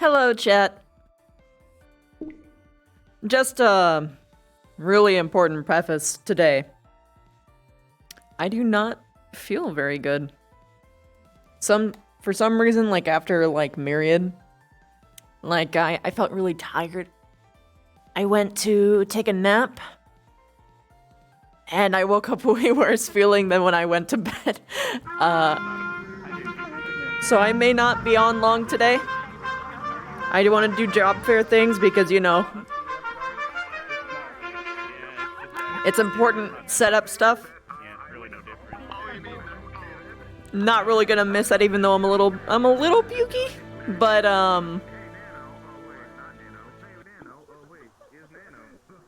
Hello, chat. Just a really important preface today. I do not feel very good. For some reason, like after like Myriad, like I felt really tired. I went to take a nap, and I woke up way worse feeling than when I went to bed. So I may not be on long today. I do want to do job fair things because, you know, it's important setup stuff. Not really gonna miss that, even though I'm a little pukey, but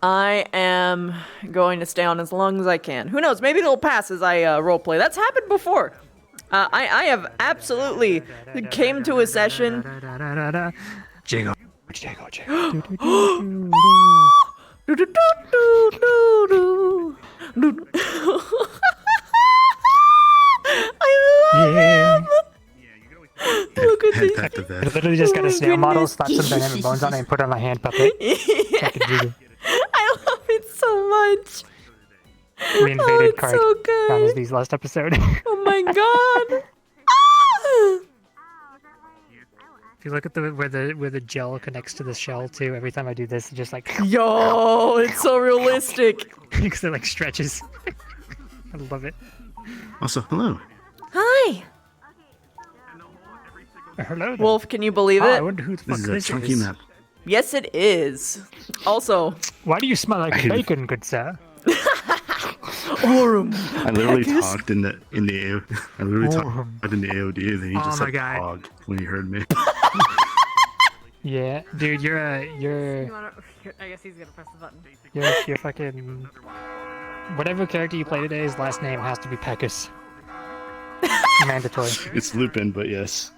I am going to stay on as long as I can. Who knows? Maybe it'll pass as I roleplay. That's happened before. I have absolutely came to a session. Jago. I love him. Look at this. I literally just got a snail model, slapped some dynamic bones on it, and put it on a hand puppet. Yeah. I love it so much. We invaded it's so good. Dynasty's last episode. Oh my god. If you look at where the gel connects to the shell too, every time I do this, it just like Yo, it's so realistic. because it like stretches. I love it. Also, hello. Hi. Hello there. Wolf, can you believe I it? wonder who the fuck This is a this chunky is. map. Yes, it is. Also, Why do you smell like bacon, good sir? Orum. I literally Pecus? talked in the AO. I literally talked in the AOD, and then he Oh just my like God. hogged when he heard me. Yeah, dude, you're I guess he's gonna press the button. you're fucking whatever character you play today, his last name has to be Peckus. Mandatory. It's Lupin, but yes.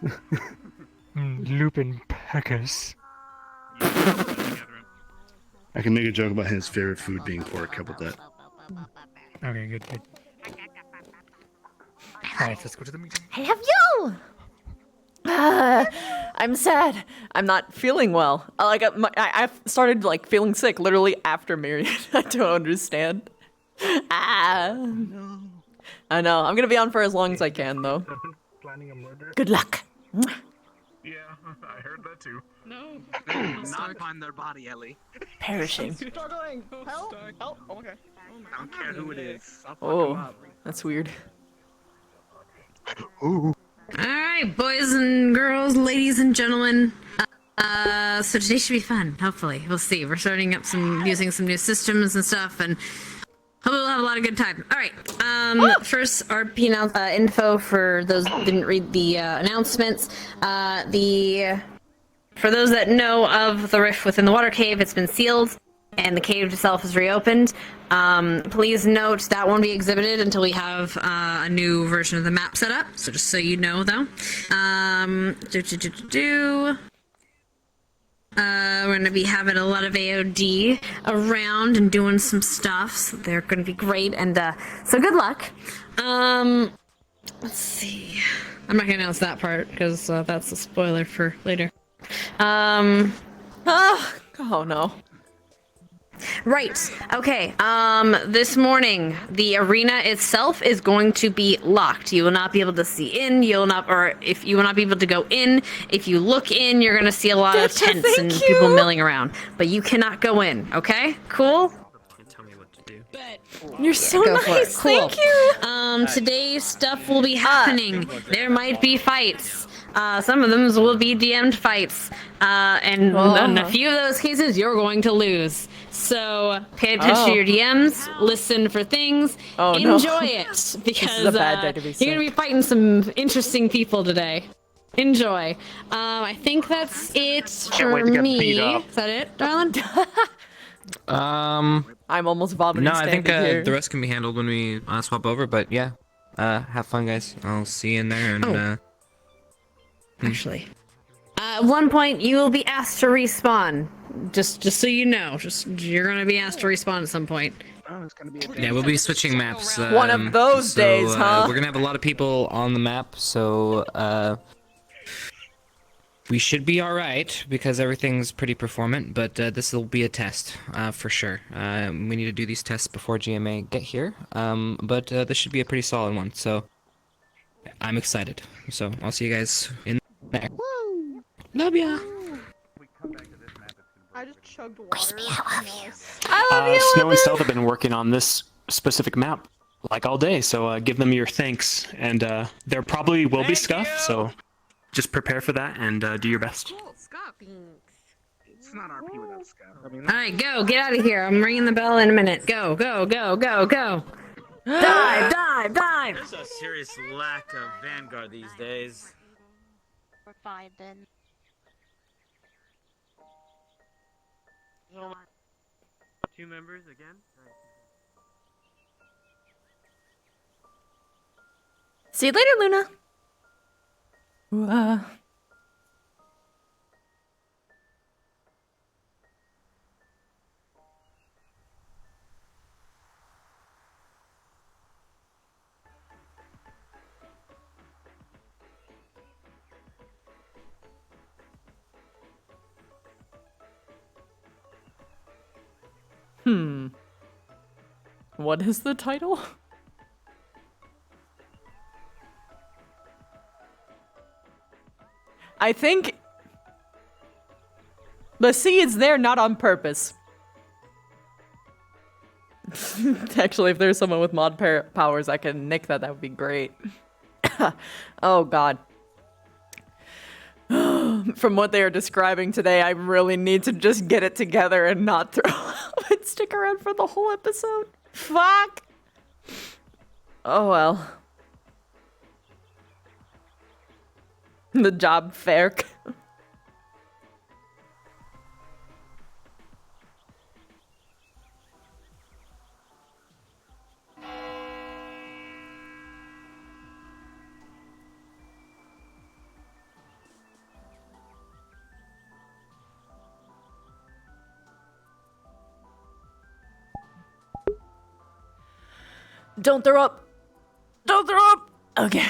Lupin Peckus. I can make a joke about his favorite food being pork. How about that? Okay, good. Alright, let's go to the meeting. I love you. I'm sad. I'm not feeling well. I've started like feeling sick literally after Myriad. I don't understand. I know. I'm gonna be on for as long as I can, though. Planning a murder? Good luck. Yeah, I heard that too. No. Not find their body, Ellie. Perishing. Struggling. Help! Help! Oh, okay. I don't care who it is. I'll fuck him Oh, up. that's weird. Ooh. Alright, boys and girls, ladies and gentlemen. So today should be fun, hopefully. We'll see. We're starting up using some new systems and stuff, and hopefully we'll have a lot of good time. Alright, first RP info for those who didn't read the announcements. For those that know of the rift within the water cave, it's been sealed, and the cave itself is reopened. Please note that won't be exhibited until we have a new version of the map set up. So just so you know, though. We're going to be having a lot of AOD around and doing some stuff. So they're going to be great. And so good luck. Let's see. I'm not going to announce that part because that's a spoiler for later. Oh no. Right. Okay. This morning, the arena itself is going to be locked. You will not be able to see in. You will not be able to go in. If you look in, you're going to see a lot of tents and people milling around. But you cannot go in. Okay? Cool? Tell me what to do. You're so Go for it. nice. Cool. Thank you. Today's stuff will be happening. There might be fights. Some of them will be DM'd fights. And in a few of those cases, you're going to lose. So pay attention to your DMs, listen for things, enjoy it, because a bad day to be you're going to be fighting some interesting people today. Enjoy. I think that's it for wait to get me. beat up. Is that it, darling? I'm almost vomiting. No, I think standing here. the rest can be handled when we swap over. But yeah, have fun, guys. I'll see you in there. And Actually. At one point, you will be asked to respawn. Just so you know, you're gonna be asked to respawn at some point. yeah, we'll be switching maps. One of those days, huh? We're gonna have a lot of people on the map, so We should be all right because everything's pretty performant, but this will be a test for sure. We need to do these tests before GMA get here, but this should be a pretty solid one. So I'm excited. So I'll see you guys in there. Love ya. I just chugged water. And now I love you. Snow and Stealth have been working on this specific map like all day, so give them your thanks. And there probably will be scuff, so just prepare for that and do your best. it's not RP without scout. I mean, All right, go. Get out of here. I'm ringing the bell in a minute. Go, go, go, go, go. Dive, dive, dive. There's a serious lack of Vanguard these days. We're fine then. Two members again? See you later, Luna. What is the title? I think the C is there not on purpose. Actually, if there's someone with mod powers that can nick that, that would be great. Oh god. From what they are describing today, I really need to just get it together and not throw up and stick around for the whole episode. Fuck! Oh well. The job fair. Don't throw up! Don't throw up! Okay.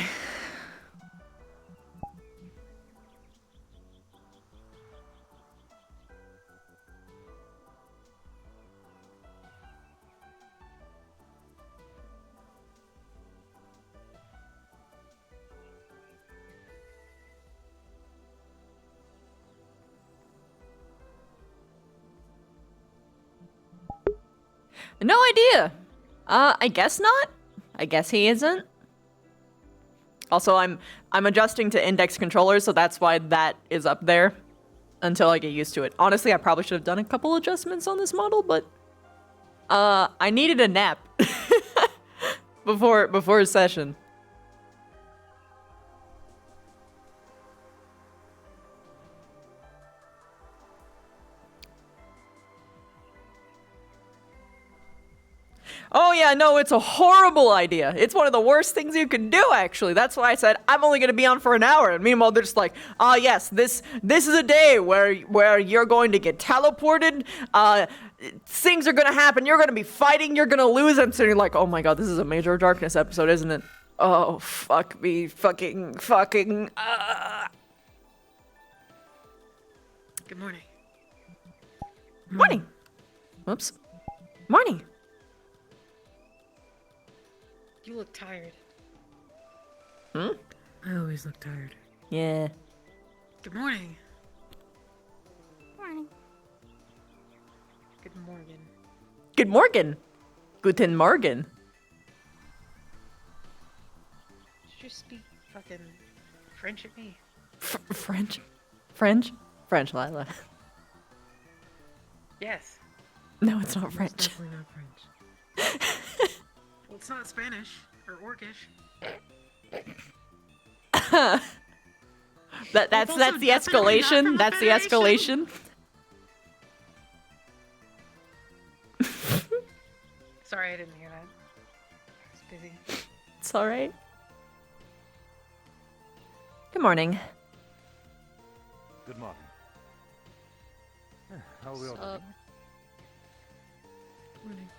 No idea. I guess not. I guess he isn't. Also, I'm adjusting to index controllers, so that's why that is up there until I get used to it. Honestly, I probably should have done a couple adjustments on this model, but I needed a nap before session. Oh yeah, no, it's a horrible idea. It's one of the worst things you can do, actually. That's why I said I'm only gonna be on for an hour. And meanwhile, they're just like, yes, this is a day where you're going to get teleported. Things are gonna happen. You're gonna be fighting. You're gonna lose. I'm sitting like, oh my god, this is a Major Darkness episode, isn't it? Oh fuck me, fucking. Good morning. Morning. Whoops. Morning. You look tired. Hmm? I always look tired. Yeah. Good morning. Morning. Good morning. Good morgen. Guten Morgen. Did you speak fucking French at me? French? French? French, Lila. Yes. No, it's not It's French. definitely not French. Well, it's not Spanish or Orcish. That's also the definitely not escalation. from the That's the Federation. escalation. Sorry, I didn't hear that. I was busy. It's all right. Good morning. Good morning. How are we all doing? Morning.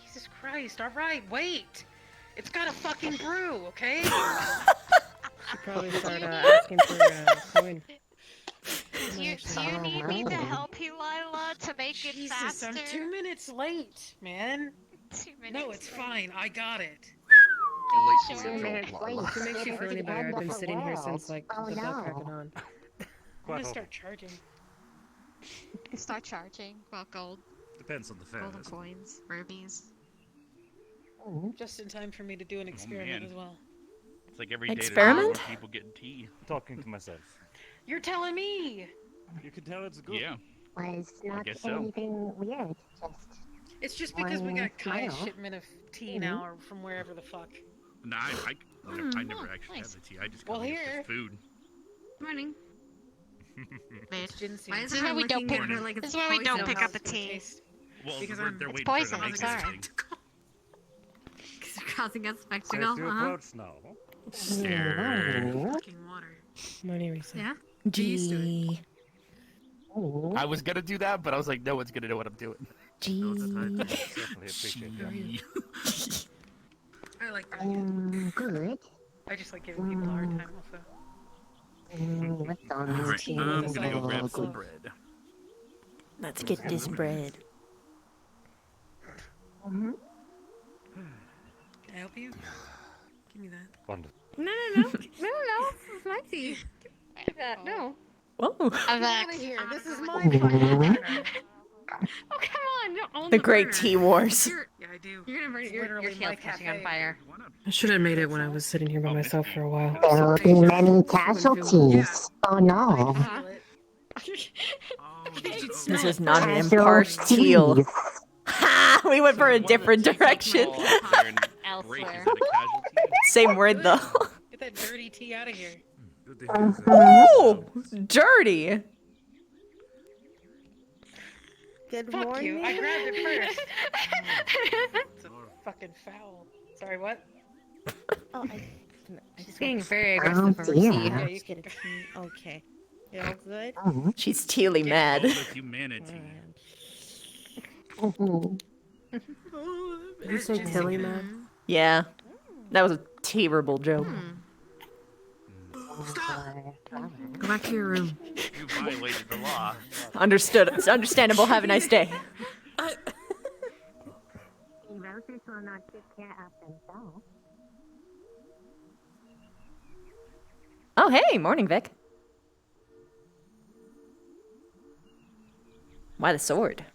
Jesus Christ, alright, wait! It's got a fucking brew, okay? Should probably start asking for coin. Do you need me to help you, Lila, to make it Jesus, faster? I'm 2 minutes late, man. 2 minutes. No, it's fine. I got it. Sure. If it makes you feel any better, I've been sitting here since like the bell crack of dawn. I'm gonna start charging. Start charging. Well, gold. Depends on the Golden fairness. coins. Rubies. Just in time for me to do an experiment man. as well. It's like every day Experiment? there's more people getting tea. Talking to myself. You're telling me! You can tell it's good. Yeah. Was not guess so. anything weird, just It's just because we got Kai's smile. shipment of tea now, or from wherever the fuck. No, I never actually nice. have the tea. I just Well, got it here. as food. Morning. It's ginseng. Why is This is why we don't everyone pick. looking at her like it's This is why we don't poison? pick up the tea. Well, Because they're I'm- waiting it's for poison, the I'm next sorry. thing. Because you're causing a Safe spectacle, to uh-huh. approach now. Sure. Fucking water. Morning, Risa. Yeah? G. I was gonna do that, but I was like, no one's gonna know what I'm doing. No, that I certainly appreciate that. I like that. Good. I just like giving people a hard time also. What's on Alright, this tea? I'm gonna go grab some Good. bread. Let's get this bread. Can I help you? Give me that. Wonderful. No. It's my tea. Give that. No. Whoa. I'm back. Get out of here. This is my fucking corner. Oh, come on. Don't own The the Great burner. Tea Wars. Yeah, I do. You're gonna burn It's your literally tail's my catching on cafe. fire. I should have made it when I was sitting here by myself for a while. There will be many casualties. Oh no. I feel it. This is not an Casualties. imparched teal. Ha! We went for a different direction. Elsewhere. Same word though. Get that dirty tea out of here. Good to hear that. Oh, dirty. Good Fuck morning. you. I grabbed it first. It's a fucking foul. Sorry, what? Oh, She's being very Oh, aggressive over dear. tea. Yeah, I'll you just get a tea. Okay. You all good? She's teally mad. All the humanity. Did you say Tilly, man? Yeah, that was a terrible joke. Go back to your room. You violated the law. Understood. It's understandable. Have a nice day. Relatives will not take care of themselves. Oh, hey, morning, Vic. Why the sword?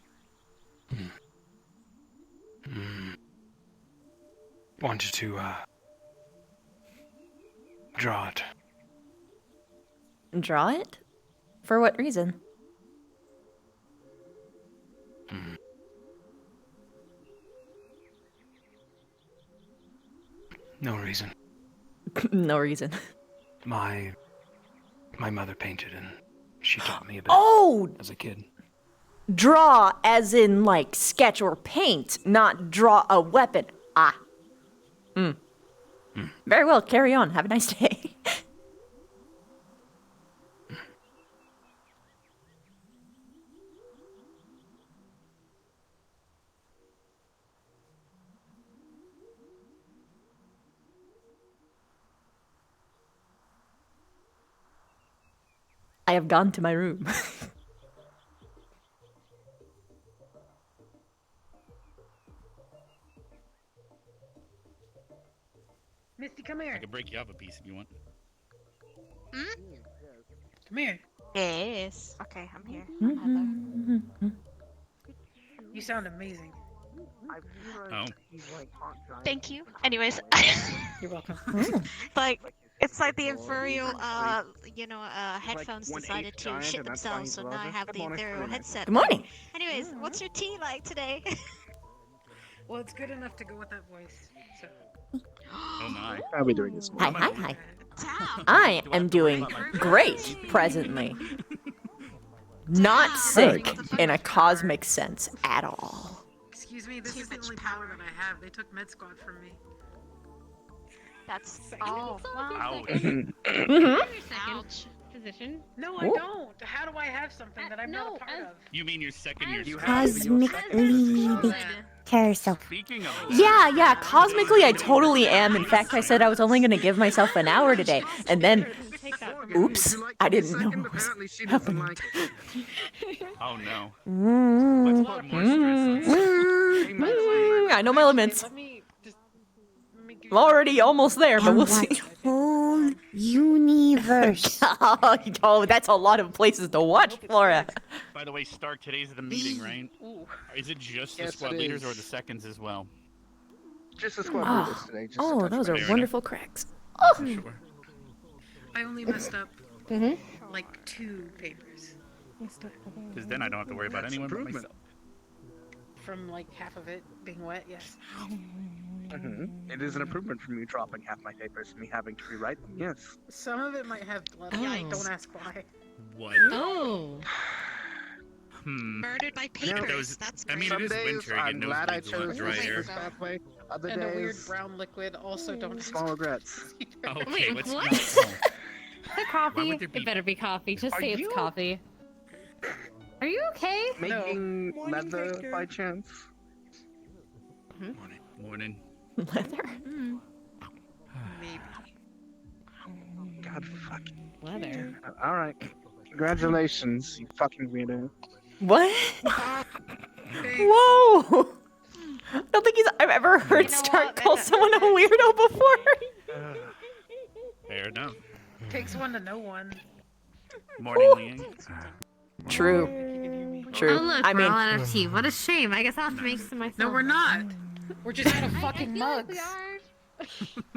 Wanted to, draw it. Draw it? For what reason? No reason. No reason. My mother painted and she taught me a bit Oh, as a kid. draw as in like sketch or paint, not draw a weapon. Ah. Very well, carry on. Have a nice day. I have gone to my room. Misty, come here. I can break you up a piece if you want. Come here. Yes. Okay, I'm here. You sound amazing. Oh. Thank you. Anyways, You're welcome. like it's like the Inferior, headphones decided to shit themselves, so now I have the Inferior headset. Good morning. Anyways, what's your tea like today? Well, it's good enough to go with that voice. So. Oh my. How are we doing this Hi, morning? hi, hi. I am doing great presently. Not sick in a cosmic sense at all. Excuse me, this is the only power that I have. They took Med Squad from me. That's oh wow. Ouch. Mm-hmm. Ouch. position. No, I Ooh. don't. How do I have something that I'm not a part of? You mean your second year? Cosmically carousel. Speaking of Yeah, cosmically I totally am. In fact, I said I was only gonna give myself an hour today. And then, oops, I didn't know what was happening. Oh no. Mm, Let's put more stress on I know my limits. Let me just. Let me give I'm already almost there, but we'll see. Whole universe. Oh, that's a lot of places to watch, Flora. By the way, Stark, today's the meeting, right? Is it just the Yes, squad it leaders is. or the seconds as well? Just a squad Ah. leaders today. Just a Oh, touch those are base. wonderful cracks. Sure. I only messed up like 2 papers Because then I don't have to worry about anyone but myself. from like half of it being wet. Yes. It is an improvement from me dropping half my papers and me having to rewrite them. Yes. Some of it might have blood. on it. Don't ask why. What? Oh. Murdered by Get papers. those- That's I mean, Some it is days winter. You I'm get glad I nosebleeds a lot chose drier. this pathway. Other And a weird days, brown liquid. Also, don't ask small regrets. Okay, Wait, let's what? not. The coffee. would there be- It better be coffee. Just Are say it's you- coffee. Are you okay? Making leather by chance? Morning. Leather? Maybe. God fucking. Leather. All right. Congratulations, you fucking weirdo. What? Whoa! I don't think I've ever heard Stark call someone a weirdo before. Fair enough. Takes one to know one. Morning, Liang. True. True. Oh look, I we're mean, all out of tea. What a shame. I guess I'll have to make some myself. No, we're not. We're just out of I fucking feel like mugs. we are.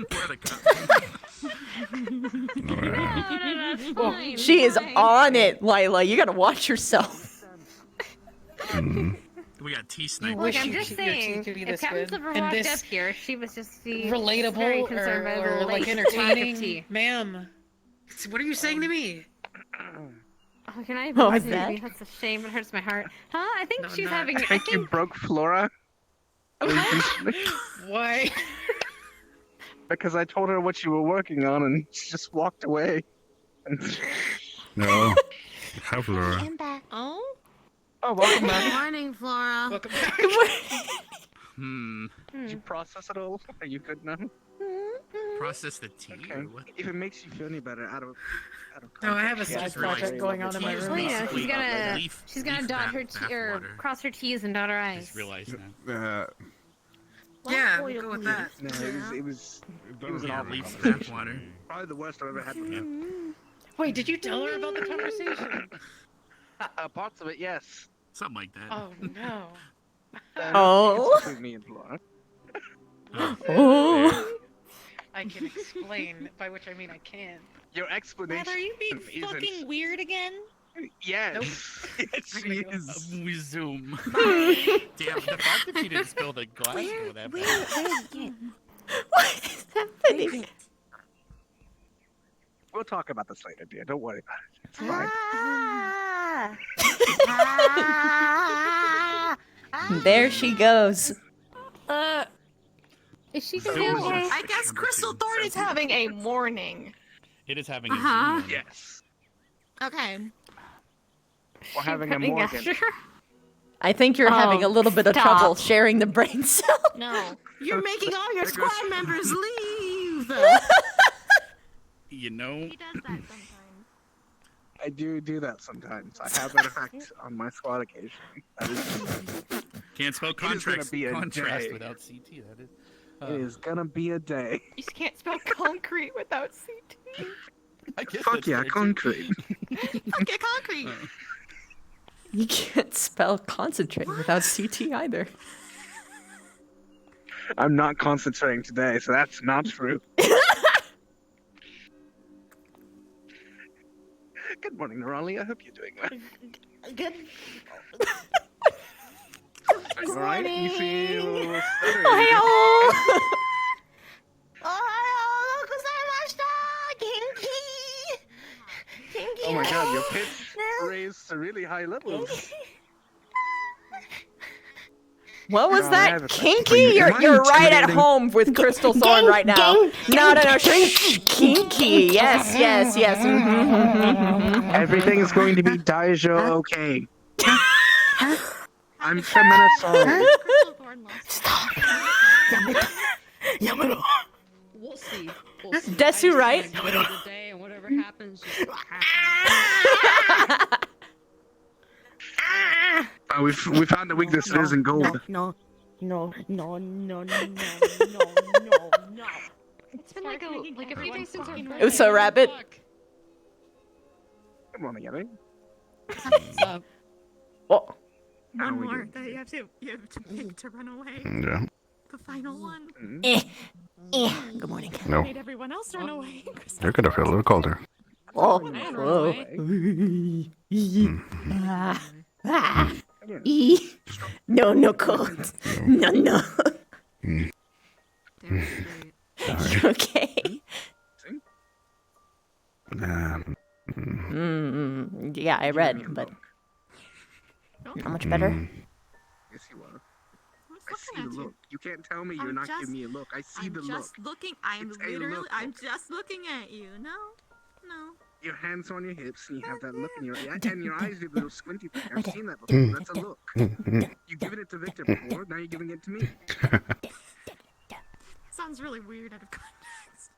Where the cup? No, that's fine. she is fine. on it, Lila. You gotta watch yourself. We got tea sniper. Look, wish I'm you just could- your tea saying, could be if this Captain good. Silver And walked this up here, she was just very relatable concerned by or the like late lack of entertaining, tea. ma'am. What are you saying to me? Oh, can I? Oh, That's that? That's a shame. It hurts my heart. Huh? I think No, she's not. having. I think you broke Flora. Why? Because I told her what you were working on and she just walked away. No. Hi, Flora. I'm back. Oh. Oh, welcome Good back. morning, Flora. Welcome back. Did you process it all? Are you good now? Process the tea. Okay. Or what? If it makes you feel any better, out of No, I have a context, side just project realized going on in my tea is room. Well, you know, basically she's gonna leaf- she's gonna leaf dot bath- her T or bathwater. cross her T's and dot her I's. Just realized that. Yeah, we'll go with that. No, it was an Yeah, awful leaf conversation. bath water. Probably the worst I've ever had with Yeah. you. Wait, did you tell her about the conversation? Parts of it, yes. Something like that. Oh no. Oh. It's between me and Flora. Oh. I can explain, by which I mean I can. Your explanation. Matt, are you being isn't- fucking weird again? Yes. Yes, she is. We zoom. Damn, the fact that she didn't spill the glass or whatever. What is happening? We'll talk about this later, dear. Don't worry about it. It's fine. There she goes. Is she gonna Zoom be is okay? just I guess number Crystal two. Thorn is having a morning. It is having a Uh-huh. zoom. Yes. Okay. We're having a Running Morgan. after her? I think you're having a little bit of stop. trouble sharing the brain cell. No. You're making all your squad members leave. You know, He does that sometimes. I do that sometimes. I have that effect on my squad occasionally. That is, can't spell It is gonna contrast, be a contrast day. without CT. That is. it is gonna be a day. You just can't spell concrete without CT. I guess Fuck that's yeah, fair, too. concrete. Fuck yeah, concrete. You can't spell concentrate without CT either. I'm not concentrating today, so that's not true. Good morning, Nerali. I hope you're doing well. Good. All right, you feel a little stuttery. Ohio! Oh my god, your pitch raised to really high levels. What was No, that? that's Kinky? actually- am I You're right at intimidating? home with Crystal Thorn right now. No. Kinky. Yes. Everything's going to be Daijo okay. I'm feminist sorry. Stop. We'll see. We'll see. Desu, right? I just gotta get the day and whatever happens, just happens. We found the weakness that isn't gold. No. It's been like a few days since our It was so rapid. Come on, Yeti. Oh. How One we more doing? that you have to pick to run away. Yeah. The final one. Good morning. No. Made everyone else run away. You're gonna feel a little colder. Oh. Run Whoa. away. No cold. No. Okay. Yeah, I read, but not much better. Yes, you are. Who's I see looking the at you? look. You can't tell me you're I'm not just- giving me a look. I see I'm the look. just looking. I'm It's a literally. look. I'm just looking at you. No. Your hands on your hips and you have that look in your eye, and your eyes do a little squinty thing. I've seen that before. That's a look. You've given it to Victor before. Now you're giving it to me. Sounds really weird out of context.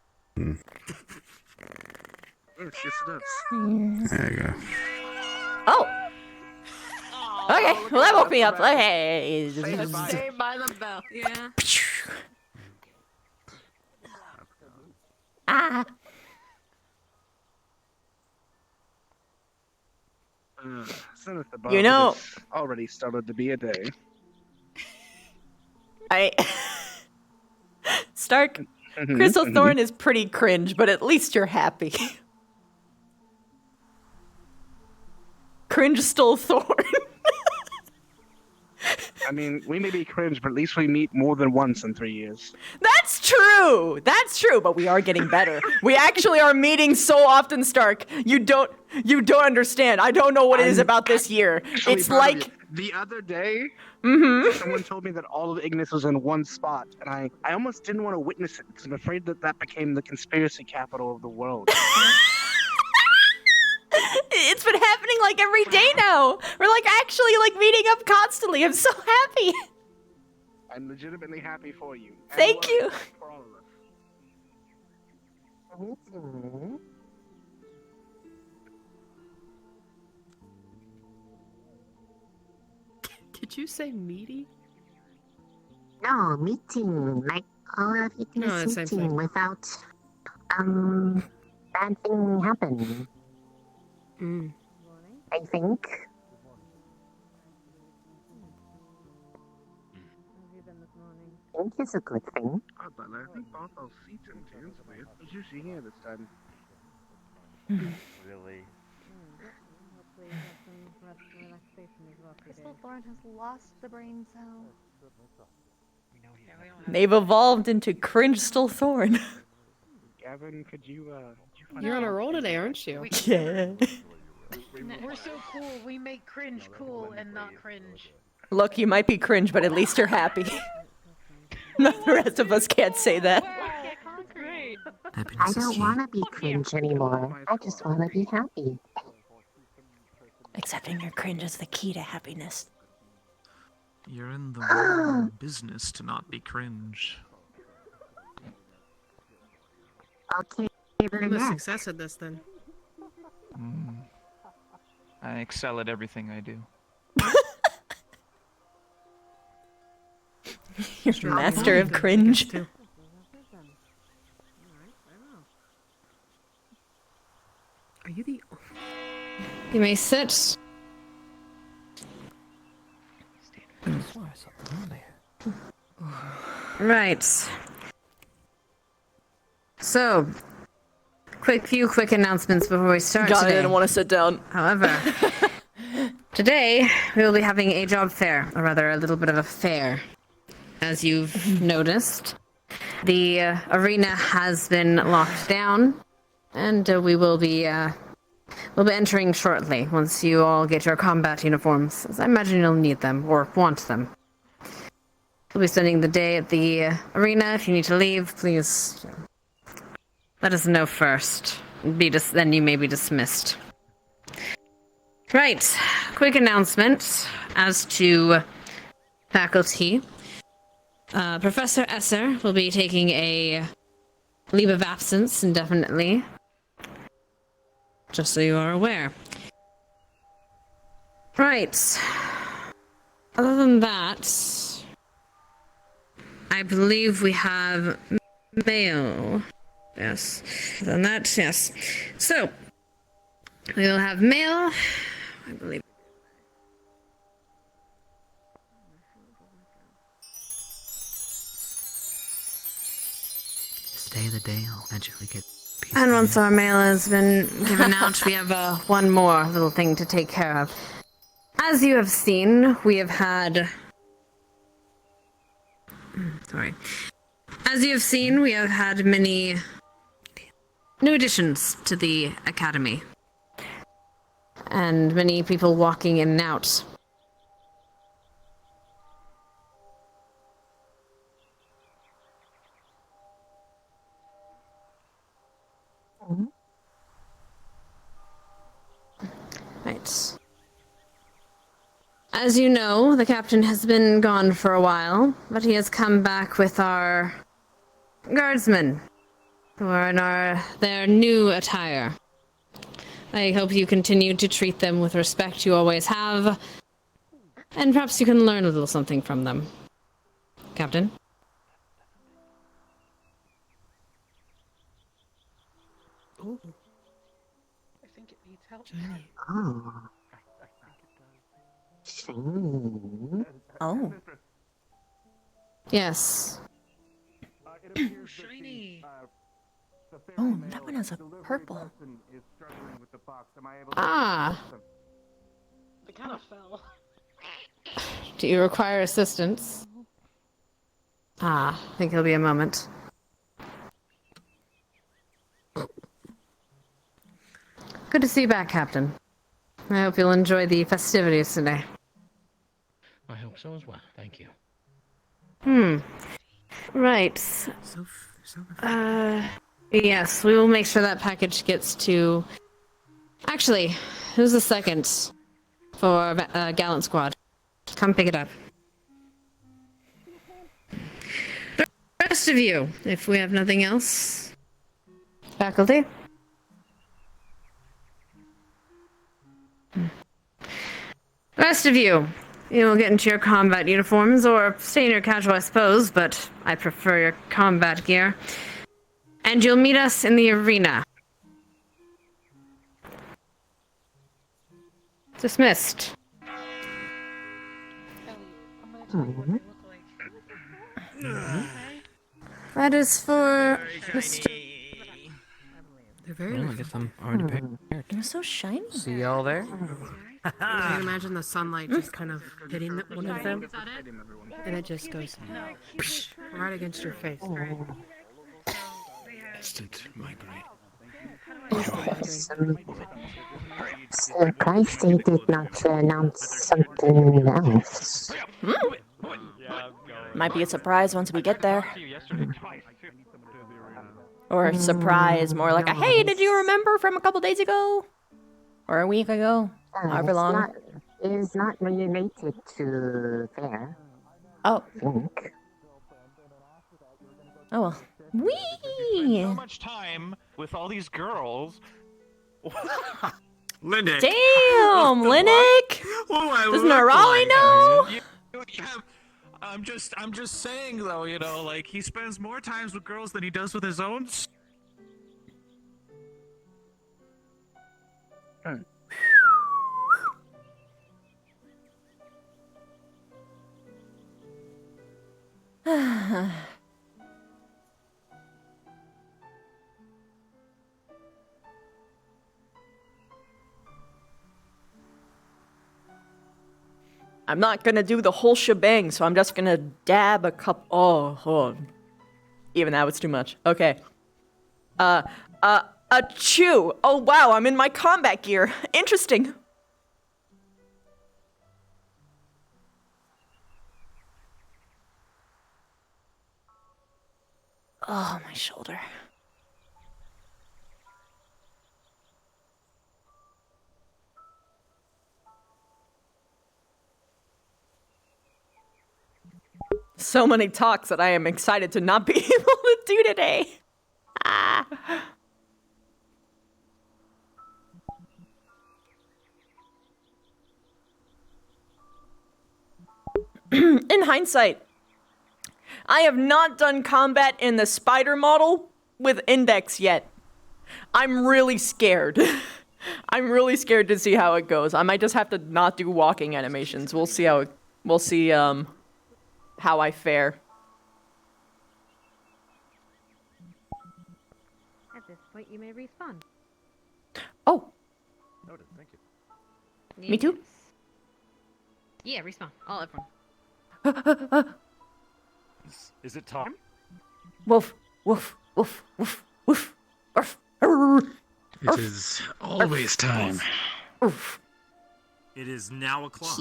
Yes, it does. There you go. Oh. Okay. Well, that woke me up. Okay. Saved by the bell. Yeah. Ah. Senator You know- it's already started to be a day. Stark, Crystal Thorn is pretty cringe, but at least you're happy. Cringe stole Thorn. I mean, we may be cringe, but at least we meet more than once in 3 years. That's true. But we are getting better. We actually are meeting so often, Stark. You don't understand. I don't know what it is about this year. Actually It's proud of like you. The other day, mm-hmm. someone told me that all of Ignis was in one spot, and I almost didn't want to witness it because I'm afraid that became the conspiracy capital of the world. It's been happening like every day now. We're like actually like meeting up constantly. I'm so happy. I'm legitimately happy for you. And Thank we're you. happy for all of us. Did you say meaty? No, meeting. Like all of it No, the is same meeting thing. without bad thing happen. I think. I think it's a good thing. Oh, but I think both those seats and chairs are weird. Who's usually here this time? Really? Crystal Thorn has lost the brain cell. They've evolved into cringe stole Thorn. Gavin, could you find You're on a out- roll today, aren't you? Yeah. We're so cool. We make cringe cool and not cringe. Look, you might be cringe, but at least you're happy. None of the rest of us can't say that. Great. I don't want to be cringe anymore. I just want to be happy. Accepting your cringe is the key to happiness. You're in the wrong business to not be cringe. Okay, I'm a next. success at this then. I excel at everything I do. You're master of cringe. Are you the? You may sit. Right. So, few quick announcements before we start God, I today. didn't want to sit down. However, today we will be having a job fair, or rather a little bit of a fair. As you've noticed, the arena has been locked down, and we'll be entering shortly once you all get your combat uniforms, as I imagine you'll need them or want them. We'll be spending the day at the arena. If you need to leave, please let us know first. Then you may be dismissed. Right. Quick announcement as to faculty. Professor Esser will be taking a leave of absence indefinitely. Just so you are aware. Right. Other than that, I believe we have mail. Yes. Other than that, yes. So, we will have mail. I believe. Stay the day, I'll magically get peace. And once our mail has been given out, we have one more little thing to take care of. As you have seen, we have had... Sorry. As you have seen, we have had many new additions to the academy. And many people walking in and out. Right. As you know, the captain has been gone for a while, but he has come back with our guardsmen, who are in their new attire. I hope you continue to treat them with respect you always have, and perhaps you can learn a little something from them. Captain? Ooh. I think it needs help. Oh. Shiny. Oh. Yes. Shiny. Oh, that one has a purple. Ah. It kind of fell. Do you require assistance? Ah, I think it'll be a moment. Good to see you back, Captain. I hope you'll enjoy the festivities today. I hope so as well. Thank you. Right. Yes, we will make sure that package gets to... Actually, who's the second for Gallant Squad? Come pick it up. The rest of you, if we have nothing else. Faculty? The rest of you, you will get into your combat uniforms, or stay in your casual, I suppose, but I prefer your combat gear. And you'll meet us in the arena. Dismissed. That is for Mr. They're very Well, I guess I'm already prepared. They're so shiny. See y'all there? I can imagine the sunlight just kind of hitting one of them, and it just goes right against your face. Instant migraine. Surprised they did not announce something else. Might be a surprise once we get there. Or surprise, more like a, hey, did you remember from a couple days ago? Or a week ago? However long. It is not related to there. Oh. I think. Oh well. Whee! So much time with all these girls. Lindick. Damn, Linnick! Doesn't Raleigh know? I'm just saying though, you know, like he spends more times with girls than he does with his own. I'm not gonna do the whole shebang, so I'm just gonna dab a cup. Oh. Even that was too much. Okay. A chew. Oh wow, I'm in my combat gear. Interesting. Oh, my shoulder. So many talks that I am excited to not be able to do today. Ah. In hindsight, I have not done combat in the spider model with Index yet. I'm really scared. I'm really scared to see how it goes. I might just have to not do walking animations. We'll see how how I fare. At this point, you may respawn. Oh, Noted, thank you. me too. Yeah, respawn. All everyone. Is it time? Woof, woof, woof, woof, woof. Arf, It is always time. It is now o'clock.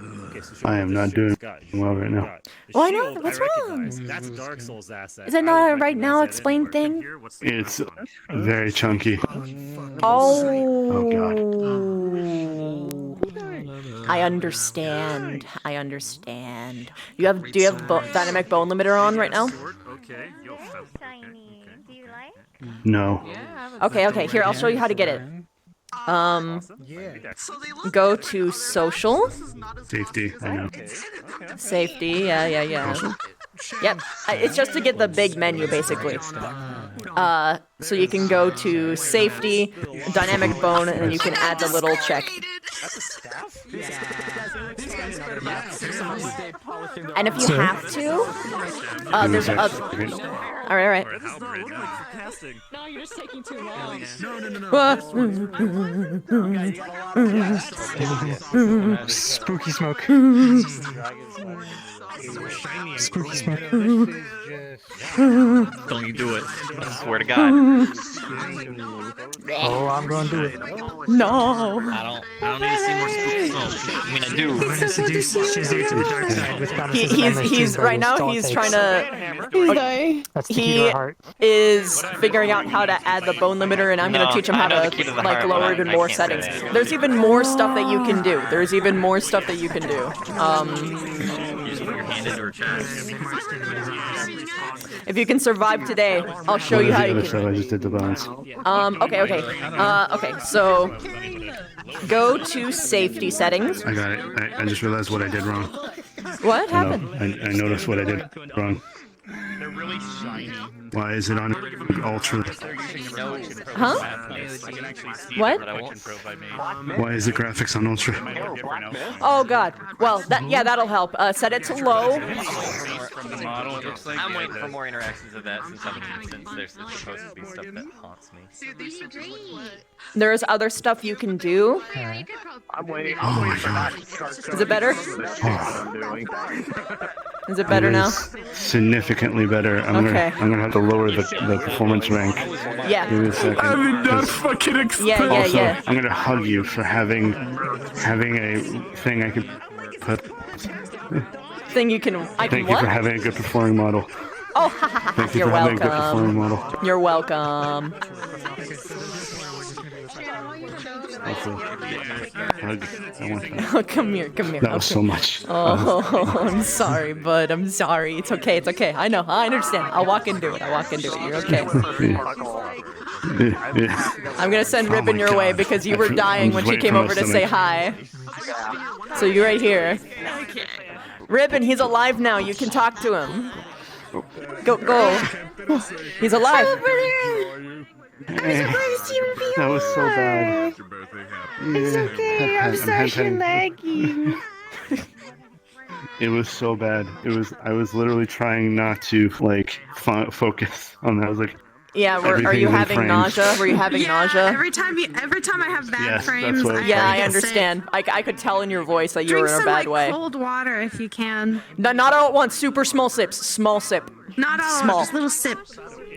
Okay, so I am not doing Scott, well right now. the Why shield, not? What's I recognize. wrong? That's Dark Souls asset. Is it not a right now explain thing? It's very chunky. Oh. God. I understand. I understand. Do you have dynamic bone limiter on right now? Okay. Shiny. Do you like? No. Okay. Here, I'll show you how to get it. Go to social. Safety. I know. Safety. Yeah. Yep. It's just to get the big menu, basically. So you can go to safety, dynamic bone, and then you can add the little check. And if you have to, there's a. All right. No, you're just taking too long. Spooky smoke. Spooky smoke. Don't you do it. I swear to God. Oh, I'm gonna do it. No. I don't need to see more spooky smoke. I mean, I do. I'm gonna seduce Shizir to the dark side with promises of endless He's right now. cheeseburgers, He's tall trying takes. to. That's the key to He our heart. is figuring out how to add the bone limiter, and I'm gonna No, teach him I how know to the key to the like heart, lower but it in I more can't say settings. that. There's even more stuff that you can do. There's even more stuff that you can do. You just put your hand into her chest. If you can survive today, I'll show What you is how the you other can. stuff I just did the balance? Okay. So go to safety settings. I got it. I just realized what I did wrong. What I know. happened? I noticed what I did wrong. They're really shiny. Why is it on Ultra? Huh? What? Why is the graphics on Ultra? Oh God. Well, that'll help. Set it to low. I'm waiting for more interactions of that since there's supposed to be stuff that haunts me. There's other stuff you can do. I'm waiting. Oh my God. Is it better? Is it better now? Significantly better. I'm gonna have to lower the performance rank. Yeah. Give me a second. I did not 'Cause fucking expect. Yeah. I'm gonna hug you for having a thing I could put. Thing you can. Thank you what? for having a good performing model. Oh, Thank you you're for having a good performing welcome. model. You're welcome. Also, hug. I want that. Oh, come here. That was so much. Oh, I'm sorry, bud. I'm sorry. It's okay. I know. I understand. I'll walk into it. You're okay. Yeah. I'm gonna send Oh Ribbon my your way God. because you were dying I'm when just she came waiting over for to my say stomach. hi. So you're right here. Ribbon, he's alive now. You can talk to him. Go. He's alive. That was so bad. It's okay, I'm Sasha laggy. It was so bad. I was literally trying not to focus on that. I was like, Yeah, are you everything's in having frames. nausea? Were you having nausea? Every time I have bad Yes, frames, that's what- Yeah, I get understand. I could tell in your voice that you Drink were in a some bad like way. cold water if you can. No, not all at once. Super small sips. Small sip. Not all, Small. just little sip.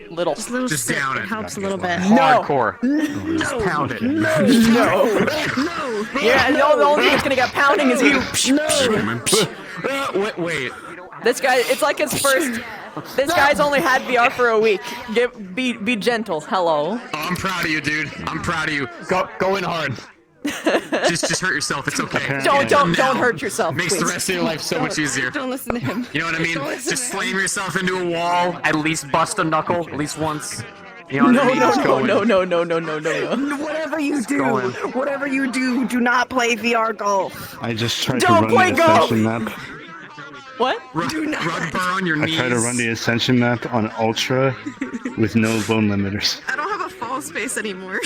Little. Just little Just sip. down It it. helps a little bit. No. Hardcore. Just pound it. No. Yeah, the only thing that's gonna get pounding is you. Wait. This guy, it's like his first. This guy's only had VR for a week. Be gentle. Hello. Oh, I'm proud of you, dude. I'm proud of you. Go in hard. Just hurt yourself. It's okay. Don't hurt yourself. Makes please. the rest of your life so much easier. Don't listen to him. You know what I mean? Don't listen Just to him. slam yourself into a wall. At least bust a knuckle, at least once. You know what I mean? Just go in. Whatever you do, do not play VR golf. I just tried Don't to play run the golf! Ascension map. What? Rug burr on your I knees. tried to run the Ascension map on Ultra with no bone limiters. I don't have a fall space anymore.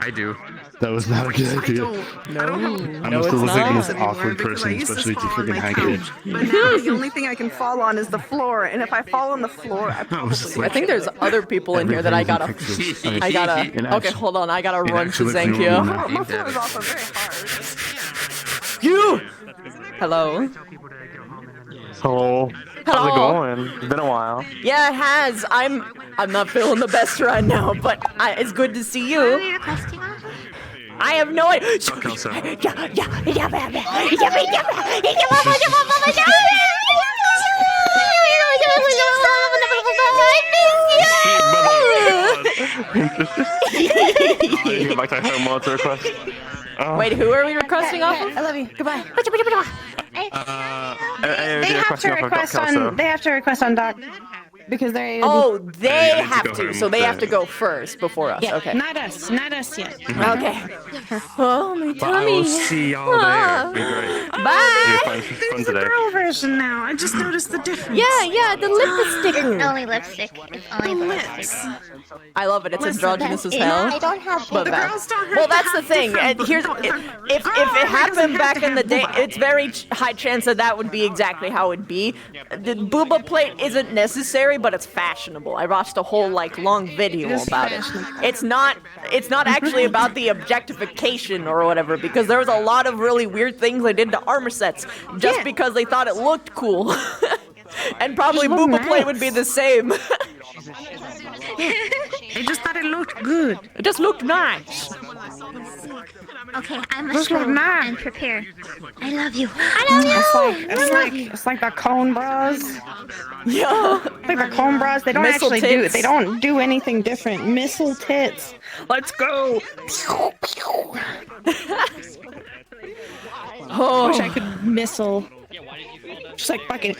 I do. That was not a good idea. I must have looked like the most awkward person, especially if you freaking hack it. But now the only thing I can fall on is the floor, and if I fall on the floor, I think there's other people in here that I gotta. Okay, hold on. I gotta run to Zankyo. My floor is also very hard. You. Hello. Hello. How's it Hello. going? It's been a while. Yeah, it has. I'm not feeling the best right now, but it's good to see you. I have no idea. Get back to homework request. Wait, who are we requesting off of? I love you. Goodbye. They have to request on. They have to request on Doc because they're. Oh, they have to. So they have to go first before us. Yeah, Okay. not us yet. Okay. Oh, my I tummy. will see y'all there. Be great. Bye. Fun There's the today. girl version now. I just noticed the difference. Yeah, the lipstick. Only lipstick. It's only Lips. I love it. It's androgynous as hell. I don't have But The bad. girls don't have Well, to that's the have thing. different And here's if it happened back in the day, it's very high chance that would be exactly how it'd be. The booba plate isn't necessary, but it's fashionable. I watched a whole long video about it. It's not actually about the objectification or whatever, because there was a lot of really weird things they did to armor sets just because they thought it looked cool. And probably booba plate would be the same. They just thought it looked good. It just looked nice. Okay, I Look must go like mine. and prepare. I love you. I love you. It's like the cone bras. Yeah. It's like the cone bras. They don't Missile actually do it. tits. They don't do anything different. Missile tits. Let's go. Oh. Wish I could missile. Just like fucking.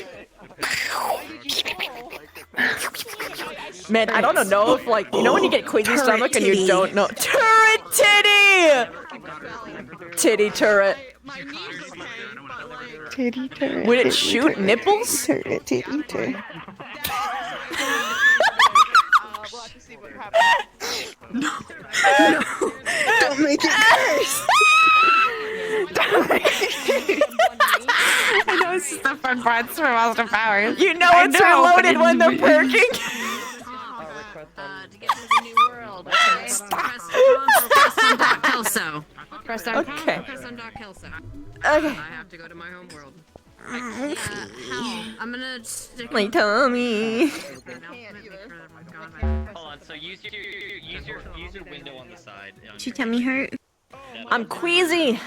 Man, I don't know if when you get queasy Turret stomach and you titty. don't know. Turret titty! Titty turret. Titty turret. Would it shoot nipples? Turret titty turret. No. Don't make it curse. I know it's just the fun parts from Austin Powers. You know I it's know, but reloaded when they're perking. To get to the new world. Okay? Press on Doc Kelso. Press on Okay. Press on Doc Kelso. Okay. I have to go to my home world. Hal, I'm gonna stick. My tummy. Hold on, so use your window on the side. Your tummy hurt? I'm queasy.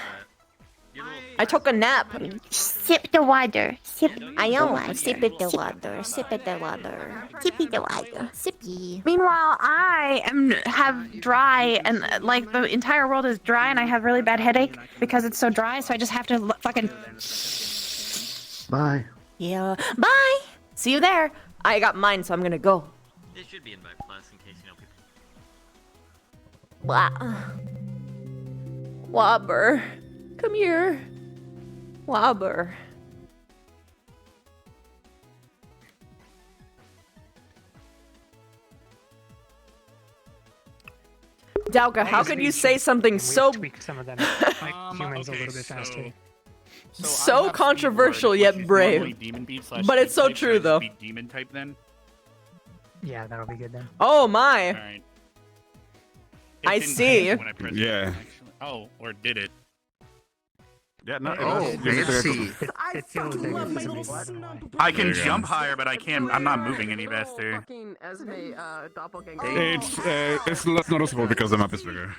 I took a nap. Sip the water. Sip. I the know. water. Sip it the water. Sip it the water. Sippy the water. Sippy. Meanwhile, I have dry, and the entire world is dry, and I have really bad headache because it's so dry. So I just have to fucking. Bye. Yeah. Bye. See you there. I got mine, so I'm gonna go. It should be invite plus in case you know people. Wobber. Come here. Wobber. Dauka, how could you say something so Tweak some of them like humans a little bit faster. so controversial yet brave? But it's so true though. Demon type then. Yeah, that'll be good then. Oh my. Alright. I see. Yeah. Oh, or did it? Yeah, no. Fancy. It feels bigger for some reason. I can jump higher, but I can't. I'm not moving any faster. Esme, doppelganger. It's less noticeable because the map is bigger.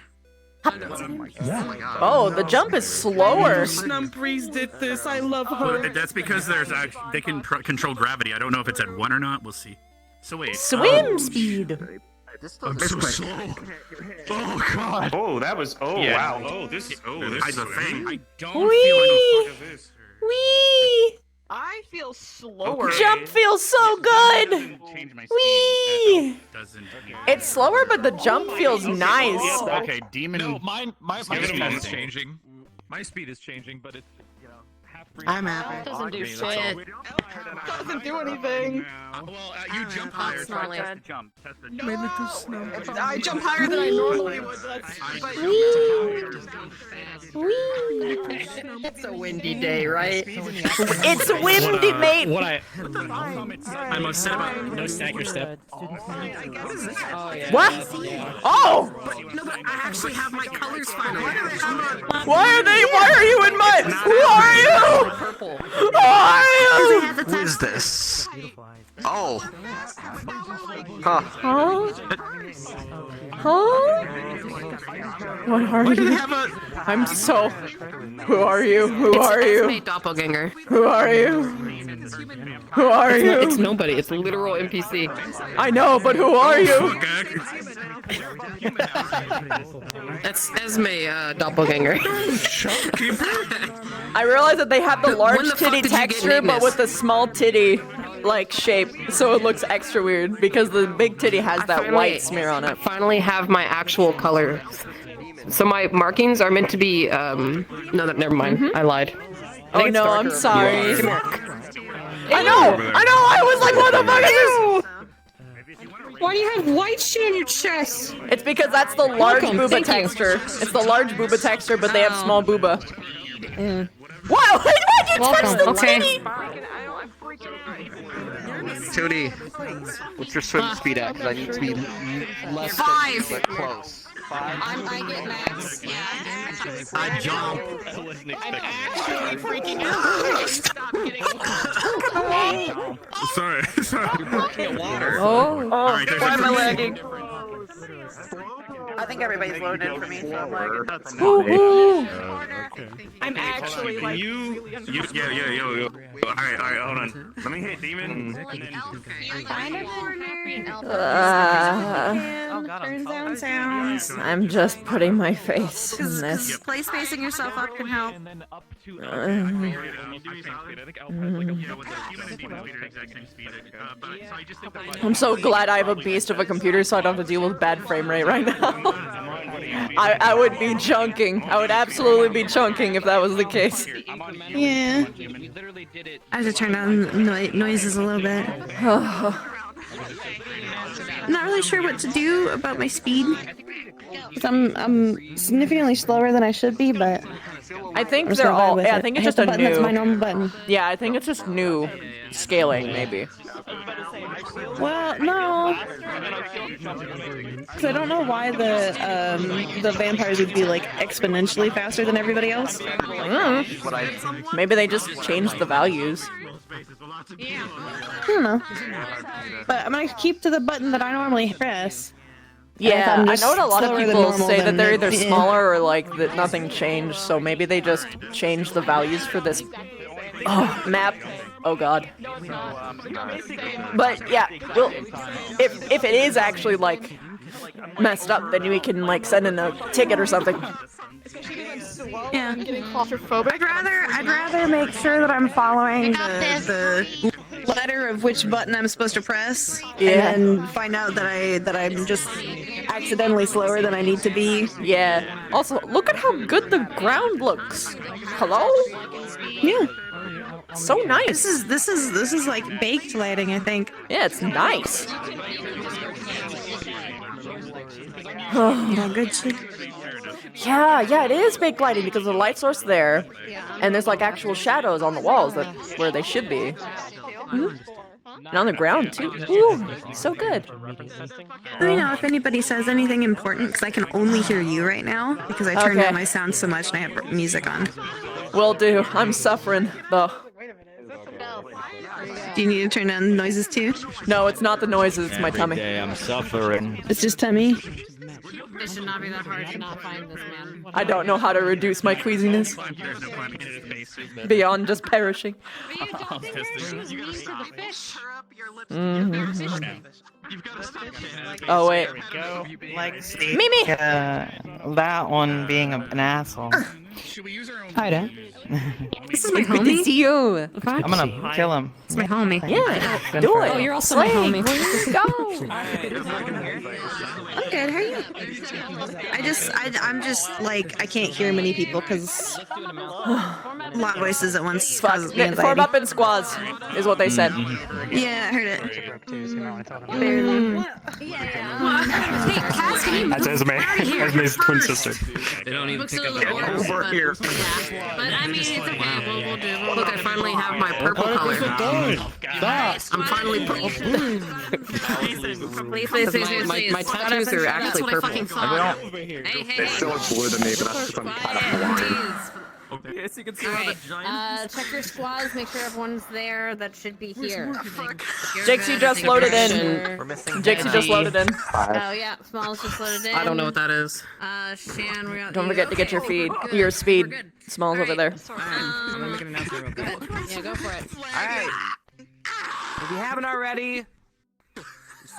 Oh, the jump is slower. Snumprees did this. I love her. That's because they can control gravity. I don't know if it's at 1 or not. We'll see. So wait. Swim speed. I'm so slow. Oh god. Oh, that was. Oh Yeah. wow. Oh, this is a great. thing. I don't Wee! feel like Wee! I feel slower. Jump feels so good. Wee! It's slower, but the jump feels nice. Okay, demon. No, my speed is minute. changing. My speed is changing, but it's I'm happy. Doesn't do That's all. shit. Doesn't do anything. Well, you jump higher. Not Try good. test the jump. Test the My jump. little snub. I jump higher than I normally would. It's a windy day, right? It's windy, mate. What I I'm upset about no snack your step. What? Oh! No, but I actually have my colors finally. Why are you in my? Who are you? Who are you? Who is this? Oh. Huh? Huh? What are you? I'm so. Who are you? Who are It's you? my doppelganger. Who are you? Who are you? It's nobody. It's a literal NPC. I know, but who are you? That's Esme, doppelganger. I realize that they have the large when the fuck titty did you get texture, but Ignis? with the small titty like shape, so it looks extra weird because the big titty has that white smear on it. Finally have my actual color. So my markings are meant to be, no, never mind. I lied. Oh no, I'm sorry. Come here. I know! I was like, what the fuck is this? Why do you have white shit on your chest? It's because that's the large Welcome, booba thank you. texture. It's the large booba texture, but they have small booba. Wow! Why'd you touch the titty? Tootie, what's your swim speed at? Because I need to be less 5. but close. 5. I get max. I jump. I'm actually freaking out. Stop getting Sorry. Oh, All right, there's why a am I person- lagging? I think everybody's loaded in for me, so I'm like. That's Ooh. I'm actually like. Yo. All right, hold on. Let me hit demon. Turns down sounds. I'm just putting my face in this. Place facing yourself up can help. I'm so glad I have a beast of a computer so I don't have to deal with bad frame rate right now. I would be chunking. I would absolutely be chunking if that was the case. Yeah. I have to turn down noises a little bit. I'm not really sure what to do about my speed. 'Cause I'm significantly slower than I should be, but I think I'm they're still bad all. with Yeah, I it. think it's hit just the a button, That's my new. normal button. Yeah, I think it's just new scaling, maybe. Well, no. Because I don't know why the vampires would be like exponentially faster than everybody else. Maybe they just changed the values. I don't know. But I'm gonna keep to the button that I normally press. Yeah, I'm I just know what a lot of slower than people normal, say that then they're either yeah. smaller or like that nothing changed, so maybe they just changed the values for this map. Oh god. But yeah, well, if it is actually like messed up, then we can like send in a ticket or something. Yeah. I'm getting claustrophobic. I'd rather make sure that I'm following the letter of which button I'm supposed to press, Yeah. and then find out that I'm just accidentally slower than I need to be. Yeah. Also, look at how good the ground looks. Hello? Yeah. So nice. This is like baked lighting, I think. Yeah, it's nice. Oh, good shit. Yeah, it is baked lighting because the light source there, and there's like actual shadows on the walls that's where they should be. And on the ground too. Ooh, so good. Let me know if anybody says anything important, because I can only hear you right now because I turned Okay. down my sound so much and I have music on. Will do. I'm suffering though. Do you need to turn down noises too? No, it's not the noises. It's my tummy. I'm suffering. It's just tummy. It should not be that hard to not find this man. I don't know how to reduce my queasiness There's no plan against the base. beyond just perishing. You gotta stop. You've got to stop. Oh wait. Like Mimi! that one being an asshole. Hi, Dad. This is my Good to homie. see you. I'm gonna kill him. It's my homie. Yeah, Good do for it. him. Oh, you're also Slay. my homie. Go. I'm good. How are you? I'm just like I can't hear many people because a lot of voices at once causes me anxiety. Form up in squads, is what they said. Yeah, I heard it. That's Esme's twin sister. They don't even Looks pick a up little the orange, phone. but, yeah. But I mean, it's okay. We'll do. Look, I finally have my purple color. I'm finally purple. Please. My tattoos are actually purple. Hey. It's so much bluer than me, but that's because I'm kind of Hawaiian. Yes, you can see Alright, all the giant. check your squads, make sure everyone's there that should be here. Jakes, you just loaded in. We're missing Jakes, you just loaded in. Oh yeah, Smalls just loaded in. I don't know what that is. Shan, we got Don't you. forget to get your Okay, feed, good. your speed. We're good. Smalls over there. I'm gonna make an announcement real quick. Yeah, go for it. Alright. If you haven't already,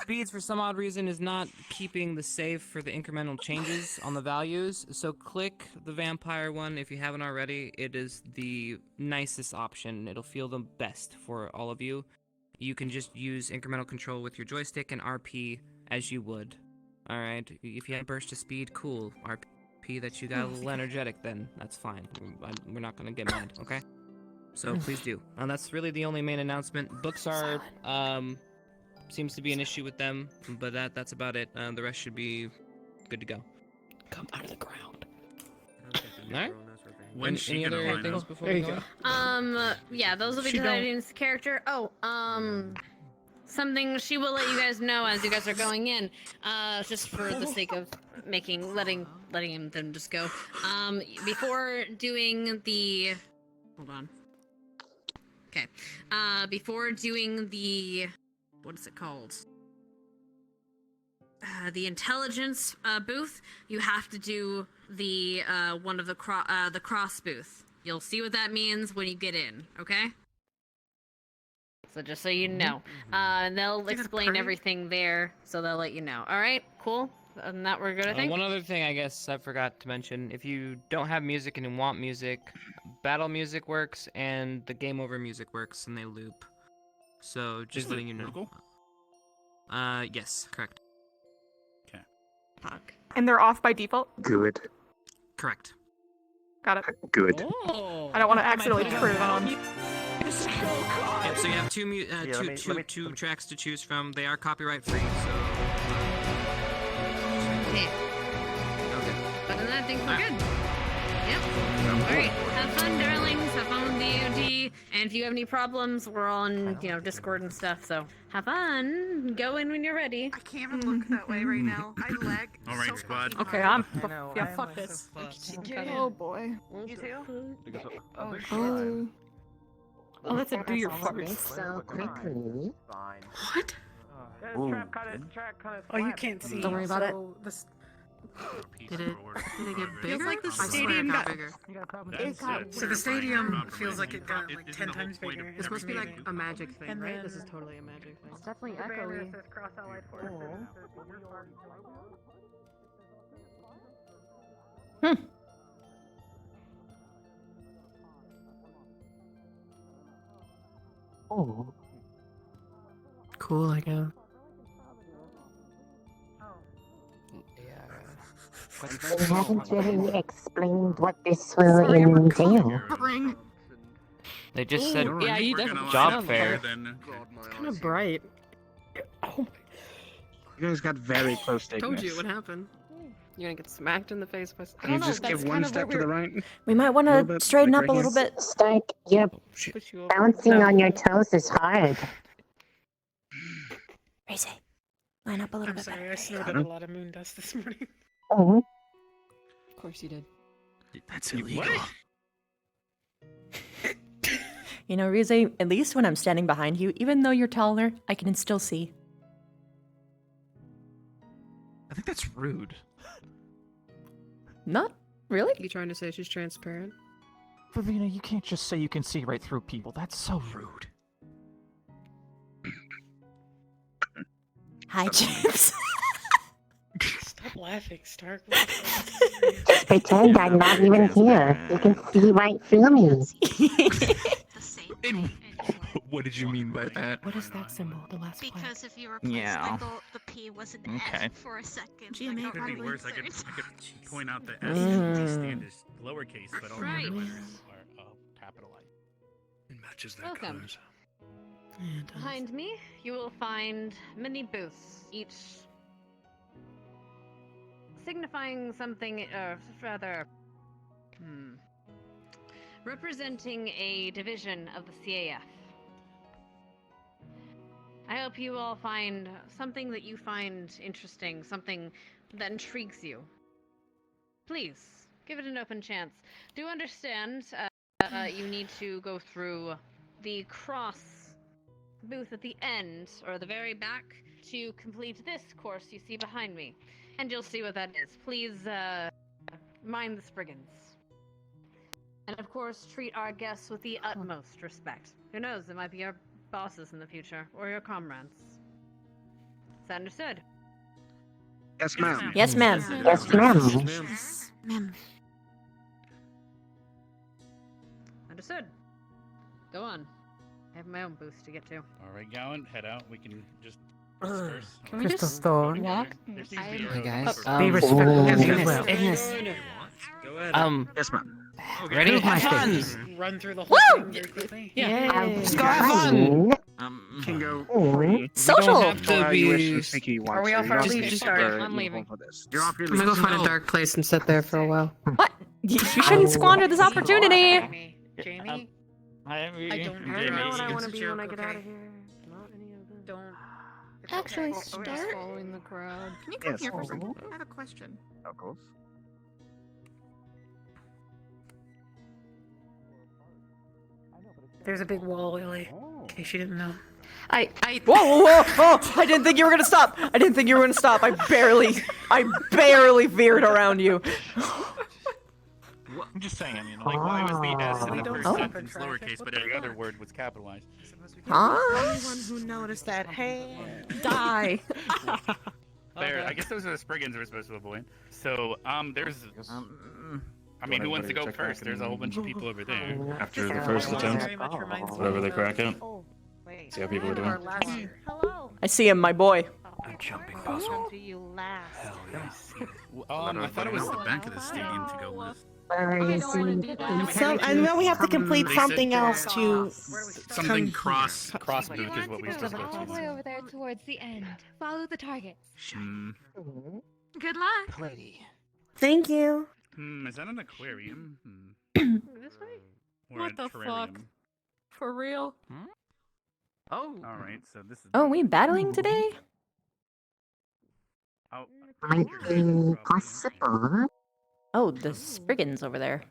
Speeds for some odd reason is not keeping the save for the incremental changes on the values, so click the vampire one if you haven't already. It is the nicest option. It'll feel the best for all of you. You can just use incremental control with your joystick and RP as you would. Alright, if you have burst of speed, cool. RP that you got a little energetic, then that's fine. We're not gonna get mad, okay? So please do. And that's really the only main announcement. Books are, seems to be an issue with them, but that's about it. The rest should be good to go. Come out of the ground. Alright? When's she Any gonna other rhino? things before There we you go? go. Yeah, those will be She decided don't. in the character. Oh, something she will let you guys know as you guys are going in. Just for the sake of letting them just go. Before doing the, hold on. Okay. Before doing the, what is it called? The intelligence booth, you have to do the one of the cross booth. You'll see what that means when you get in, okay? So just so you know. And they'll explain everything there, so they'll let you know. Alright, cool? And that we're good, I think? One other thing I guess I forgot to mention. If you don't have music and you want music, battle music works and the game over music works and they loop. So just letting you know. Critical? Yes, correct. Okay. And they're off by default? Good. Correct. Got it. Good. I don't want to accidentally turn it on. Yep, so you have two tracks to choose from. They are copyright free, so Yeah. okay. But then I think we're good. Yep. Alright. Have fun, darlings. Have fun with DOD. And if you have any problems, we're on, Discord and stuff, so have fun. Go in when you're ready. I can't even look that way right now. I lag. All right, squad. Okay, yeah, fuck this. Oh boy. You too? Oh. Oh, that's a do your farts. So quickly. What? Oh, you can't see. Don't worry about it. This... Did it get bigger? Feels like the I swear it stadium got got bigger. So the stadium feels like it got like 10 times bigger. This must be like a magic thing, right? This is totally a magic thing. It's definitely echoey. Oh. Cool, I guess. They haven't really explained what this will entail. They just said yeah, you definitely job fair. It's kind of bright. You guys got very close to Told you what happened. You're gonna get smacked in the face by. You just give one step to the right. We might want little to bit, straighten like up a right little here. bit. Stark, you're bouncing on your toes is hard. Raise it. Line up a little I'm bit sorry, better. I snorted a lot of moon dust this morning. Oh. Of course you did. That's illegal. Rize, at least when I'm standing behind you, even though you're taller, I can still see. I think that's rude. Not really. You trying to say she's transparent? Vervina, you can't just say you can see right through people. That's so rude. Hi, Chips. Stop laughing, Stark. Just pretend I'm not even here. You can see right through me. What did you mean by that? What is that symbol? The last one. Because if you replace Yeah. the P was an Okay. F for a second. GMA I got Could be really worse. I could concerned. point out the S and stand as lowercase, but all the Right. other letters are capitalized. It matches their Welcome. colors. Behind me, you will find many booths, each signifying something, rather, representing a division of the CAF. I hope you all find something that you find interesting, something that intrigues you. Please, give it an open chance. Do understand you need to go through the cross booth at the end, or the very back, to complete this course you see behind me. And you'll see what that is. Please, mind the Spriggans. And of course, treat our guests with the utmost respect. Who knows, it might be our bosses in the future, or your comrades. Is that understood? Yes, ma'am. Yes, ma'am. Yes, ma'am. Ma'am. Understood. Go on. I have my own booth to get to. All right, Gowan, head out. We can just disperse. Can we just walk? There seems to be Hey a- guys, Be respectful. Ignis, Ignis. Go ahead. Yes, ma'am. ready? Have fun! Run through the whole thing very quickly. Yeah. Just go have fun! Can go Oh. free. Social. You don't have to You wish be... to think you want Are we to. all You for don't leave? have to Just be start. for I'm leaving. for this. You're off your I'm gonna go leave. find a dark place and sit there for a while. What? You shouldn't squander this opportunity. Jamie? I I don't know what I want to be when I get out of here. Not any of them. Don't. Actually, Just start. following the crowd. Can you come Yes. here for a second? I have a question. Of course. There's a big wall, Lily. In case you didn't know. Whoa, whoa, whoa, whoa! I didn't think you were gonna stop. I didn't think you were gonna stop. I barely veered around you. I'm just saying, you know, like, why was the S in the don't first stop sentence for traffic. lowercase, but every other word was capitalized? Huh? Anyone who noticed that, hey. Die. There, I guess those are the Spriggans we're supposed to avoid. So, there's... I mean, who wants to go first? There's a whole bunch of people over there. After the first attempt, Very much reminds me whatever they of- crack out. Oh, wait. See how people are doing? Or last year. I see him, my boy. I'm jumping Who do you last? I thought it was the back of the stadium to go with. I know we have to complete They something said- else to. Something cross booth is what we were supposed to All go the way to. over there towards the end. Follow the targets. Good luck. Play. Thank you. Is that an aquarium? This way? Or What a the terrarium? fuck? For real? Oh. Alright, so this is... Oh, we battling today? Oh, Might be possible. Oh, the Spriggans over there.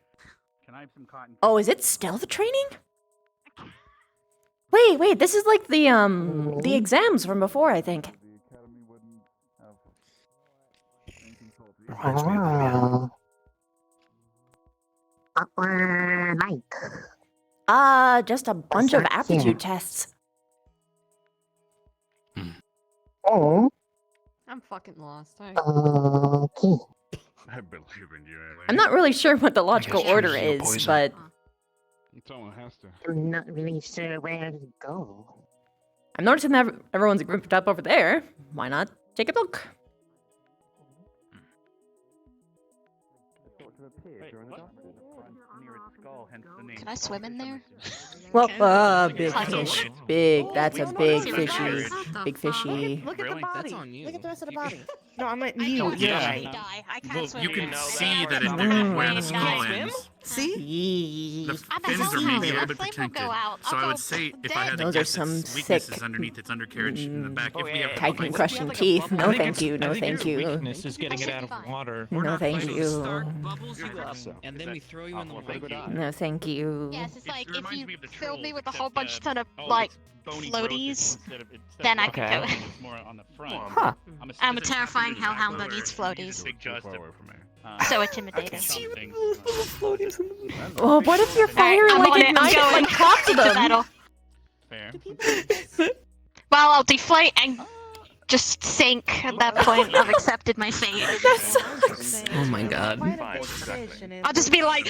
Can I have some cotton? Oh, is it stealth training? Wait, this is like the exams from before, I think. Reminds me of the Oh. What were like? Just a bunch of not aptitude here. tests. Oh. I'm fucking lost. Okay. I believe in you, Ellie. I'm not really sure what the logical yours order is your is, poison. but Someone has to. I'm not really sure where to go. I'm noticing that everyone's grouped up over there. Why not take a look? Can I swim in there? Well, big Okay. fish. Big, that's a big no, fishy. no. Big fishy. Look at Really? the body. That's on you. Look at the rest of the You- body. No, I meant I you. don't Yeah. usually die. I can't Well, swim. you can in see there. that it where the skull ends. See? The I'm a fins are healthy maybe a man. little bit Flame will protected. go out. So I'll I go would say if I had to Those are guess some its weaknesses sick- underneath its undercarriage in the back. If we have to Chitin fight- crushing teeth. No, thank you. No, thank you. Weakness is getting it out of water. No, thank you. Bubbles you up, and then we throw you in the water. No, thank you. Yes, it's like if reminds you me of the fill me trolls, with a except, whole bunch ton of oh, like it's bony growth floaties, instead of then I Okay. can go. It's more on the front. Huh. I'm a is it terrifying happening in hellhound Aqua that where eats you use floaties. a big jaws to So intimidating. Oh, what if your fire I'm like on it, I'm ignites going. like popped Into them? battle. Fair. Well, I'll deflate and just sink at that point. I've accepted my fate. That sucks. Oh my god. I'll just be like.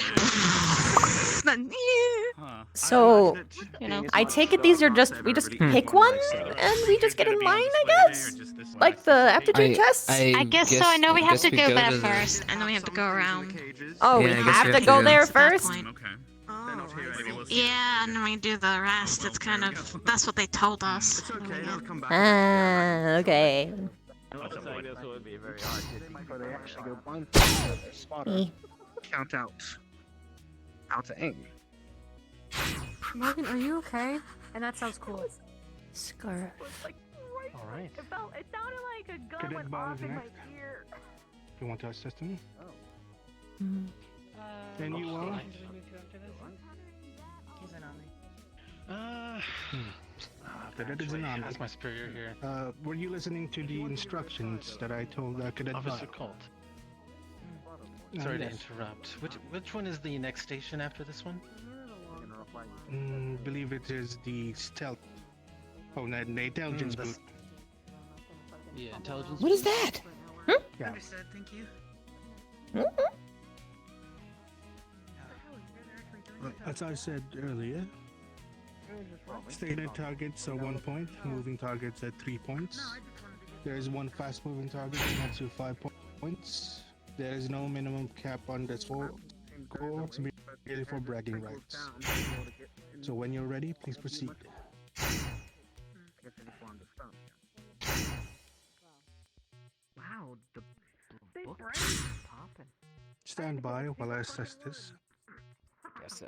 So, You know. I take it these are just we just pick one and we just get in line, I guess. Like the aptitude tests. I guess so. I know we have guess to go to there the- first, and then we have to go around. Oh, Yeah, we I guess have we to have go to- there At that first. point. Yeah, and then we do the rest. It's kind of that's what they told us. Ah, okay. Count out. Out to aim. Morgan, are you okay? And that sounds cool. Scarf. All right. It sounded like a gun Cadet went Ball off is in my next. ear. You want to assist him? Mm. Then you will. Cadet is an army. That's my superior here. Were you listening to the instructions that I told Cadet Officer Ball? Colt. Sorry to yes. interrupt. Which one is the next station after this one? Believe it is the stealth. Oh, no, the intelligence booth. Yeah, intelligence. What is that? Yeah. Understood, thank you. As I said earlier, stationary targets are 1 point, moving targets at 3 points. There is one fast moving target and up to 5 points. There is no minimum cap on the score. It's merely for bragging rights. So when you're ready, please proceed. Wow, the book popping. Stand by while I assess this. Yes, Oh,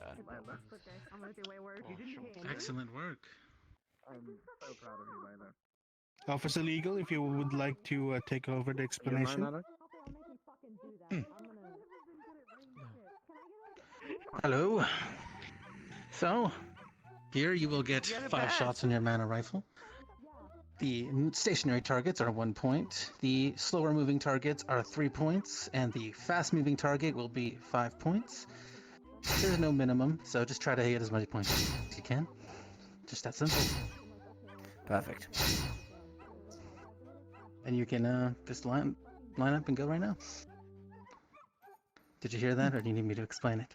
excellent work. I'm so proud of you, Lila. Officer Legal, if you would like to take over the explanation. Hello. So, here you will get 5 shots on your mana rifle. The stationary targets are 1 point. The slower moving targets are 3 points, and the fast moving target will be 5 points. There's no minimum, so just try to get as many points as you can. Just that simple. Perfect. And you can just line up and go right now. Did you hear that, or do you need me to explain it?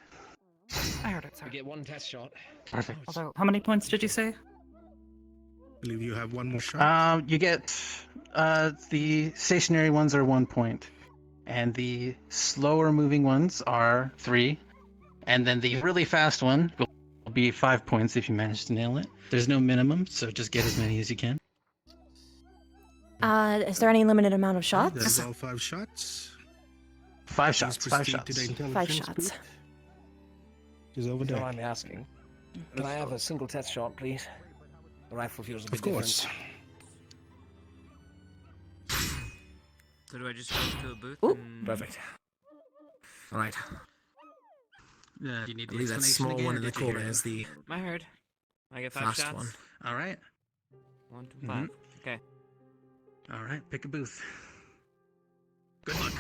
I heard it, sir. We get 1 test shot. Perfect. Also, how many points did you say? I believe you have one more shot. You get the stationary ones are 1 point, and the slower moving ones are 3, and then the really fast one will be 5 points if you manage to nail it. There's no minimum, so just get as many as you can. Is there any limited amount of shots? That's all 5 shots. 5 shots. Please 5 proceed shots. to the 5 intelligence shots. booth. Is over If you there. don't mind me asking. Can I have a single test shot, please? The rifle feels a bit Of course. So do I just go to a booth? Ooh. And... Perfect. All right. Yeah, you need I the believe that explanation small again, one or in the did you hear corner it? is the I heard. I get 5 fast shots. one. All right. 1 to 5. Okay. All right. Pick a booth. Good luck.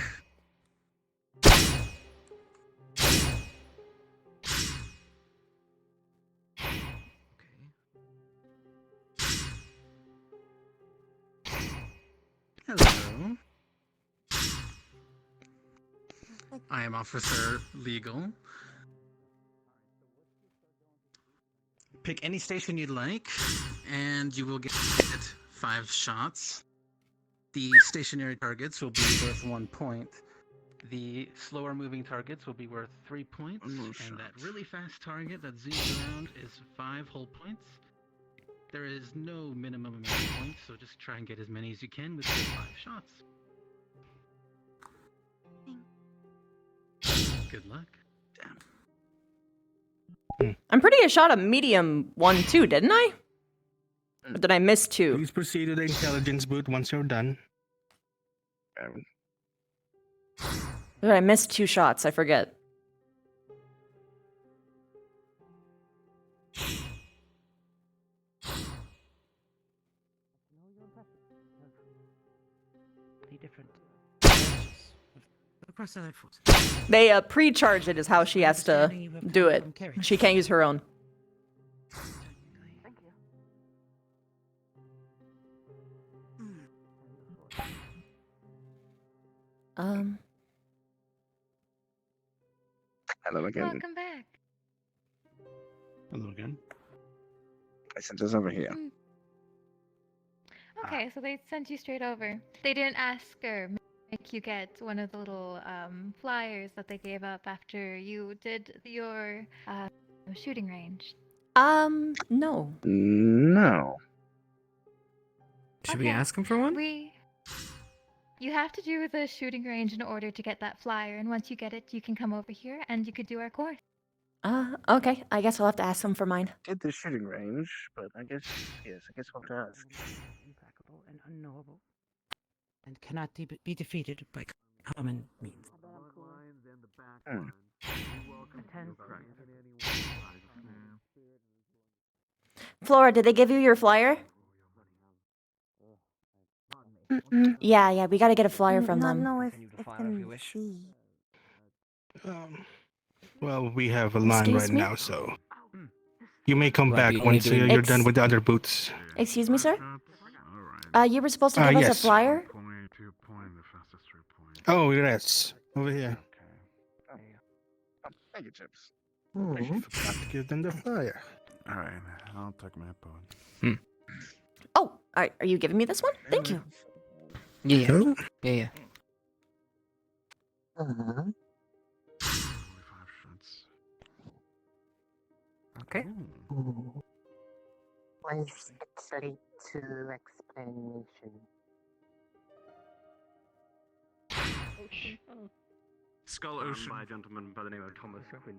Hello. I am Officer Legal. Pick any station you'd like, and you will get 5 shots. The stationary targets will be worth 1 point. The slower moving targets will be worth 3 points, and that really fast target that zooms around is 5 whole points. There is no minimum amount of points, so just try and get as many as you can with your 5 shots. Good luck. Damn. I'm pretty sure I shot a medium one too, didn't I? Or did I miss 2? Please proceed to the intelligence booth once you're done. Did I miss 2 shots? I forget. different They pre-charge it is how she has to do it. She can't use her own. Hello again. Welcome back. Hello again. I sent us over here. Okay, so they sent you straight over. They didn't ask or make you get one of the little flyers that they gave up after you did your shooting range. No. No. Should we ask him for one? You have to do the shooting range in order to get that flyer, and once you get it, you can come over here and you could do our course. Okay. I guess I'll have to ask them for mine. Did the shooting range, but I guess yes, I guess we'll have to ask. Implacable and unknowable, and cannot be defeated by common means. Flora, did they give you your flyer? Yeah, we gotta get a flyer from them. Well, we have a line Excuse right me? now, so you may come Well, back you once need to- you're done with the other boots. Excuse me, sir? You were supposed to give us yes. a flyer? Oh, yes, over here. Thank you, Chips. I forgot to give them the flyer. Alright, I'll take my headphones. Oh, are you giving me this one? Thank you. Yeah. Yeah. Okay. Please proceed to explanation. Skull Ocean. By a gentleman by the name of Thomas Winford.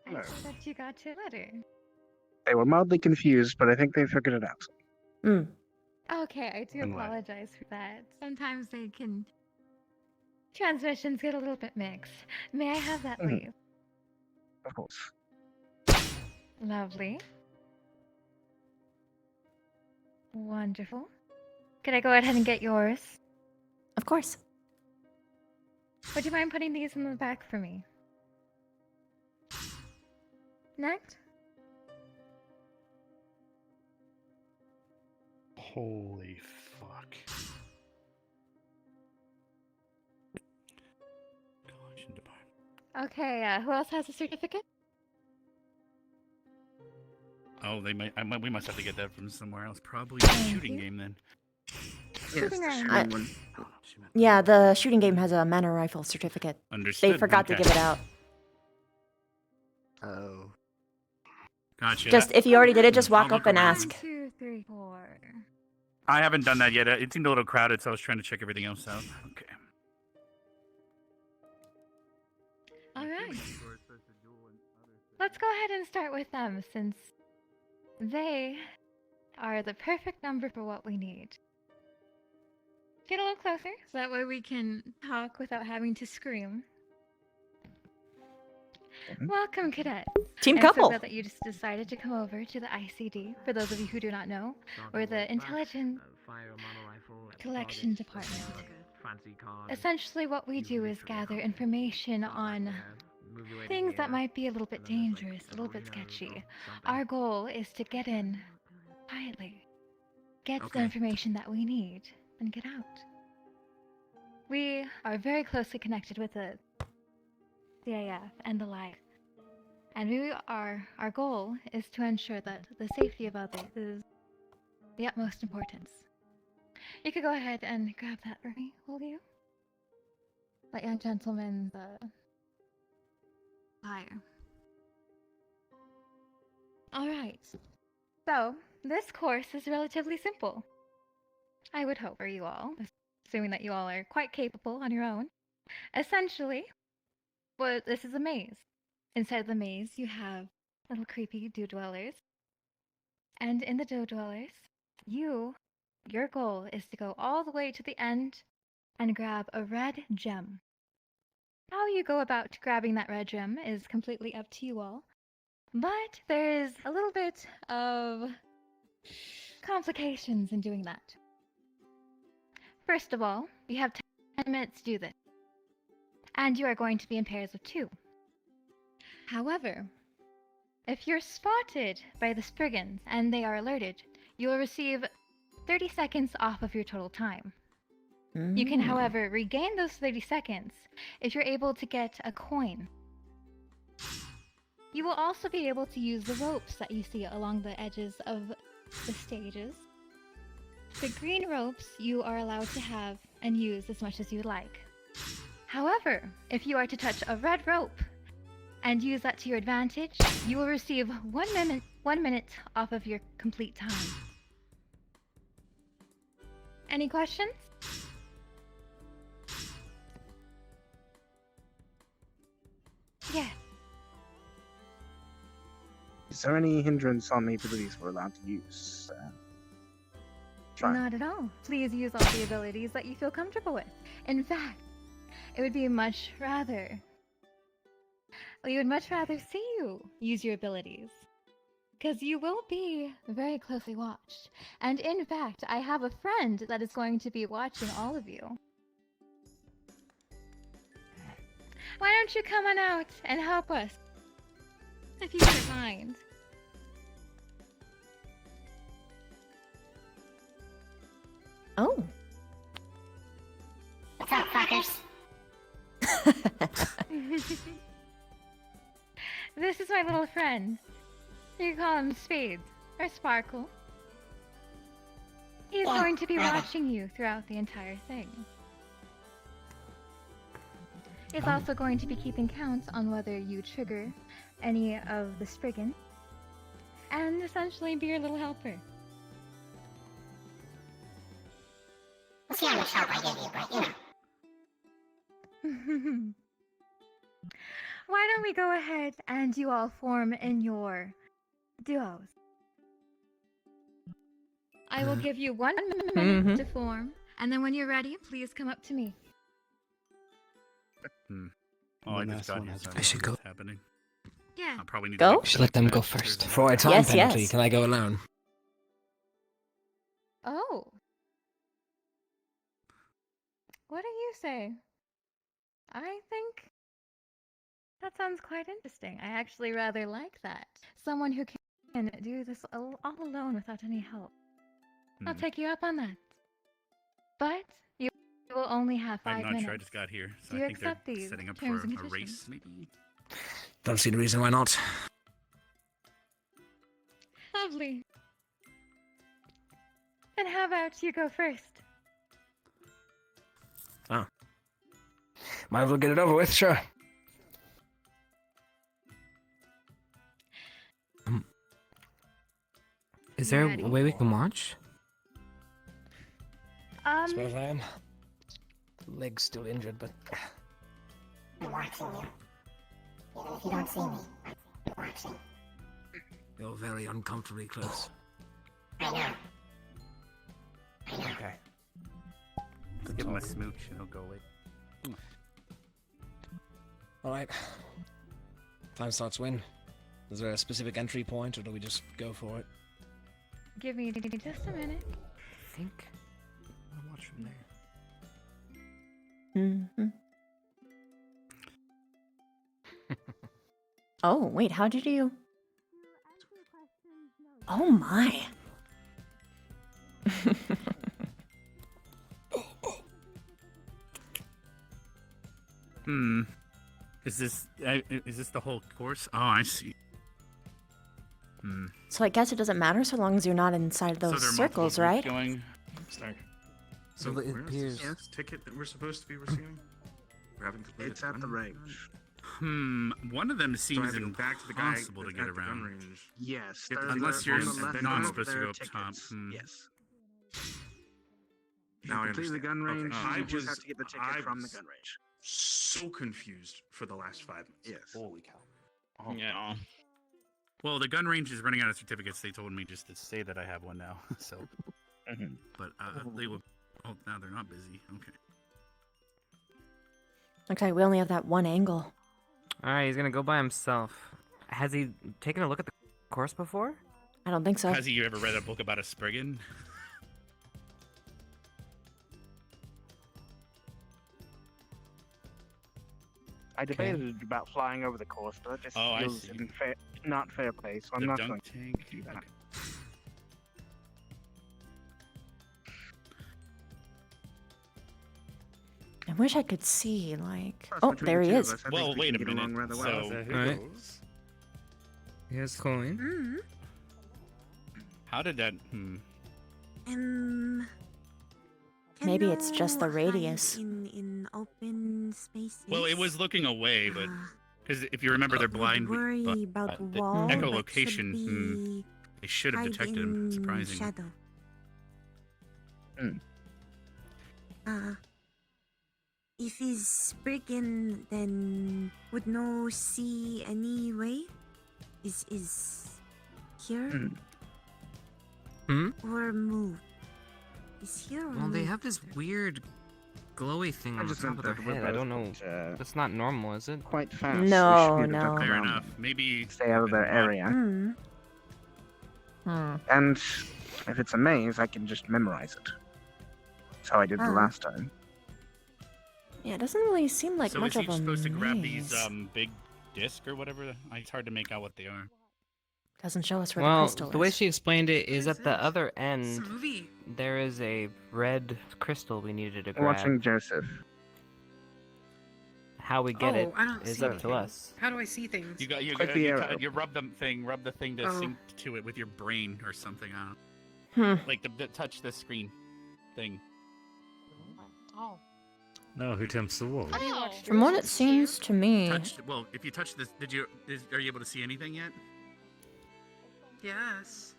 I thought you got your letter. They were mildly confused, but I think they figured it out. Okay, I do And what? apologize for that. Sometimes transmissions get a little bit mixed. May I have that, please? Of course. Lovely. Wonderful. Could I go ahead and get yours? Of course. Would you mind putting these in the back for me? Next. Holy fuck. Okay, who else has a certificate? Oh, we must have to get that from somewhere else. Probably the shooting game then. Shooting range. Yeah, the shooting game has a manor rifle certificate. Understood. They forgot to Okay. give it out. Oh. Gotcha. Just, if you already did it, just I'll walk look up and around. ask. 2, 3, 4. I haven't done that yet. It seemed a little crowded, so I was trying to check everything else out. Okay. Alright. Let's go ahead and start with them, since they are the perfect number for what we need. Get a little closer, so that way we can talk without having to scream. Welcome, cadets. Team I'm couple. so glad that you just decided to come over to the ICD. For those of you who do not know, we're the Intelligent Collection Department. Essentially, what we do is gather information on things that might be a little bit dangerous, a little bit sketchy. Our goal is to get in quietly, get the information that we need, and get out. We are very closely connected with the CAF and the like, and our goal is to ensure that the safety of others is the utmost importance. You could go ahead and grab that for me, will you? That young gentleman's flyer. Alright. So, this course is relatively simple. I would hope for you all, assuming that you all are quite capable on your own. Essentially, this is a maze. Inside of the maze, you have little creepy dew dwellers. And in the dew dwellers, your goal is to go all the way to the end and grab a red gem. How you go about grabbing that red gem is completely up to you all, but there is a little bit of complications in doing that. First of all, you have 10 minutes to do this. And you are going to be in pairs of 2. However, if you're spotted by the Spriggans and they are alerted, you will receive 30 seconds off of your total time. You can, however, regain those 30 seconds if you're able to get a coin. You will also be able to use the ropes that you see along the edges of the stages. The green ropes you are allowed to have and use as much as you like. However, if you are to touch a red rope and use that to your advantage, you will receive 1 minute off of your complete time. Any questions? Yeah. Is there any hindrance on the abilities we're allowed to use? Not at all. Please use all the abilities that you feel comfortable with. In fact, we would much rather see you use your abilities. Because you will be very closely watched. And in fact, I have a friend that is going to be watching all of you. Why don't you come on out and help us? If you don't mind. Oh. What's up, fuckers? This is my little friend. You call him Spades, or Sparkle. He's going to be watching you throughout the entire thing. He's also going to be keeping count on whether you trigger any of the Spriggan, and essentially be your little helper. We'll see how much help I give you, but you know. Why don't we go ahead and you all form in your duos? I will give you 1 minute to form, and then when you're ready, please come up to me. Oh, I just got here. So I should go. Happening. Yeah. I'll probably need Go? to Should let them go first. For a time Yes, penalty, yes. can I go alone? Oh. What do you say? I think that sounds quite interesting. I actually rather like that. Someone who can do this all alone without any help. I'll take you up on that. But you will only have 5 I'm not minutes. sure. I just got here, so Do you I think accept they're these setting up for terms and a conditions? race, maybe. Don't see the reason why not. Lovely. Then how about you go first? Oh. Might as well get it over with, sure. Is there Ready? a way we can watch? Suppose I am. Leg's still injured, but I'm watching you. Even if you don't see me, I'm watching. you're very uncomfortably close. I know. I know. Okay. Just give him a smooch and he'll go away. Alright. Time starts when? Is there a specific entry point, or do we just go for it? Give me just a minute. I think I'll watch from there. Oh, wait, how did you? Oh my. Is this the whole course? Oh, I see. So I guess it doesn't matter so long as you're not inside So those there are circles, multiple right? groups going. Sorry. So Well, it where's appears- this ticket that we're supposed to be receiving? We're having completed It's at the range. One of them So I seems have to go back to the guy impossible to at get the gun around. range. Yes. Get to the Unless left you're on the left not of supposed to there go are up top. tickets. Hmm. Yes. Now I Complete the understand. gun range. Okay. You just have to get the ticket from the gun range. So confused for the last 5 minutes. Yes. Holy cow. Oh. Yeah. Well, the gun range is running out of certificates. They told me just to say that I have one now. So, but they will. Oh, now they're not busy. Okay. Looks like we only have that one angle. Alright, he's gonna go by himself. Has he taken a look at the course before? I don't think so. Has he ever read a book about a Spriggan? I debated about flying over the course, but that just Oh, I feels see. not fair play, so I'm The not dunk going tank. to do that. I wish I could see, like. Plus, Oh, between there the he two of is. us, I think Well, we wait a can get along minute. rather well. So, Alright. Here's coin. Mm. how did that? Can Maybe it's just the you hide radius. in open spaces. Well, it was looking away, but because if you remember, they're blind. worry but, about the wall that should echolocation. be They should have detected him. hiding Surprisingly. shadow. If he's Spriggan, then would no see any way? Is here or move? Is here or Well, they move? have this weird glowy thing I on the just top meant of their that we're head. I don't know. both, That's not normal, is it? Quite fast. No, we should be able to no. duck Fair around enough. Maybe stay out of their area. And if it's a maze, I can just memorize it. That's how I did the last time. Yeah, it doesn't really seem like so much is he of a supposed to grab maze. these big disc or whatever? It's hard to make out what they are. Doesn't show us where the Well, crystal the way is. she explained it is at the other end, movie. there is a red crystal we needed to I'm grab. watching Joseph. How we get it I don't is see up to anything. us. How do I see things? You got you Click got the you, arrow. you rub the thing to Oh. sync to it with your brain or something. I don't Hmm. like the touch the screen thing. Oh. No, who tempts the wolf? From what it seems to me, Well, if you touch this, are you able to see anything yet? Yes.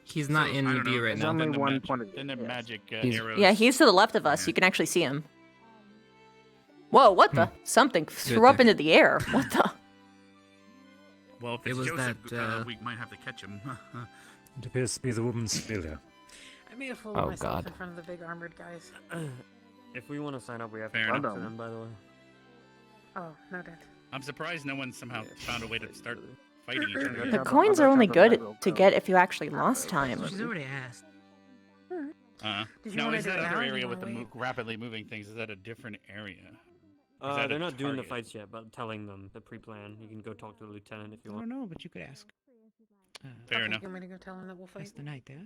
He's not So, in I the don't know, view right then now. only the one magic- point of view, Then the yes. magic He's- arrows. yeah, he's to the left of us. Yeah. You can actually see him. Whoa, what the? Something threw Good up into the air. What the? Well, if It it's was Joseph, that, we might have to catch him. It appears to be the woman's failure. I made a fool Oh, of myself God. in front of the big armored guys. If we want to sign up, we have Fair to talk enough. to them, by the way. Oh, noted. I'm surprised no one somehow found a way to start fighting each other. The coins are only good to get if you actually lost time. She's already asked. Did you Now, wanna is do that it other now or do area you with the wanna wait? rapidly moving things? Is that a different area? Is that They're a not doing the target? fights yet, but telling them the pre-plan. You can go talk to the lieutenant if you I want. don't know, but you could ask. Fair Okay, enough. You want me to go tell him that we'll fight? That's the night there.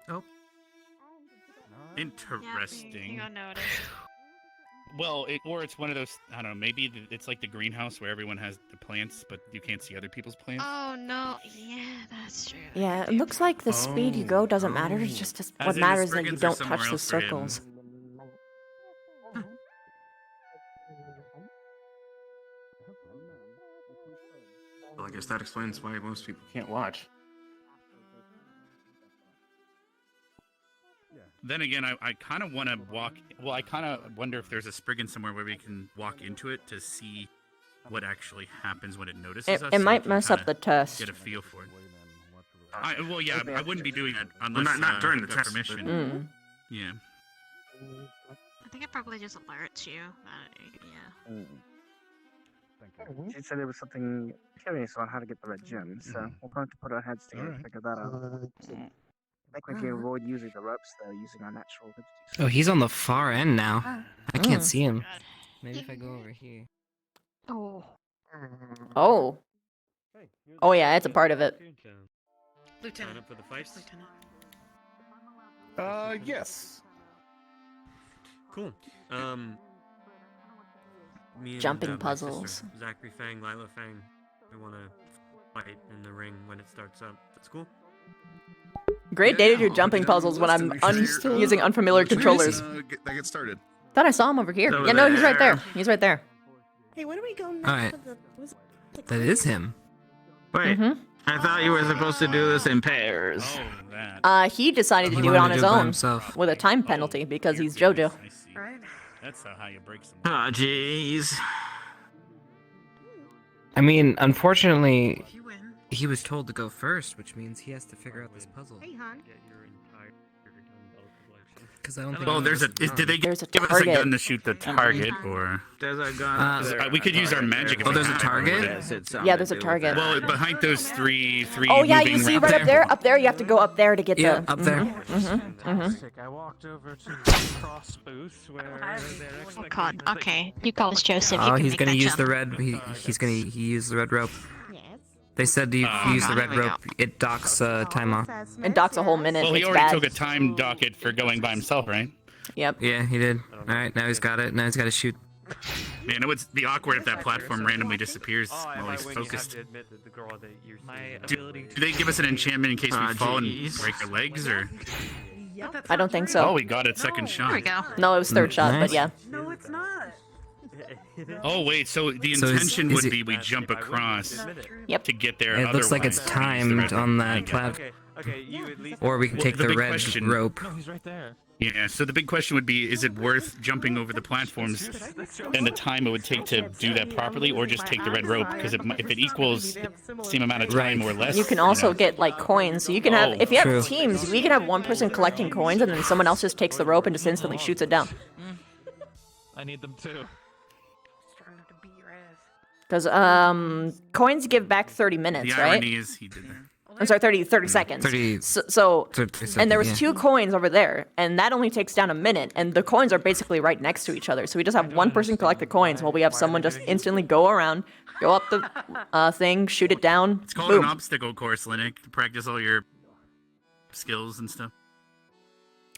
Oh. Interesting. You got noticed. Well, or it's one of those. I don't know. Maybe it's like the greenhouse where everyone has the plants, but you can't see other people's plants. Oh no, yeah, that's true. Yeah, it looks like the speed you go doesn't matter. It's just As what in the matters that you Spriggans or don't somewhere touch the else for him. circles. Well, I guess that explains why most people can't watch. Then again, I kind of want to walk. Well, I kind of wonder if there's a Spriggan somewhere where we can walk into it to see what actually happens when it notices us. It so we might can mess up kinda the test. Get a feel for it. Well, yeah, I wouldn't be doing it Well, unless not during the got test, permission. but- Mm. Yeah. I think it probably just alerts you. Yeah. She said there was something curious on how to get the red gem, so we're going to put our heads together and figure that out. I think we can avoid using the ropes, though, using our natural abilities. Oh, he's on the far end now. I can't Mm. see him. Maybe if I go over here. Oh. Oh. Oh yeah, it's a part of it. Lieutenant. Sign up for the fights? Lieutenant. Yes. Cool. Me and, Jumping my sister, puzzles. Zachary Fang, Lila Fang. We want to fight in the ring when it starts up. That's cool. Great day to do jumping puzzles when I'm using unfamiliar controllers. That gets started. Thought I saw him over here. Over Yeah, no, he's right there. there. He's right there. Hey, where do we go next? Alright. That is him. Wait, Mhm. I thought you were supposed to do this in pairs. Oh, that. He decided to He do it wanted on to his do it by own himself. with a time penalty because he's JoJo. I see. Right. That's how you break some. Oh, jeez. I mean, unfortunately, If you win. he was told to go first, which means he has to figure out this puzzle. Hey, hon. Get your entire gun belt collection. Because I don't think. Well, there's a. Did they give us a target. gun to shoot the target, or? There's a gun. We could use our magic. If Oh, we there's a had it. target? Yeah, there's a target. Well, behind those three. Oh yeah, you moving see rounds right up there? Up there, you have to go up there to get Yeah, the. up there. I walked over to the cross booth where Oh god, okay. You call us Joseph, you Oh, can he's make gonna that use jump. the red. He used the red rope. They said if you use the red here we go. rope, it docks time off. It docks a whole minute. Well, he it's already bad. took a time docket for going by himself, right? Yep. Yeah, he did. All right, now he's got it. Now he's got to shoot. Man, it would be awkward if that platform randomly disappears while he's focused. Do they give us an enchantment in case we fall and break our legs, or? I don't think so. Oh, we got it second shot. There we go. No, it was third shot, but Nice. yeah. No, it's not. Oh wait, so the So is- intention is would it- be we jump across Yep. to get there. It looks like it's otherwise, timed on that Okay. platform. Okay, you at least. Or we can Well, take the big red question- rope. No, he's right there. Yeah, so the big question would be, is it worth jumping over the platforms and the time it would take to do that properly, or just take the red rope? Because if it equals the same amount of time or less... You can also know. get like coins. So you can have, Oh, if you have true. teams, we can have one person collecting coins and then someone else just takes the rope and just instantly shoots it down. I need them too. Because coins give back 30 minutes, The right? irony is he did that. I'm sorry, 30 seconds. 30 So 30 and there was seconds, yeah. 2 coins over there, and that only takes down a minute, and the coins are basically right next to each other. So we just have one person collect the coins while we have someone just instantly go around, go up the thing, shoot it down, It's called boom. an obstacle course, Linux, to practice all your skills and stuff.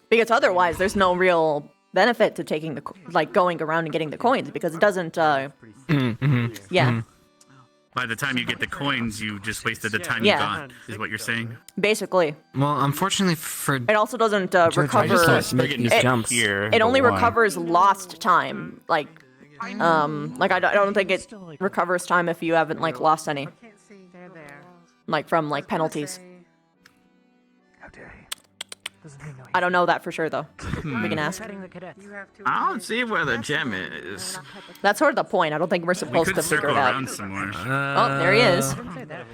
Because otherwise, there's no real benefit to taking the going around and getting the coins because it doesn't. Yeah. By the time you get the coins, you just wasted the time Yeah. you got, is what you're saying? Basically. Well, unfortunately for It also doesn't George, I recover. just saw Spriggan just jumps. It only recovers lost time. I don't think it recovers time if you haven't lost any. From penalties. I don't know that for sure though. We can ask. I don't see where the gem is. That's sort of the point. I don't think we're We supposed could to figure circle it out. around somewhere. Oh, there he is.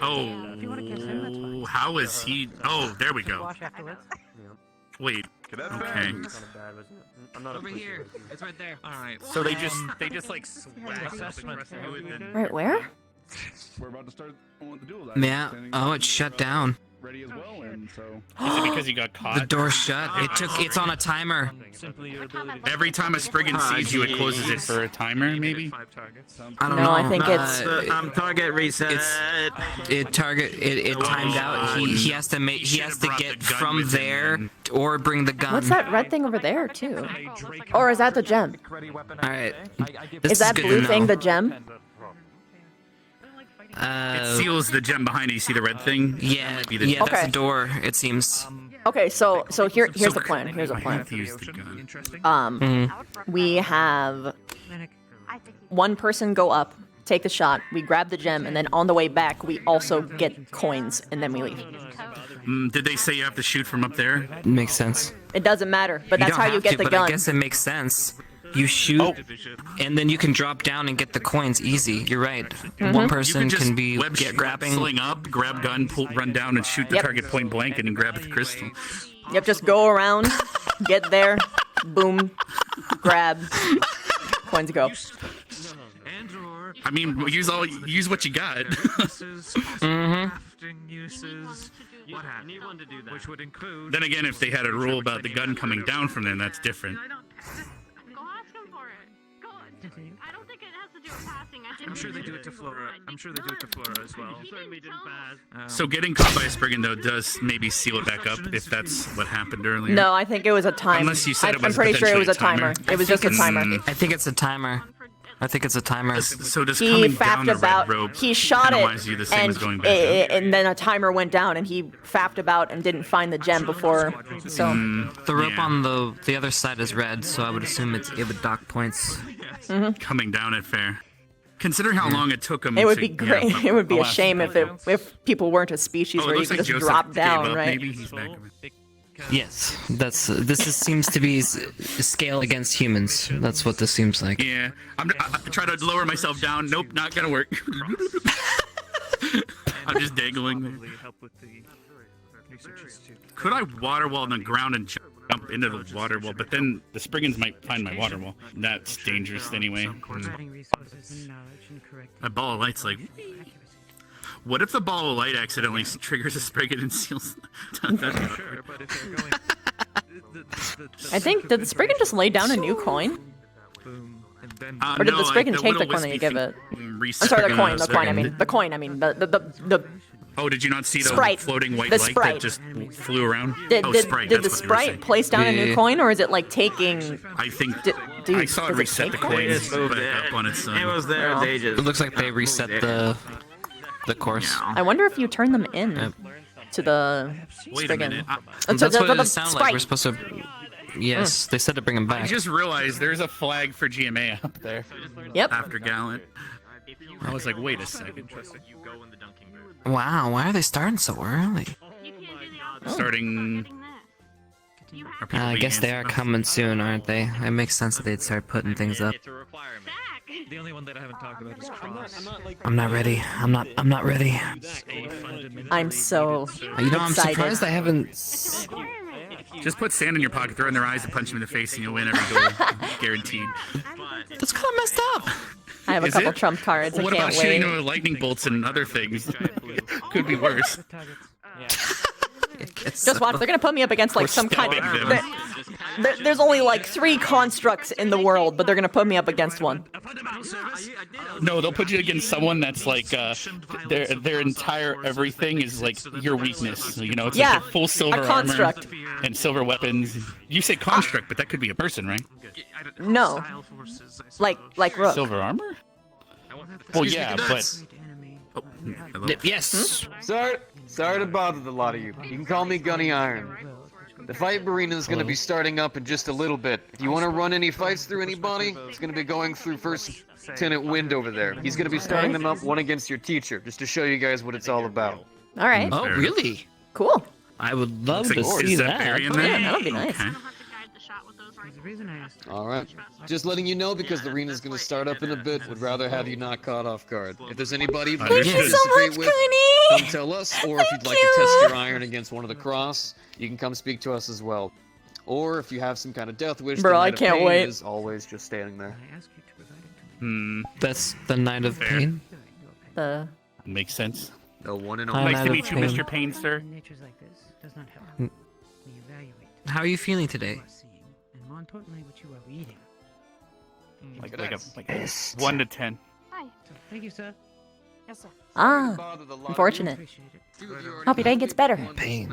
Oh, how is he? Oh, there we go. Wait. Okay. Over here. It's right there. All right. So they just swag something across you and then. Right where? We're about to start on the duel. Yeah. Oh, it's shut down. Ready as well, and so. Is it because you got caught? The door's shut. It's on a timer. Every time a Spriggan sees you, it closes it for a timer, maybe? I don't No, know. I think it's- Target reset. It timed out. He has to get from there or bring the gun. What's that red thing over there too? Or is that the gem? All right. Is that blue thing the gem? It seals the gem behind it. You see the red thing? Yeah. Might be the- Yeah. That's Okay. the door. It seems. Okay, so here's the plan. Here's the plan. Use the gun. We have one person go up, take the shot, we grab the gem, and then on the way back we also get coins, and then we leave. Did they say you have to shoot from up there? Makes sense. It doesn't matter, but that's don't how you have get to, the but gun. I guess it makes sense. You shoot, and then you can drop down and get the coins easy. You're right. One person You can be web grabbing. sling up, grab gun, run down, and shoot the Yep. target point blank, and then grab the crystal. Yep, just go around, get there, boom, grab, coins go. I mean, use what you got. Uses. What happened? Which would include. Then again, if they had a rule about the gun coming down from them, that's different. I'm sure they do it to Flora. I'm sure they do it to Flora as well. So getting caught by a Spriggan, though, does maybe seal it back up if that's what happened earlier. No, I think it was a time. Unless you said it I'm was pretty sure it was a potentially timer. It was just a timer. I think it's a timer. I think it's a timer. So does He coming down faffed the about. red rope He shot penalize it, you the same and as going back up? and then a timer went down, and he faffed about and didn't find the gem before. So The rope on the other side is red, so I would assume it would dock points. Coming down at fair. Considering how long it took him. it would to, be great. Yeah, It would be a I'll ask shame him. if people weren't a species Oh, it where you looks could like just Joseph drop gave down, up, right? Maybe he's back. Yes, seems to be scale against humans. That's what this seems like. Yeah, I try to lower myself down. Nope, not gonna work. I'm just dangling. Could I water wall on the ground and jump into the water wall? But then the Spriggans might find my water wall. That's dangerous anyway. A ball of light's like... What if the ball of light accidentally triggers a Spriggan and seals? I think, did the Spriggan just lay down a new coin? Or did the Spriggan take the coin that you give it? I'm sorry, the coin, I mean. The coin, I mean. The Oh, did you not see the Sprite. floating white The light Sprite. that just flew around? Did Sprite. the That's what you were Sprite saying. place down a new coin, or is it like taking... I think... Dude, I saw it does reset the take coins coins? back up on its own. It was there. They just. It looks like they reset the course. I wonder if you turn them in to the Wait a Spriggan. minute. That's what it sounds like. We're supposed to. Yes, they said to bring him I back. just realized there's a flag for GMA up there. Yep. After Gallant. I was like, wait a second. Wow, why are they starting so early? Starting... I guess they are coming soon, aren't they? It makes sense that they'd start putting things up. The only one that I haven't talked about is Cross. I'm not ready. I'm not ready. I'm so You know, I'm excited. surprised I haven't. Just put sand in your pocket, throw it in their eyes, and punch them in the face, and you'll win every goal. Guaranteed. That's kind of messed up. I have a Is couple it? trump cards. What I about can't shooting wait. them with lightning bolts and other things? Could be worse. Just watch. They're gonna put me up against like some kind of. There's only like 3 constructs in the world, but they're gonna put me up against one. No, they'll put you against someone that's like their entire everything is like your weakness. You know, it's Yeah, like full silver a construct. armor and silver weapons. You say construct, but that could be a person, right? No, like Rook. Silver armor? Well, yeah, but oh, hello? Yes. Sorry to bother the lot of you. You can call me Gunny Iron. The fight arena is going to be starting up in just a little bit. If you want to run any fights through anybody, it's going to be going through First Lieutenant Wind over there. He's going to be starting them up one against your teacher, just to show you guys what it's all about. All right. Oh, really? Cool. I would love Looks to like see is that. Barry in Oh, there? yeah, that would be nice. Okay. Alright. Just letting you know because the arena's going to start up in a bit. Would rather have you not caught off guard. If there's anybody you'd like to Thank you so participate much, with, Gunny! come tell us. Or if you'd like to test your iron against one of the cross, you can come speak to us as well. Or if you have some kind of death wish, Bro, the I Knight of can't Pain wait. is always just standing there. That's the Knight of Fair. Pain. The Makes sense. The one and Hi, only. Nice to Knight meet of you, Pain. Mr. Payne, sir. Natures like this does not help. We evaluate How are you feeling today? what you are seeing, and more importantly, what you are reading. Like a 1 to 10. So, thank you, sir. Yes, sir. unfortunate. Appreciate it. Hope your day gets better. Pain.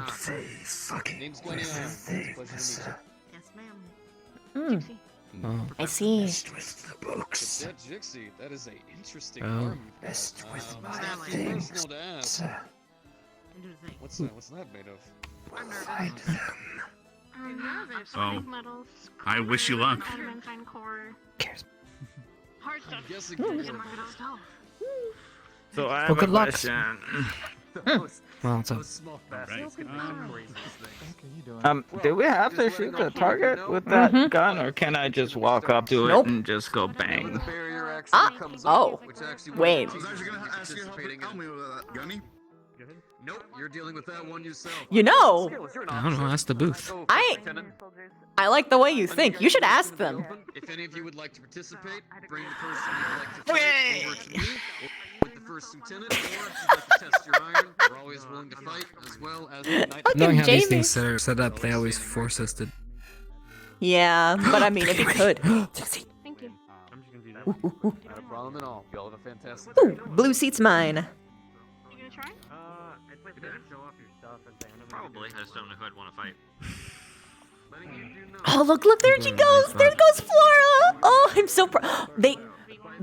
Name's Gunny Iron. It's a pleasure to meet you. Yes, ma'am. Hmm. Oh. I see. But that Jixie, that is a interesting Oh. arm. Best with my personal to ask. What's that made of? Find them. Oh. I wish you luck. Hard stuff. Guessing So I have Well, a good luck. question. Well, it's a... Do we have to shoot the target with that gun, or can I just walk up to Nope. it and just go bang? Oh. Wait. I was actually gonna ask you to help me with that, Gunny. Nope, you're dealing with that one yourself. You know, I don't know. Ask the booth. I like the way you think. You should ask them. If any of you would like to participate, bring the person you'd like to fight over to me, or with the first lieutenant, or if you'd like to test your iron, we're always willing to fight, as well as the night. Knowing how these Jamie. things are set up, they always force us to. Yeah, but I mean, if you could. Thank you. Not a problem at all. Y'all have a fantastic Ooh, blue seat's mine. You gonna try? Probably. I just don't know who I'd want to fight. Oh, look, there she goes. There goes Flora. Oh, I'm so proud. The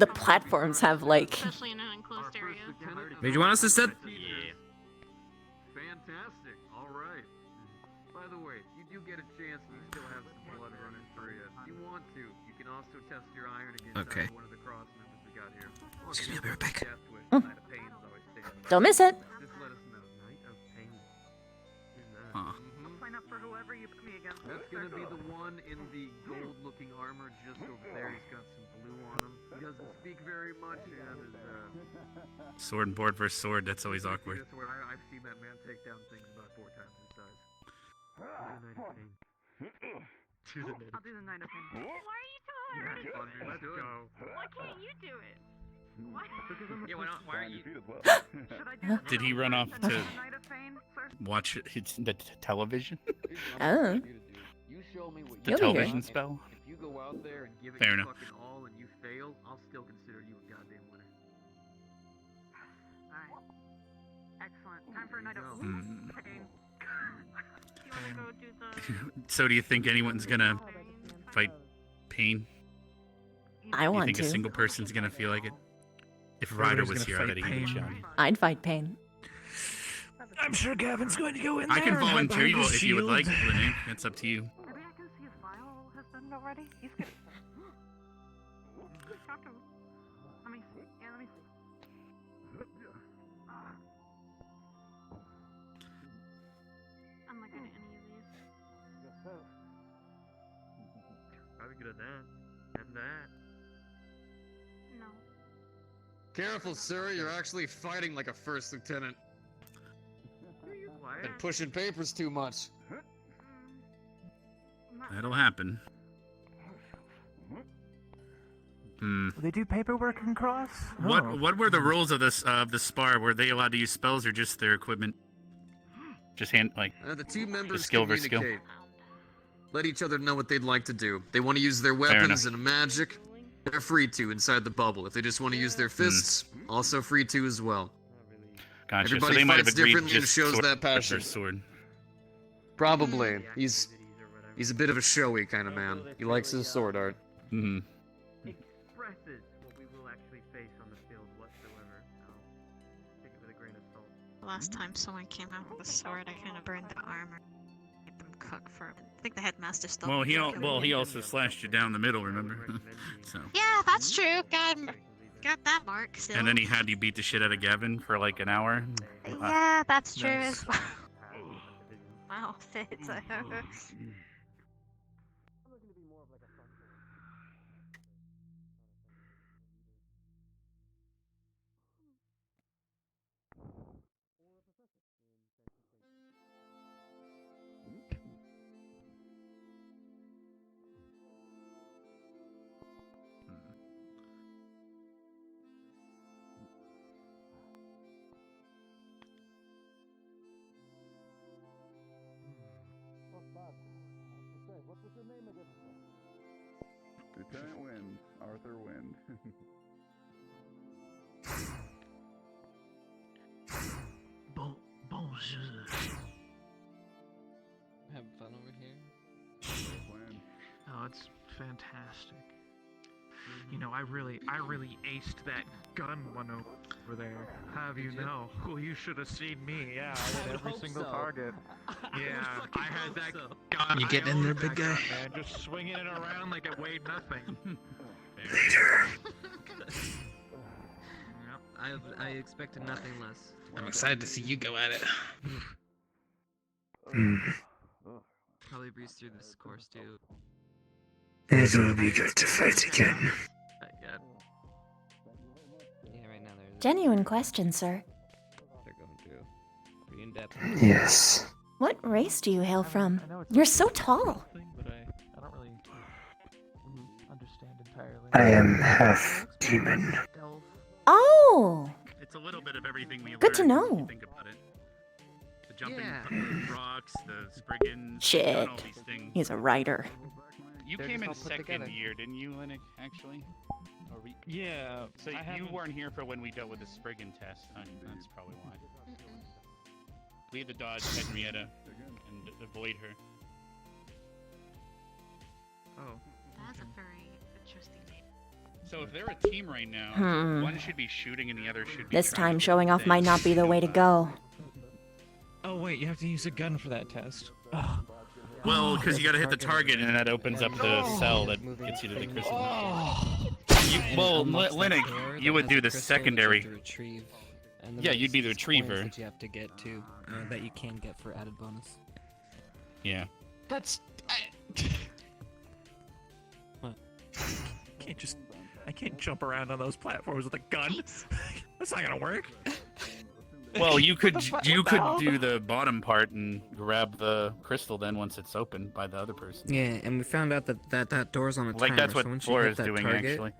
platforms have like. Especially in an enclosed area. Did you want us to sit? Yeah. Fantastic. All right. By the way, if you do get a chance and you still have some blood running through you, if you want to, you can also test your iron against Okay. one of the cross members we got here. Excuse me, I'll be right back. Death wish, Mm. Knight of Pain is always standing. Don't miss it. Just let us know. Knight of Pain. Huh. Mhm. whoever you put me against. That's gonna be the one in the gold-looking armor just over there. He's got some blue on him. He doesn't speak very much and is Sword and board versus sword. That's always awkward. I've seen that man take down things about 4 times his size. I'll do the Knight of Pain. Why are you telling her to do it? Let's go. Why can't you do it? Why? Yeah, why aren't you? Did he run off to Knight of Pain, sir? watch the television? Oh. You show me what The You'll be television here. spell? If you go out there and give it Fair your enough. fucking all and you fail, I'll still consider you a goddamn winner. Alright. Excellent. Time for a Knight of Mm. Pain. You wanna go do the... So do you think anyone's gonna fight Pain? I Do you want think to. a single person's gonna feel like it? If Ryder Everybody's was gonna here, I fight bet he would Pain. shot him. I'd fight Pain. I'm sure Gavin's going to go in I there. can and hide volunteer behind you his if you would shield. like, Linnea. It's up to you. Maybe I can see if Vile has done it already. He's good. Talk to him. Let me see. Yeah, let me see. I'm not good at any of these. Probably good at that. And that. No. Careful, sir. You're actually fighting like a first lieutenant. What? And pushing papers too much. That'll happen. Hmm. They do paperwork in Cross? Oh. What were the rules of this the spar? Were they allowed to use spells or just their equipment? Just hand like The two members skill versus skill. communicate. Let each other know what they'd like to do. They want to use their Fair weapons enough. and magic. They're free to inside the bubble. If they just want to use their fists, also free to as well. Gotcha. Everybody so they might have fights agreed differently and just shows sword that passion. versus sword. Probably. He's a bit of a showy kind of man. He likes his sword art. Mm-hmm. Expresses what we will actually face on the field whatsoever. So take it with a grain of salt. Last time someone came out with a sword, I kind of burned the armor. Made them cook for. I think the headmaster still. Well, he also slashed you down the middle. Remember? So. Yeah, that's true. Got that mark. Still. And then he had you beat the shit out of Gavin for like an hour. Yeah, that's true Nice. as well. Wow, it's a. What was your name again? Lieutenant Wind, Arthur Wind. Bonjour. Having fun over here? Oh, it's fantastic. You know, I really aced that gun one over there. Have you know? Well, you should have seen me. Yeah, I hit every single target. Yeah, I had that gun. You I getting in there, owned big that gun, guy? man, just swinging it around like it weighed nothing. I expected nothing less. I'm excited to see you go at it. Probably breeze through this course too. It will be good to fight again. Yeah, right now Genuine question, sir. they're going through pretty in depth. Yes. What race do you hail from? You're so tall. But I don't really understand entirely. I am half demon. Oh! It's a little bit of everything we Good to learned, if you know. think about it. The jumping the rocks, the spriggans, Shit. doing all these things. He's a writer. You They're came just in all put second together. year, didn't you, Linux, actually? Or Yeah. So you weren't here for when we dealt with the Spriggan test, huh? That's probably why. We had to dodge Henrietta and avoid her. Oh. That's a very interesting name. So if they're a team right now, one should be shooting and the other should be This trying time to showing off might not be the way to go. Oh wait, you have to use a gun for that test. Well, because you gotta hit the target and that opens up the cell that gets you to the crystal. Well, Linux, you would do the secondary. Retrieve. And Yeah, you'd be the there's points retriever. that you have to get to that you can get for added bonus. Yeah. That's. What? I can't jump around on those platforms with a gun. That's not gonna work. Well, you could do the bottom part and grab the crystal then once it's opened by the other person. Yeah, and we found out that door's on a timer. Like that's what so once you Flora hit is that doing target, actually.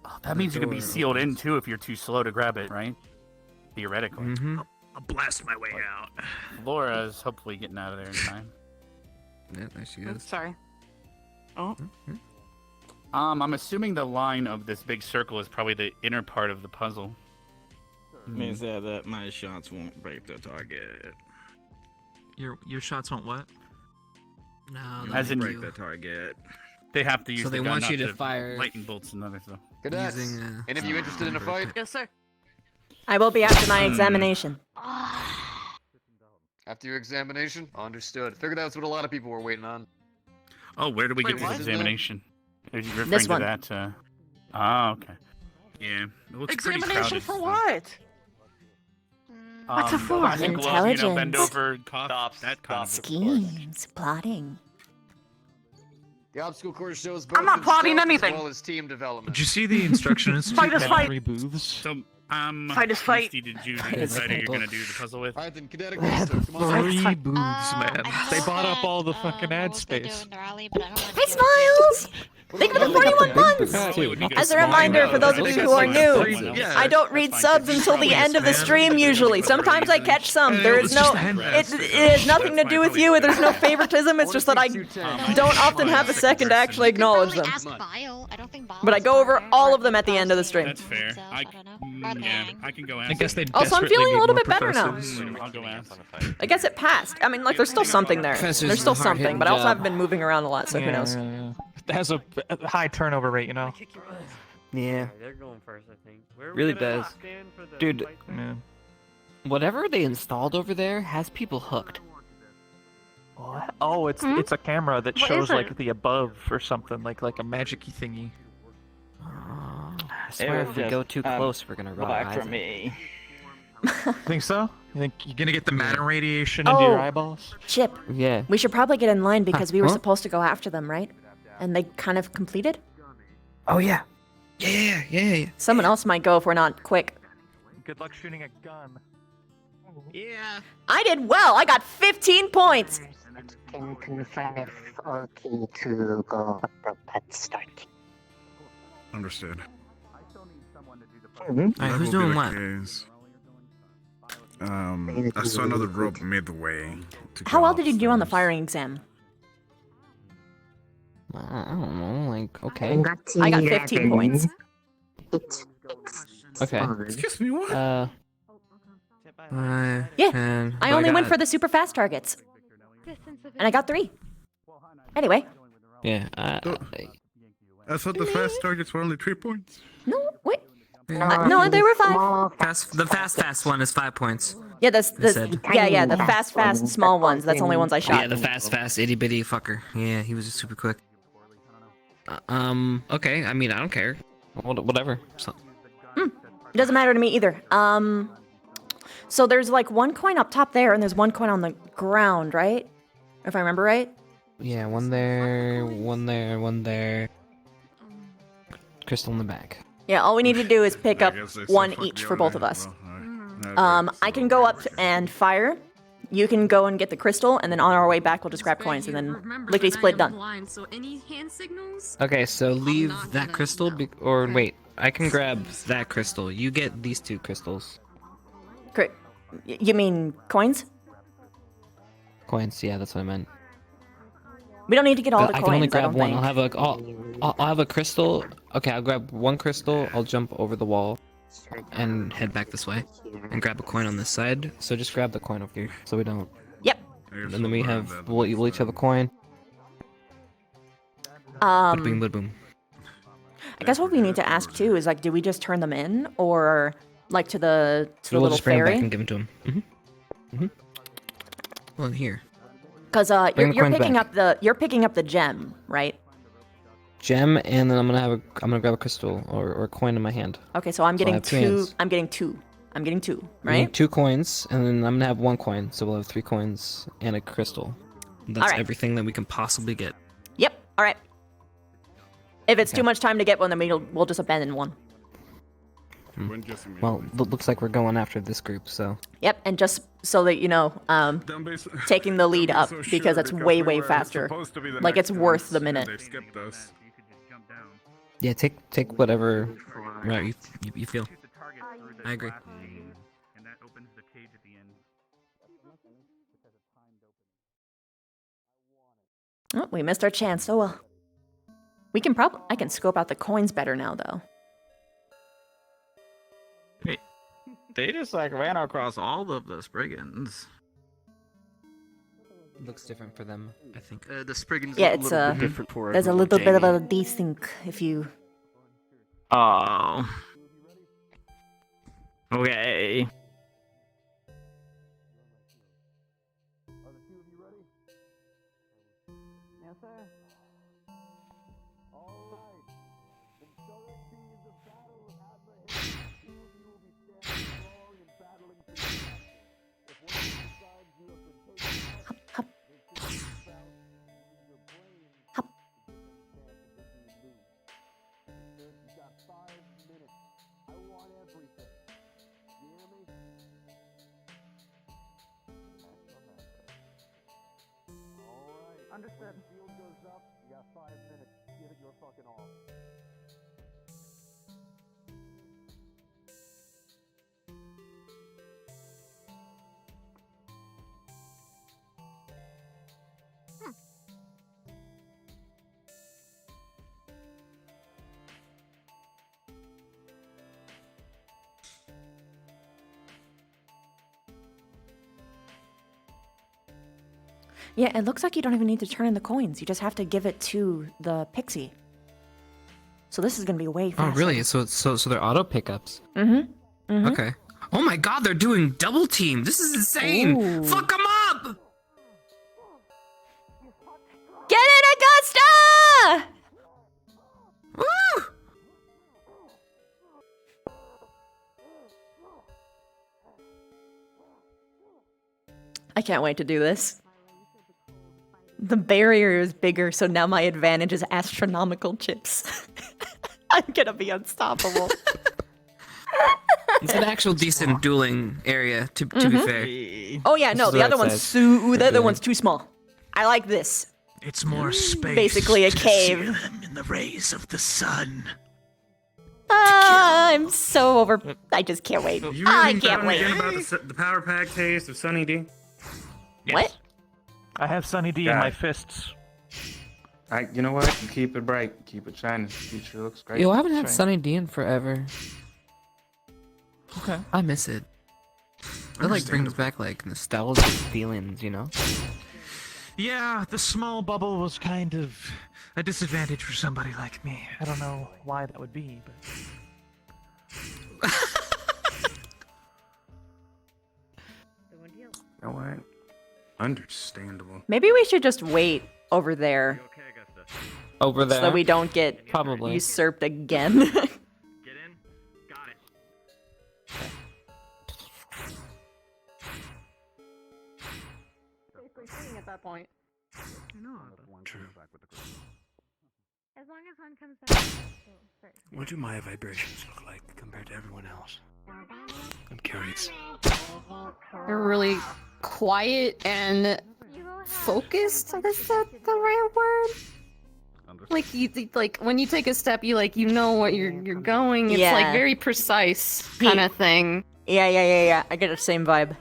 Oh, that means you can be sealed in too if you're too slow to grab it, right? Theoretically. Mm-hmm. I'll blast my way out. Flora is hopefully getting out of there in time. Yeah, there she Oh, is. sorry. Oh. I'm assuming the line of this big circle is probably the inner part of the puzzle. Means that my shots won't break the target. Your shots won't what? No, As in break the target. They have to use So the they gun, want not you to the fire lightning bolts and other stuff. Cadets, Using, any of you interested in a fight? Yes, sir. I will be after my examination. After your examination? Understood. Figured that's what a lot of people were waiting on. Oh, where do we get Wait, this what? examination? Are you referring This to one. that? Okay. Yeah, it looks pretty Examination crowded. for what? What's it for? Classic glove, you know, bend Intelligence. over, cough, that kind of. Schemes, plotting. The obstacle course shows both I'm not plotting stealth anything. as well as team development. Did you see the instructions? Fight is fight. 3 booths. So, Fight is fight. Misty, did you decide who you're gonna do the puzzle with? Alright then, Cadet Augusto, come on. 3 booths, man. They bought up all the fucking ad space. Hey, Smiles! Thank you for the 41 months! As a reminder, for those of you who are new, I don't read subs until the end of the stream usually. Sometimes I catch some. There is no... It has nothing to do with you. There's no favoritism. It's just that I don't often have a second to actually acknowledge them. But I go over all of them at the end of the stream. That's fair. I can go ask. I guess they. Also, I'm feeling a little bit better now. I'll go ask. I guess it passed. I mean, like, there's still something there. Professor's There's still a hard-hitting something, but I also job. have been moving around a lot, so who knows? It has a high turnover rate, you know. Yeah, They're going first, I think. really does. Dude, Yeah. whatever they installed over there has people hooked. What? Oh, it's a camera that What shows is it? like the above or something, like a magic-y thingy. I swear if we go too close, we're gonna rot Back eyes for out. me. Think so? You think you're gonna get the matter radiation into your Oh. eyeballs? Chip, Yeah. we should probably get in line because we were Huh? supposed to go after them, right? And they kind of completed? Oh yeah. Yeah. Someone else might go if we're not quick. Good luck shooting a gun. Yeah. I did well. I got 15 points. Can confirm if okay to go at start. Understood. Alright, That who's will be doing the what? case. I saw another rope midway. to How go well did you do on the upstairs. firing exam? I don't know, like, okay. I got 15 points. Okay. Excuse me, what? Yeah, and I but only went got- for the super fast targets. And I got 3. Anyway, Yeah, I thought the fast targets were only 3 points. no, wait. No, they were 5. the fast one is 5 points. Yeah, that's They said. yeah, the fast, small ones. That's the only ones I shot. Yeah, the fast, itty bitty fucker. Yeah, he was just super quick. Okay, I mean, I don't care. Whatever. So, It doesn't matter to me either. So there's like 1 coin up top there, and there's 1 coin on the ground, right? If I remember right. yeah, one there, one there. Crystal in the back. Yeah, all we need to do is pick I up guess they 1 still fuck each the for other both of hand. us. Well, alright. I can go up and fire. You can go and get the crystal, and then on our way back, we'll just grab coins, and then lickety split done. Blind, so any hand signals? Okay, so leave that crystal, or wait, I can grab that crystal. You get these 2 crystals. Great. You mean coins? Coins, yeah, that's what I meant. We don't need to get all But the I coins. can only I grab don't one. think. I'll have a crystal. Okay, I'll grab 1 crystal. I'll jump over the wall and head back this way and grab a coin on this side. So just grab the coin over here, so we don't. Yep. And then we have we'll each have a coin. Bada boom, bada boom. I guess what we need to ask too is like, do we just turn them in, or like to the We'll little just bring it back ferry? and give them to him. Well, here. Because Bring the you're coins picking back. up the gem, right? Gem, and then I'm gonna grab a crystal or a coin in my hand. Okay, so I'm I getting have 2 two. hands. I'm getting 2. I'm getting 2, We need right? 2 coins, and then I'm gonna have 1 coin, so we'll have 3 coins and a crystal. That's Alright. everything that we can possibly get. Yep. All right. If it's Okay. too much time to get one, then we'll just abandon one. Well, looks like we're going after this group, so. Yep, and just so that you know, taking the lead up because it's way faster. Like it's worth the minute. Yeah, take whatever route you feel. I agree. And that opens the cage at the end. Oh, we missed our chance. Oh well. I can scope out the coins better now, though. Wait, they just like ran across all of the Spriggans. Looks different for them, I think. The Spriggans Yeah, look it's a little bit different for there's a everyone, little bit of Jamie. a desync if you. Oh. Okay. Understood. Field goes up. You got 5 minutes. Give it your fucking all. Yeah, it looks like you don't even need to turn in the coins. You just have to give it to the pixie. So this is gonna be way faster. Oh, really? So they're auto pickups. Mm-hmm. Mm-hmm. Okay. Oh my God, they're doing double team. This is insane. Ooh. Fuck them up. Get it, Augusta! Woo! I can't wait to do this. The barrier is bigger, so now my advantage is astronomical chips. I'm gonna be unstoppable. It's an actual decent dueling area, to be fair. Oh yeah, no, This is the what other it one's says. the other one's too small. I like this. It's more space. Basically a to cave. sear them in the rays of the sun. I'm so over. I just can't wait. You I reading can't down wait. again about the power pack taste of Sunny D? What? I have Sunny D in my fists. You know what? You keep it bright, keep it shining. The future looks great. Yo, I haven't had Shine. Sunny D in forever. Okay. I miss it. That like brings back like nostalgic feelings, you know? Yeah, the small bubble was kind of a disadvantage for somebody like me. I don't know why that would be, but. You know what? Understandable. Maybe we should just wait over there. Over there. So that we don't get Probably. usurped again. Get in? Got it. At that point. True. As long as one comes back first. What do my vibrations look like compared to everyone else? I'm curious. They're really quiet and focused. Is that the right word? Like like when you take a step, you know what you're going. It's Yeah. like very precise kind of thing. Yeah. I get the same vibe.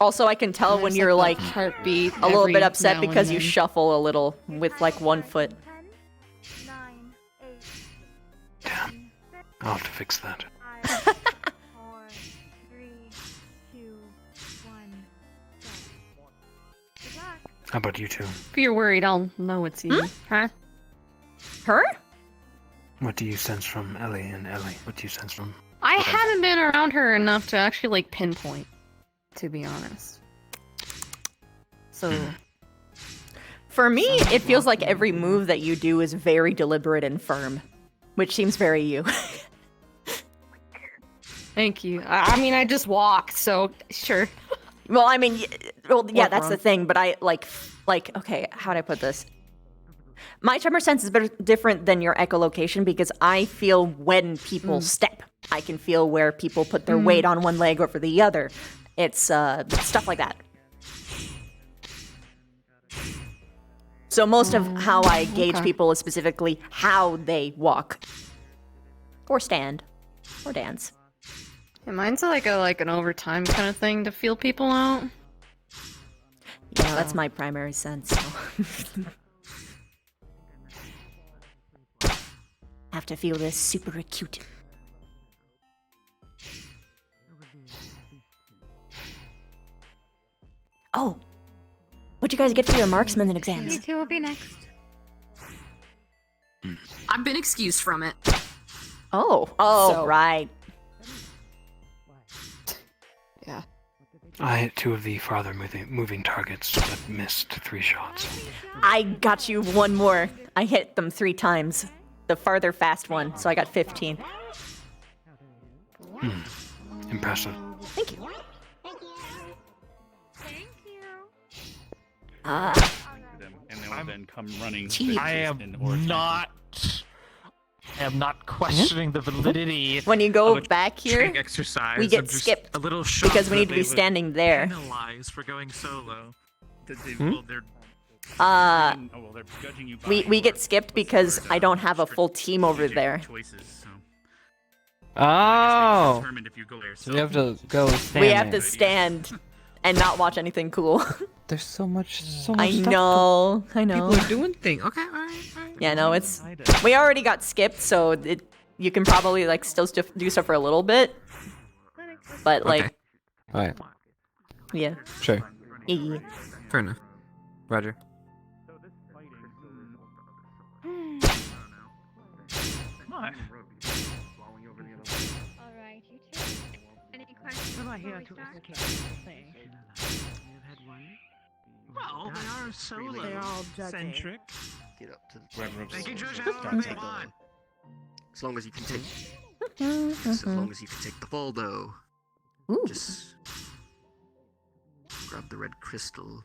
Also, I can tell when There's, you're like, like a heartbeat a little every bit upset now and because you then. shuffle a little with like one foot. I'll have to fix that. 4, 3, 2, 1, Good luck. How about you two? If you're worried, I'll know it's you. Huh? Her? What do you sense from Ellie and Ellie? What do you sense from... I haven't been around her enough to actually like pinpoint, to be honest. So For me, it feels like every move that you do is very deliberate and firm, which seems very you. thank you. I mean, I just walk, so sure. Well, I mean, well, yeah, Or that's the wrong. thing. But I like, okay, how do I put this? My tremor sense is different than your echolocation because I feel when people step. I can feel where people put their weight on one leg over the other. It's stuff like that. So most of how I gauge okay. people is specifically how they walk, or stand, or dance. Yeah, mine's like an overtime kind of thing to feel people out. Yeah, that's my primary sense. So. Have to feel this super acute. Oh, what'd you guys get for your marksman exams? You two will be next. I've been excused from it. Oh, So- right. Yeah. I hit 2 of the farther moving targets, but missed 3 shots. I got you one more. I hit them 3 times. The farther fast one, so I got 15. Impressive. Thank you. And they will then come running. I am not questioning the validity. When you go of a back here, training exercise. we get I'm just skipped a little shocked because we that need to be they would standing there. Penalize for going solo. Well, they're they're judging you by we get skipped because I don't have a full team over there. Oh. determined if you go there. So you have to go stand. We have there. to stand and not watch anything cool. There's so much I stuff know, I know. People are doing things. Okay, alright. Yeah, no, it's we already got skipped, so you can probably like still do stuff for a little bit, but like, Okay. Alright. yeah. Sure. Yeah. Fair enough. Roger. Alright, you two. Any questions before we start? Well, they are solo. They're all judging. centric. Get up to the red ropes. They can judge Start however they taking want. them. As long as you can take, as long as you can take the fall, though. Ooh. Just grab the red crystal.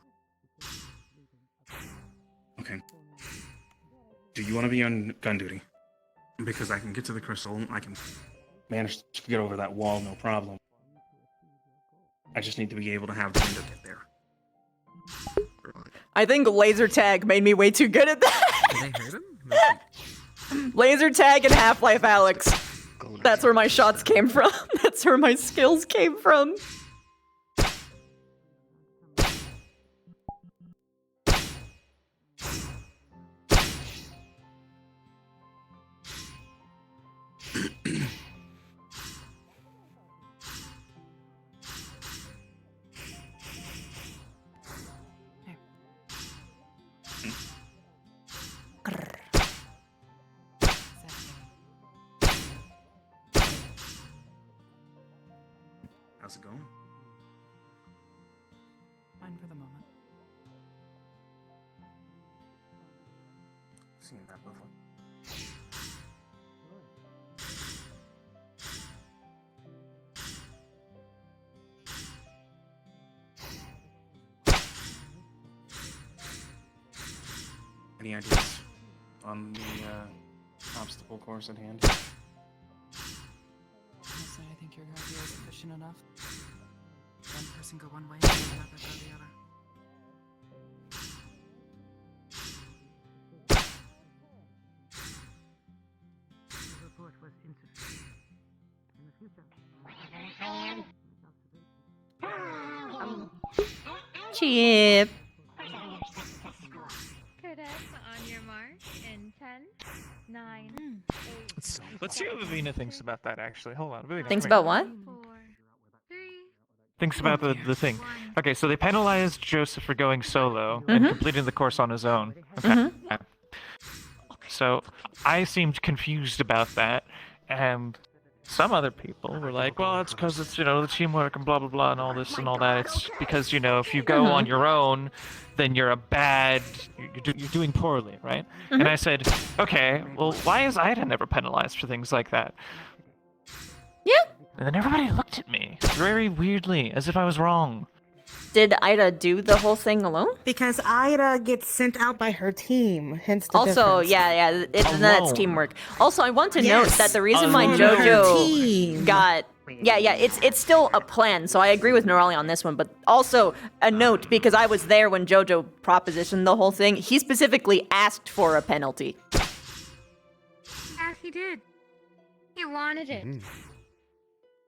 Okay. Do you want to be on gun duty? Because I can get to the crystal, I can manage to get over that wall, no problem. I just need to be able to have the window get there. I think laser tag made me way too good at that. Did they hurt him? Laser tag and Half-Life Alex. That's where my shots came from. That's where my skills came from. How's it going? Fine for the moment. Seen that before. Any ideas on the obstacle course at hand? Honestly, I think your idea is efficient enough. One person go one way and another go the other. The report was insufficient. In the future. Chip. Cadets, on your mark in 10, 9, 8. Let's see what Vivina thinks about that, actually. Hold on. Vivina, Thinks come here. about what? Thinks about the thing. Okay, so they penalized Joseph for going solo and completing the course on his own. Okay. So I seemed confused about that, and some other people were like, well, it's because it's, the teamwork and blah, blah, blah, and all this and all that. It's because, if you go on your own, then you're you're doing poorly, right? And I said, okay, well, why is Ida never penalized for things like that? Yeah. And then everybody looked at me very weirdly, as if I was wrong. Did Ida do the whole thing alone? Because Ida gets sent out by her team, hence the Also, difference. yeah, that's teamwork. Also, I want to note Yes. that the reason why Alone. JoJo got it's still a plan. So I agree with Norali on this one, but also a note because I was there when JoJo propositioned the whole thing. He specifically asked for a penalty. Yes, he did. He wanted it.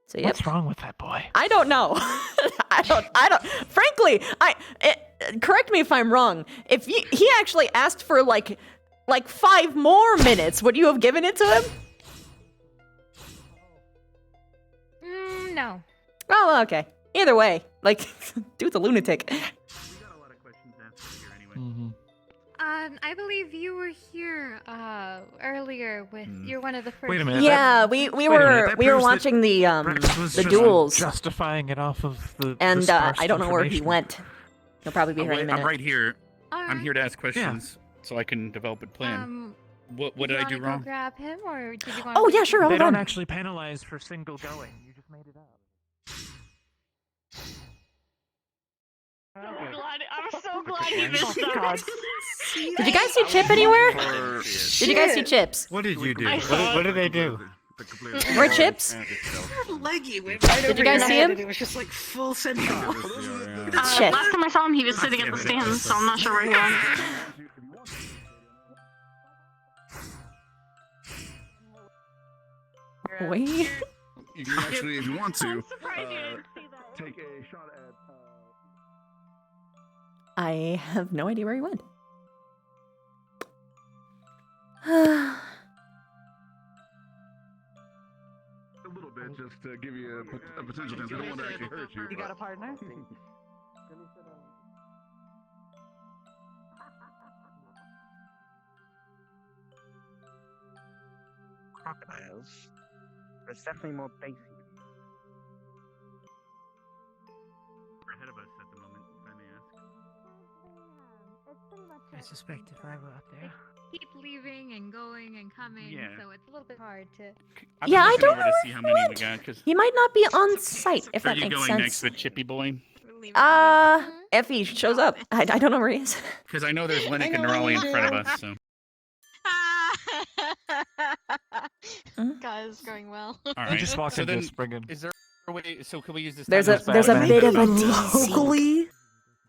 So yep. What's wrong with that boy? I don't know. I don't. Frankly, correct me if I'm wrong. If he actually asked for like 5 more minutes, would you have given it to him? No. Oh, okay. Either way, like, dude's a lunatic. I believe you were here earlier with. You're one of the first. Wait a minute. Yeah, we were watching the duels, justifying it off of the. and sparse I don't know where he information. went. He'll probably be here in a minute. I'm right here. I'm here to ask questions so I can develop a plan. What did I do wrong? Grab him, or did you want? Oh yeah, sure. They Hold don't on. actually penalize for single going. You just made it up. I'm so glad he missed that. Did you guys see Chip anywhere? Did you guys see Chips? What did you do? What did they do? Where Chips? Leggy went right Did over you guys your see head him? and it was just like full send Shit. Last time I saw him, he was sitting at the stands, so I'm not sure where he went. Wait. You can actually, if you want to, take a shot at. I have no idea where he went. A little bit, just to give you a potential chance. I don't want to actually hurt you. You got a partner? Crocodiles. There's definitely more basic. We're ahead of us at the moment, if I may ask. I suspect if I were up there. Keep leaving and going and coming, Yeah. so it's a little bit hard to. Yeah, I don't over know to see how many we got. Cause He might not be on site, if are that you makes going sense. next with Chippy Boy? If he shows up, I don't know where he is. Because I know there's Lennox and Raleigh in front of us. So Guys, going well. all right. just walked so into then, Spriggan. is there a way? So can we use this? There's a bit of a locally.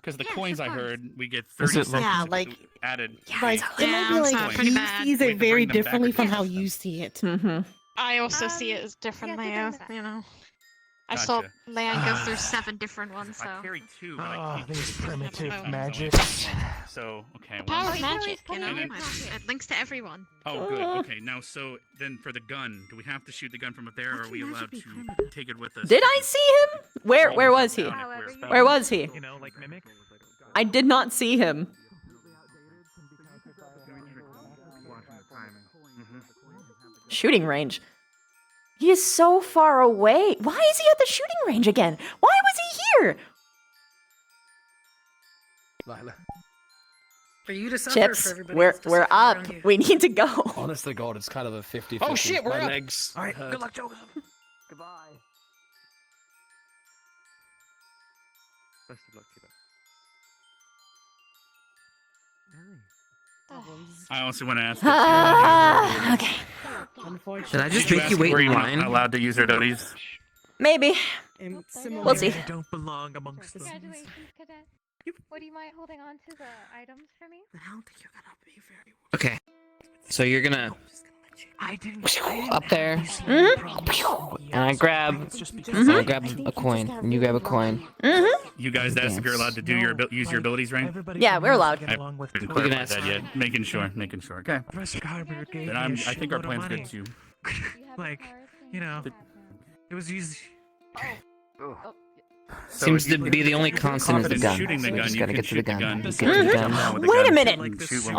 Because the coins I heard, we get Is 30 it seconds Yeah, like added. like it might be Yeah, like it's pretty he bad. sees We it have to very bring them back differently or from how something. you see it. Mm-hmm. I also see it as differently, you know. I saw Gotcha. Leanne go through 7 different ones, so. I carry 2, but I Oh, keep these primitive Oh. magics. So okay. Power Well, of magic, you know. And then- It links to everyone. oh, good. Okay. Now, so then for the gun, do we have to shoot the gun from up there, or are we allowed to take it with us? Did I see him? Where was he? Where was he? You know, like mimic. I did not see him. Shooting range. He is so far away. Why is he at the shooting range again? Why was he here? Lila. For you to suffer, Chips, for everybody we're else to we're suffer up. around you. We need to go. Honest to God, it's kind of a 50-50. Oh, shit, we're My up. legs. All right, hurt. good luck, Joe. Goodbye. Best of luck, kiddo. I also want to ask. Okay. Did I just Did you make ask you wait where in you're line? not allowed to use their abilities? Maybe. And We'll see. They don't belong amongst them. Congratulations, Cadet. What do you mind holding on to the items for me? I don't think you're gonna be very. Okay. So you're gonna I didn't. up there, Mm-hmm. and I grab a coin, and you grab a coin. Mm-hmm. You guys asked if you're allowed to do your use your abilities, right? Yeah, we're allowed. I didn't clarify that yet. Making sure. Okay. Then Then I think our plan's good too. Like, you know, it was used. Seems to be the only constant is the gun. Shooting the So we gun, just you gotta can get to the shoot the gun. gun. Get to the gun. Wait a minute. I'll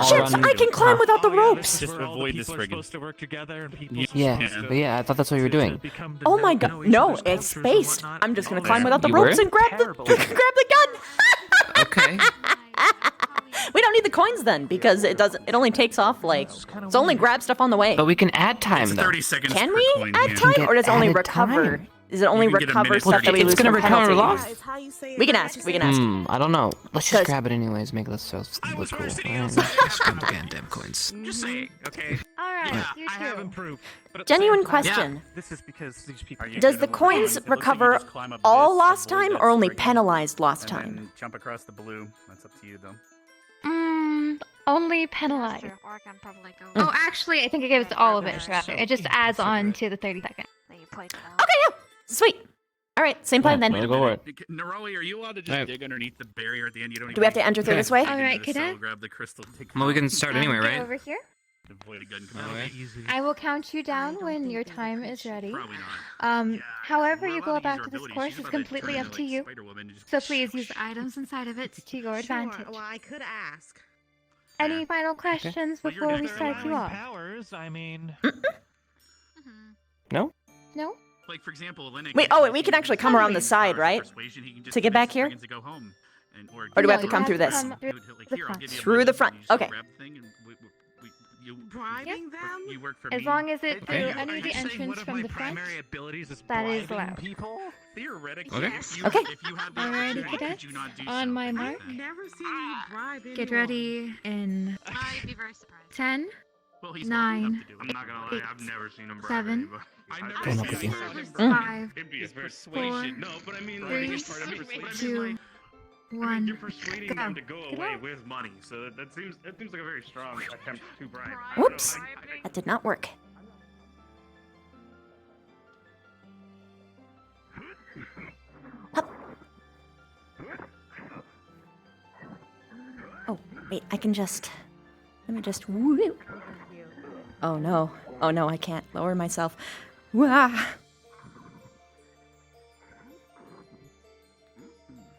Chips, run I can climb without the Oh, ropes. Just avoid the Spriggan. supposed to work together and people Yeah, but yeah, I thought that's what you were doing. Oh my god, no, it's spaced. I'm just gonna climb without the You ropes were? and grab the gun. Okay. We don't need the coins then because it only takes off like it's only grab stuff on the way. But we can add time It's though. 30 seconds Can per we coin, add yeah. time Get or does it only added recover? time. Is it only You can get a recover minute stuff that we 30. lose It's gonna from recover penalties? loss? We can ask. We can ask. I don't know. Let's just 'Cause- grab it anyways. Make this so look cool. Alright, just grab the goddamn coins. Just saying, okay? Alright, Yeah, you I have too. improved. But at the Genuine same time- question. This is because these people. Does the coins recover all lost time or only penalized lost And time? then jump across the blue. That's up to you, though. Only penalized. Or I can probably go. Oh, actually, I think it gives all of it, rather. It just adds on to the 30 second. Then you played it out. Okay, yeah. Sweet. All right, same plan then. Way to go for it. Naroli, are you allowed to just dig underneath the barrier at the end? You don't Do we have to enter through this way? All right, cadet. Grab the crystal. Take Well, we can start anyway, Go right? over here. Avoid a gun Okay. I will count you down when your time is ready. However you go about this course is completely up to you. So please use the items inside of it to your advantage. Well, I could ask. Any final questions before we start you off? Powers, I mean. No? No? Like for example, Wait, we can actually come around the side, right? To get back here? Or do we have to come through this? Through the front. Okay. Bribing them? You work for As me. long as it's through Are any of you the saying entrance one of from my the front, primary abilities is that is bribing allowed. people? Theoretically, Okay. if you, Okay. if you had the Alrighty, opportunity, cadets. could you not do On so? my mark. I've never seen you bribe anyone. Get ready in I'd be very surprised. 10, Well, he's 9, I'm not gonna lie, I've never seen him bribe 7, anybody. I never Going seen up with him you. bribe Mm. anybody. 5, It'd be a persuasion. No, but I mean, like, 3, it's part of it. 2, I mean, 1. you're persuading Go. them to go Get away out. with money, so that seems like a very strong attempt to bribe. Whoops. That did not work. Hup. Oh, wait, I can just... Let me just... Woo. Oh no. Oh no, I can't lower myself. Wah.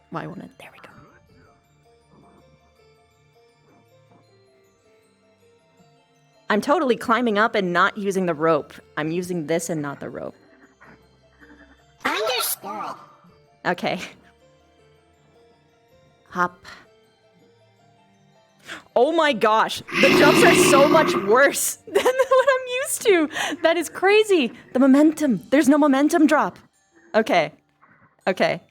Why won't it? There we go. I'm totally climbing up and not using the rope. I'm using this and not the rope. Understood. Okay. Hop. Oh my gosh, the jumps are so much worse than what I'm used to. That is crazy. The momentum. There's no momentum drop. Okay. Okay.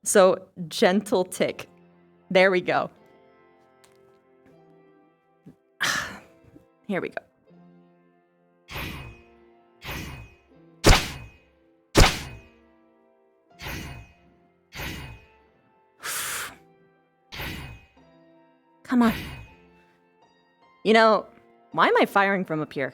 So, gentle tick. There we go. Here we go. Come on. You know, why am I firing from up here?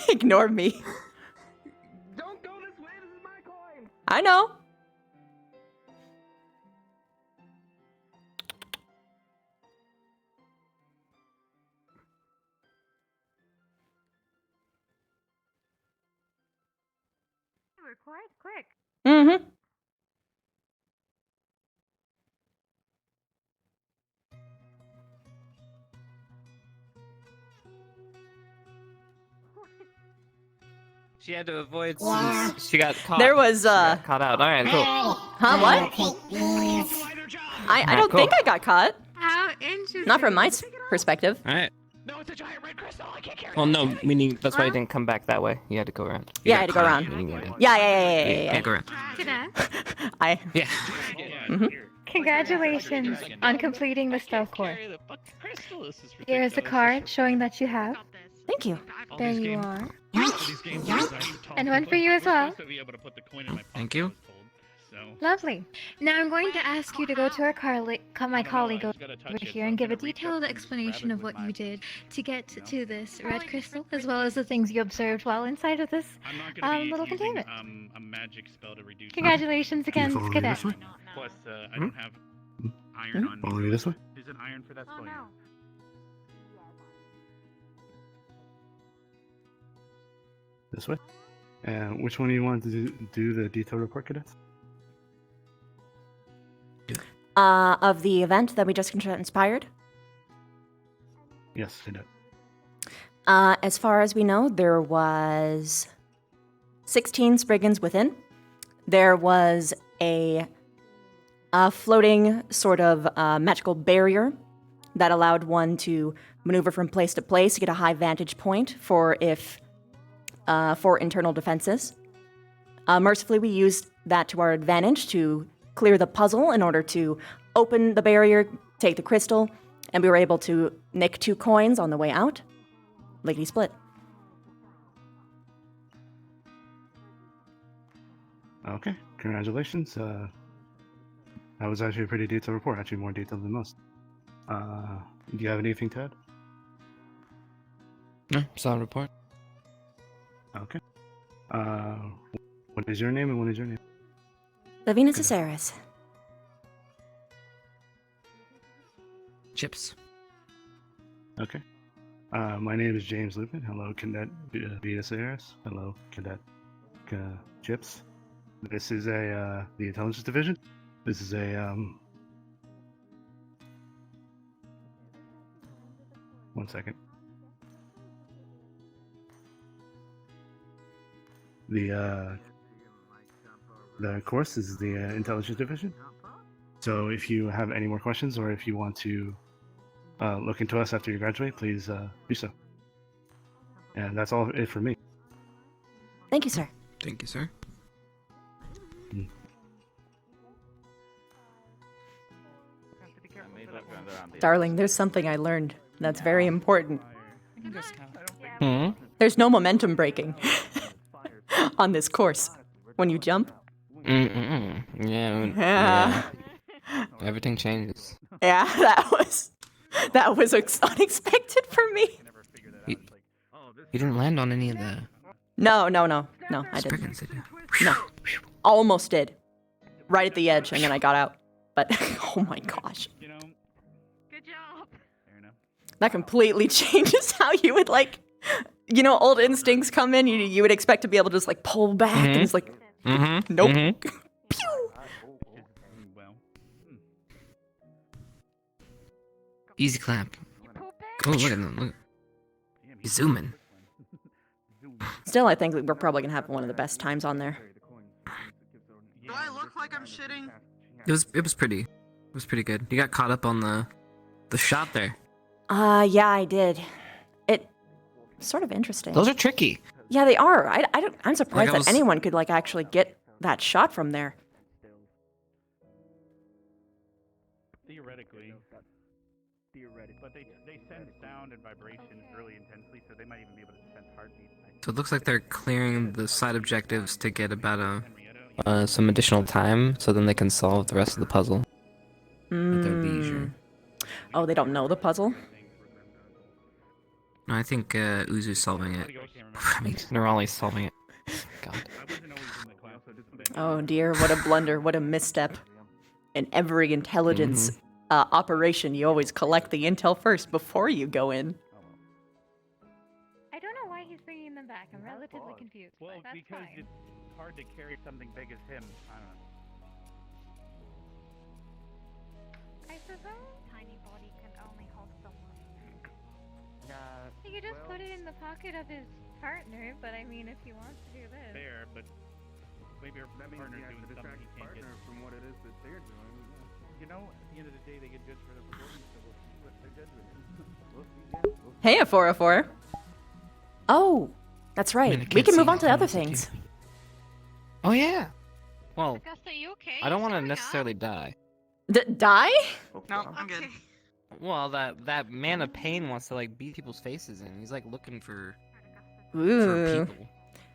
Ignore me. Don't go this way. This is my coin. I know. Record quick. Mm-hmm. She had to avoid. Yeah. She got caught. There was, She got caught out. All right, cool. Huh, what? I don't cool. think I got caught. How interesting. Not from my perspective. All right. No, it's a giant red crystal. I can't carry Well, no, meaning that's why you didn't come back that way. You had to go around. You Yeah, I got had to go caught, around. meaning you had to- Yeah. Yeah, go around. Cadet, I. Yeah. Mhm. congratulations on completing the stealth course. Here is the card showing that you have. Thank you. There you are. And one for you as well. Thank you. Lovely. Now I'm going to ask you to go to my colleague over here and give a detailed explanation of what you did to get to this red crystal, as well as the things you observed while inside of this little containment. A magic spell to reduce. Congratulations again, Cadet. Plus, I don't have iron on. Follow me this way. Is it iron for that spell? Yeah. This way. Which one do you want to do the detailed report, cadets? Of the event that we just inspired. Yes, I did. As far as we know, there was 16 Spriggans within. There was a a floating sort of magical barrier that allowed one to maneuver from place to place to get a high vantage point for internal defenses. Mercifully, we used that to our advantage to clear the puzzle in order to open the barrier, take the crystal, and we were able to nick 2 coins on the way out. Lickety split. Okay, congratulations. That was actually a pretty detailed report, actually more detailed than most. Do you have anything to add? No, solid report. Okay. What is your name and what is your name? Lavina Caceres. Chips. Okay. My name is James Lupin. Hello, Cadet Caceres. Hello, Cadet Chips. This is the Intelligence Division. This is one second. The course is the Intelligence Division. So if you have any more questions or if you want to look into us after you graduate, please do so. And that's all it for me. Thank you, sir. Thank you, sir. Darling, there's something I learned that's very important. Hmm? There's no momentum breaking on this course when you jump. Yeah. Yeah. Everything changes. Yeah, that was unexpected for me. You didn't land on any of the... No, I didn't. Did you? No, almost did. Right at the edge, and then I got out. But, oh my gosh. Good job. That completely changes how you would, like, old instincts come in. You would expect to be able to just, like, pull back, and it's like, nope. Pew! Easy clap. Oh, look at them. Look. He's zooming. Still, I think we're probably going to have one of the best times on there. Do I look like I'm shitting? It was pretty. It was pretty good. You got caught up on the shot there. Yeah, I did. It's sort of interesting. Those are tricky. Yeah, they are. I'm surprised Like, that anyone could, like, actually get that shot from there. Theoretically. But they sense sound and vibration really intensely, so they might even be able to sense heartbeat. So it looks like they're clearing the side objectives to get about some additional time, so then they can solve the rest of the puzzle at their leisure. Oh, they don't know the puzzle? No, I think Uzu's solving it. I mean, Nerali's solving it. God. Oh dear, what a blunder, what a misstep. In every intelligence operation, you always collect the intel first before you go in. I don't know why he's bringing them back. I'm relatively confused. Well, but that's because fine. it's hard to carry something big as him. I don't know. I suppose tiny body can only hold so much. He could just put it in the pocket of his partner, but I mean, if he wants to do this. Fair, but maybe our partner's doing something he can't get. From what it is that they're doing. You know, at the end of the day, they get judged for their performance, so we'll see what they're judged. Hey, 404. Oh, that's right. We can move on to other things. Oh yeah. Well, Augusta, you okay? I don't want to necessarily die. Die? No, I'm good. Well, that man of pain wants to like beat people's faces in. He's like looking for Ooh. people.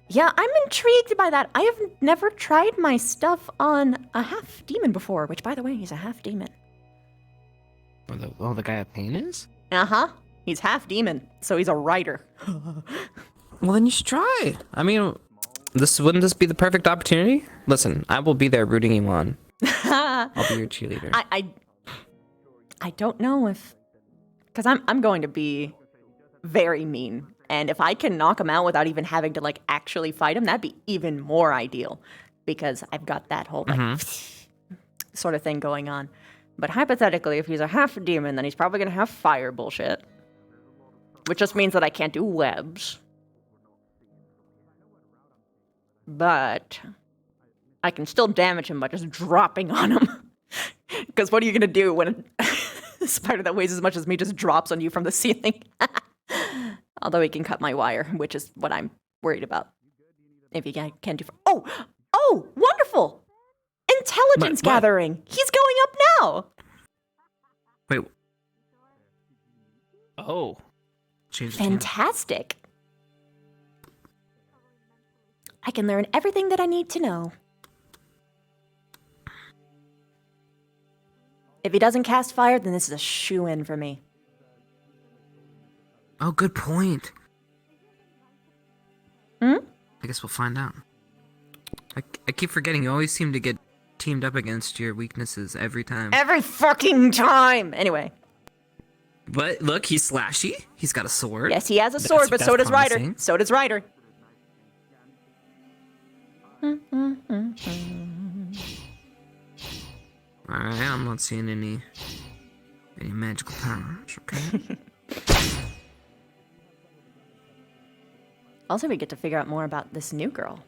Yeah, I'm intrigued by that. I have never tried my stuff on a half demon before, which, by the way, he's a half demon. Oh, the guy of pain is? Uh-huh. He's half demon, so he's a writer. Well, then you should try. I mean, wouldn't this be the perfect opportunity? Listen, I will be there rooting you on. I'll be your cheerleader. I don't know if... Because I'm going to be very mean. And if I can knock him out without even having to, like, actually fight him, that'd be even more ideal. Because I've got that whole, like, sort of thing going on. But hypothetically, if he's a half demon, then he's probably going to have fire bullshit. Which just means that I can't do webs. But I can still damage him by just dropping on him. Because what are you gonna do when a spider that weighs as much as me just drops on you from the ceiling? Although he can cut my wire, which is what I'm worried about. If he can do. Oh, wonderful! Intelligence What? gathering. He's going up now. Wait. Oh. Change the channel. Fantastic. I can learn everything that I need to know. If he doesn't cast fire, then this is a shoo-in for me. Oh, good point. Hmm? I guess we'll find out. I keep forgetting. You always seem to get teamed up against your weaknesses every time. Every fucking time! Anyway. But look, he's slashy. He's got a sword. Yes, he has a sword, but so does Ryder. promising. So does Ryder. Alright, I'm not seeing any magical powers, okay? Also, we get to figure out more about this new girl.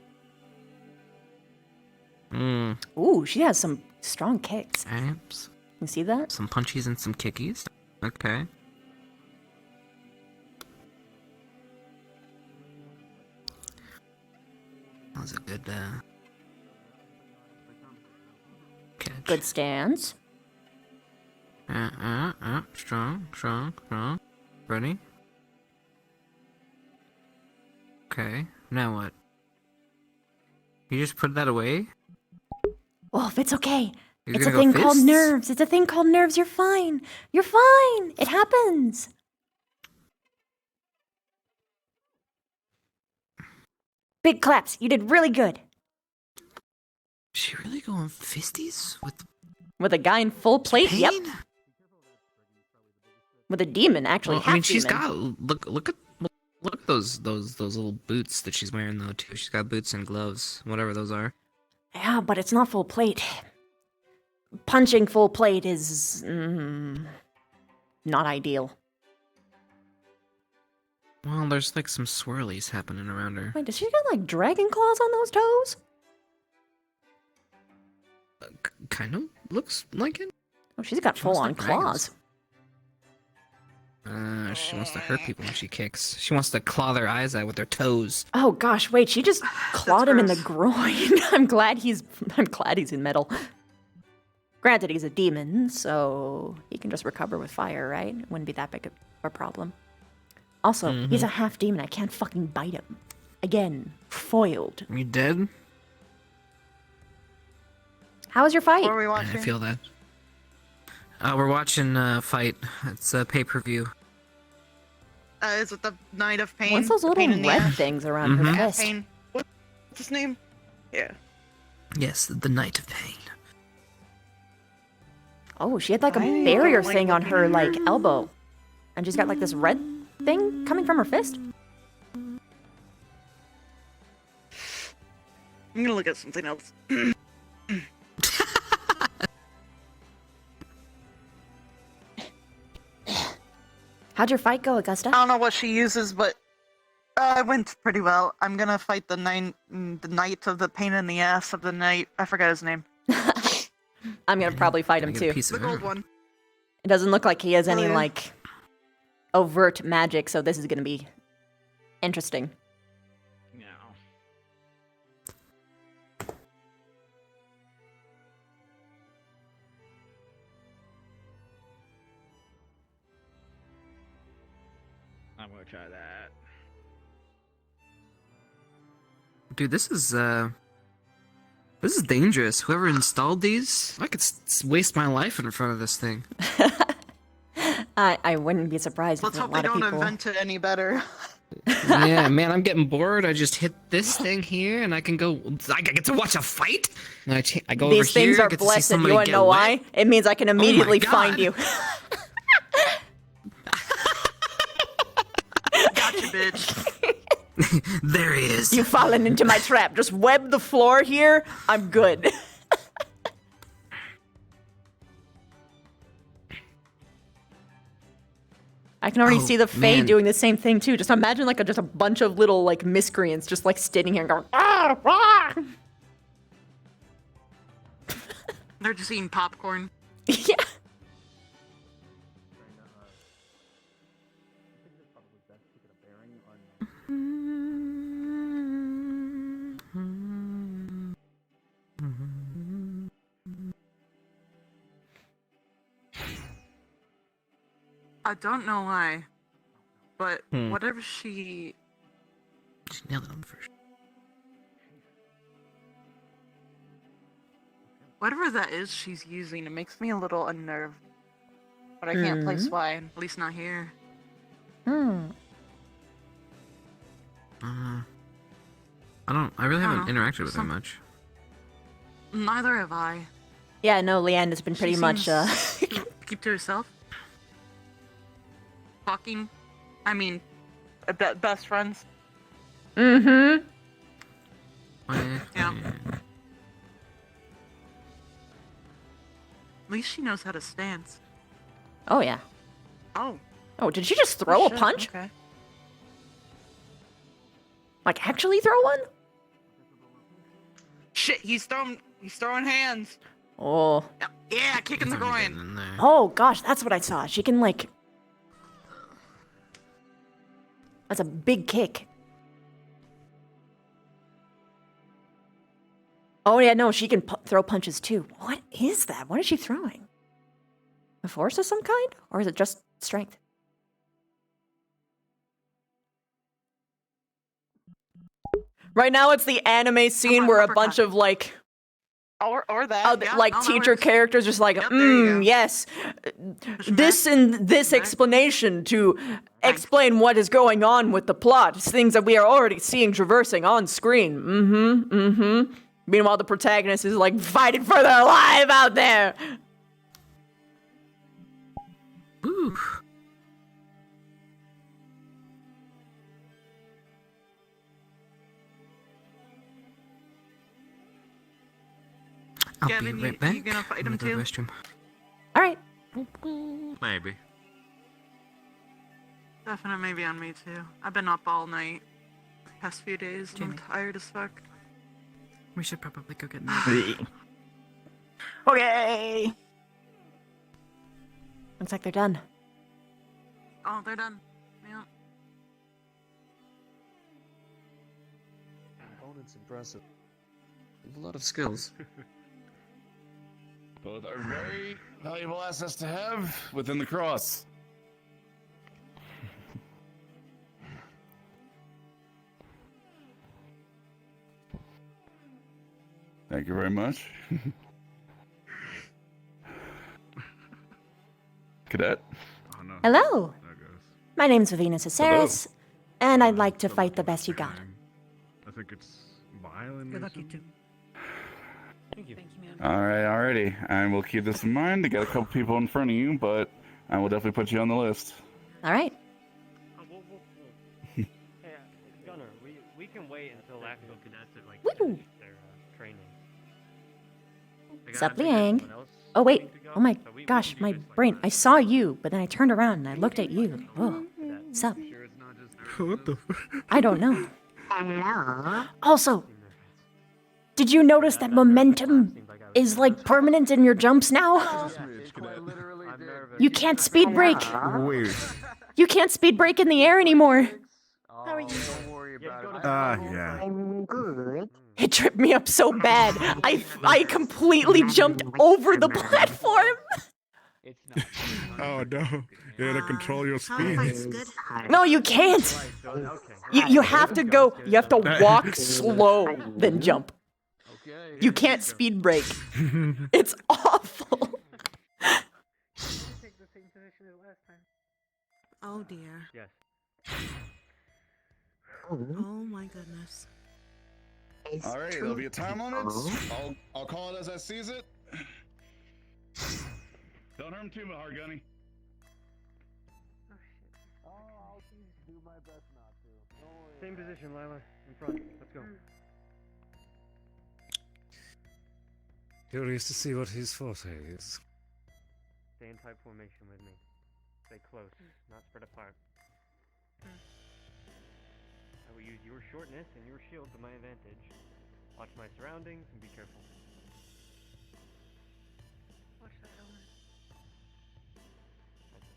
Mm. Ooh, she has some strong kicks. Amps. You see that? Some punchies and some kickies. Okay. That was a good, catch. Good stance. Strong. Ready? Okay, now what? You just put that away? Wolf, it's okay. You're It's a gonna thing go called fists? nerves. It's a thing called nerves. You're fine. You're fine. It happens. Big claps. You did really good. Is she really going fisties With a guy in full plate? pain? Yep. With a demon, actually. Well, half I mean, she's demon. got look at those little boots that she's wearing though too. She's got boots and gloves, whatever those are. Yeah, but it's not full plate. Punching full plate is not ideal. Well, there's like some swirlies happening around her. Wait, does she got like dragon claws on those toes? Kind of looks like it. Oh, she's got She looks full-on like dragons. claws. She wants to hurt people when she kicks. She wants to claw their eyes out with her toes. Oh gosh, wait, she just clawed him in the groin. I'm glad he's in metal. Granted, he's a demon, so he can just recover with fire, right? It wouldn't be that big of a problem. Also, he's a half demon. I can't fucking bite him. Again, foiled. Are you dead? How was your fight? What are we I watching? feel that. We're watching fight. It's a pay-per-view. Is it the Night of Pain? What's those The little pain in the red ass? things around her fist? Pain. What's his name? Yeah. Yes, the Night of Pain. Oh, she had like a I barrier don't like thing on looking her at like elbow, and she's got like this red thing coming from her fist. I'm gonna look at something else. How'd your fight go, Augusta? I don't know what she uses, but it went pretty well. I'm gonna fight the Knight of the Pain in the Ass of the Night. I forgot his name. I'm gonna probably fight him Get a too. piece The of gold her. one. It doesn't look like he has any yeah. like overt magic, so this is gonna be interesting. I'm gonna try that. Dude, this is dangerous. Whoever installed these, I could waste my life in front of this thing. I wouldn't be surprised Let's if a hope they lot of don't people. invent it any better. Yeah, man, I'm getting bored. I just hit this thing here, and I can go. I get to watch a fight. And I go These over things here. are get to see blessed. You somebody wanna get know wet. why? It means I can immediately God. find you. Gotcha, bitch. There he is. You've fallen into my trap. Just web the floor here. I'm good. I can already Oh, see the Fae man. doing the same thing too. Just imagine like just a bunch of little like miscreants just like standing here and going, ah, ah. They're just eating popcorn. Yeah. I don't know why, but Hmm. whatever she nailed it on the first. whatever that is she's using, it makes me a little unnerved. But I can't place why, at least not here. Hmm. I really haven't know. interacted with her much. Neither have I. Yeah, no, Leanne has been She pretty much seems to keep to herself. Talking. I mean, best friends. Mm-hmm. Yeah. At least she knows how to stance. Oh yeah. Oh. Oh, did she just throw a shit, punch? Okay. Like actually throw one? Shit, he's throwing hands. Oh. Yeah, kicking the groin. Oh gosh, that's what I saw. She can like. That's a big kick. Oh yeah, no, she can throw punches too. What is that? What is she throwing? A force of some kind, or is it just strength? Right now, it's the anime scene where a bunch of like. Or that. Yeah, like no, that teacher works. characters just like, yes, this and this explanation to explain what is going on with the plot. It's things that we are already seeing traversing on screen. Meanwhile, the protagonist is like fighting for their life out there. Ooh. I'll Gavin, be right back. you gonna fight I'm him gonna go too? to the restroom. All right. Maybe. Definitely maybe on me too. I've been up all night past few days and I'm Jamie. tired as fuck. We should probably go get married. Okay. Looks like they're done. Oh, they're done. Yeah. Opponent's impressive. A lot of skills. Both are very valuable assets to have within the cross. Thank you very much. Cadet? Oh, no. Hello. There goes. My name's Venus Aceris, and I'd like to fight the best you got. I think it's violent. Good luck, you two. Thank you. Alrighty. And we'll keep this in mind to get a couple people in front of you, but I will definitely put you on the list. All right. Hey, Gunner, we can wait until after the cadets are like Woo. finish their training. Sup, Liang? Oh wait. Oh my gosh, my brain. I saw you, but then I turned around and I looked at you. Oh, sup? What the? I don't know. Also, did you notice that momentum is like permanent in your jumps now? You can't speed brake. Weird. You can't speed brake in the air anymore. How are you? Don't worry about it. Yeah. I'm good. It tripped me up so bad. I completely jumped over the platform. Oh no. You gotta control your speed. No, you can't. You have to go. You have to walk slow, then jump. You can't speed brake. It's awful. Oh dear. Yes. Oh my goodness. Alright, there'll be a time on it. I'll call it as I sees it. Don't hurt him too much, Gunny. I'll do my best not to. Don't worry. Same position, Lila. In front. Let's go. Curious to see what his forte is. Stay in tight formation with me. Stay close, not spread apart. I will use your shortness and your shield to my advantage. Watch my surroundings and be careful. Watch that element.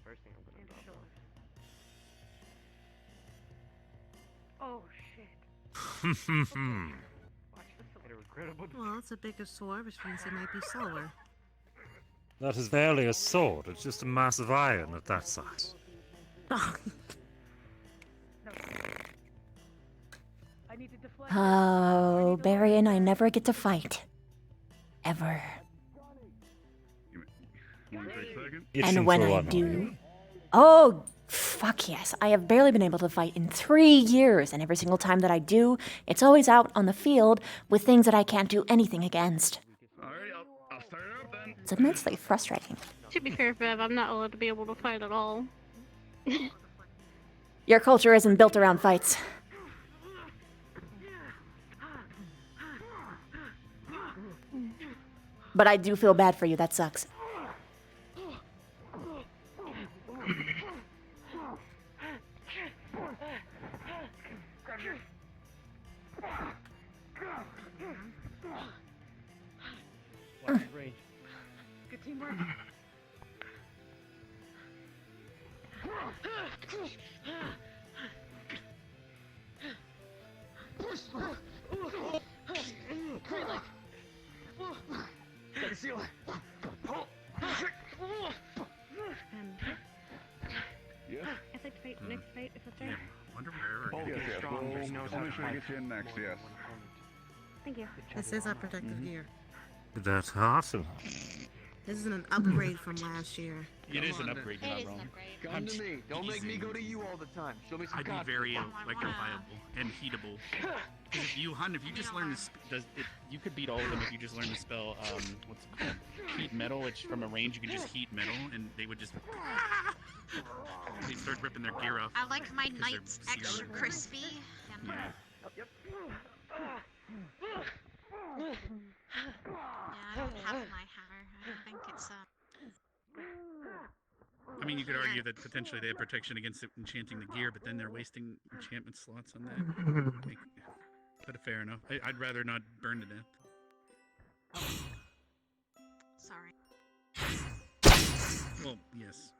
first thing I'm gonna drop off. Oh shit. Watch this a regrettable. Well, it's a bigger sword, which means it might be slower. That is barely a sword, it's just a mass of iron at that size. Oh, Barry and I never get to fight. Ever. And when I do... Oh, fuck yes. I have barely been able to fight in 3 years, and every single time that I do, it's always out on the field with things that I can't do anything against. I'll start it up then. It's immensely frustrating. To be fair, Bev, I'm not allowed to be able to fight at all. Your culture isn't built around fights. But I do feel bad for you, that sucks. Good teamwork. Gotta seal it. Yes? I'd like to fight next fight, if that's right. Wonder where Yes, yes. We'll make sure to get you in next, yes. Thank you. This is our protective gear. That's awesome. This is an upgrade from last year. It is an upgrade, you're not wrong. Come to me. Don't make me go to you all the time. Show me some I'd be very electrifiable and heatable. Because if you just learn this, you could beat all of them if you just learn the spell. What's it called? Heat metal. Which from a range you can just heat metal, and they would just they start ripping their gear off. I like my 'cause they're knights extra seared. crispy. Yeah. Yeah, I don't have my hammer. I don't think it's I mean, you could argue that potentially they have protection against enchanting the gear, but then they're wasting enchantment slots on that. But fair enough. I'd rather not burn to death. Sorry. Well, yes.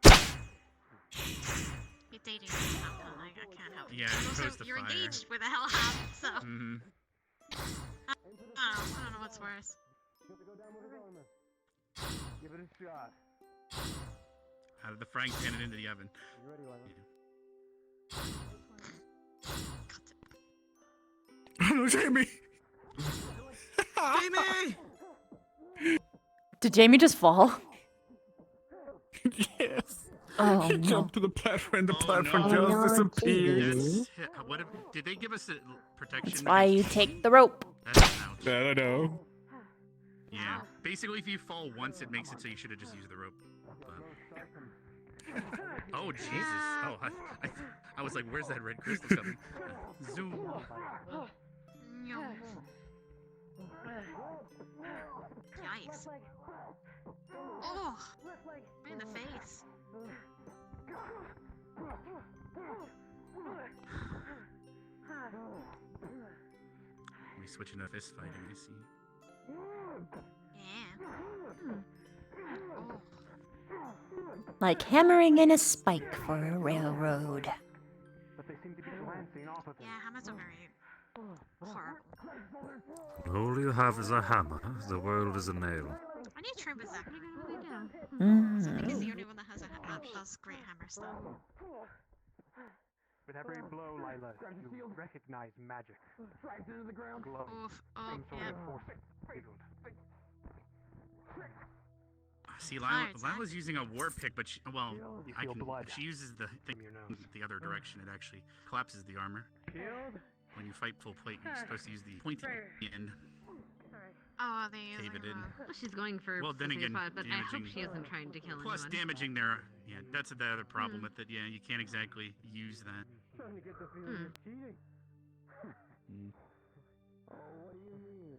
You're dating me now, I can't help it. Yeah, And opposed also, to you're fire. engaged with a hellhound, so... Mm-hmm. I don't know what's worse. Give it a shot. Out of the frying pan and into the oven. You ready, Lila? Jamie! Jamie! Did Jamie just fall? Yes. Oh, He no. jumped to the platform, the platform no. just Oh, no, disappeared. geez. Did they give us a protection? That's why you take the rope. That's an ouch. I don't know. Yeah. Basically, if you fall once, it makes it so you should have just used the rope. But... Oh, Jesus. Oh, I was like, where's that red crystal coming? Zoom. Yikes. Oh! Right in the face. We switching to a fist fighting, I see. Like hammering in a spike for a railroad. But they seem to be glancing off of him. Yeah, hammers are very horrible. All you have is a hammer, the world is a nail. I need to try Berserk. What do you do? Mm. So I think it's the only one that has does great hammer stuff. With every blow, Lila, you recognize magic. Strikes into the ground. Glow. Oof. Oh, Some sort yeah. of force field. See, Fire Lila's using a war pick, but she, well, You I feel can. blood If she uses the thing the other direction, it actually collapses the armor. Killed? When you fight full plate, you're supposed to use the pointy end. Oh, are they using Cave it in. She's going for Well, then again, but I hope damaging- she isn't trying to kill Plus, anyone. damaging their. Yeah, that's the other problem with it. Yeah, you can't exactly use that. Trying to get the feeling of cheating. Mm. Oh, what do you mean?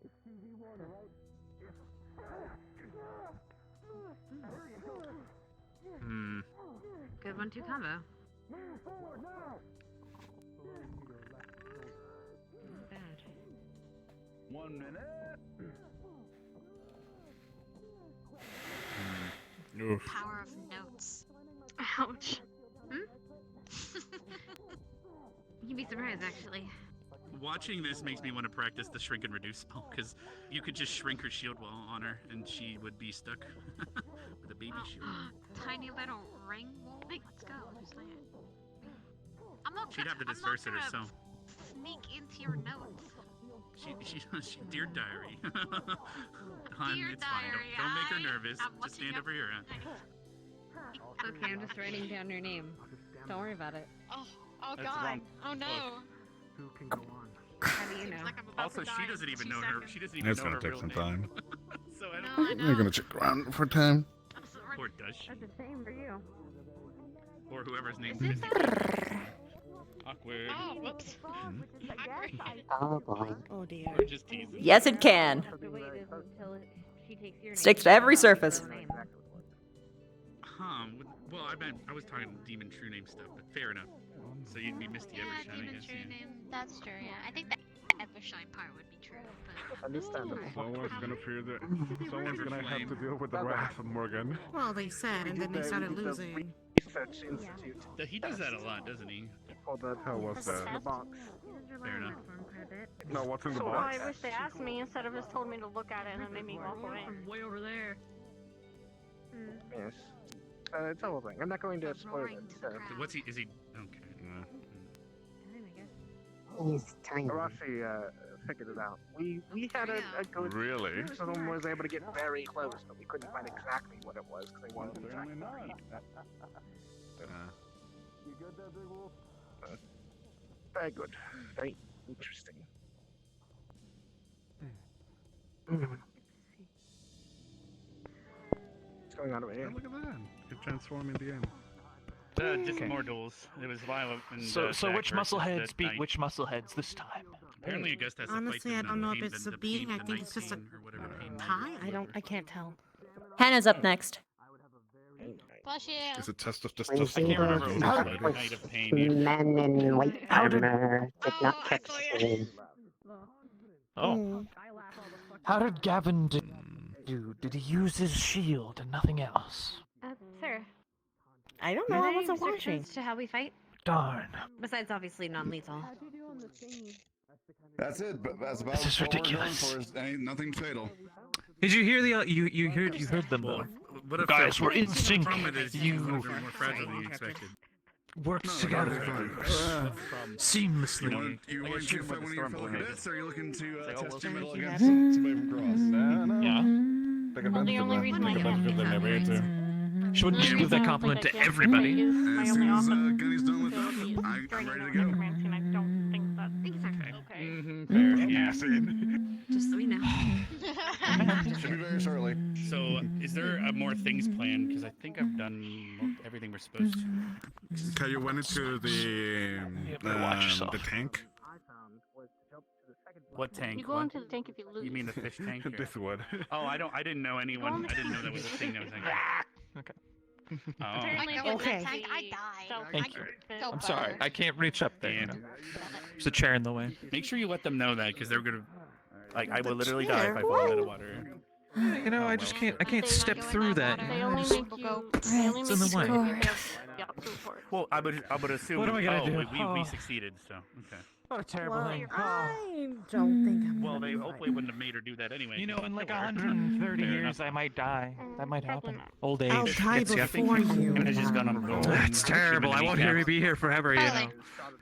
It's TV1, right? Hmm. Good 1-2 combo. Move forward now! Not bad. 1 minute. Oof. Power of notes. Ouch. You'd be surprised, actually. Watching this makes me want to practice the shrink and reduce spell, because you could just shrink her shield wall on her, and she would be stuck with a baby shield. Tiny little ring wall. Let's go. Just like it. I'm not. She'd have to I'm not disperse it gonna herself. Sneak into your notes. She dear diary. Hon, Dear it's fine. Don't make her nervous. Just stand over here. It's okay, I'm just writing down your name. Don't worry about it. Oh That's God. wrong. Oh no. Who can go on? How do you know? Also, she doesn't even know her. She doesn't even It's know her gonna take real some name. time. So I No, I don't. know. You're gonna check around for time. Or does she? That's the same for you. Or whoever's name Is is. this Awkward. Oh, whoops. Oh boy. Oh dear. We're just teasing. Yes, it can. The wait is until she takes your name. Sticks to every surface. Well, I was talking Demon True Name stuff, but fair enough. So you'd be Misty Evershine, I Demon guess. True Yeah. Name. That's true. Yeah, I think the Evershine part would be true, but. Understandable. Someone's gonna fear the. Someone's gonna have to deal with the wrath of Morgan. Well, they said, and then they started losing. Research Institute. He does that a lot, doesn't he? What the hell was that? The box. Fair enough. No, what's in the Oh, box? I wish they asked me instead of just told me to look at it and then made me walk away. Way over there. Yes. It's a whole thing. I'm not going to spoil it. What's he? Is he? Okay. He's tiny. Arashi figured it out. We had a good. Really? Someone was able to get very close, but we couldn't find exactly what it was because they wanted to track the breed. You good there, Big Wolf? Very good. Very interesting. What's going on over here? Look at that. Could transform in the end. Just more duels. It was violent. And, So Jack which versus muscleheads the beat knight. which muscleheads this time? Apparently, Augusta has to Honestly, fight I the don't know if pain- it's the a beating. I the think night it's just a pain or whatever pain tie. I can't tell. Hannah's up next. Bless you. It's a test of just. I can't remember who Night of Pain. Men in white armor did not catch the Oh. How did Gavin do? Did he use his shield and nothing else? Sir. I don't know. I wasn't watching. To how we fight? Darn. Besides, obviously, non-lethal. That's it. But that's about. This is all we're going ridiculous. for is ain't nothing fatal. Did you hear the? You heard them though. What if Guys, the- we're in the sync. problem is You they're more fragile than you expected. worked together seamlessly. You want to fight one of your fellow cadets, or are you looking to test your metal Thank against you. somebody from Cross? Yeah. Well, the only reason I can She wouldn't just give that compliment to everybody. As soon as Gunny's done with that, I'm ready to go. I don't think that. Fair. Yeah. Just so we know. Should be very shortly. So, is there more things planned? Because I think I've done everything we're supposed to. Okay, you went into the the tank. What tank? You go into the tank if you lose. You mean the fish tank? or- This would. Oh, I didn't know anyone. I didn't know that was a thing that was like. Okay. Oh. Okay. I died. Thank you. So I'm sorry, bad. I can't reach up there. You know. There's a chair in the way. Make sure you let them know that, because they're gonna. Like, I will literally die if I fall into the water. You know, I just can't. I can't step through that. They only make you. They only It's in the way. Well, I would assume. What am I gonna oh, do? We Oh. succeeded, so okay. What a terrible Well, thing. I don't think I'm Well, gonna they fight. hopefully wouldn't have made her do that anyway. You know, 'cause in like it worked. 130 Fair years, enough. I might die. That might happen. Old age. I'll die gets ya. before you. It has just gone on roll. That's terrible. I won't hear you be here forever. You know.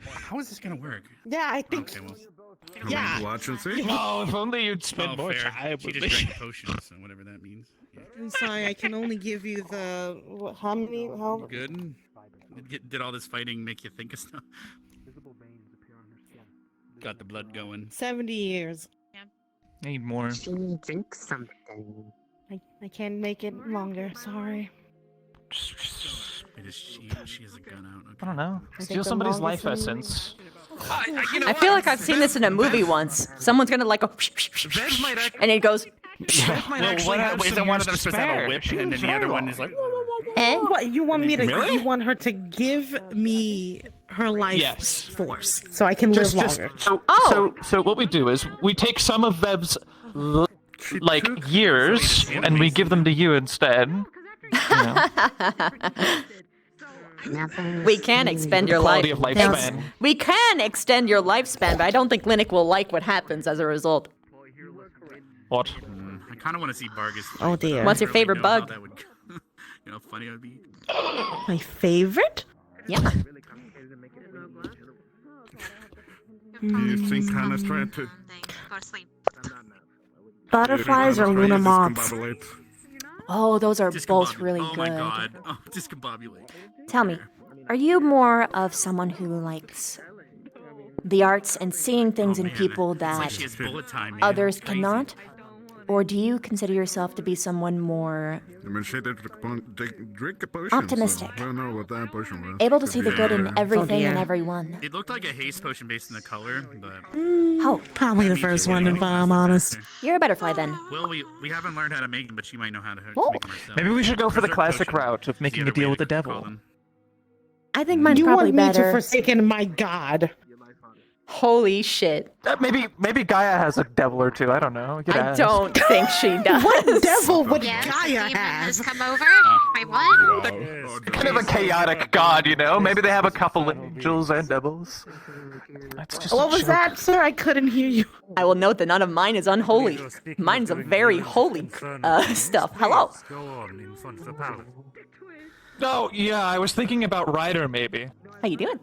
How is this gonna work? Yeah, I think. Okay, well. Yeah. Watch and see. Oh, if only you'd spend Oh, more fair. time She with just me. drank potions, so whatever that means. Yeah. I'm sorry. I can only give you the how many? How? Good. Did all this fighting make you think of stuff? Got the blood going. 70 years. Need more. She drinks something. I can't make it longer. Sorry. Wait, she has a gun out. Okay. I don't know. I think Steal the somebody's life longest one- essence. I feel like I've seen this in a movie once. Someone's gonna like go, and it goes. Well, isn't one of them supposed to have a whip, and then the other one is like. What you want me to? Really? You want her to give me her life Yes. force so I can live longer. So what we do is we take some of Vev's like years and we give them to you instead. You know? We can extend your Quality life. of lifespan. We can extend your lifespan, but I don't think Linux will like what happens as a result. What? I kind of want to see Vargas. Oh dear. What's your favorite bug? That would, you know how funny it would be. My favorite? Yeah. You think Hannah's trying to... Go to sleep. Butterflies or Luna moths? Oh, those are both really Oh good. my god. Oh, discombobulate. Tell me, are you more of someone who likes the arts and seeing things in people It's like that she has bullet time, man. others Crazy. cannot? Or do you consider yourself to be someone more Drink a potion. optimistic? So I don't know what that potion was. Able to see the good in Yeah. everything and everyone? It looked like a haste potion based on the color, but Oh, Probably the first one, if I'm honest. you're a butterfly then. well, we haven't learned how to make them, but she might know how to make them herself. Maybe we should go for the Berserk classic potion. route of making a deal with the devil. I think mine's You probably want me better. to forsaken my god? Holy shit. Maybe Gaia has a devil or two. I don't know. You could I ask. don't think she does. What devil would Yes, Gaia demon have? has come over. Wait, what? Kind of a chaotic god, you know? Maybe they have a couple angels and devils. That's just What a was joke. that, sir? I couldn't hear you. I will note that none of mine is unholy. Mine's a very holy stuff. Hello. Go on in front of the palace. Oh, yeah, I was thinking about Ryder, maybe. How you doing?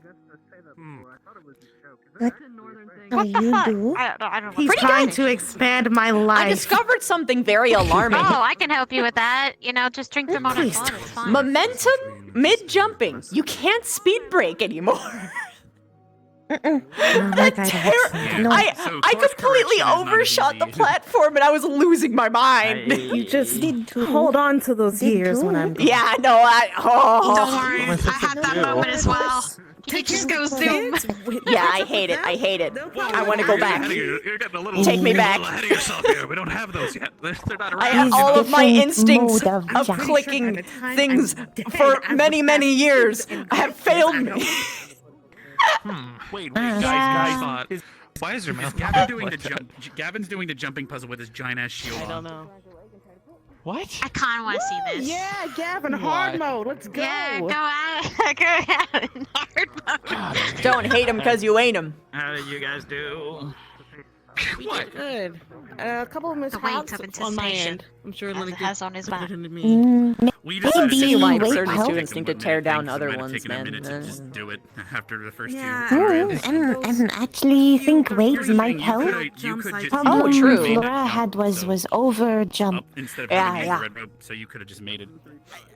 What the fuck? do? I don't know. He's Pretty trying good. to expand my life. I discovered something very alarming. Oh, I can help you with that. You know, just drink some water. It's fine. Momentum mid-jumping. You can't speed brake anymore. Like I completely overshot the platform and I was losing my mind. You just need to hold on to those years when I'm gone. Yeah, no, Don't worry, I had that moment as well. He just goes zoom. Yeah, I hate it. I hate it. I want to go back. You're getting a little, Take me back. A little ahead of yourself here. We don't have those yet. They're not around. I had all of my Different instincts mode of of clicking things for many, many years have failed me. Wait, Yeah. guys. Why is your mouth Gavin's doing the jumping puzzle with his giant ass shield on. I don't know. What? I kind of want to see this. Yeah, Gavin, hard mode. Let's go. Yeah, go at go at it in hard mode. Don't hate him because you ain't him. How did you guys do? What? Good. A couple of mishaps of on my anticipation. end. I'm sure As Lenny it has on his back. to me. We decided Maybe to why wait, absurd is help. too instinct to tear down It other might have ones, taken a man. minute to just do it after the first Yeah. two. And actually think weights might help. You could just Problem true. Flora had was over jump. instead of Yeah, having yeah. the red rope, so you could have just made it.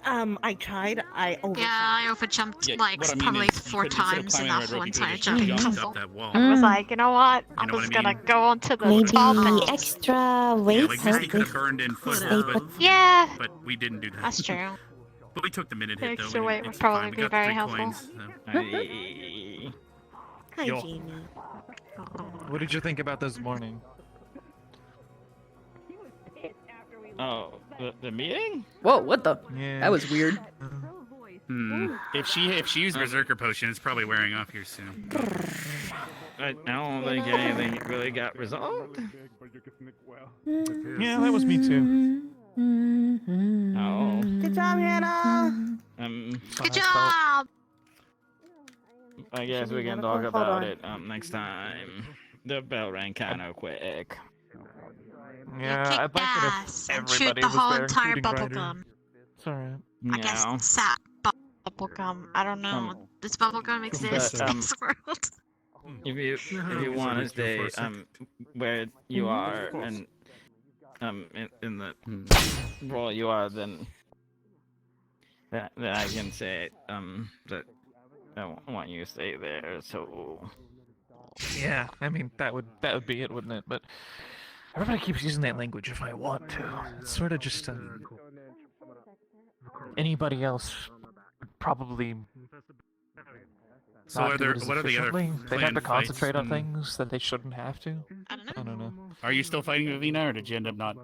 I tried. I over. Yeah, I overjumped Yeah, like what I mean probably is you 4 could- instead of times in climbing the that red rope, whole you could've entire just jumping jumped puzzle. up that wall. I was like, you know what? I'm know what just I gonna mean? go onto the Maybe top and extra Yeah, weights like help Misty could have with burned in foot, stay but, put. Yeah, but we didn't do that. that's true. But we took the minute hit though. Extra and weight would it's probably fine. We be got very 3 helpful. coins, so. Hi, Yo. Jamie. What did you think about this morning? Oh, the meeting? Whoa, what the? Yeah. That was weird. If she used Berserker Potion, it's probably wearing off here soon. I don't think anything really got resolved. Yeah, that was me too. Oh. Good job, Hannah. Good job. I guess we can Hold talk on. about it next time. The bell rang kind of quick. Yeah, Kick I'd like it ass if and shoot everybody the was whole there, entire including bubble Ryder. gum. It's alright. I guess sap bubble gum. I don't know. Does bubble gum exist in this world? If you want to stay where you are and in the role you are, then I can say that I want you to stay there. So Yeah, I mean that would be it, wouldn't it? But everybody keeps using that language if I want to. It's sort of just anybody else would probably. So not are do there? it as What are the other? efficiently. They have planned to concentrate fights? on things that they shouldn't have to. I don't know. I don't know. Are you still fighting Vivina, or did you end up not?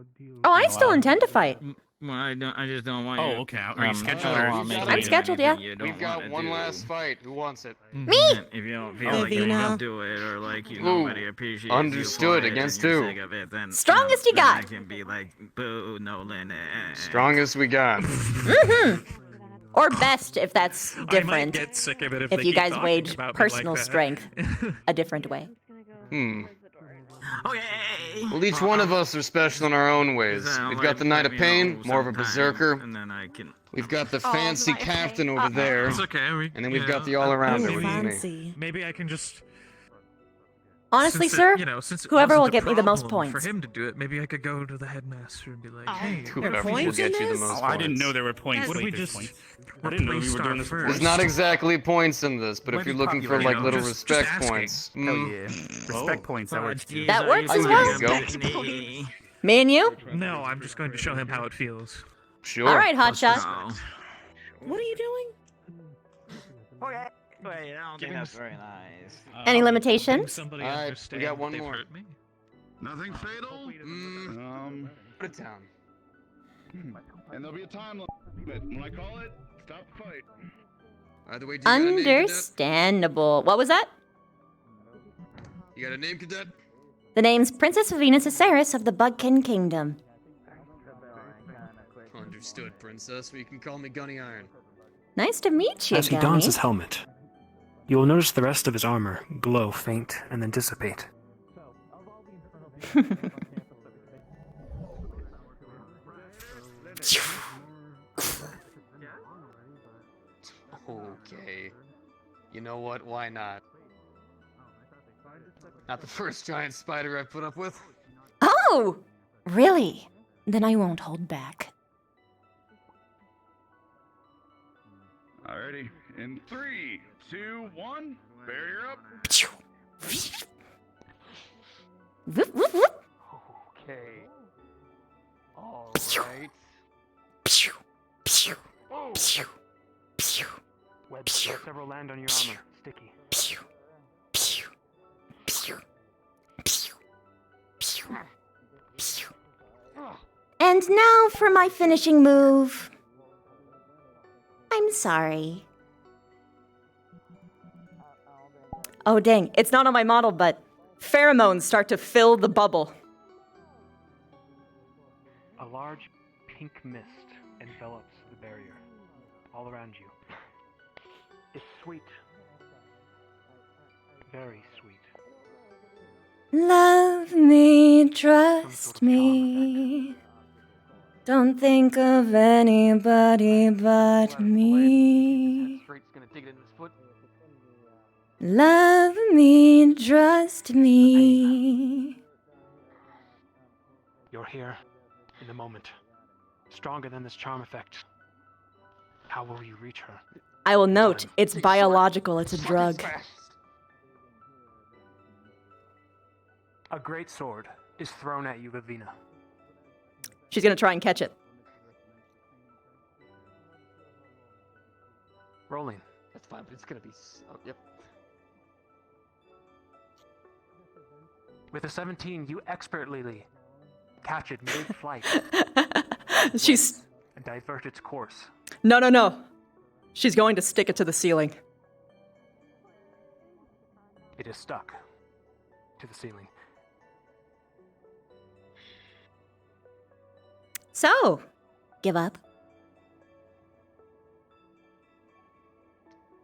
Oh, I still intend to fight. Well, I just don't want you. Oh, okay. Are you scheduled? I don't or- wanna make I'm you scheduled, do yeah. anything you don't We've got wanna one do. last fight. Who wants it? Mm-hmm. Me? If you don't feel like you Vivina. can do it, or like Ooh, nobody appreciates understood you for against it, and you're who? sick of it, then, Strongest you then I got. can be like, boo, no Linux. Strongest we got. Mm-hmm. Or best, if that's I might different. get sick of it if If they you keep guys talking wage about me personal like that. strength a different way. Well, each one of us are special in our own ways. We've got the Knight of Pain, more of a berserker. And then I can. We've got the fancy captain over there. It's okay. And then we've got the all-arounder with me. Fancy. Maybe I can just. Honestly, since sir, it, since it whoever wasn't will a get me the most problem points. For him to do it, maybe I could go to the headmaster and be like, "Hey, Whoever will get you the most Oh, I didn't points. know there were points. What if Wait, we there's just points. I didn't know we were doing this first? There's not exactly points in this, but if you're looking for like little just respect asking. points, Hell yeah. Respect points. That works too. That works I as can well. go. Me and you? No, I'm just going to show him how it feels. Sure. All right, hotshot. What are you doing? Okay. Wait, I don't think that's very nice. Any limitations? Somebody Alright, we understand got that one they've more. hurt me. Nothing fatal. Put it down. And there'll be a time limit. When I call it, stop the fight. Either way, do you got a name, Cadet? Understandable. What was that? You got a name, Cadet? The name's Princess Venus Aceris of the Bugkin Kingdom. Understood, Princess. You can call me Gunny Iron. Nice to meet you, As he Gunny. dons his helmet, you will notice the rest of his armor glow faint and then dissipate. Okay. You know what? Why not? Not the first giant spider I put up with. Oh! Really? Then I won't hold back. Alrighty. In 3, 2, 1. Barrier up. Whoop, whoop, whoop. Okay. All Pew. right. Pew, pew, Oh. pew, pew, Webs, pew, several land on your pew, armor. Sticky. pew, pew, pew, pew, pew, pew. And now for my finishing move. I'm sorry. Oh dang, it's not on my model, but pheromones start to fill the bubble. A large pink mist envelops the barrier all around you. It's sweet. Very sweet. Love me, trust me. Don't think of anybody but me. Straight's gonna dig it in his foot. Love me, trust me. You're here in the moment. Stronger than this charm effect. How will you reach her? I will note, it's biological, it's a drug. A great sword is thrown at you, Vivina. She's gonna try and catch it. Rolling. That's fine, but it's gonna be. Oh, yep. With a 17, you expertly catch it mid-flight She's... and divert its course. No. She's going to stick it to the ceiling. It is stuck to the ceiling. So, give up?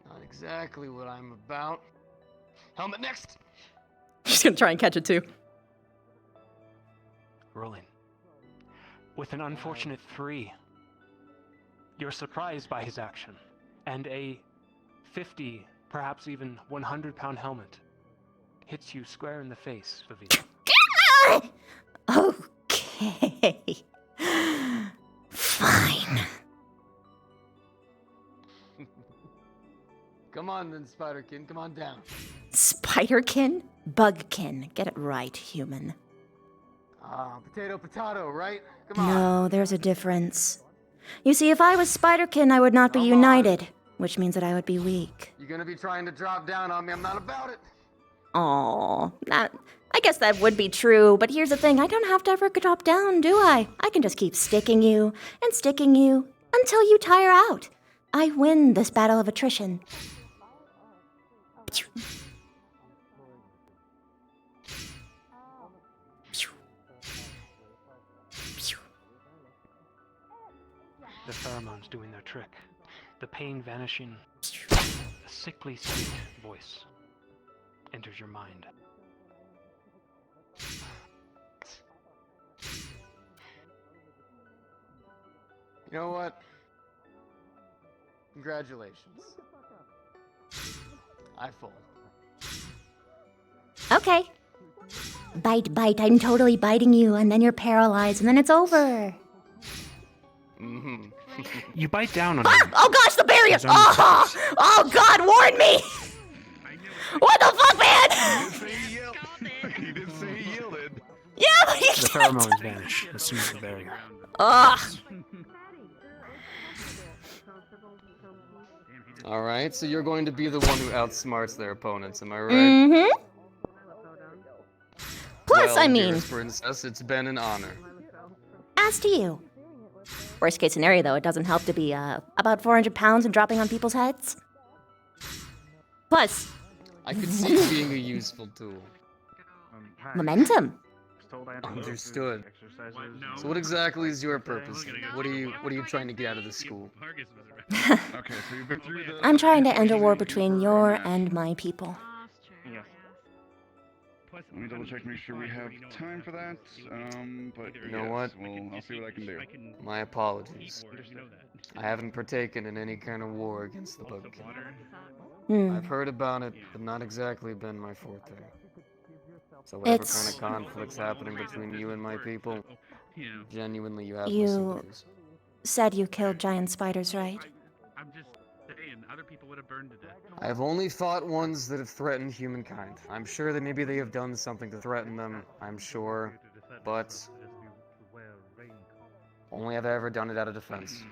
Not exactly what I'm about. Helmet next! She's gonna try and catch it too. Rolling. With an unfortunate 3, you're surprised by his action, and a 50, perhaps even 100-pound helmet hits you square in the face, Vivina. Okay. Fine. Come on then, Spiderkin, come on down. Spiderkin? Bugkin. Get it right, human. Potato, right? Come on. No, there's a difference. You see, if I was Spiderkin, I would not be united, which means that I would be weak. You're gonna be trying to drop down on me, I'm not about it. Aw, I guess that would be true, but here's the thing, I don't have to ever drop down, do I? I can just keep sticking you until you tire out. I win this battle of attrition. The pheromones doing their trick. the pain vanishing, a sickly sweet voice enters your mind. You know what? Congratulations. I fold. Okay. Bite, bite. I'm totally biting you, and then you're paralyzed, and then it's over. Mm-hmm. You bite down on Ah! him. Oh gosh, the barrier! Oh! Oh God, warn me! What the fuck, man? He did say he yielded. Yeah, but you The can't. pheromones vanish as soon as the barrier. Ugh. Alright, so you're going to be the one who outsmarts their opponents, am I right? Mm-hmm. Plus, Well, I mean, dearest princess, it's been an honor. as to you. Worst case scenario, though, it doesn't help to be about 400 pounds and dropping on people's heads. Plus, I could see it being a useful tool. momentum. Understood. So what exactly is your purpose? What are you trying to get out of this school? Okay, so you've been through the... I'm trying to end a war between your and my people. Let me double check, make sure we have time for that. But You know yes, what? I'll see what I can do. My apologies. I haven't partaken in any kind of war against the Bug King. I've heard about it, but not exactly been my forte. So whatever kind of conflict's happening between you and my people, genuinely you have my You sympathies. said you killed giant spiders, right? I'm just saying, other people would have burned to death. I have only fought ones that have threatened humankind. I'm sure that maybe they have done something to threaten them, I'm sure, but only have I ever done it out of defense.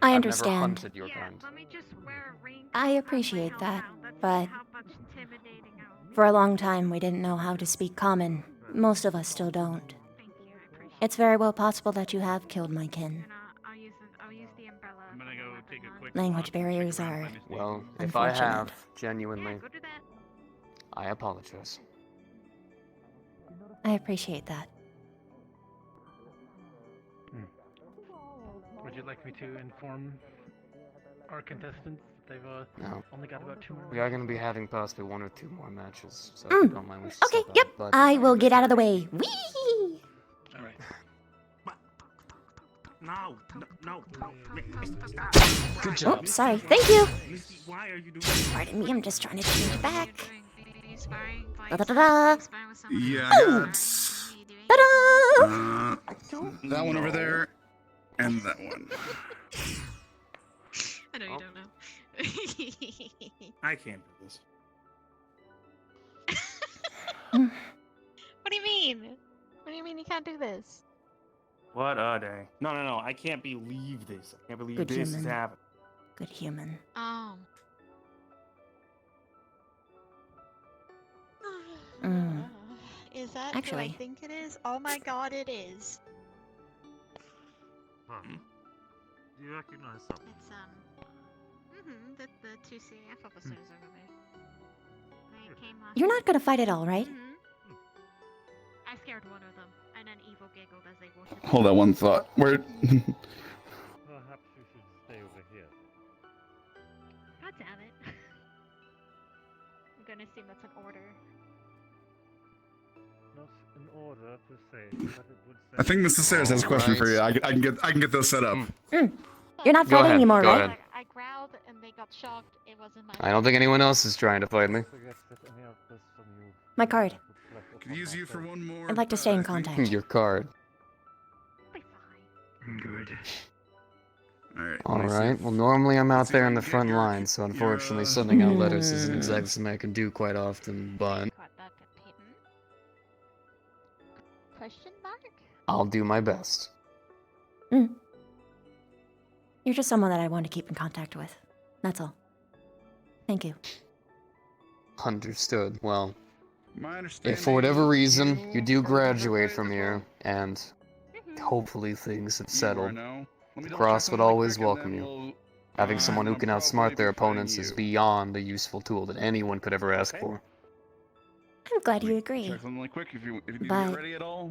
I I've never understand. hunted your kind. I appreciate that, but for a long time we didn't know how to speak common. Most of us still don't. It's very well possible that you have killed my kin. Language barriers are Well, if I unfortunate. have, genuinely, I apologize. I appreciate that. Would you like me to inform our contestants that they've No. only got about 2 more? We are going to be having possibly 1 or 2 more matches, so if you don't mind, we should Okay, step yep. out, but... I will get out of the way. Whee! Alright. No. Good Oh, job. sorry. Thank you. Why are you doing Pardon me, I'm just trying to change back. Da-da-da-da. Yeah, Oh! Ta-da! That one over there, and that one. I know you don't know. I can't do this. What do you mean? What do you mean you can't do this? What a day. No. I can't believe this. I can't believe Good this is human. happening. Good human. Is that Actually. who I think it is? Oh my god, it is. Do you recognize something? It's the 2 CAF officers over there. They came last. You're not gonna fight at all, right? I scared one of them, and then Evil giggled as they walked. Hold that one thought. Where? Perhaps you should stay over here. God damn it! I'm gonna assume that's an order. Not in order to say, but it would say... I think Mrs. Sayers has a question for you. I can get this set up. You're not Go fighting ahead, anymore, go right? ahead. I growled and they got shocked. It wasn't my. I don't think anyone else is trying to fight me. My card. Could use you for one more. I'd like to stay in contact. Your card. Good. Alright, well normally I'm out there in the front line, so unfortunately sending out letters isn't exactly something I can do quite often, but Question mark? I'll do my best. You're just someone that I want to keep in contact with. That's all. Thank you. Understood. Well, My understanding. if for whatever reason you do graduate from here, and hopefully things have settled, the Cross would always welcome you. Having someone who can outsmart their opponents is beyond a useful tool that anyone could ever ask for. I'm glad you agree. Check something really quick if you need to But- get ready at all.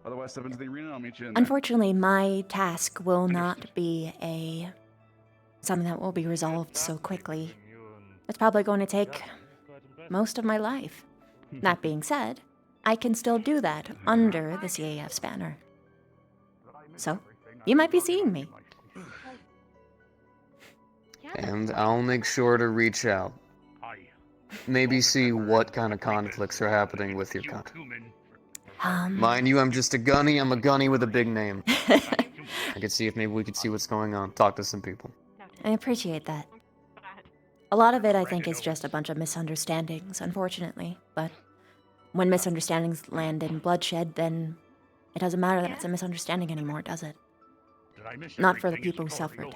Otherwise, step into the arena. I'll meet you in there. Unfortunately, my task will not be a something that will be resolved so quickly. It's probably going to take most of my life. That being said, I can still do that under the CAF's banner. So, you might be seeing me. And I'll make sure to reach out. Maybe see what kind of conflicts are happening with your country. Mind you, I'm just a gunny. I'm a gunny with a big name. I could see if maybe we could see what's going on. Talk to some people. I appreciate that. A lot of it, I think, is just a bunch of misunderstandings, unfortunately. But when misunderstandings land in bloodshed, then it doesn't matter that it's a misunderstanding anymore, does it? Not for the people who suffered.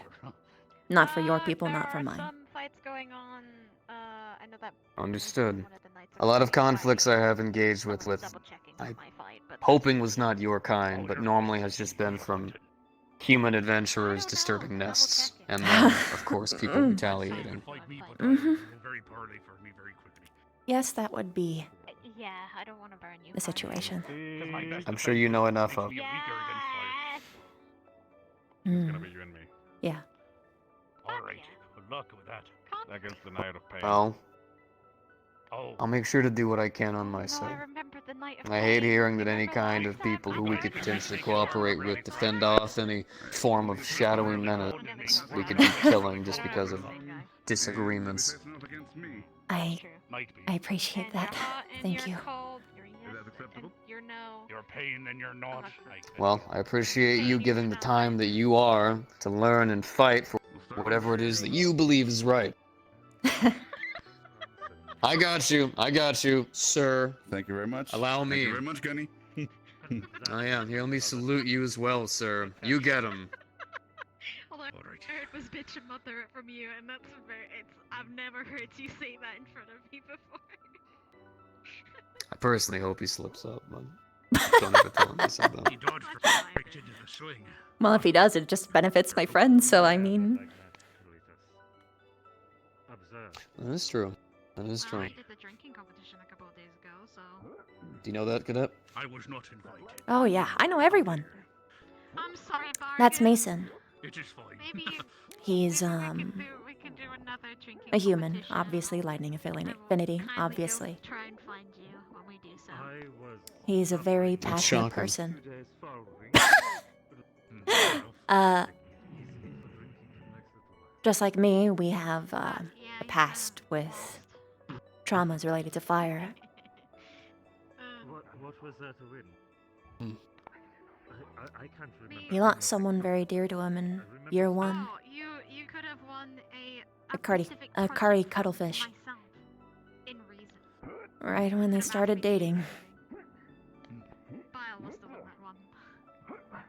Not for your people, not for mine. Fights going on. I know that. Understood. A lot of conflicts I have engaged with I hoping was not your kind, but normally has just been from human adventurers disturbing nests, and then, of course, people retaliating. Yes, that would be Yeah, I don't want to burn you. the situation. I'm sure you know enough of. Yeah. Alright, good luck with that. Against the Knight of Pain. Well, I'll make sure to do what I can on my side. I hate hearing that any kind of people who we could potentially cooperate with to fend off any form of shadowy menace we could be killing just because of disagreements. I appreciate that. Thank you. You're pain and you're not. Well, I appreciate you giving the time that you are to learn and fight for whatever it is that you believe is right. I got you, sir. Thank you very much. Allow me. Thank you very much, Gunny. Oh yeah, here, let me salute you as well, sir. You get him. Although I heard was bitch and mother from you, and that's I've never heard you say that in front of me before. I personally hope he slips up, but don't ever tell him I said that. Well, if he does, it just benefits my friends, so I mean... That is true. That is true. I did the drinking competition a couple of days ago, so... Do you know that, Cadet? I was not invited. Oh yeah, I know everyone. I'm sorry, Barney. That's Mason. It is fine. Maybe He's, we can do another drinking a human. competition. Obviously, lightning affinity, obviously. Try and find you when we do so. He's a very passionate shocking. person. Just like me, we have a past with traumas related to fire. What was there to win? I can't remember. He lost someone very dear to him in year one. Oh, you could have won A curry cuttlefish. in reason. Right when they started dating. Bile was the one that won.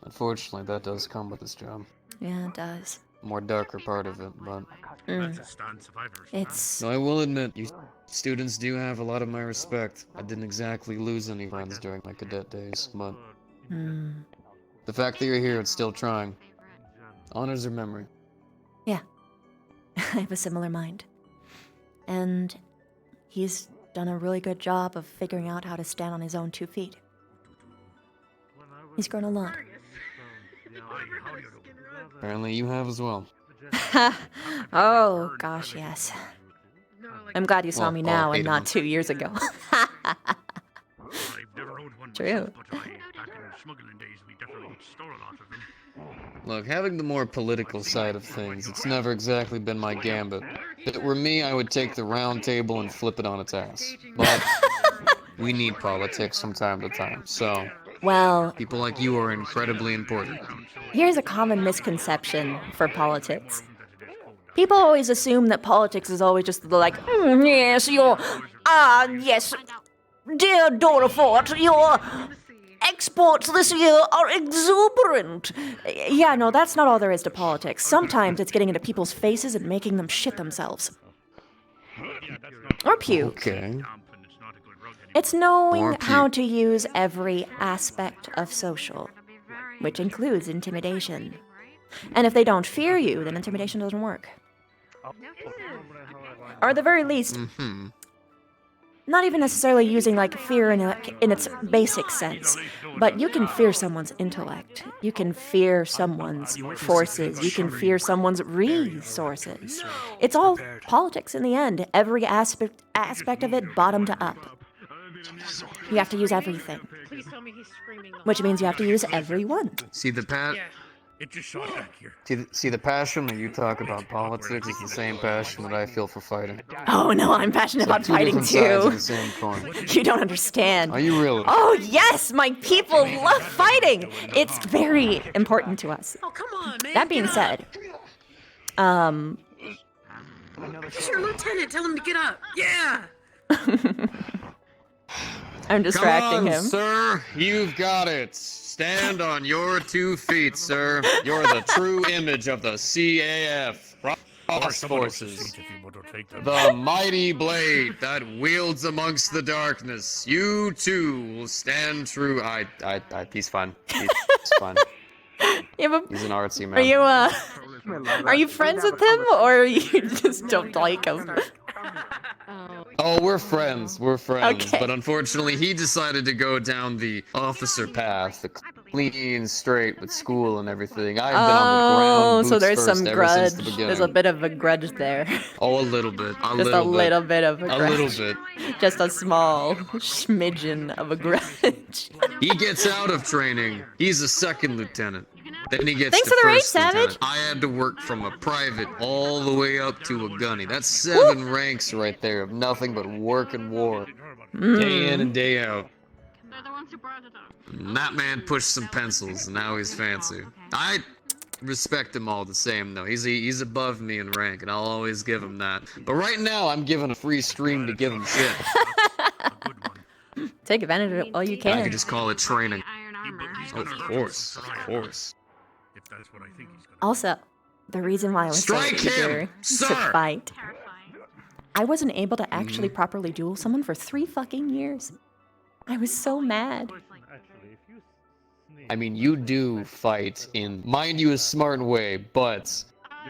Unfortunately, that does come with this job. Yeah, it does. More darker part of it, but... That's a stance if I've ever seen. It's... No, I will admit, you students do have a lot of my respect. I didn't exactly lose any friends during my cadet days, but... The fact that you're here and still trying honors your memory. Yeah. I have a similar mind. And he's done a really good job of figuring out how to stand on his own 2 feet. He's grown a lot. Apparently you have as well. Oh, gosh, yes. I'm glad you saw me now and not 2 years ago. I've never owned one True. myself, but back in smuggling days, we definitely stole a lot of them. Look, having the more political side of things, it's never exactly been my gambit. If it were me, I would take the round table and flip it on its ass. But we need politics from time to time, so... Well... People like you are incredibly important. Here's a common misconception for politics. People always assume that politics is always just like, yes, yes, dear Dorafort, your exports this year are exuberant. Yeah, no, that's not all there is to politics. Sometimes it's getting into people's faces and making them shit themselves. Or puke. Okay. It's knowing how to use every aspect of social, which includes intimidation. And if they don't fear you, then intimidation doesn't work. Or at the very least, not even necessarily using like fear in its basic sense, but you can fear someone's intellect. You can fear someone's forces. You can fear someone's resources. It's all politics in the end. Every aspect of it, bottom to up. You have to use everything. Please tell me he's screaming. Which means you have to use everyone. See the pat. Yeah. It just shot back here. See the passion that you talk about politics is the same passion that I feel for fighting. Oh no, I'm passionate about Two fighting different sides of too. the same coin. You don't understand. Are you really? Oh yes, my people love fighting. It's very important to us. Oh, come on, man. That being said, He's your lieutenant. Tell him to get up. Yeah. I'm distracting Come on, him. sir. You've got it. Stand on your 2 feet, sir. You're the true image of the CAF. Cross Forces. The mighty blade that wields amongst the darkness. You too will stand true. He's fun. He's fun. Yeah, but He's an artsy man. are you friends with him, or you just don't like him? Oh, we're friends. We're friends. Okay. But unfortunately, he decided to go down the officer path, the clean straight with school and everything. I've been on the ground, So boots there's first some ever grudge. since the beginning. There's a bit of a grudge there. Oh, a little bit. Just a little bit of a grudge. A little bit. Just a small smidgen of a grudge. He gets out of training. He's a second lieutenant. Then he gets Thanks to for the raid, first lieutenant. Savage. I had to work from a private all the way up to a gunny. That's 7 ranks right there of nothing but work and war. Day in and day out. They're the ones who brought it up. And that man pushed some pencils, and now he's fancy. I respect him all the same, though. He's above me in rank, and I'll always give him that. But right now, I'm given a free stream to give him shit. Take advantage of it while you I can. could just call it training. Iron armor. Of course, of course. If that's what I think he's gonna. Also, the reason why I was Strike so eager him, to sir! fight, I wasn't able to actually properly duel someone for 3 fucking years. I was so mad. I mean, you do fight in, mind you, a smart way, but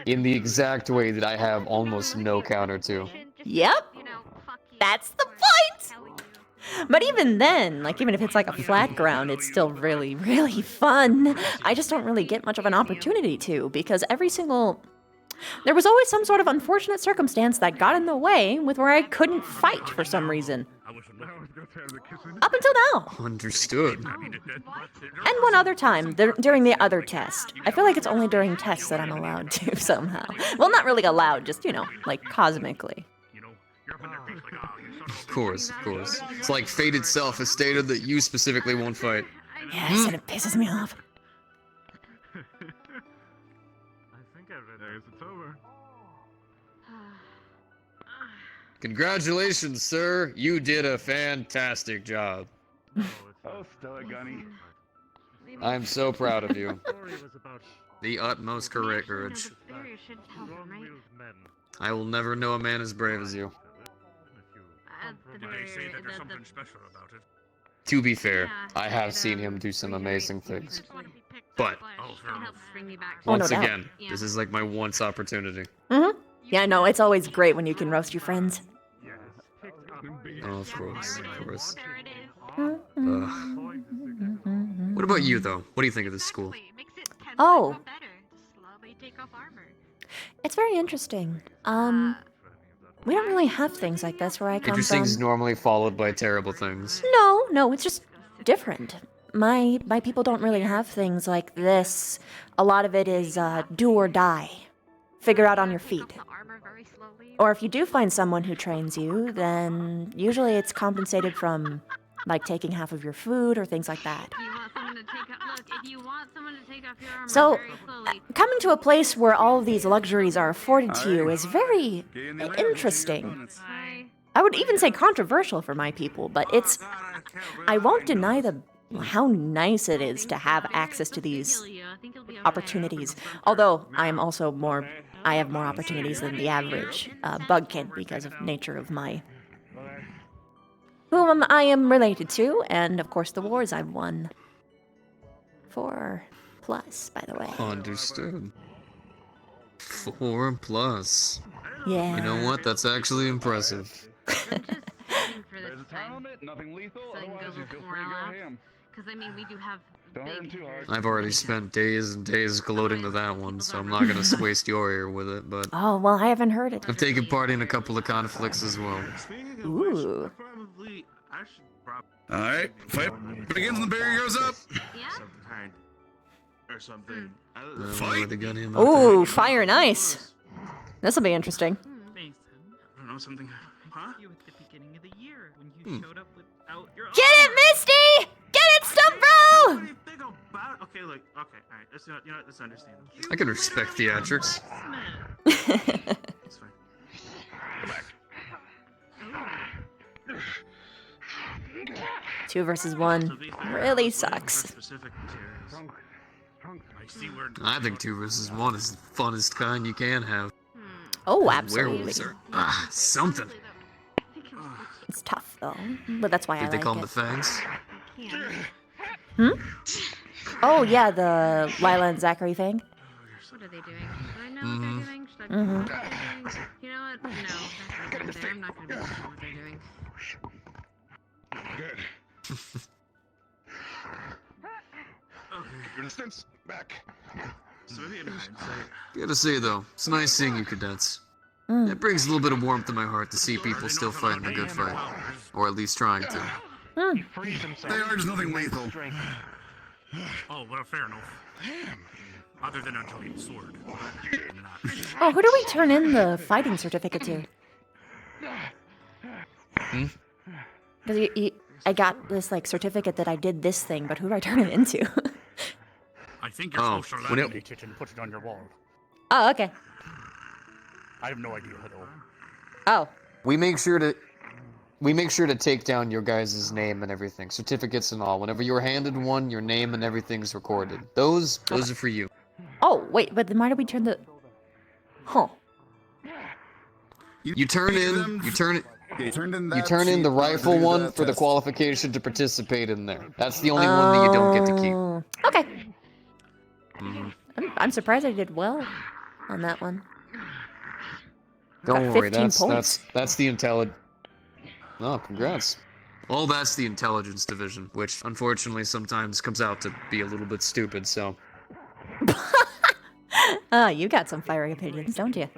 in the exact way that I have almost no counter to. Yep. That's the point. But even then, like even if it's like a flat ground, it's still really, really fun. I just don't really get much of an opportunity to, because there was always some sort of unfortunate circumstance that got in the way with where I couldn't fight for some reason. Up until now. Understood. And one other time, during the other test. I feel like it's only during tests that I'm allowed to somehow. Well, not really allowed, just, like cosmically. Of course. It's like fate itself has stated that you specifically won't fight. Yes, and it pisses me off. I think I've read it's over. Congratulations, sir. You did a fantastic job. Oh, Stella Gunny. I'm so proud of you. The utmost courage. I will never know a man as brave as you. They say that there's something special about it. To be fair, I have seen him do some amazing things. But, once again, this is like my once opportunity. Yeah, no, it's always great when you can roast your friends. Oh, of course. What about you, though? What do you think of this school? Oh. It's very interesting. We don't really have things like this where I come from. Interesting's normally followed by terrible things. No, it's just different. My people don't really have things like this. A lot of it is do or die. Figure out on your feet. Or if you do find someone who trains you, then usually it's compensated from like taking half of your food or things like that. So, coming to a place where all of these luxuries are afforded to you is very interesting. I would even say controversial for my people, but I won't deny how nice it is to have access to these opportunities. Although I have more opportunities than the average bugkin because of nature of whom I am related to, and of course the wars I've won. 4+, by the way. Understood. 4+. Yeah. You know what? That's actually impressive. time limit, nothing lethal, So I can otherwise go you feel before free to I go laugh. ham. Because I mean, we do have Don't hurt him big too hard. I've already spent days and days colluding to that one, so I'm not gonna waste your ear with it, but Oh, well, I haven't heard it. I've taken part in a couple of conflicts as well. Ooh. Alright, fight begins and the barrier goes up. Or something. Fight! Ooh, fire and ice. This'll be interesting. I don't know, something. Huh? You at the beginning of the year when you showed up without your. Get it, Misty! Get it, Stumpo! What do you think about? Okay, look. Okay, all right. Let's not. You know what? Let's understand. I can respect theatrics. It's fine. Go back. 2 versus 1 really sucks. I think 2 versus 1 is the funnest kind you can have. Oh, absolutely. Werewolves are something. It's tough though, but that's why I Did they like call them it. the fangs? Hmm? Oh yeah, the Lila and Zachary thing. What are they doing? Do I know what they're doing? Should I be what they're doing? You know what? No, that's not there. I'm not gonna be watching what they're doing. Good. Your distance back. So maybe in hindsight. Gotta say though, it's nice seeing you cadets. It brings a little bit of warmth to my heart to see people still fighting the good fight, or at least trying to. They are just nothing lethal. Oh, well, fair enough. Other than until you sword. Oh, who do we turn in the fighting certificate to? Because I got this like certificate that I did this thing, but who do I turn it into? I think you're supposed to laminate it and put it on your wall. Oh, okay. I have no idea though. Oh. We make sure to take down your guys' name and everything, certificates and all. Whenever you're handed one, your name and everything's recorded. Those are for you. Oh, wait, but then why did we turn the... Huh. You turn in the rifle one for the qualification to participate in there. That's the only one that you don't get to keep. Okay. I'm surprised I did well on that one. Don't Got worry, 15 points. that's the intelligence. Oh, congrats. Well, that's the intelligence division, which unfortunately sometimes comes out to be a little bit stupid, so. You got some fiery opinions, don't you?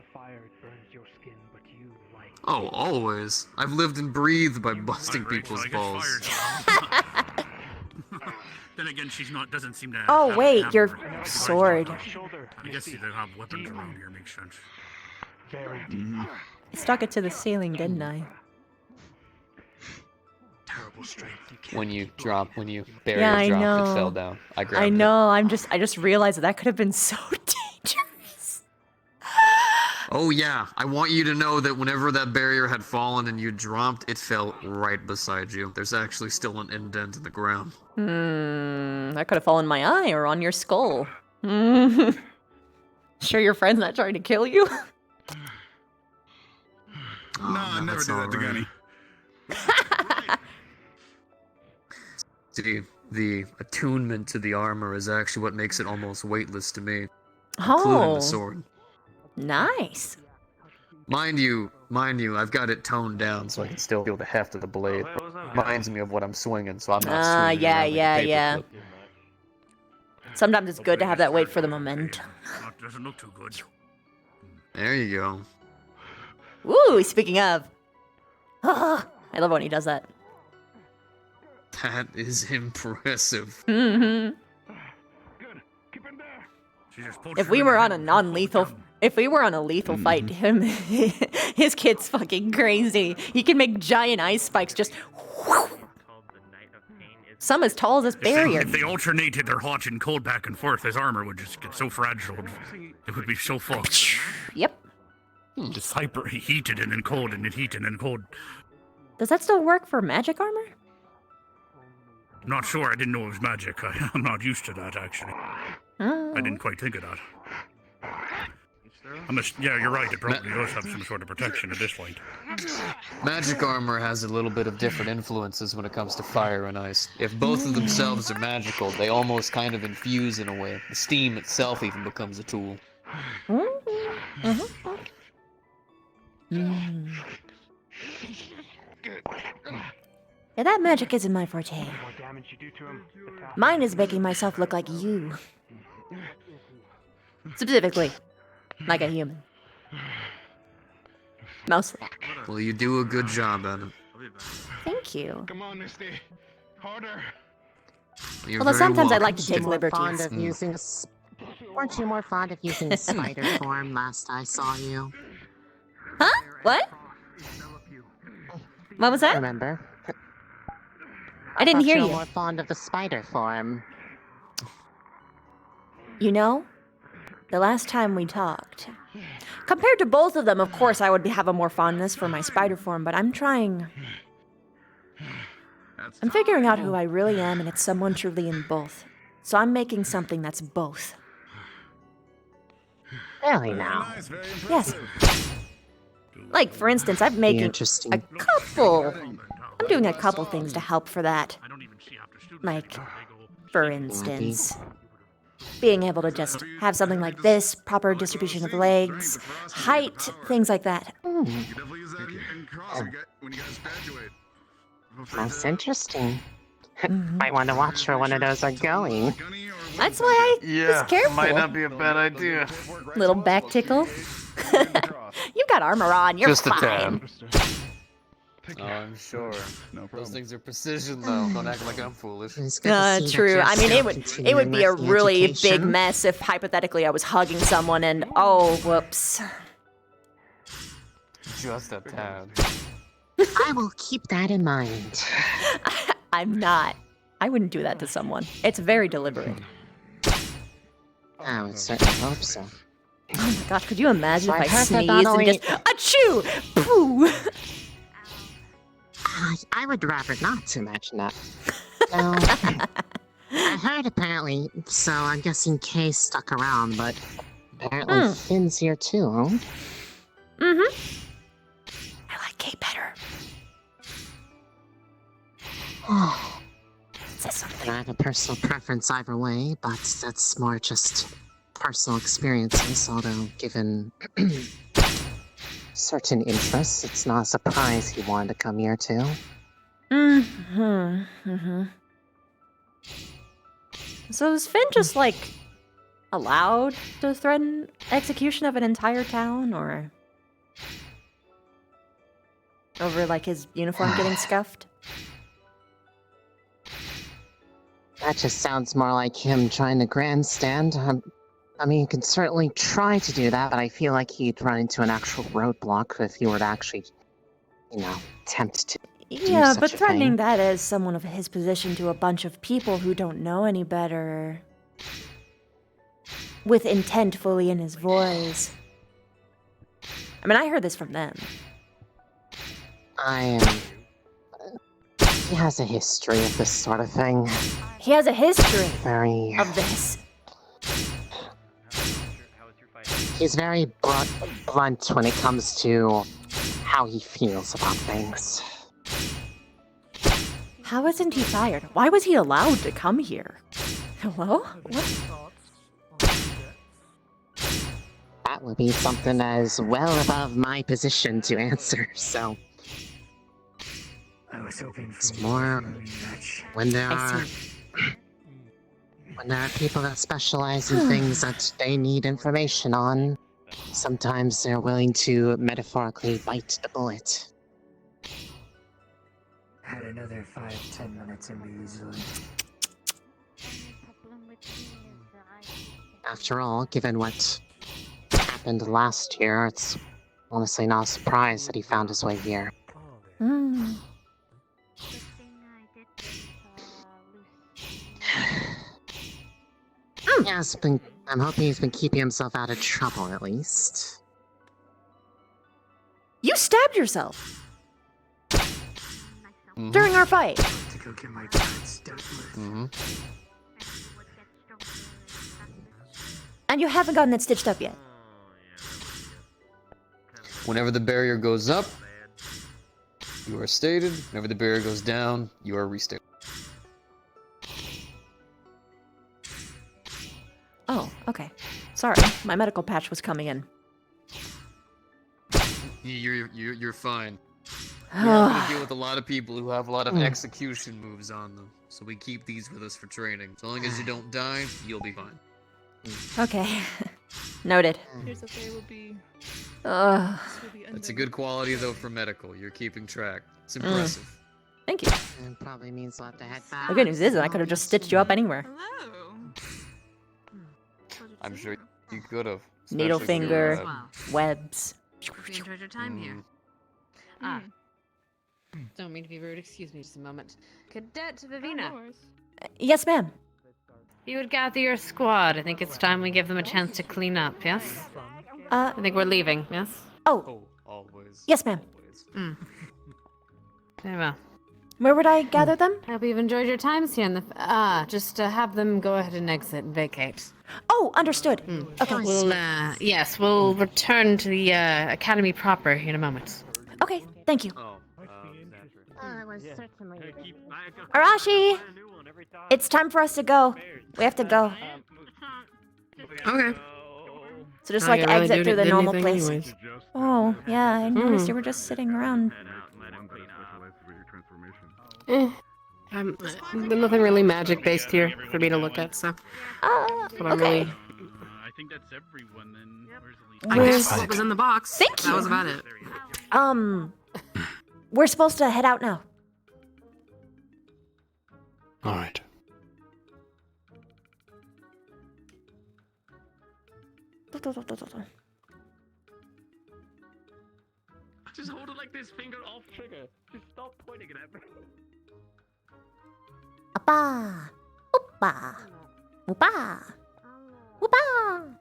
Oh, always. I've lived and breathed by busting people's balls. Then again, doesn't seem to. Oh, have wait, a your hammer. sword. I guess they have weapons around here, makes sense. I stuck it to the ceiling, didn't I? Terrible strength. When you dropped, it fell down. I grabbed I it. know. I just realized that could have been so dangerous. Oh yeah, I want you to know that whenever that barrier had fallen and you dropped, it fell right beside you. There's actually still an indent in the ground. That could have fallen in my eye or on your skull. Sure your friend's not trying to kill you? No, never do that to Gunny. See, the attunement to the armor is actually what makes it almost weightless to me, including the sword. Nice. Mind you, I've got it toned down so I can still feel the heft of the blade. Reminds me of what I'm swinging, so I'm not swinging yeah, around like a yeah. paperclip. Sometimes it's good to have that weight for the momentum. Doesn't look too good. There you go. Woo, speaking of. I love when he does that. That is impressive. If we were on a non-lethal... If we were on a lethal fight, his kid's fucking crazy. He can make giant ice spikes just... Some as tall as this barrier. If they alternated their hot and cold back and forth, his armor would just get so fragile. It would be so fucked. Yep. Just hyper heated and then cold and then heated and then cold. Does that still work for magic armor? Not sure. I didn't know it was magic. I'm not used to that, actually. Oh. I didn't quite think of that. Yeah, you're right. It probably does have some sort of protection at this point. Magic armor has a little bit of different influences when it comes to fire and ice. If both of themselves are magical, they almost kind of infuse in a way. The steam itself even becomes a tool. Yeah, that magic isn't my forte. The more damage you do to him, the faster Mine he is making myself look like you. Specifically, like a human. Mostly. Well, you do a good job at it. Thank you. Come on, Misty. Harder. You're Although very sometimes I welcome. like to take More fond liberties. of using Weren't you more fond of using a spider form last I saw you? Huh? What? What was that? Remember? I didn't hear you. you. More fond of the spider form. You know, the last time we talked, compared to both of them, of course, I would have a more fondness for my spider form, but I'm figuring out who I really am, and it's someone truly in both. So I'm making something that's both. Really now? Yes. Like, for instance, I'm making Interesting. a couple. I'm doing a couple things to help for that. Like, for instance, being able to just have something like this, proper distribution of legs, height, things like that. That's interesting. Might want to watch where one of those are going. That's why I was careful. might not be a bad idea. Little back tickle. You've got armor on. You're Just a fine. tad. Oh, I'm sure. Those things are precision, though. Don't act like I'm foolish. True. I mean, it would be a really big mess if hypothetically I was hugging someone and whoops. Just a tad. I will keep that in mind. I'm not. I wouldn't do that to someone. It's very deliberate. I would certainly hope so. Oh my gosh, could you imagine So if I I've heard that sneezed not and only- just achoo, poo? I would rather not imagine that. No. I heard apparently, so I'm guessing Kay stuck around, but apparently Finn's here too, huh? Mm-hmm. I like Kay better. And I have a personal preference either way, but that's more just personal experiences, although given certain interests, it's not a surprise he wanted to come here too. So is Finn just, like, allowed to threaten execution of an entire town, or over, like, his uniform getting scuffed? That just sounds more like him trying to grandstand. I mean, he can certainly try to do that, but I feel like he'd run into an actual roadblock if he were to actually, attempt to Yeah, do but such a threatening thing. that as someone of his position to a bunch of people who don't know any better, with intent fully in his voice. I mean, I heard this from them. He has a history of this sort of thing. He has a history Very. of this. He's very blunt when it comes to how he feels about things. How isn't he fired? Why was he allowed to come here? Hello? What? That would be something that is well above my position to answer, so. I was hoping for It's more when there I are see. when there are people that specialize in things that they need information on. Sometimes they're willing to metaphorically bite the bullet. Had another 5-10 minutes in me easily. After all, given what happened last year, it's honestly not a surprise that he found his way here. Hmm. I'm hoping he's been keeping himself out of trouble at least. You stabbed yourself during our fight. To go get my guards dealt with. And you haven't gotten it stitched up yet. Whenever the barrier goes up, you are stated. Whenever the barrier goes down, you are restated. Oh, okay. Sorry, my medical patch was coming in. You're fine. We're not gonna deal with a lot of people who have a lot of execution moves on them, so we keep these with us for training. As long as you don't die, you'll be fine. Okay. Noted. Here's what they will be. That's a good quality though for medical. You're keeping track. It's impressive. Thank you. It probably means we'll have to head back. The good news is that I could have just stitched you up anywhere. I'm sure you could have. Needle finger, webs. Hope you enjoyed your time here. Don't mean to be rude. Excuse me just a moment. Cadet Vivina. Yes, ma'am. You would gather your squad. I think it's time we give them a chance to clean up, yes? I think we're leaving, yes? Oh. Always. Yes, ma'am. Very well. Where would I gather them? I hope you've enjoyed your times here in the... just have them go ahead and exit and vacate. Oh, understood. Okay. We'll, yes, we'll return to the, academy proper in a moment. Okay, thank you. I was certainly. Arashi! It's time for us to go. We have to go. Okay. So just Oh, like you're really exit through the doing normal anything place. anyways. Oh, yeah, I noticed you were just sitting around. There's nothing really magic based here for me to look at, so. But I'm okay. really. I think that's everyone then. I guess what was in the box. Thank you. That was about it. We're supposed to head out now. All right. Just hold it like this, finger off trigger. Just stop pointing it at me. Appa! Oppa! Oppa! Oppa!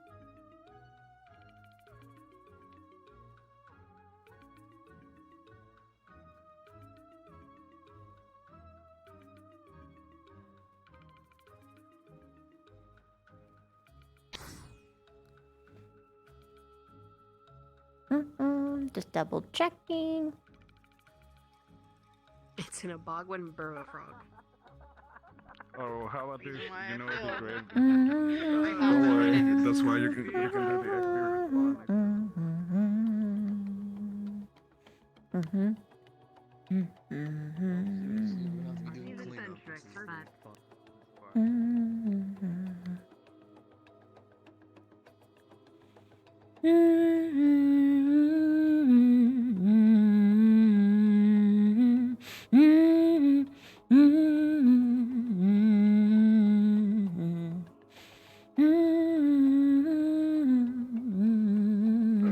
Just double checking. It's in a Bogwin burrow frog. Oh, how about this? You know what'd be great? Don't worry, that's why you can do the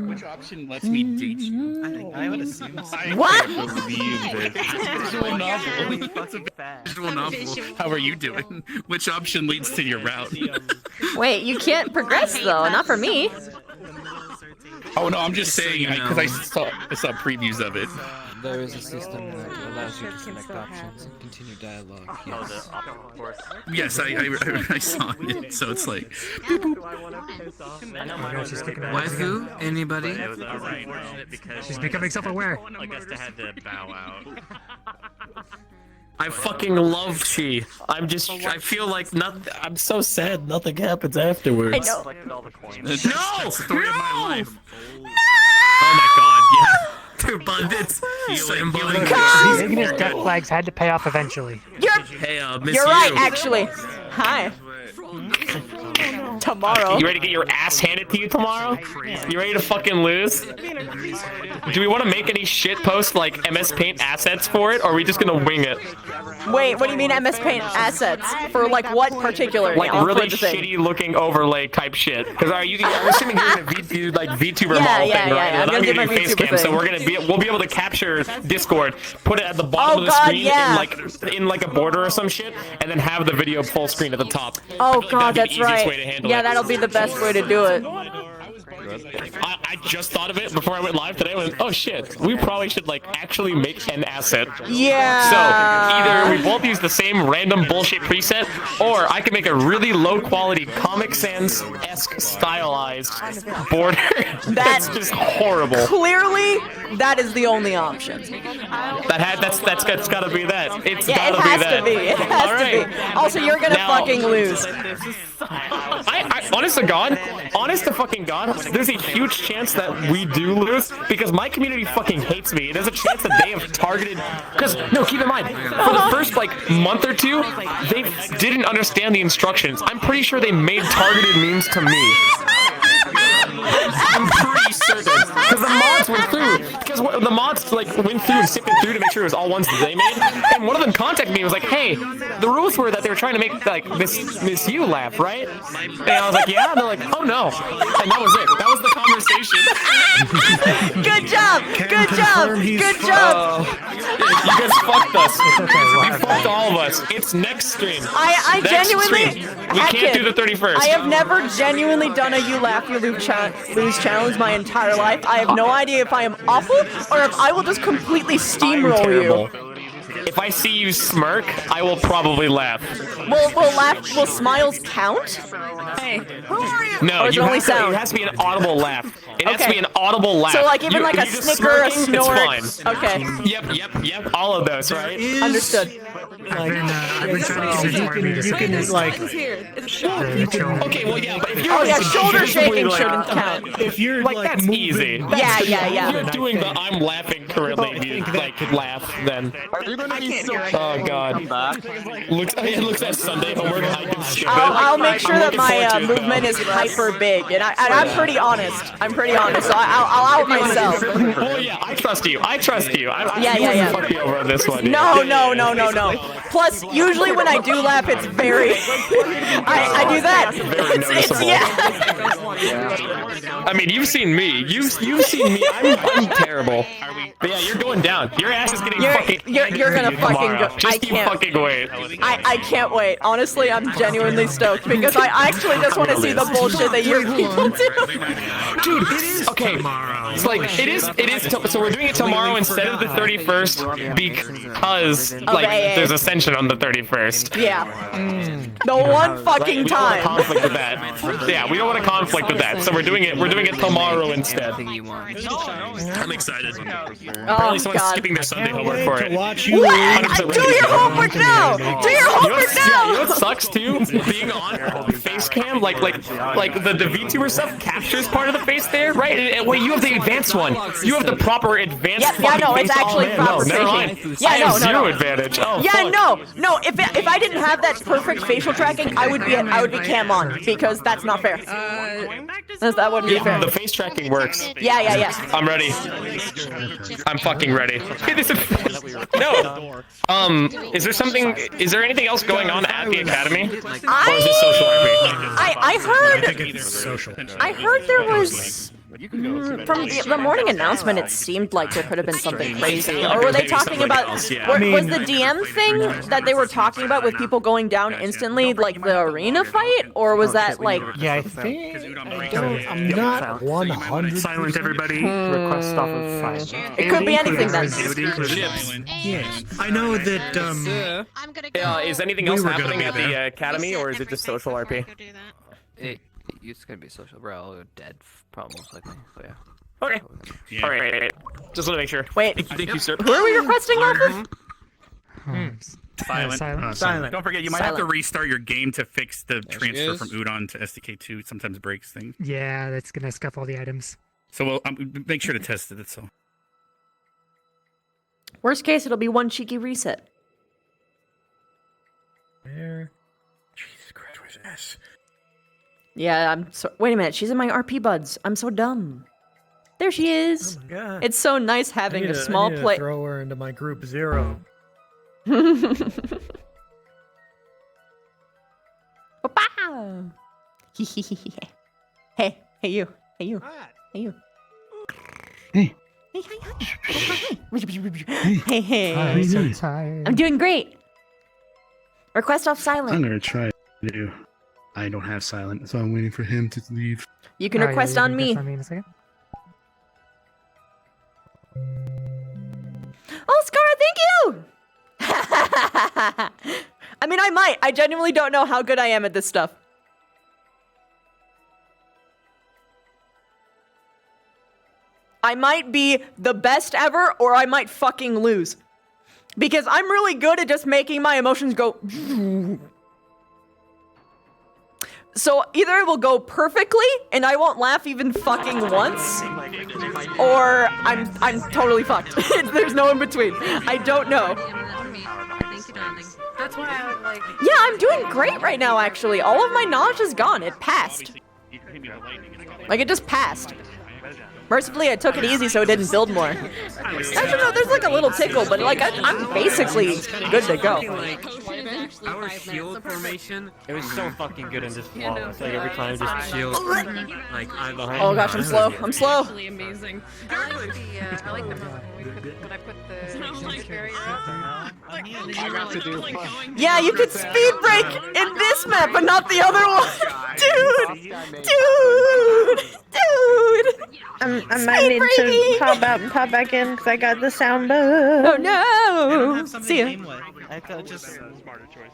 Which option lets me date you? I would assume. What? Can't believe it. It's a visual novel. It's a visual novel. How are you doing? Which option leads to your route? Wait, you can't progress though. Not for me. Oh no, I'm just saying because I saw previews of it. There is a system that allows you to select options and continue dialogue. Yes. Yes, I saw it. So it's like. What? Who? Anybody? She's becoming self-aware. I guess they had to bow out. I fucking love She. I feel like I'm so sad nothing happens afterwards. I know. That's the story of my life. Oh my god, yeah. To abundance. Ignis death flags had to pay off eventually. Hey, miss You're right, actually. Hi. Tomorrow. You ready to get your ass handed to you tomorrow? You ready to fucking lose? Do we want to make any shit post like MS Paint assets for it, or are we just gonna wing it? Wait, what do you mean MS Paint assets? For like what particular? Like really shitty looking overlay type shit. Because are you assuming you're gonna VTuber model thing, right? I'm gonna do my face VTuber cam, so thing. we'll be able to capture Discord, put it at the bottom of the screen in like a border or some shit, and then have the video full screen at the top. Oh god, that's right. Yeah, that'll be the best way to do it. I just thought of it before I went live today. I went, oh shit, we probably should like actually make an asset. Yeah. So either we both use the same random bullshit preset, or I can make a really low quality Comic Sans-esque stylized border. That's just horrible. Clearly, that is the only option. That's gotta be that. It's Yeah, gotta it has be that. to be. It has to be. Also, you're gonna Now- fucking lose. I honest to fucking God, there's a huge chance that we do lose because my community fucking hates me. There's a chance that they have targeted. Because no, keep in mind, for the first like month or two, they didn't understand the instructions. I'm pretty sure they made targeted memes to me. I'm pretty certain because the mods went through. Because the mods like went through and sifted through to make sure it was all ones that they made. And one of them contacted me and was like, "Hey, the rules were that they were trying to make like Miss You laugh, right?" And I was like, "Yeah." And they're like, "Oh no," and that was it. That was the conversation. Good job. Good job. Good job. You guys fucked us. You fucked all of us. It's next stream. I Next genuinely. stream. We can't do the 31st. I have never genuinely done a You Laugh, You Lose challenge my entire life. I have no idea if I am awful or if I will just completely steamroll you. If I see you smirk, I will probably laugh. Will smiles count? Hey, who are you? No, or is it only sound? It has to be an audible laugh. It has to be an audible laugh. So like even like a snicker, a snort. It's fine. Okay. Yep. All of those, right? Understood. I've been trying to you can like. Okay, well yeah, but if you're shoulder shaking shouldn't count. If you're like that's easy. Yeah. If you're doing the I'm laughing currently like laugh, then. Oh god. It looks at Sunday homework. I can skip it. I'll make sure that my movement is hyper big, and I'm pretty honest. I'm pretty honest, so I'll out myself. Oh yeah, I trust you. Yeah. Yeah. Fuck you over on this one. Dude. No. Plus, usually when I do laugh, it's very. I do that. Yeah. I mean, you've seen me. You've seen me. I'm terrible. But yeah, you're going down. Your ass is getting fucking. You're gonna fucking go. Just you fucking wait. I can't wait. Honestly, I'm genuinely stoked because I actually just want to see the bullshit that your people do. Dude, it is okay. It's like it is. So we're doing it tomorrow instead of the 31st because like there's Ascension on the 31st. Yeah. The one fucking time. We don't want to conflict with that. Yeah, we don't want to conflict with that. So we're doing it I tomorrow instead. I'm excited. Apparently someone's skipping their Sunday homework for it. What? Do your homework now. Do your homework now. Yeah, you know what sucks too? Being on face cam, like the VTuber stuff captures part of the face there, right? And wait, you have the advanced one. You have the proper advanced. Yeah, no, it's actually proper. Never mind. Yeah, no. Zero advantage. Oh, yeah, fuck. no. If I didn't have that perfect facial tracking, I would be cam on because that's not fair. That wouldn't be fair. The face tracking works. Yeah. I'm ready. I'm fucking ready. No. Is there anything else going on at the academy? Or is it social RP? I heard there was. From the morning announcement, it seemed like there could have been something crazy. Or were they talking about? Was the DM thing that they were talking about with people going down instantly, like the arena fight, or was that like? Yeah, I think. I'm not 100. Silent everybody. Request off of 5. It could be anything then. Yes, I know that. Is anything else happening at the academy, or is it just social RP? It's gonna be social, bro. Dead, probably most likely. So yeah. Okay. Yeah. All right. Just want to make sure. Wait. Thank you, sir. Who are we requesting off of? Silent. Don't forget, you might have to restart your game to fix the transfer from Udon to SDK2. Sometimes breaks things. Yeah, that's gonna scuff all the items. So we'll make sure to test it. That's all. Worst case, it'll be one cheeky reset. There. Jesus Christ, where's S? Yeah, wait a minute, she's in my RP buds. I'm so dumb. There she is. Oh my God. It's so nice having a small plate. Throw her into my group 0. Wow. Hey, you. Hey. Hey. I'm so tired. I'm doing great. Request off silent. I'm gonna try to. I don't have silent, so I'm waiting for him to leave. You can request on me. In a second. Oh, Scar, thank you! I mean, I might. I genuinely don't know how good I am at this stuff. I might be the best ever, or I might fucking lose. Because I'm really good at just making my emotions go... So either it will go perfectly and I won't laugh even fucking once, or I'm totally fucked. There's no in between. I don't know. Thank you, darling. That's why I like. Yeah, I'm doing great right now, actually. All of my nausea's gone. It passed. Like, it just passed. Mercifully, I took it easy so it didn't build more. Actually, no, there's like a little tickle, but like, I'm basically good to go. Our shield formation, it was so fucking good in this wall. It's like every time just shield. Like, I'm behind. Oh gosh, I'm slow. I'm slow. Actually amazing. I like the moment when I put the barrier up. I got to do Yeah, you could speed break in this map, but not the other one. Dude. I might need to pop out and pop back in because I got the sound bug. Oh no! See ya.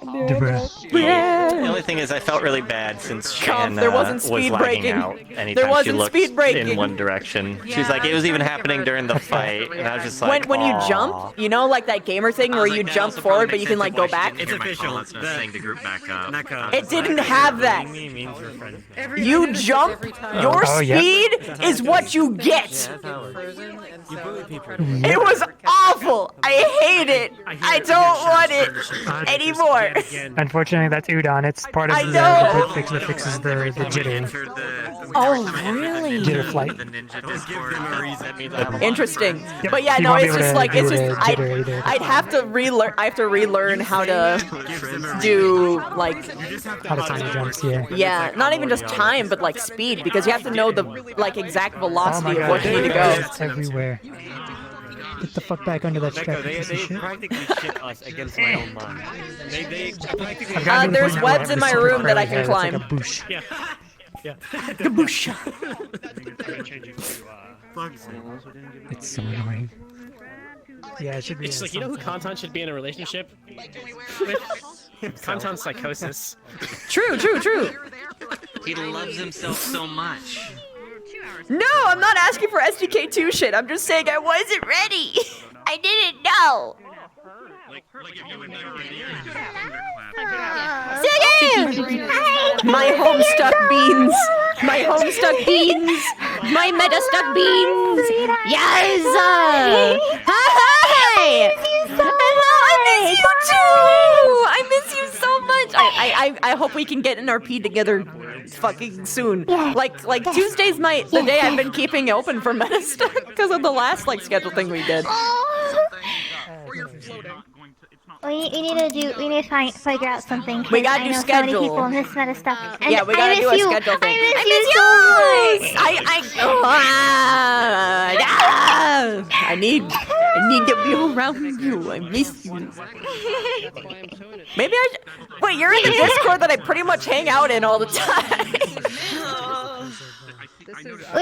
The only thing is, I felt really bad since Shan there wasn't was speed lagging breaking. out There anytime she wasn't looked speed breaking. in one direction. She's like, it was even happening during the fight, and I was just like, When you "Aw." jump, you know, like that gamer thing where you jump forward, but you can like go back. It's official. Saying the group back up. It didn't have that. You jump, your speed is what you get. It was awful. I hate it. I don't want it anymore. Unfortunately, that's Udon. It's part of I the know. bug fix that fixes the jitter. Oh, really? Jitter flight. Interesting. Yep. But yeah, You no, won't be it's able just to like, do it's just, the jitter either. I'd have to relearn, I have to relearn how to do, like, How to time the jumps, yeah. yeah, not even just time, but like speed, because you have to know the, like, exact velocity of where you need to go. It's everywhere. Get the fuck back under that strap, you piece of shit. practically shit us against my own mind. They practically. There's webs in my room that I can climb. It's like a boosh. Yeah. Yeah. Kaboosh. It's so annoying. Yeah, it should be. It's like, you know who Kantan should be in a relationship with? Kantan psychosis. True. He loves himself so much. No, I'm not asking for SDK2 shit. I'm just saying I wasn't ready. I didn't know. My homestuck beans. My homestuck beans. My meta-stuck beans. Yes. Hi. I miss you too. I miss you so much. I hope we can get an RP together fucking soon. Like Tuesday's the day I've been keeping open for meta-stuck because of the last like schedule thing we did. We need to figure out something. We gotta I do know schedule. So many people in this meta stuff. And Yeah, we gotta do a schedule thing. I miss you so much. I need to be around you. I miss you. Maybe wait, you're in the Discord that I pretty much hang out in all the time.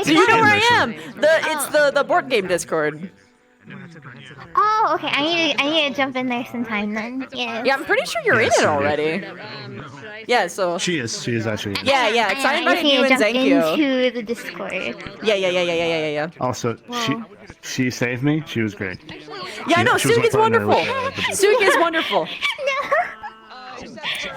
So you know where I am. It's the board game Discord. Oh, okay. I need to jump in there sometime then. Yeah. Yeah, I'm pretty sure you're in it already. Yeah, so. She is actually. Yeah. Because I invited you and jump Zenkyo. into the Discord. Yeah. Also, she saved me. She was great. Yeah, I know. She was my Sugi's partner wonderful. with, Sugi's wonderful.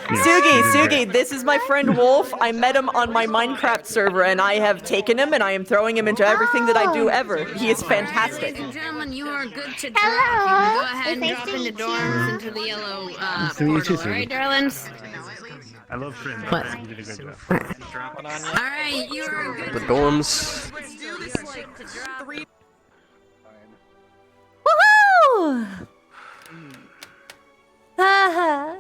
Sugi, this is my friend Wolf. I met him on my Minecraft server, and I have taken him, and I am throwing him into everything that I do ever. He is fantastic. Ladies and gentlemen, you are good to drop. You can go ahead and drop into dorms into the yellow portal. All right, darlings? I love Frim. What? You did a good job. All right, you are good. The dorms. Woohoo! Haha.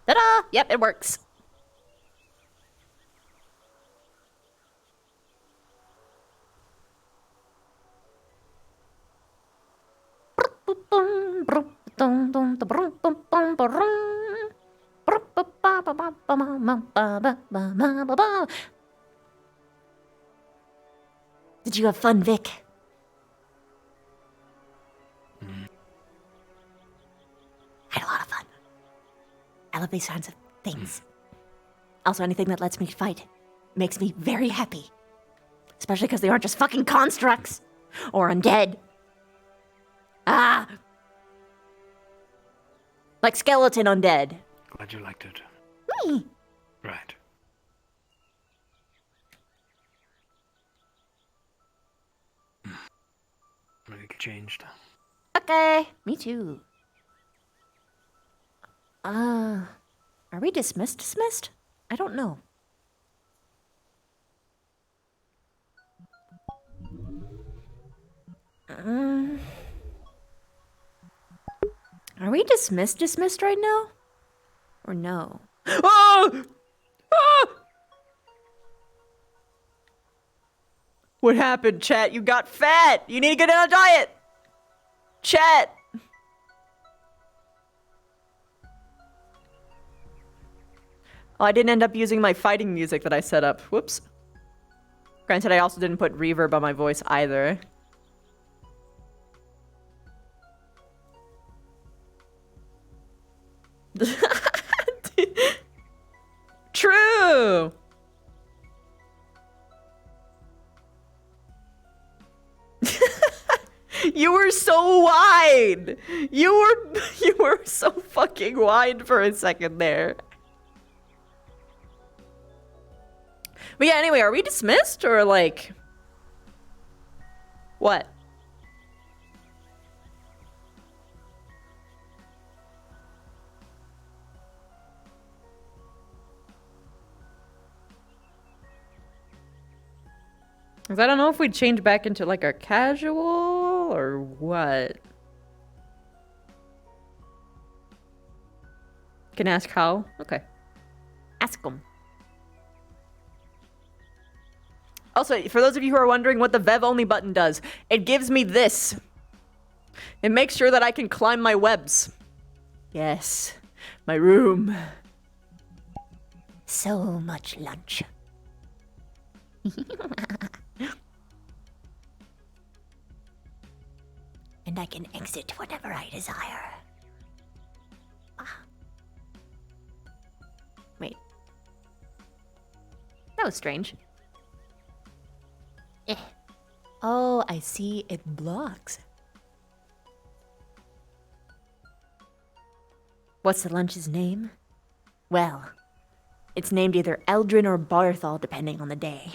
Ta-da! Yep, it works. Did you have fun, Vic? I love these kinds of things. Also, anything that lets me fight makes me very happy. Especially because they aren't just fucking constructs or undead. Ah! Like skeleton undead. Glad you liked it. Me. Right. A little changed. Okay, me too. Are we dismissed? I don't know. Are we dismissed right now? Or no? Oh! Ah! What happened, chat? You got fat! You need to get on a diet! Chat! Oh, I didn't end up using my fighting music that I set up. Whoops. Granted, I also didn't put reverb on my voice either. True! You were so wide! You were so fucking wide for a second there. But yeah, anyway, are we dismissed or like... What? Cause I don't know if we'd change back into like a casual or what. Can ask how? Okay. Ask them. Also, for those of you who are wondering what the Vev only button does, it gives me this. It makes sure that I can climb my webs. Yes, my room. So much lunch. And I can exit whenever I desire. Ah. Wait. That was strange. Eh. Oh, I see. It blocks. What's the lunch's name? Well, it's named either Eldrin or Barthol, depending on the day.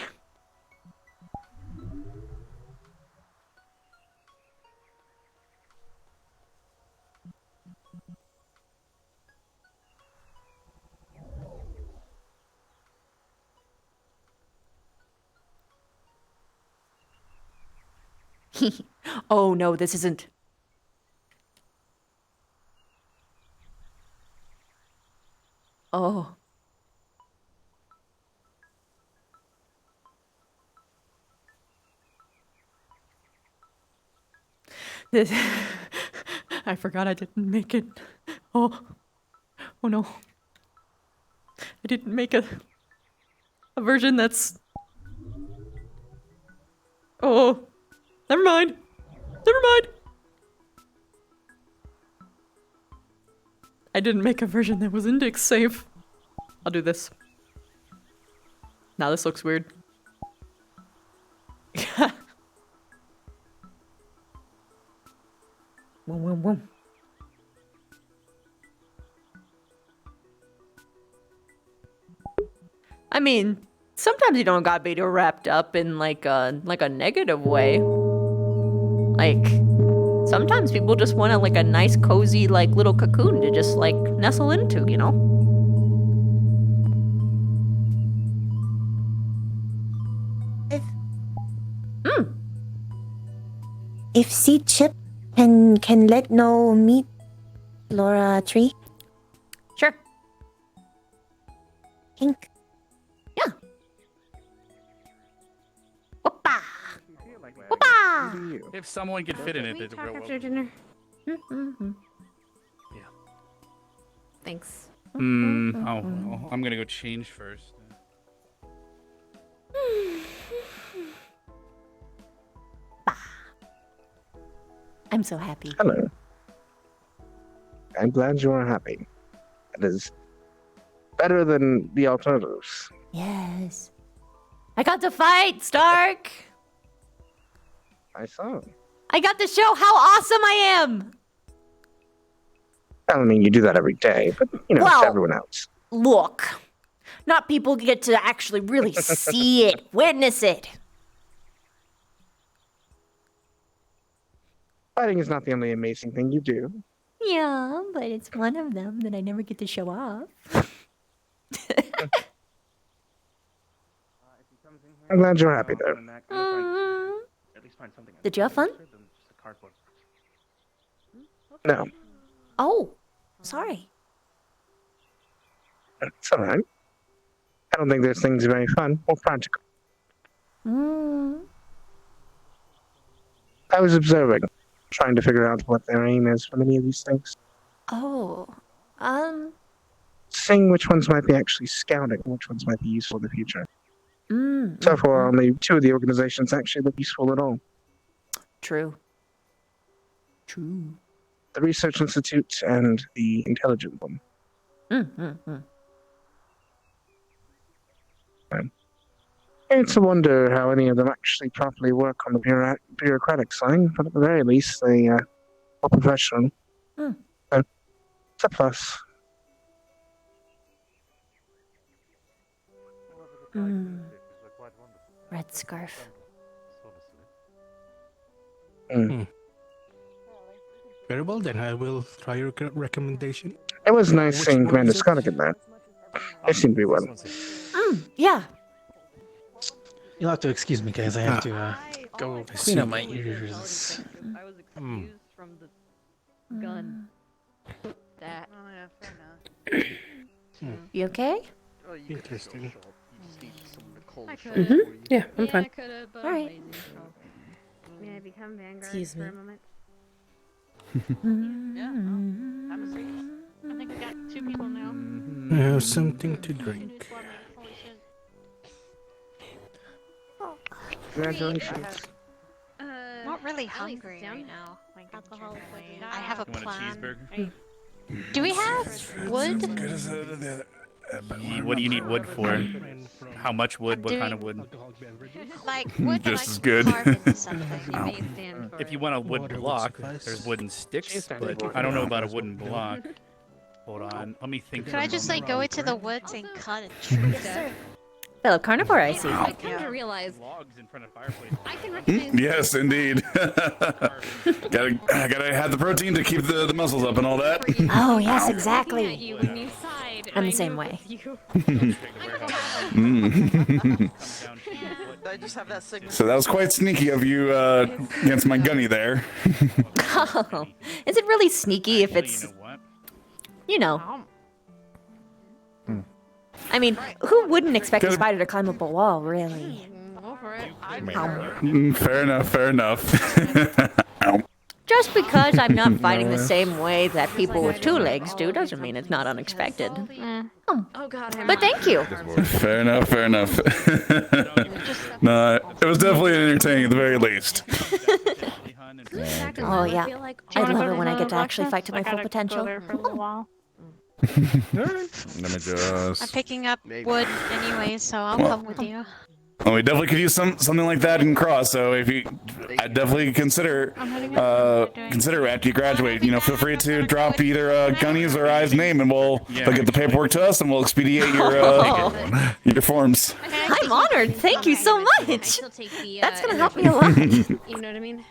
Oh no, this isn't. Oh. This. I forgot I didn't make it. Oh. Oh no. I didn't make a version that's. Oh. Never mind. Never mind. I didn't make a version that was index safe. I'll do this. Now this looks weird. Boom, boom, boom. I mean, sometimes you don't gotta be too wrapped up in like a negative way. Like, sometimes people just want like a nice cozy like little cocoon to just like nestle into, you know? If Seed Chip can let no meet Laura Tree. Sure. Pink. Yeah. Whoopa! Whoopa! If someone could fit in it, it's a real After dinner. Yeah. Thanks. Oh, well, I'm gonna go change first. I'm so happy. Hello. I'm glad you are happy. That is better than the alternatives. Yes. I got to fight, Stark! I saw. I got to show how awesome I am! I mean, you do that every day, but, you know, Well, to everyone else. Look, not people get to actually really see it, witness it. Fighting is not the only amazing thing you do. Yeah, but it's one of them that I never get to show off. I'm glad you're happy there. Did you have fun? No. Oh, sorry. It's alright. I don't think this thing's very fun or practical. I was observing, trying to figure out what their aim is for many of these things. Oh, Seeing which ones might be actually scouting, which ones might be useful in the future. So far, only 2 of the organizations actually look useful at all. True. True. The Research Institute and the Intelligent one. It's a wonder how any of them actually properly work on the bureaucratic side, but at the very least, they are professional. So, it's a plus. Red scarf. Very well, then I will try your recommendation. It was nice seeing Commander Scott in that. They seem to be well. Yeah. You'll have to excuse me, guys. I have to go clean up my ears. I was excused from the gun. That. Oh yeah, fair enough. You okay? Interesting. Yeah, I'm fine. I could have, but All I'm right. lazy, so. May I become Vanguard Excuse for me. a moment? I think we got 2 people now. I have something to drink. Congratulations. Not really hungry right now. I have a You want a plan. cheeseburger? Do we have wood? What do you need wood for? How much wood? What kind of wood? Like wood that I Just as can good. carve into something. If you want a wood block, there's wooden sticks, but I don't know about a wooden block. Hold on, let me think. Could I just like go into the woods and cut a tree? Fellow carnivore, I see. I come to realize logs in front of fireplace. I can recognize. Yes, indeed. gotta have the protein to keep the muscles up and all that. Oh, yes, exactly. You when you sighed, I'm I the same knew it way. was you. I just have that signal. So that was quite sneaky of you against my gunny there. Oh, is it really sneaky if it's, you know? I mean, who wouldn't expect a spider to climb up a wall, really? Go for it. Fair enough, fair enough. Just because I'm not fighting the same way that people with 2 legs do doesn't mean it's not unexpected. Oh God, But thank you. Fair enough, fair enough. No, it was definitely entertaining at the very least. Oh yeah, I love it when I get to actually fight to my full potential. Let me just... I'm picking up wood anyway, so I'll come with you. Well, we definitely could use something like that in Cross. So if you, I definitely consider after you graduate, you know, feel free to drop either Gunny's or I's name, and they'll get the paperwork to us, and we'll expedite your forms. I'm honored. Thank you so much. That's gonna help me a lot. You know what I mean?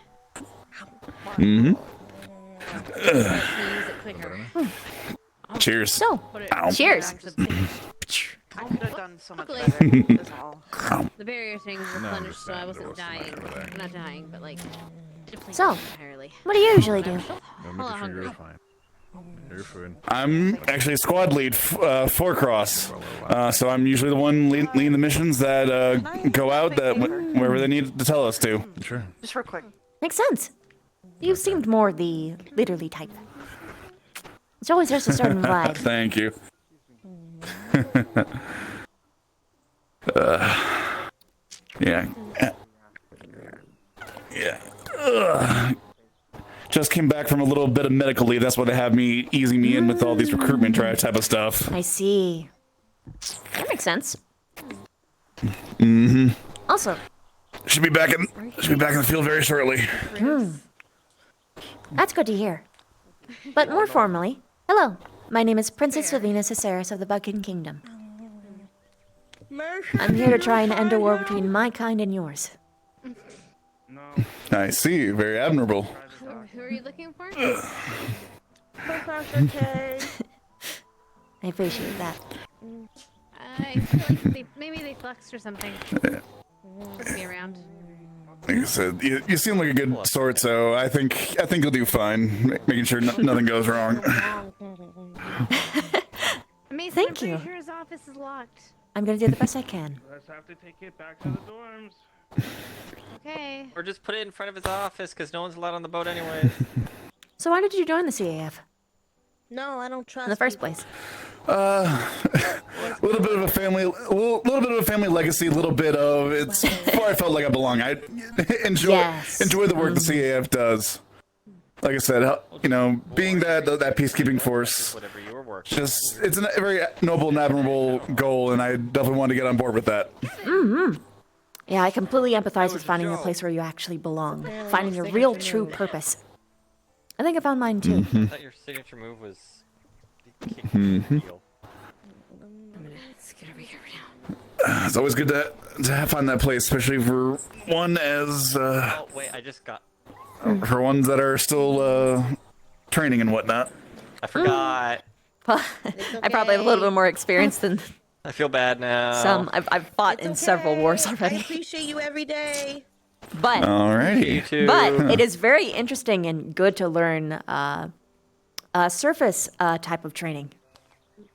Cheers. So, Ow. cheers. I could have done so much better. That's all. The barrier things replenished, so I wasn't dying. Not dying, but like. So, entirely. what do you usually do? I'm actually a squad lead for Cross, so I'm usually the one leading the missions that go out wherever they need to tell us to. Sure. Just real quick. Makes sense. You seemed more the leaderly type. It's always just a certain vibe. Thank you. Yeah. Just came back from a little bit of medical leave. That's why they have me easing me in with all these recruitment drive type of stuff. I see. That makes sense. Mm-hmm. Also, Should be back in the field very shortly. That's good to hear. But more formally, hello. My name is Princess Savina Caceres of the Bucking Kingdom. I'm here to try and end a war between my kind and yours. I see. Very admirable. Who are you looking for? Professor K. I appreciate that. I feel like maybe they flexed or something. Just be around. Like I said, you seem like a good sort, so I think you'll do fine. Making sure nothing goes wrong. Mason, Thank I'm pretty you. sure his office is locked. I'm gonna do the best I can. Let's have to take it back to the dorms. Okay. Or just put it in front of his office, because no one's allowed on the boat anyway. So why did you join the CAF No, I don't trust. in the first place? A little bit of a family, little bit of a family legacy. A little bit of it's where I felt like I belong. I enjoy the work the CAF does. Like I said, being that peacekeeping force, just it's a very noble and admirable goal, and I definitely want to get on board with that. Mm-hmm. Yeah, I completely empathize with finding a place where you actually belong, finding your real, true purpose. I think I found mine too. I thought your signature move was Mhm. Let's get over here now. It's always good to find that place, especially for one as Oh wait, I just got. for ones that are still training and whatnot. I forgot. I probably have a little bit more experience than I feel bad now. some. I've fought in several wars already. I appreciate you every day. But Alrighty. But it is very interesting and good to learn a surface type of training.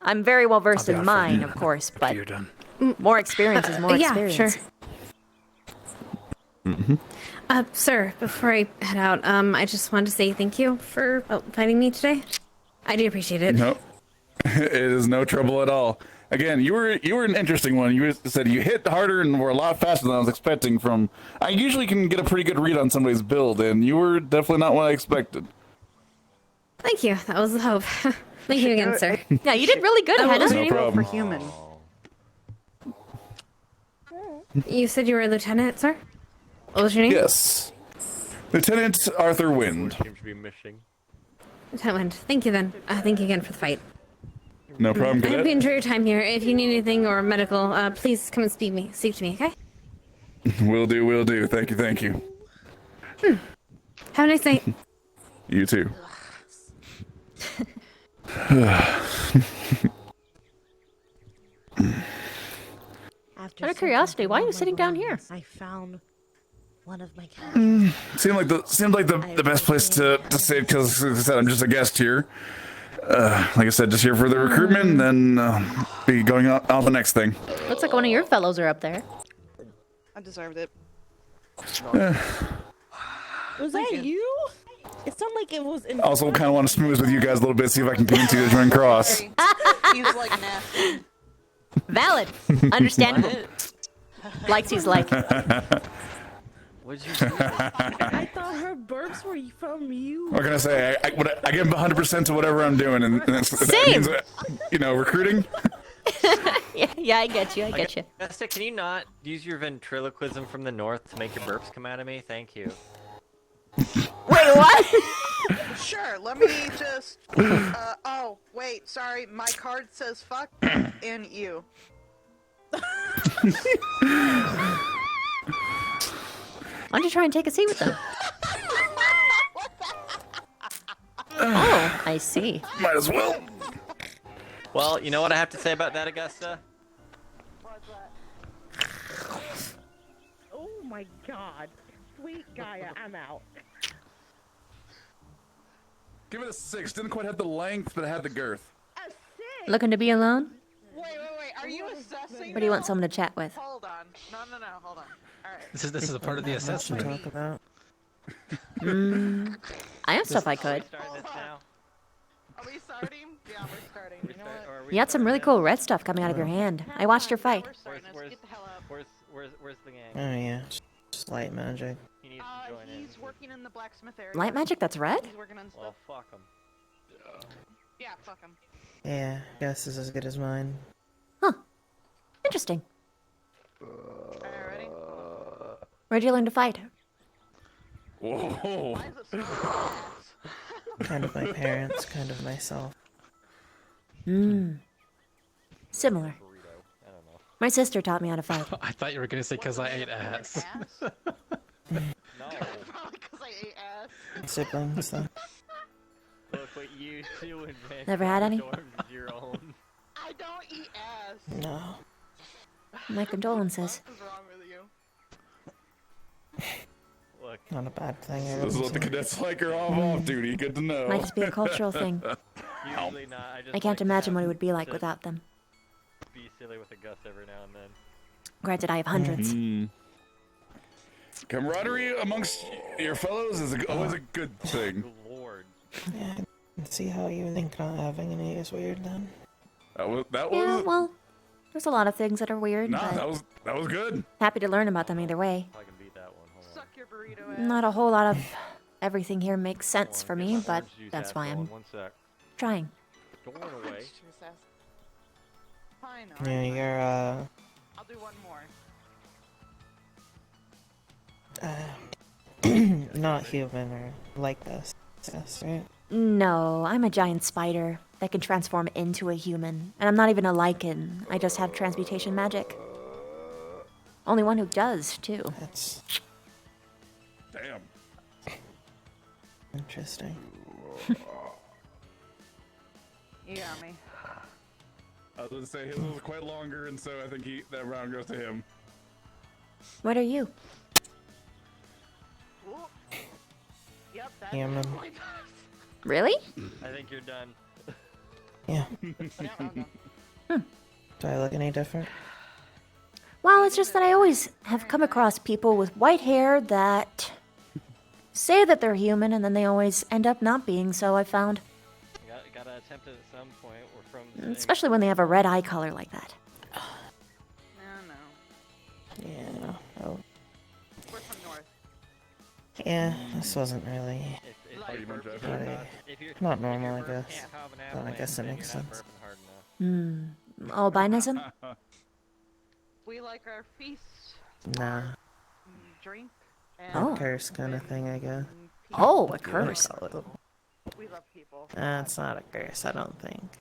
I'm very well versed in mine, of course, but more experience is more experience. Yeah, sure. Mm-hmm. Sir, before I head out, I just wanted to say thank you for finding me today. I do appreciate it. No, it is no trouble at all. Again, you were an interesting one. You said you hit harder and were a lot faster than I was expecting. I usually can get a pretty good read on somebody's build, and you were definitely not what I expected. Thank you. That was the hope. Thank you again, sir. Yeah, you did really good, Hannah. No problem. For human. You said you were a lieutenant, sir? What was your name? Yes, Lieutenant Arthur Wind. Seems to be missing. Lieutenant Wind. Thank you then. Thank you again for the fight. No problem, I hope you Cadet. enjoy your time here. If you need anything or medical, please come and speak to me, okay? Will do. Thank you. Have a nice night. You too. Out of curiosity, why are you sitting down here? I found one of my cats. Seemed like the best place to sit because, as I said, I'm just a guest here. Like I said, just here for the recruitment, and then be going on the next thing. Looks like one of your fellows are up there. I deserved it. Eh. Was that you? It sounded like it was. Also, kind of want to smooth with you guys a little bit, see if I can convince you to join Cross. He was like nasty. Valid. Understandable. Likesies like. What'd you do? I thought her burps were from you. What can I say? I give 100% to whatever I'm doing, and that means, recruiting. yeah, I get you. Vesta, can you not use your ventriloquism from the north to make your burps come out of me? Thank you. Wait, what? Sure, let me just... oh, wait, sorry, my card says fuck and you. Why don't you try and take a seat with them? Oh, I see. Might as well. Well, you know what I have to say about that, Augusta? Oh my god. Sweet Gaia, I'm out. Give it a 6. Didn't quite have the length, but it had the girth. Looking to be alone? Wait, are you assessing? Or do you want someone to chat with? Hold on. No, hold on. Alright. This is a part of the assessment. Talk about. I have stuff I could. Are we starting? Yeah, we're starting. You know what? You had some really cool red stuff coming out of your hand. I watched your fight. Where's the gang? Oh yeah, just light magic. He needs to join in. He's working in the blacksmith area. Light magic that's red? He's working on stuff. Well, fuck him. Yeah, fuck him. Yeah, guess is as good as mine. Huh. Interesting. Where'd you learn to fight? Whoa. Kind of my parents, kind of myself. Similar. My sister taught me how to fight. I thought you were gonna say because I ate ass. Probably because I ate ass. Siblings, though. Look what you do in Vancouver Never had any? dorms is your own. I don't eat ass. No. My condolences. What is wrong with you? Look. Not a bad thing. This is what the cadets like are off duty. Good to know. Might just be a cultural thing. Usually not. I can't imagine what it would be like without them. Be silly with a Gus every now and then. Granted, I have hundreds. Camaraderie amongst your fellows is always a good thing. Lord. Yeah, I can see how you think not having any is weird then. That Yeah, was. well, there's a lot of things that are weird. Nah, but that was good. happy to learn about them either way. I can beat that one. Hold on. Suck your burrito ass. Not a whole lot of everything here makes sense for me, but Orange juice that's why I'm asshole, 1 sec. trying. Don't run away. Fine, Yeah, you're, I'll do one more. not human or like this, right? No, I'm a giant spider that can transform into a human. And I'm not even a lichen. I just have transmutation magic. Only one who does, too. That's Damn. interesting. You got me. I was going to say his was quite longer, and so I think that round goes to him. What are you? Yep, that's Human. Really? I think you're done. Yeah. Do I look any different? Well, it's just that I always have come across people with white hair that say that they're human, and then they always end up not being, so I found. Gotta attempt it at some point. We're from the same- Especially when they have a red eye color like that. No. Yeah. Oh. We're from north. Yeah, this wasn't really not normal, I guess. But I guess it makes sense. Albinism? We like our feast, Nah. drink, and Oh. Curse kind of thing, I guess. Oh, a curse. we love people. It's not a curse, I don't think.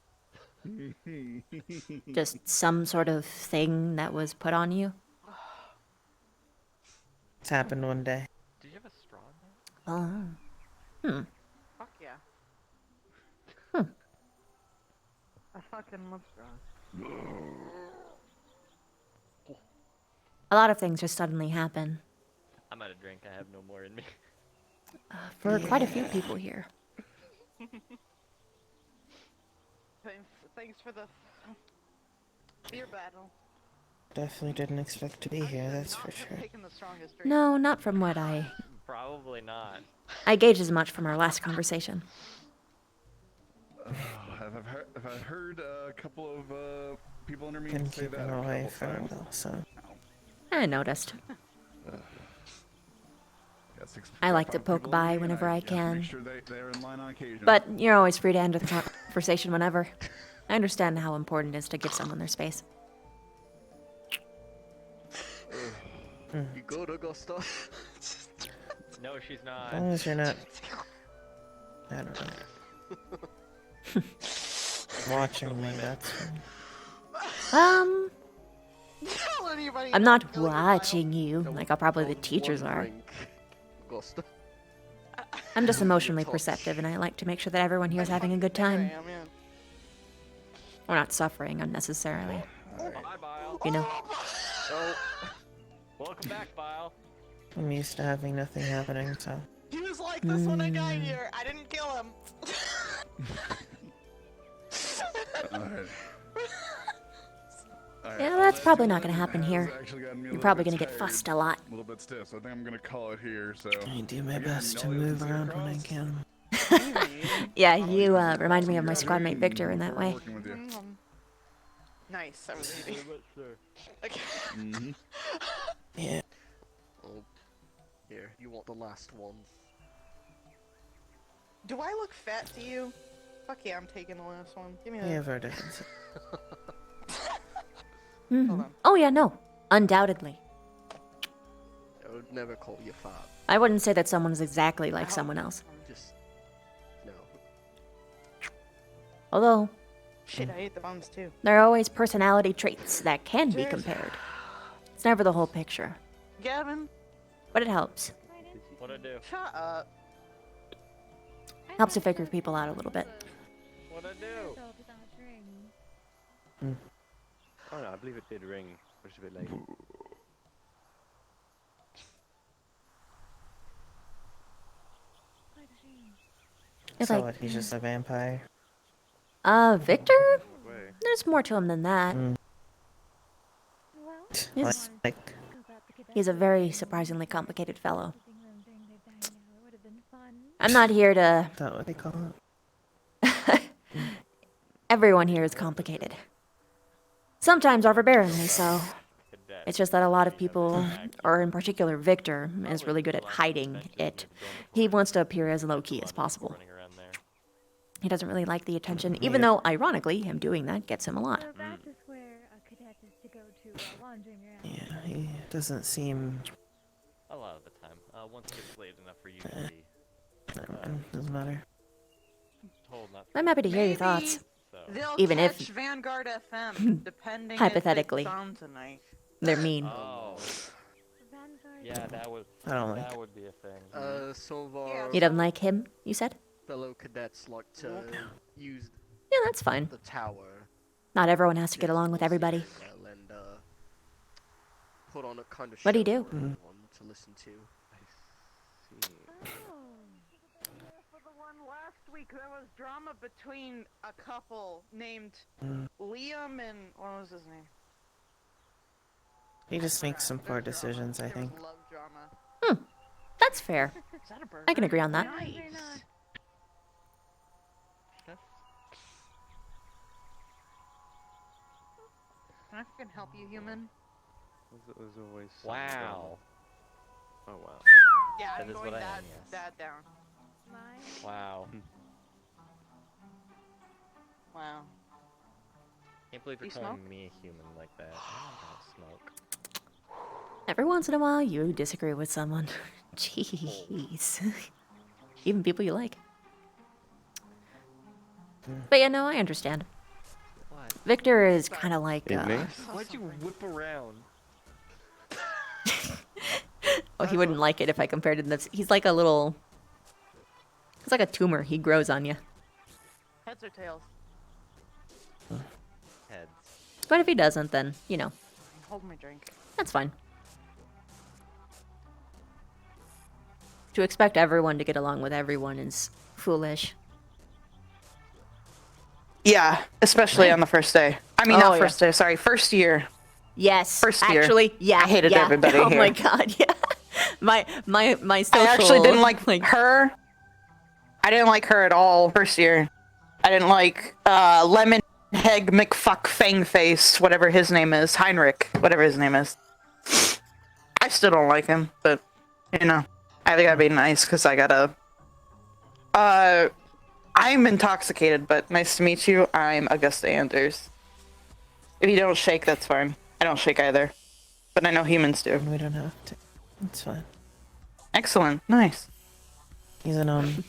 Just some sort of thing that was put on you? It's happened one day. Did you have a straw in there? Oh. Fuck yeah. I fucking love straws. A lot of things just suddenly happen. I'm out of drink. I have no more in me. For quite a few people here. Thanks for the beer battle. Definitely didn't expect to be here, that's for sure. No, not from what I Probably not. I gauged as much from our last conversation. I've heard a couple of people under me Been say keeping that. away for a while, so. I noticed. Got six I like to people poke by in, whenever I can. Make sure they're in line on occasion. But you're always free to end the conversation whenever. I understand how important it is to give someone their space. You good, Augusta? No, she's not. As long as you're not. I don't know. Watching me, that's fine. Tell anybody I'm not watching you, like how probably the teachers are. Augusta. I'm just emotionally perceptive, and I like to make sure that everyone here is having a good time. Or not suffering unnecessarily. Bye, Bile. You know. Oh. Welcome back, Bile. I'm used to having nothing happening, so. He was like this when I got here. I didn't kill him. Yeah, that's probably not going to happen here. You're probably going to get fussed a lot. A little bit stiff, so I think I'm gonna call it here. So I do my best to move around when I can. Yeah, you remind me of my squad mate Victor in that way. Nice, that was easy. Okay. Yeah. Oh, here, you want the last one. Do I look fat to you? Fuck yeah, I'm taking the last one. Give me We that. have our differences. Mhm. Oh yeah, no, undoubtedly. I would never call you father. I wouldn't say that someone's exactly like someone else. Just no. Although, Shit, I ate the bombs too. there are always personality traits that can be compared. It's never the whole picture, Gavin, but it helps. What'd I do? shut up. Helps to figure people out a little bit. What'd I do? Oh no, I believe it did ring, but it's a bit late. It's So like, what, he's just a vampire? Victor? There's more to him than that. He's, he's a very surprisingly complicated fellow. I'm not here to... Is that what they call it? Everyone here is complicated. Sometimes overbearingly so. It's just that a lot of people, or in particular Victor, is really good at hiding it. He wants to appear as low-key as possible. He doesn't really like the attention, even though, ironically, him doing that gets him a lot. Yeah, he doesn't seem... A lot of the time. Once it gets late enough for you to be... Never mind, doesn't matter. Told not to. I'm happy to hear your thoughts. They'll Even catch if, Vanguard FM, depending hypothetically, if it's on tonight. they're mean. Oh. Yeah, that would. I don't like that would be a thing. Some of our You don't like him, you said? fellow cadets like to use Yeah, that's fine. the tower Not everyone has to get along with everybody. and put on a kind of What'd he show do? for everyone to listen to. For the one last week, there was drama between a couple named Liam and what was his name? He just makes some poor decisions, I think. Love drama. That's fair. Is that a bird? I can agree on that. Nice. Can I fucking help you, human? There's always. Wow. Oh wow. Yeah, That I'm is going what I that, am, yes. that down. Wow. Wow. Can't believe you're You calling smoke? me a human like that. I don't smoke. Every once in a while, you disagree with someone. Jeez. Even people you like. But yeah, no, I understand. What? Victor is kind of like, Why'd you whip around? oh, he wouldn't like it if I compared him to this. He's like a little... It's like a tumor. He grows on you. Heads or tails? Heads. But if he doesn't, then, you know, Hold my drink. that's fine. To expect everyone to get along with everyone is foolish. Yeah, especially on the first day. I mean, Oh, not yeah. first day, sorry, first year. Yes, First year. actually, yeah. I hated yeah. everybody Oh here. my god, yeah. My social... I actually didn't like her. I didn't like her at all first year. I didn't like Lemon Heg McFuck Fangface, whatever his name is, Heinrich, whatever his name is. I still don't like him, but you know, I gotta be nice because I gotta. I'm intoxicated, but nice to meet you. I'm Augusta Anders. If you don't shake, that's fine. I don't shake either, but I know humans do. We don't have to. It's fine. Excellent, nice. He's an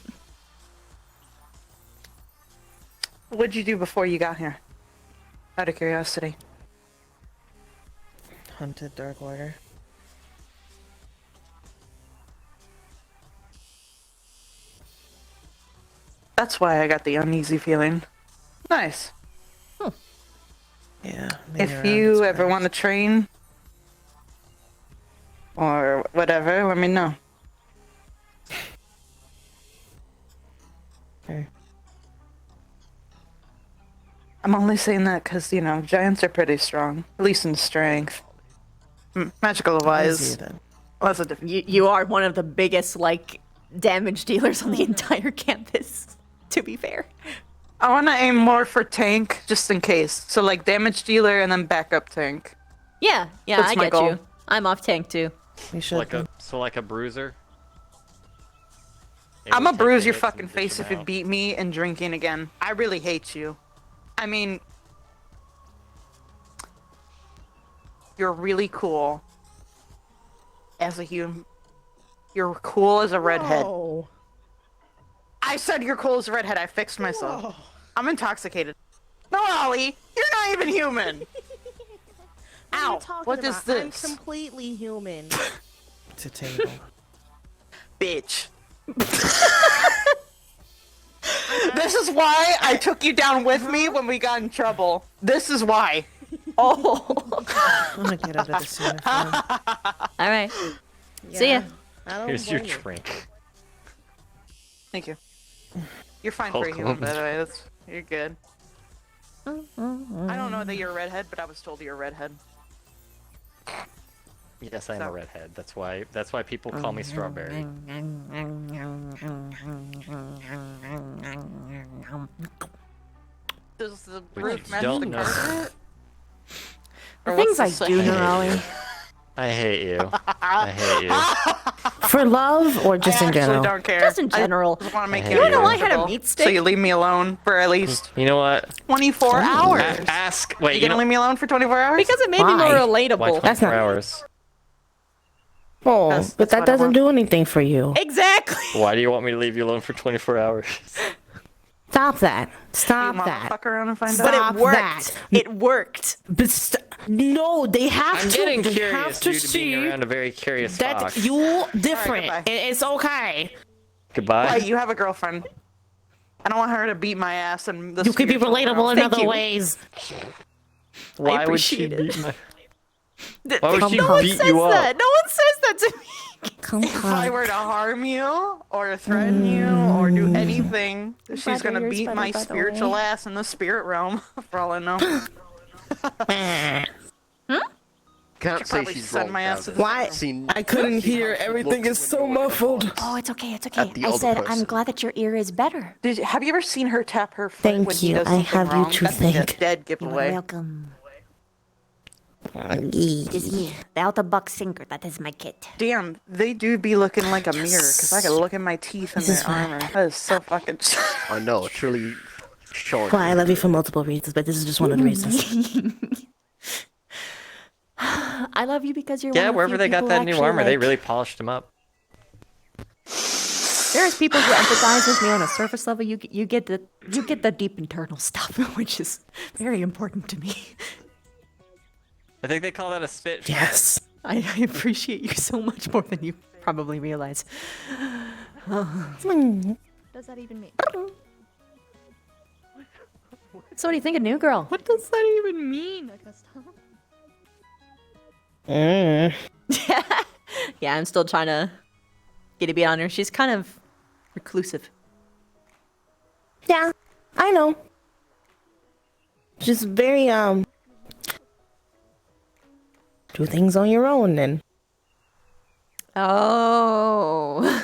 What'd you do before you got here? Out of curiosity. hunted Dark Order. That's why I got the uneasy feeling. Nice. Yeah. If you ever want to train or whatever, let me know. Okay. I'm only saying that because, you know, giants are pretty strong, at least in strength. Magical wise. Well, that's a different. You are one of the biggest, like, damage dealers on the entire campus, to be fair. I want to aim more for tank, just in case. So, like, damage dealer and then backup tank. Yeah, yeah, That's I my get goal. you. I'm off tank, too. We should. Like a bruiser. I'm gonna bruise your hits fucking and dish face them if you out. beat me in drinking again. I really hate you. I mean, You're really cool. As a human. You're cool as a redhead. Whoa. I said you're cool as a redhead. I fixed myself. Whoa. I'm intoxicated. No, Ollie, you're not even human. Ow! What is this? I'm completely human. It's a table. Bitch. This is why I took you down with me when we got in trouble. This is why. Oh. I'm gonna get out of this sooner. All right. See ya. Here's your drink. Thank you. You're fine for a human, by the way. You're good. I don't know that you're a redhead, but I was told you're a redhead. Yes, I am a redhead. That's why people call me Strawberry. Does the Which roof match don't the know. carpet? The things I do know, Ollie. I hate you. I hate you. For love or just in general? I don't care. Just in general. I just want to make I you hate you. I had a meat stick. So you leave me alone for at least You know what? 24 hours. Ask. Wait. You gonna leave me alone for 24 hours? Because it made me more Why relatable. 24 That's not- hours? Oh, That's but that what I doesn't want. do anything for you. Exactly. Why do you want me to leave you alone for 24 hours? Stop that. Stop You wanna that. fuck around and find But out? it worked. that. It worked. But no, they have I'm to. getting they curious have to due to see being around a very curious that fox. you different. Alright, goodbye. It's okay. Goodbye. Why, you have a girlfriend. I don't want her to beat my ass and the You can be spiritual relatable realm. in Thank other you. ways. Why would she appreciate it. beat my... Why would she No one beat says you up? that. No one says that to me. Come If I were to harm you, or threaten you, or do anything, she's Brother, gonna yours beat better, my by the spiritual way. ass in the spirit realm, for all I know. Can't She'd say probably she's send wrong. my ass now to that the Why? I've seen- I couldn't I've seen hear. how she Everything looks is so when you look at the muffled. box. Oh, it's okay. It's At okay. the I other said I'm person. glad that your ear is better. Have you ever seen her tap her foot Thank when he you. does I something have you wrong? to That's like a thank. dead You're giveaway. welcome. This is me, the out of box sinker. That is my kit. Damn, they do be looking like a mirror, because I can look at my teeth in This is their armor. That is so fucking... I know, it's really short. Well, I love you for multiple reasons, but this is just one of the reasons. I love you because you're Yeah, one of the wherever few they got people that who new actually armor, they like- really polished them up. There's people who empathize with me on a surface level. You get the deep internal stuff, which is very important to me. I think they call that a spit. Yes. I appreciate you so much more than you probably realize. What does that even mean? So what do you think of New Girl? What does that even mean? Yeah, I'm still trying to get a beat on her. She's kind of reclusive. Yeah, I know. Just very do things on your own then. Oh.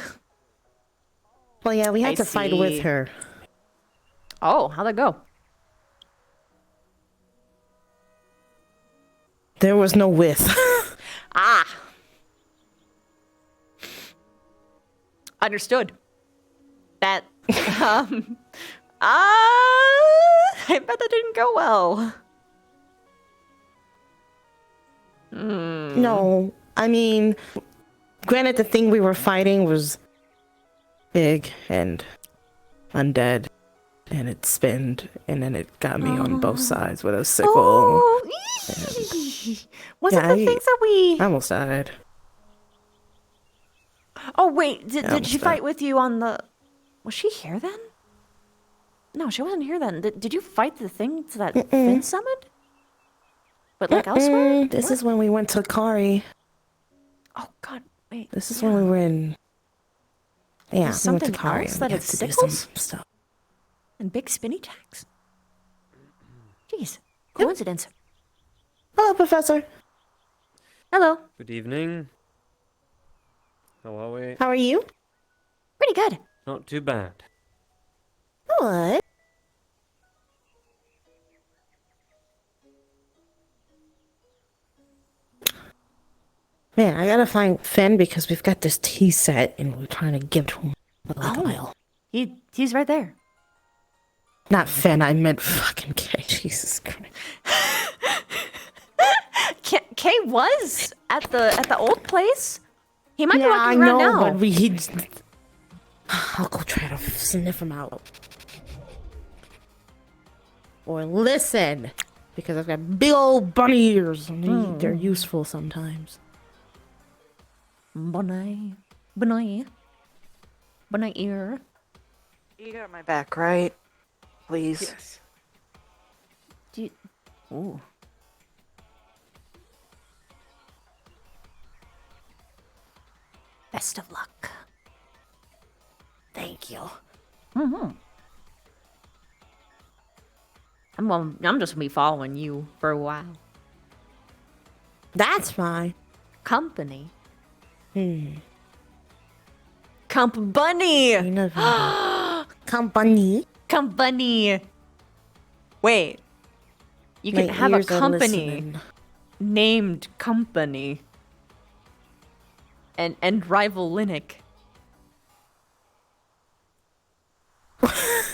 Well, yeah, we had I to fight see. with her. Oh, how'd that go? There was no with. Ah. Understood. That, I bet that didn't go well. No, I mean, granted, the thing we were fighting was big and undead, and it spinned, and then it got me on both sides with a sickle. Oh, was Yeah, it the things that we... I almost died. Oh, wait, did almost she died. fight with you on the... Was she here then? No, she wasn't here then. Did you fight the things that Finn summoned? But like elsewhere? This is when we went to Kari. Oh, God, wait. This is when we were in. Yeah, we went to Something Kari. else and that we had had to do some sickles? stuff. And big spinny jacks? Jeez, coincidence. Hello, Professor. Hello. Good evening. How are we? How are you? Pretty good. Not too bad. What? Man, I gotta find Finn because we've got this tea set and we're trying to give to him with like a aisle. He's right there. Not Finn, I meant fucking Kay. Jesus Christ. Kay was at the old place. He might be Yeah, I walking around know, now. but I'll go try to sniff him out. Or listen, because I've got big old bunny ears, and they're useful sometimes. Bunny ear. You got my back, right? Please. Yes. Do you... Ooh. Best of luck. Thank you. Mm-hmm. I'm just gonna be following you for a while. That's fine. Company. Company. Company. Company. Wait. You can My have a ears are company listening. named Company. And rival Linux.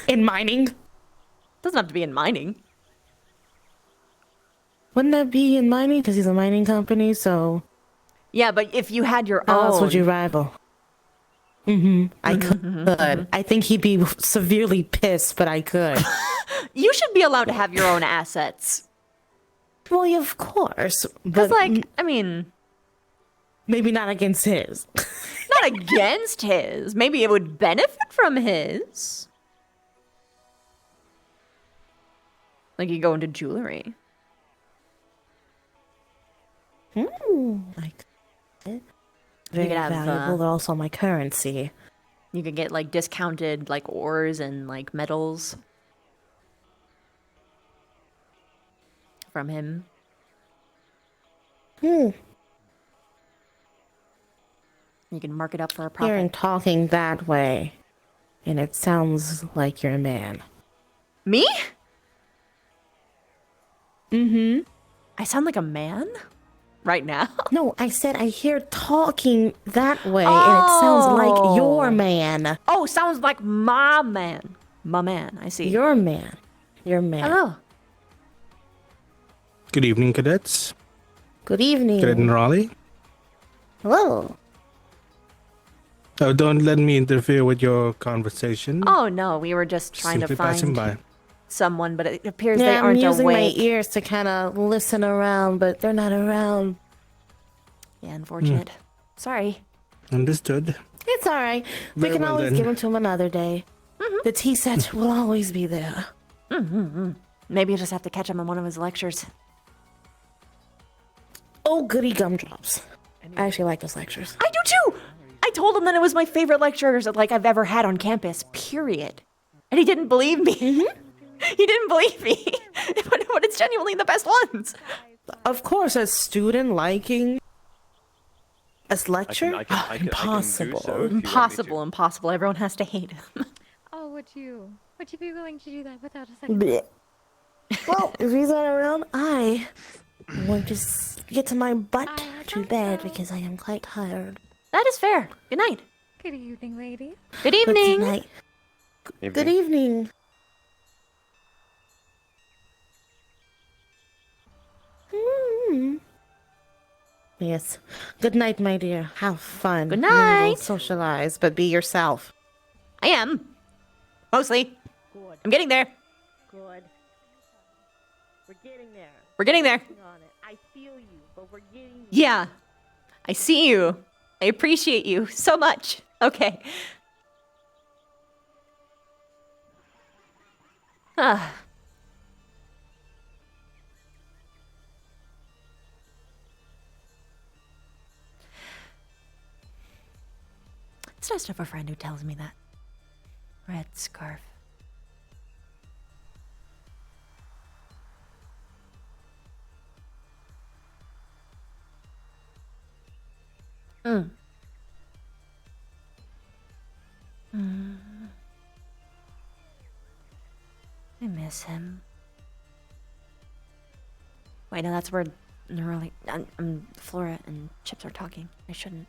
In mining? Doesn't have to be in mining. Wouldn't that be in mining? Because he's a mining company, so... Yeah, but if you had your How own... else would you rival? I could. I think he'd be severely pissed, but I could. You should be allowed to have your own assets. Well, yeah, of course. Because, But like, I mean... maybe not against his. Not against his. Maybe it would benefit from his. Like, you go into jewelry. Like, very could have, valuable, but also my currency. You could get, like, discounted, like, ores and, like, metals. From him. You can mark it up for a profit. Hearing talking that way, and it sounds like you're a man. Me? I sound like a man? Right now? No, I said I hear talking that way, and it sounds like your man. Oh, sounds like my man. My man, I see. Your man. Your man. Hello. Good evening, cadets. Good evening. Cadet Raleigh. Hello. Oh, don't let me interfere with your conversation. Oh, no, we were just trying Simply to passing find by. someone, but it appears Yeah, they aren't I'm using awake. my ears to kind of listen around, but they're not around. Yeah, unfortunate. Sorry. Understood. It's all right. We Very can well always then. give them to him another day. The tea set will always be there. Maybe you just have to catch him in one of his lectures. Oh, goody gumdrops. I actually like those lectures. I do too! I told him that it was my favorite lectures that, like, I've ever had on campus, period. And he didn't believe me. He didn't believe me. But it's genuinely the best ones. Of course, a student liking a lecture? I can do Impossible. so if you want me to. Impossible. Everyone has to hate him. Oh, would you be willing to do that without a second? Blech. Well, if he's not around, I want to get to my butt to bed because I am quite tired. That is fair. Good night. Good evening, lady. Good evening. Good night. Good evening. Yes. Good night, my dear. Have fun. Good Maybe night. we'll socialize, but be yourself. I am. Mostly. Good. I'm getting there. Good. We're getting there. We're getting there. On it. I feel you, but we're getting there. Yeah. I see you. I appreciate you so much. Okay. Ah. It's nice to have a friend who tells me that. Red scarf. I miss him. Wait, no, that's where Neurali, Flora and Chips are talking. I shouldn't.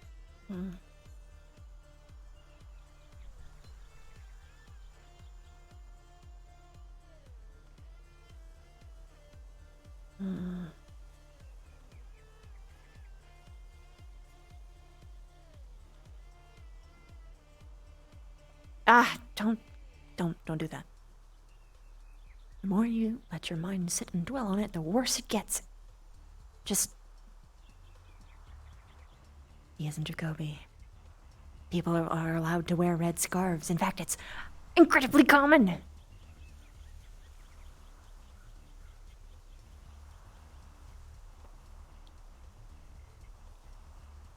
Don't do that. The more you let your mind sit and dwell on it, the worse it gets. Just... He isn't Jacoby. People are allowed to wear red scarves. In fact, it's incredibly common.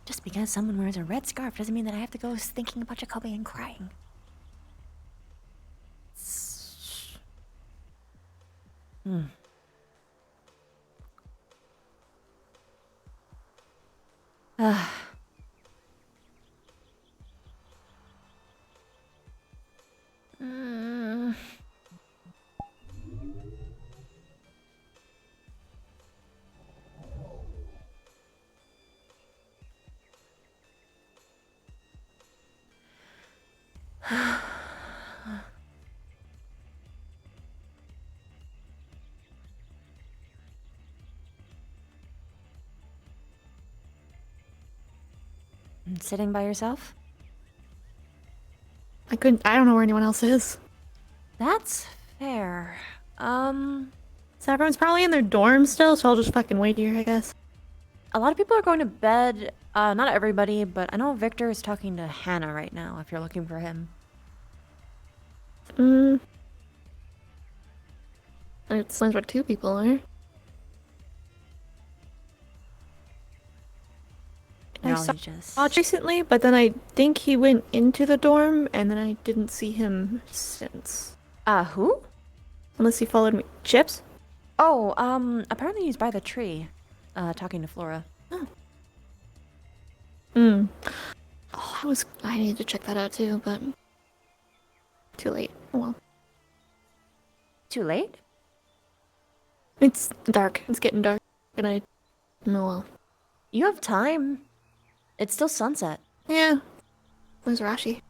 Just because someone wears a red scarf doesn't mean that I have to go thinking about Jacoby and crying. Hmm. Mm. Sitting by yourself? I don't know where anyone else is. That's fair. So everyone's probably in their dorm still, so I'll just fucking wait here, I guess. A lot of people are going to bed. Not everybody, but I know Victor is talking to Hannah right now, if you're looking for him. It explains what 2 people are. I saw Raj recently, but then I think he went into the dorm, and then I didn't see him since. Who? Unless he followed me. Chips? Oh, apparently he's by the tree, talking to Flora. Oh. Oh, I need to check that out too, but too late. Oh well. Too late? It's dark. It's getting dark. And oh well. You have time. It's still sunset. Yeah. Where's Rashi?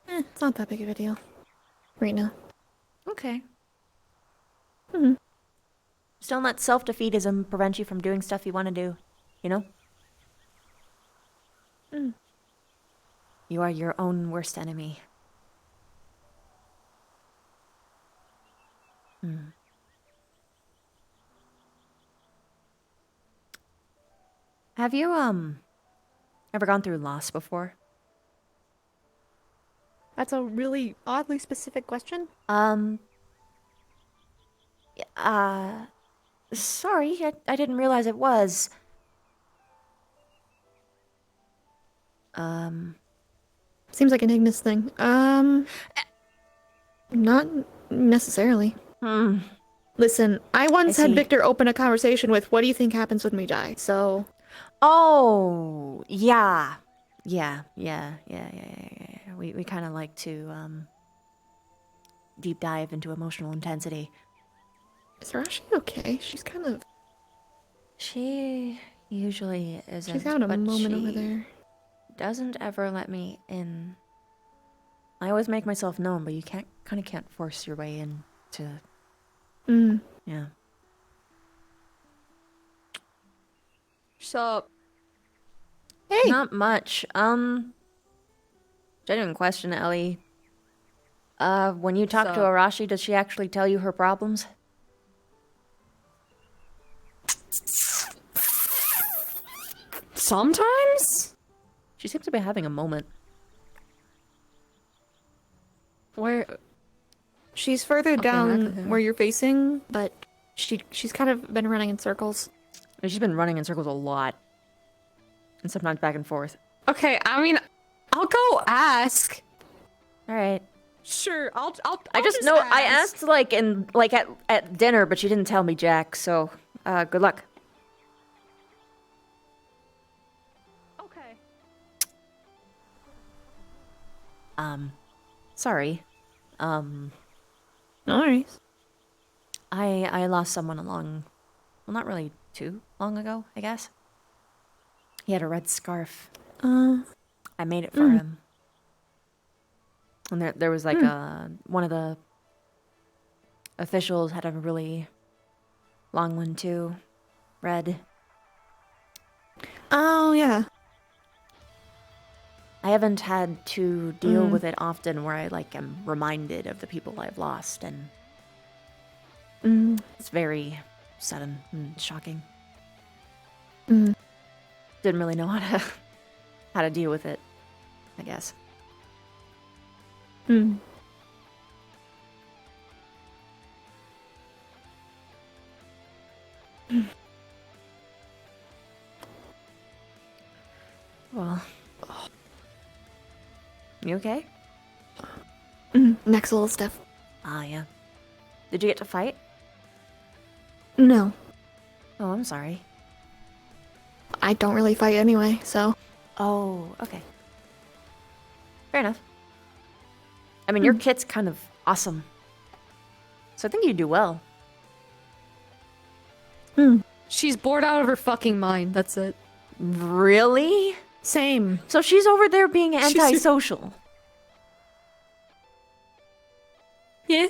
It's not that big of a deal. Right now. Okay. Just don't let self-defeatism prevent you from doing stuff you want to do. You know? You are your own worst enemy. Have you, ever gone through loss before? That's a really oddly specific question. Sorry, I didn't realize it was. Seems like an Ignis thing. Not necessarily. Listen, I once had Victor open a conversation with, "What do you think happens when we die?" So... Oh, yeah. Yeah. We kind of like to, deep dive into emotional intensity. Is Rashi okay? She's kind of... She usually isn't. She's having a but moment over she there. Doesn't ever let me in. I always make myself known, but you kind of can't force your way into... Yeah. What's up? Hey! Not much. Genuine question, Ellie. When you talk to Arashi, does she actually tell you her problems? Sometimes? She seems to be having a moment. Where... She's further down where you're facing, but she's kind of been running in circles. She's been running in circles a lot. And sometimes back and forth. Okay, I mean, I'll go ask. Alright. Sure, I'll I just know I asked at dinner, but she didn't tell me Jack, so good luck. Okay. Sorry. No worries. I lost someone well, not really too long ago, I guess. He had a red scarf. I made it for him. And there was like one of the officials had a really long one too. Red. Oh, yeah. I haven't had to deal with it often where I like am reminded of the people I've lost, and it's very sudden and shocking. Didn't really know how to deal with it, I guess. Well, you okay? Next little stuff. Ah, yeah. Did you get to fight? No, Oh, I'm sorry. I don't really fight anyway, so. Oh, okay. Fair enough. I mean, your kit's kind of awesome. So I think you do well. She's bored out of her fucking mind, that's it. Really? Same. So she's over there being antisocial. Yeah.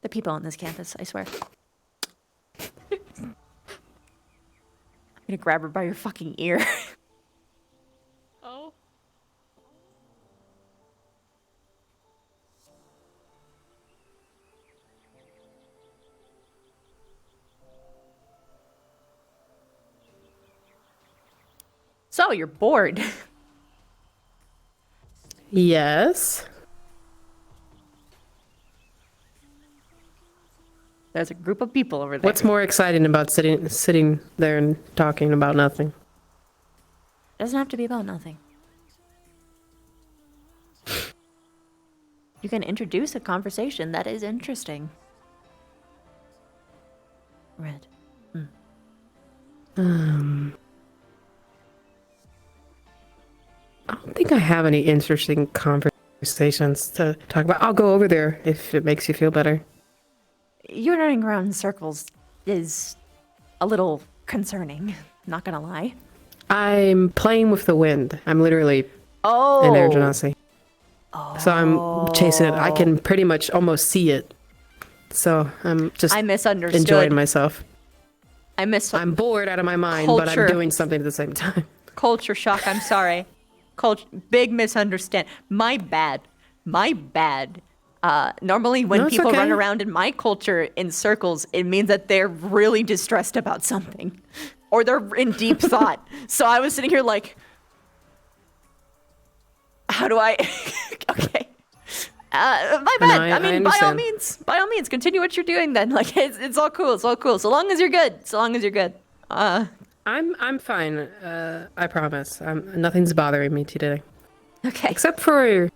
The people on this campus, I swear. I'm gonna grab her by your fucking ear. Oh. So, you're bored. Yes. There's a group of people over there. What's more exciting about sitting there and talking about nothing? It doesn't have to be about nothing. You can introduce a conversation that is interesting. Red. I don't think I have any interesting conversations to talk about. I'll go over there if it makes you feel better. You running around in circles is a little concerning, not gonna lie. I'm playing with the wind. I'm literally an air genasi. So I'm chasing it. I can pretty much almost see it. So I'm just I misunderstood. enjoying myself. I'm bored out of my mind, but I'm doing something at the same time. Culture shock, I'm sorry. Big misunderstand. My bad. Normally when No, it's people okay. run around in my culture in circles, it means that they're really distressed about something. Or they're in deep thought. So I was sitting here like, how do I... Okay. My bad. I I mean, by all understand. means, continue what you're doing then. Like, it's all cool. It's all cool. So long as you're good. I'm fine. I promise. Nothing's bothering me today. Okay. Except for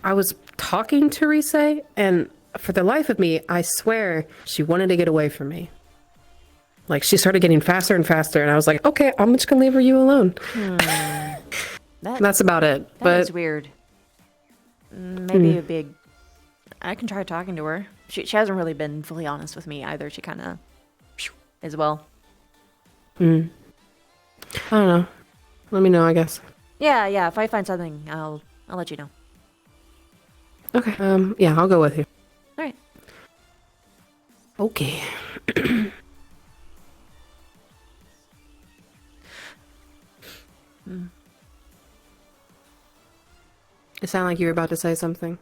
I was talking to Rise, and for the life of me, I swear she wanted to get away from me. Like, she started getting faster and faster, and I was like, okay, I'm just gonna leave you alone. That's about it. That is weird. Maybe a big... I can try talking to her. She hasn't really been fully honest with me either. She kind of... as well. I don't know. Let me know, I guess. Yeah. If I find something, I'll let you know. Okay. Yeah, I'll go with you. All right. Okay. It sounded like you were about to say something.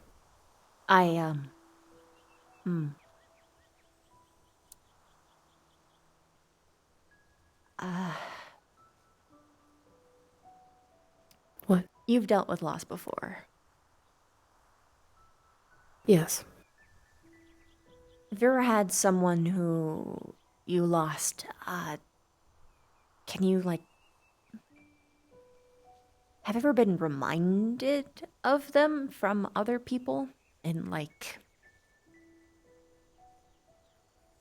What? You've dealt with loss before. Yes. Have you ever had someone who you lost, can you, like... Have you ever been reminded of them from other people? In, like...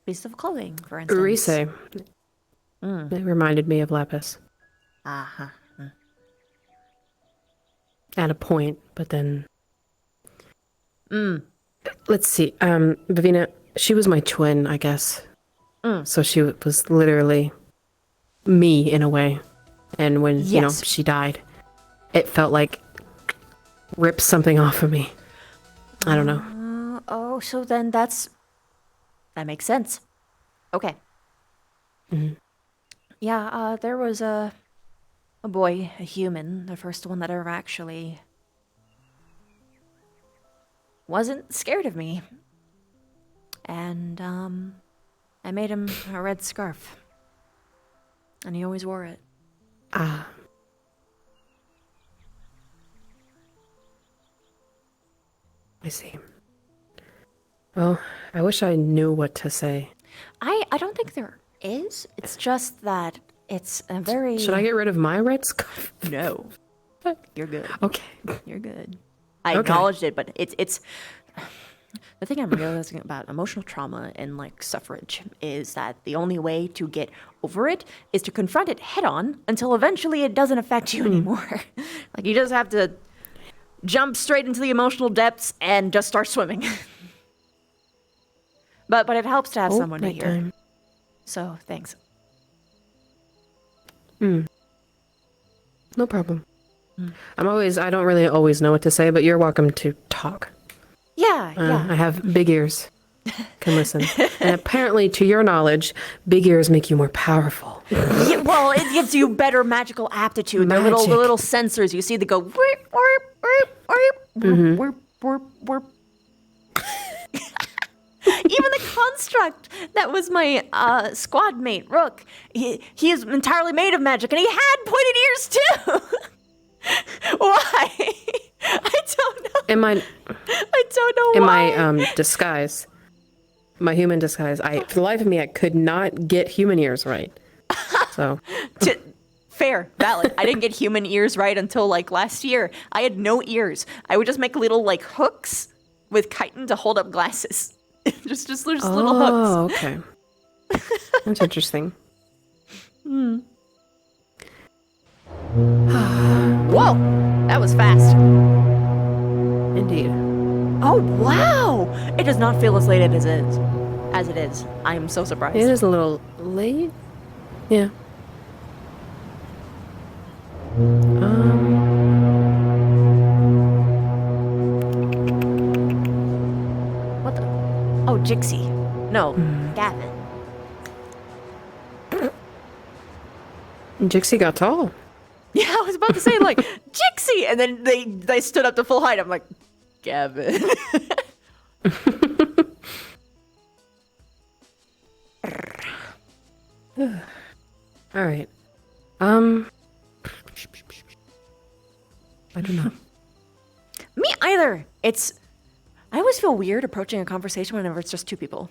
piece of clothing, for instance? Rise. It reminded me of Lapis. Uh-huh. At a point, but then... Let's see. Vivina, she was my twin, I guess. So she was literally me in a way. And when, you know, she died, it felt like ripped something off of me. I don't know. So then that makes sense. Okay. Yeah, there was a boy, a human, the first one that ever actually wasn't scared of me. And, I made him a red scarf. And he always wore it. Ah. I see. Well, I wish I knew what to say. I don't think there is. It's just that it's a very... Should I get rid of my red scarf? No. You're good. Okay. You're good. I Okay. acknowledged it, but it's... The thing I'm realizing about emotional trauma and, like, suffrage is that the only way to get over it is to confront it head-on until eventually it doesn't affect you anymore. Like, you just have to jump straight into the emotional depths and just start swimming. But it helps to have someone to hear. nighttime. So, thanks. No problem. I don't really always know what to say, but you're welcome to talk. Yeah, yeah. I have big ears. Can listen. And apparently, to your knowledge, big ears make you more powerful. Yeah, well, it gives you better magical aptitude. They're little sensors. You see, they go warp, warp, warp, warp, warp, warp, warp. Even the construct that was my squad mate, Rook, he is entirely made of magic, and he had pointed ears too. Why? I don't know. I don't know why. In my disguise, my human disguise, for the life of me, I could not get human ears right. So fair, valid. I didn't get human ears right until like last year. I had no ears. I would just make little like hooks with chitin to hold up glasses. just little hooks. Oh, okay. That's interesting. Whoa, that was fast. Indeed. Oh wow! It does not feel as late as it is. I am so surprised. It is a little late. Yeah. What the? Oh, Jixie. No, Gavin. Jixie got tall. Yeah, I was about to say like Jixie, and then they stood up to full height. I'm like, Gavin. All right. I don't know. Me either. I always feel weird approaching a conversation whenever it's just two people.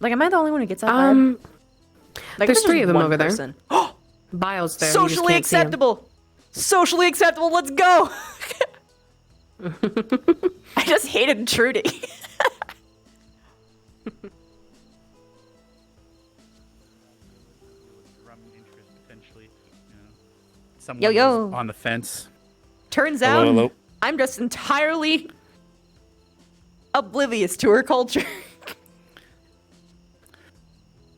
Like, am I the only one who gets that vibe? Like, There's three of them over person. there. Bio's there. Socially acceptable. Socially acceptable. Let's go. I just hate intruding. Someone Yo. was on the fence. Turns Hello, out hello. I'm just entirely oblivious to her culture.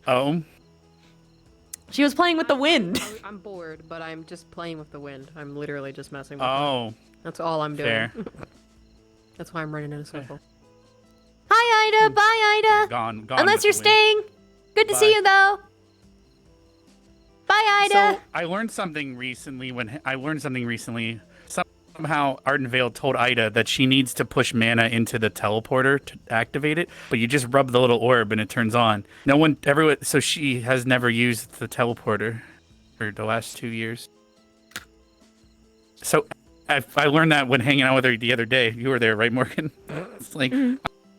Oh. She was playing with the wind. I'm bored, but I'm just playing with the wind. I'm literally just messing with Oh. it. That's all I'm doing. Fair. That's why I'm running in a circle. Hi, Ida. Bye, Ida. Gone Unless with you're the wind. staying. Good to see you, though. Bye, Ida. So I learned something recently. Somehow Ardenvale told Ida that she needs to push mana into the teleporter to activate it, but you just rub the little orb and it turns on. So she has never used the teleporter for the last 2 years. So I learned that when hanging out with her the other day. You were there, right, Morgan? It's like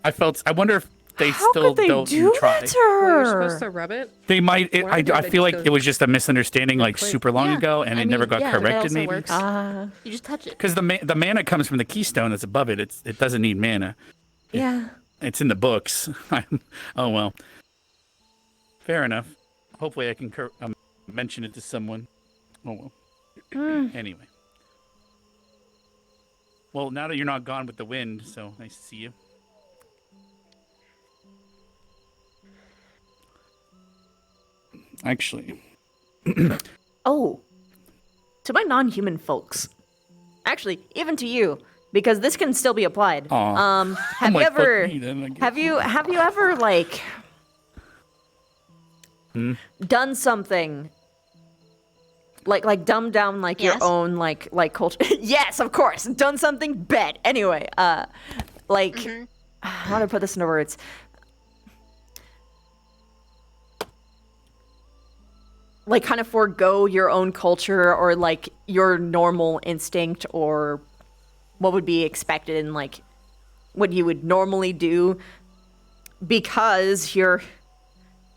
I wonder if they still don't try. You're supposed to rub it? They might. Why did I they feel just like go it was just a misunderstanding, like click? super long ago, and I it never mean, got yeah, that corrected. also Maybe works. You just touch it. because the mana comes from the keystone that's above it. It doesn't need mana. Yeah. It's in the books. Oh well. Fair enough. Hopefully, I can mention it to someone. Oh well. Anyway. Well, now that you're not gone with the wind, so nice to see you. Actually. Oh. To my non-human folks. Actually, even to you, because this can still be applied. Aw. Have you like, ever fuck me then, I guess. have you ever like done something. Like dumbed down like your own like culture. Yes, of course. Done something bad. Anyway, like how do I put this into words? Like kind of forego your own culture or like your normal instinct or what would be expected and like what you would normally do because you're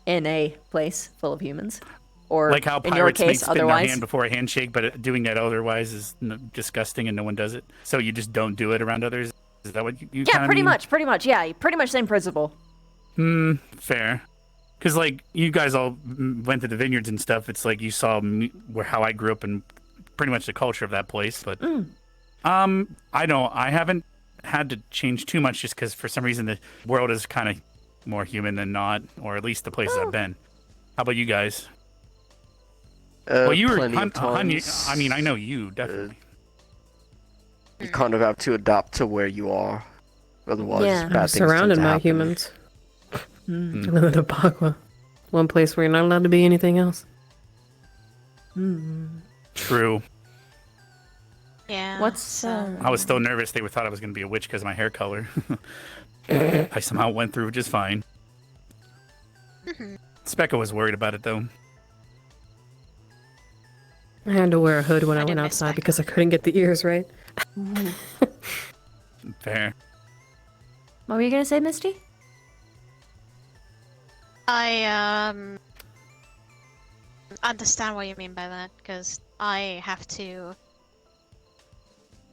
in a place full of humans. Or like how in your pirates may case, spit in their otherwise. hand before a handshake, but doing that otherwise is disgusting and no one does it. So you just don't do it around others. Is that what you Yeah, kinda pretty mean? much. Yeah, pretty much same principle. Fair. Because like you guys all went to the vineyards and stuff. It's like you saw how I grew up and pretty much the culture of that place. But I haven't had to change too much just because for some reason the world is kind of more human than not, or at least the places I've been. How about you guys? Well, you were plenty of times. I mean, I know you definitely. You kind of have to adapt to where you are, otherwise Yeah, bad I'm things surrounded tend to by happen. humans. I live in Apagua. One place where you're not allowed to be anything else. True. Yeah. What's I was still nervous. They thought I was going to be a witch because of my hair color. I somehow went through just fine. Specca was worried about it though. I had to wear a hood when I went outside because I couldn't get the ears right. Fair. What were you gonna say, Misty? I understand what you mean by that, because I have to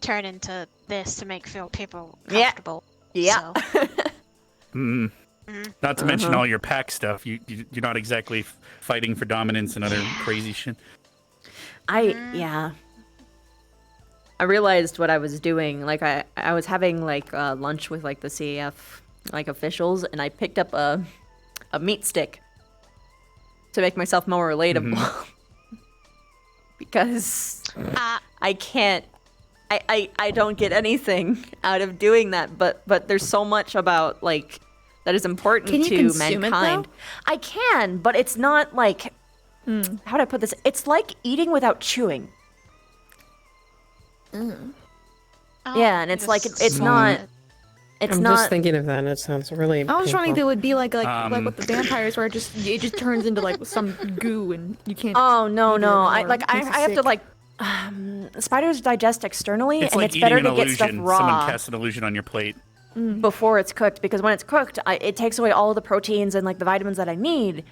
turn into this to make feel people comfortable. Yeah. So. Not to mention all your pack stuff. You're not exactly fighting for dominance and other crazy shit. I realized what I was doing. Like I was having like lunch with like the CAF like officials, and I picked up a meat stick to make myself more relatable. Because I can't. I don't get anything out of doing that. But there's so much about like that is important Can you to consume it, mankind. though? I can, but it's not like. How do I put this? It's like eating without chewing. Yeah, and it's like it's not. It's I'm not. just thinking of that, and it sounds really. I was wondering if it painful. would be like with the vampires, where it just turns into like some goo and you can't. Oh no eat it no! I anymore. like It makes I you have to sick. like. Spiders digest externally, It's and like it's better eating an to get stuff illusion. raw Someone casts an illusion on your plate. before it's cooked, because when it's cooked, it takes away all the proteins and like the vitamins that I need.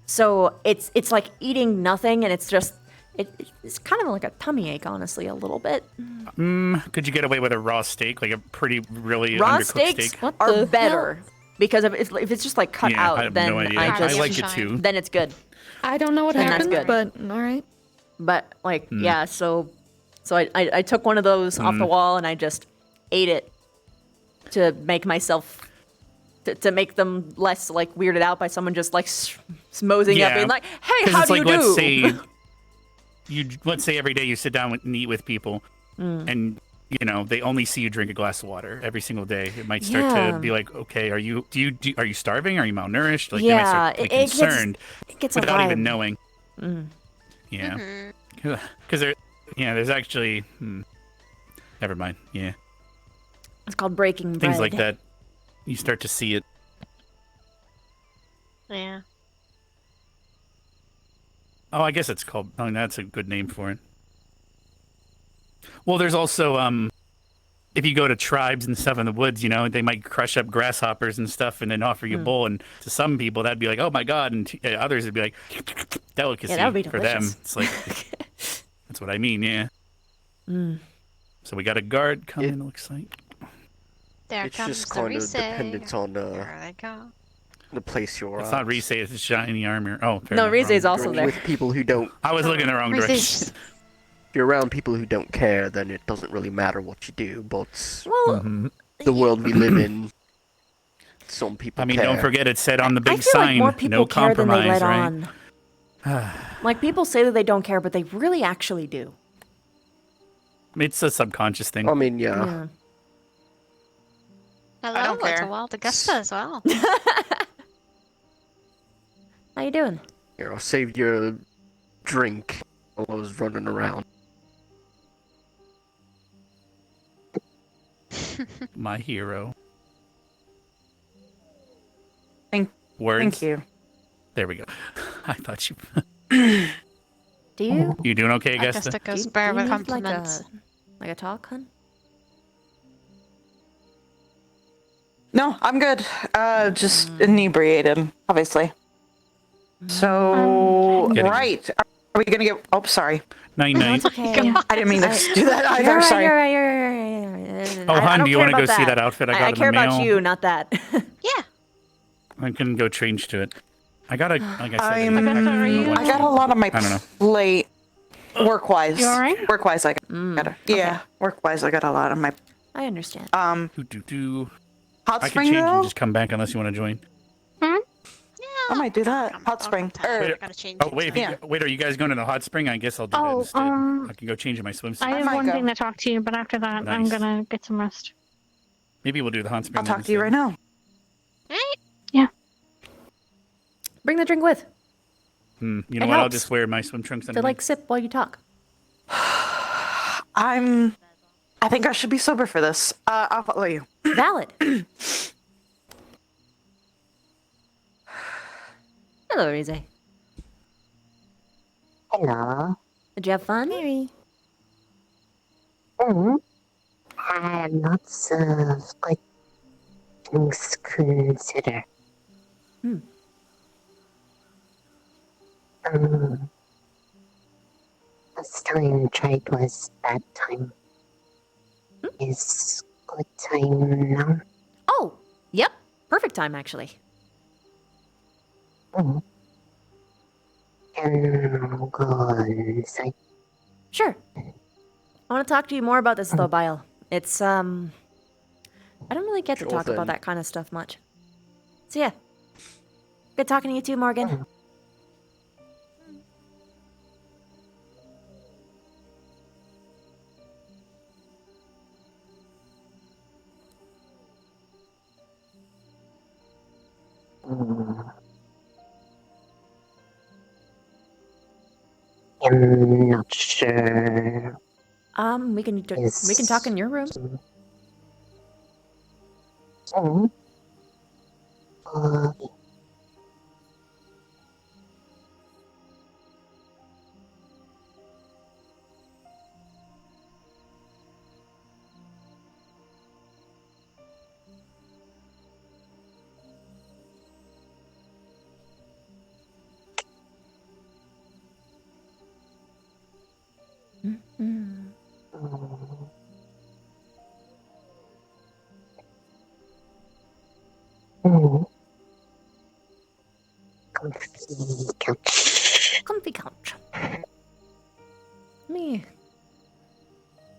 So it's like eating nothing, and it's just it's kind of like a tummy ache, honestly, a little bit. Could you get away with a raw steak, like a pretty really Raw undercooked steaks steak? are better because if it's just like cut Yeah, I out, have then no idea. I just I like it too. Then it's good. I don't know what Then that's happened, good. but all right. But like yeah, so I took one of those off the wall and I just ate it to make myself to make them less like weirded out by someone just like smosing up being like, hey, 'Cause how it's do like, you do? let's say every day you sit down and eat with people, and you know they only see you drink a glass of water every single day. It might start Yeah. to be like, okay, are you starving? Are you malnourished? Like Yeah, they might start to be it gets- concerned it gets a without even vibe. knowing. Yeah, because there's actually never mind. Yeah, It's called breaking bread. things like that. You start to see it. Yeah. Oh, I guess it's called. I mean, that's a good name for it. Well, there's also if you go to tribes and stuff in the woods, you know, they might crush up grasshoppers and stuff, and then offer you a bowl. And to some people, that'd be like, oh my god, and to others, it'd be like delicacy. Yeah, that would be for them. delicious. It's like that's what I mean. Yeah. So we got a guard coming. It looks like. There It's comes just the kind of Rise. dependent on There they go. the place you're It's at. not Rise, it's shiny armor. Oh, fair No, enough, Rise is wrong. also You're there. with people who don't. I was looking in the wrong Rise direction. If you're around people who don't care, then it doesn't really matter what you do. But Well, the world we live in, some people I mean, care. don't forget it said on the I big feel like sign, more people no care than they compromise, let right? on. Like people say that they don't care, but they really actually do. It's a subconscious thing. I mean, yeah. Hello, don't it's care. a wild Augusta as well. How you doing? Here, I'll save your drink while I was running around. My hero. Thank Words? you. There we go. I thought you. Do you? You doing okay, I guess Augusta? that goes Do bare you with need compliments. like a talk, hun? No, I'm good. Just inebriated, obviously. So, Getting- right. Are we gonna get? Oh, sorry. Night No, night. it's okay. I didn't mean to do that either. You're right, Sorry. You're right. You're right. Oh, I hun, don't do you care want to go about see that outfit I got I in the care about mail? you, not that. I can go change to it. I gotta, like I said, I got a lot on my I don't know. plate. Work-wise. You alright? Work-wise, I got. Yeah, work-wise, I got a lot on my. I understand. Hot I can spring change though. and just come back unless you want to join. I might do that. Hot spring. Wait, oh wait, wait, are you guys going to the hot spring? I guess I'll do that instead. I can go change in my swimsuit. I have one thing to talk to you, but after that, I'm Nice. gonna get some rest. Maybe we'll do the hot spring. I'll talk to you right now. Bring the drink with. You know It what? I'll helps. just wear my swim trunks To underneath. like sip while you talk. I think I should be sober for this. I'll follow you. Valid. Hello, Rize. Hello. Did you have fun? Mary. I had lots of good things to consider. Last time tried was bad time. Is good time now? Oh, yep. Perfect time, actually. Can I go inside? Sure. I want to talk to you more about this, though, Bile. It's, I don't really get to Sure talk thing. about that kind of stuff much. So, yeah. Good talking to you too, Morgan. I'm not sure. We can talk in your room. Comfy couch. Comfy couch. Me.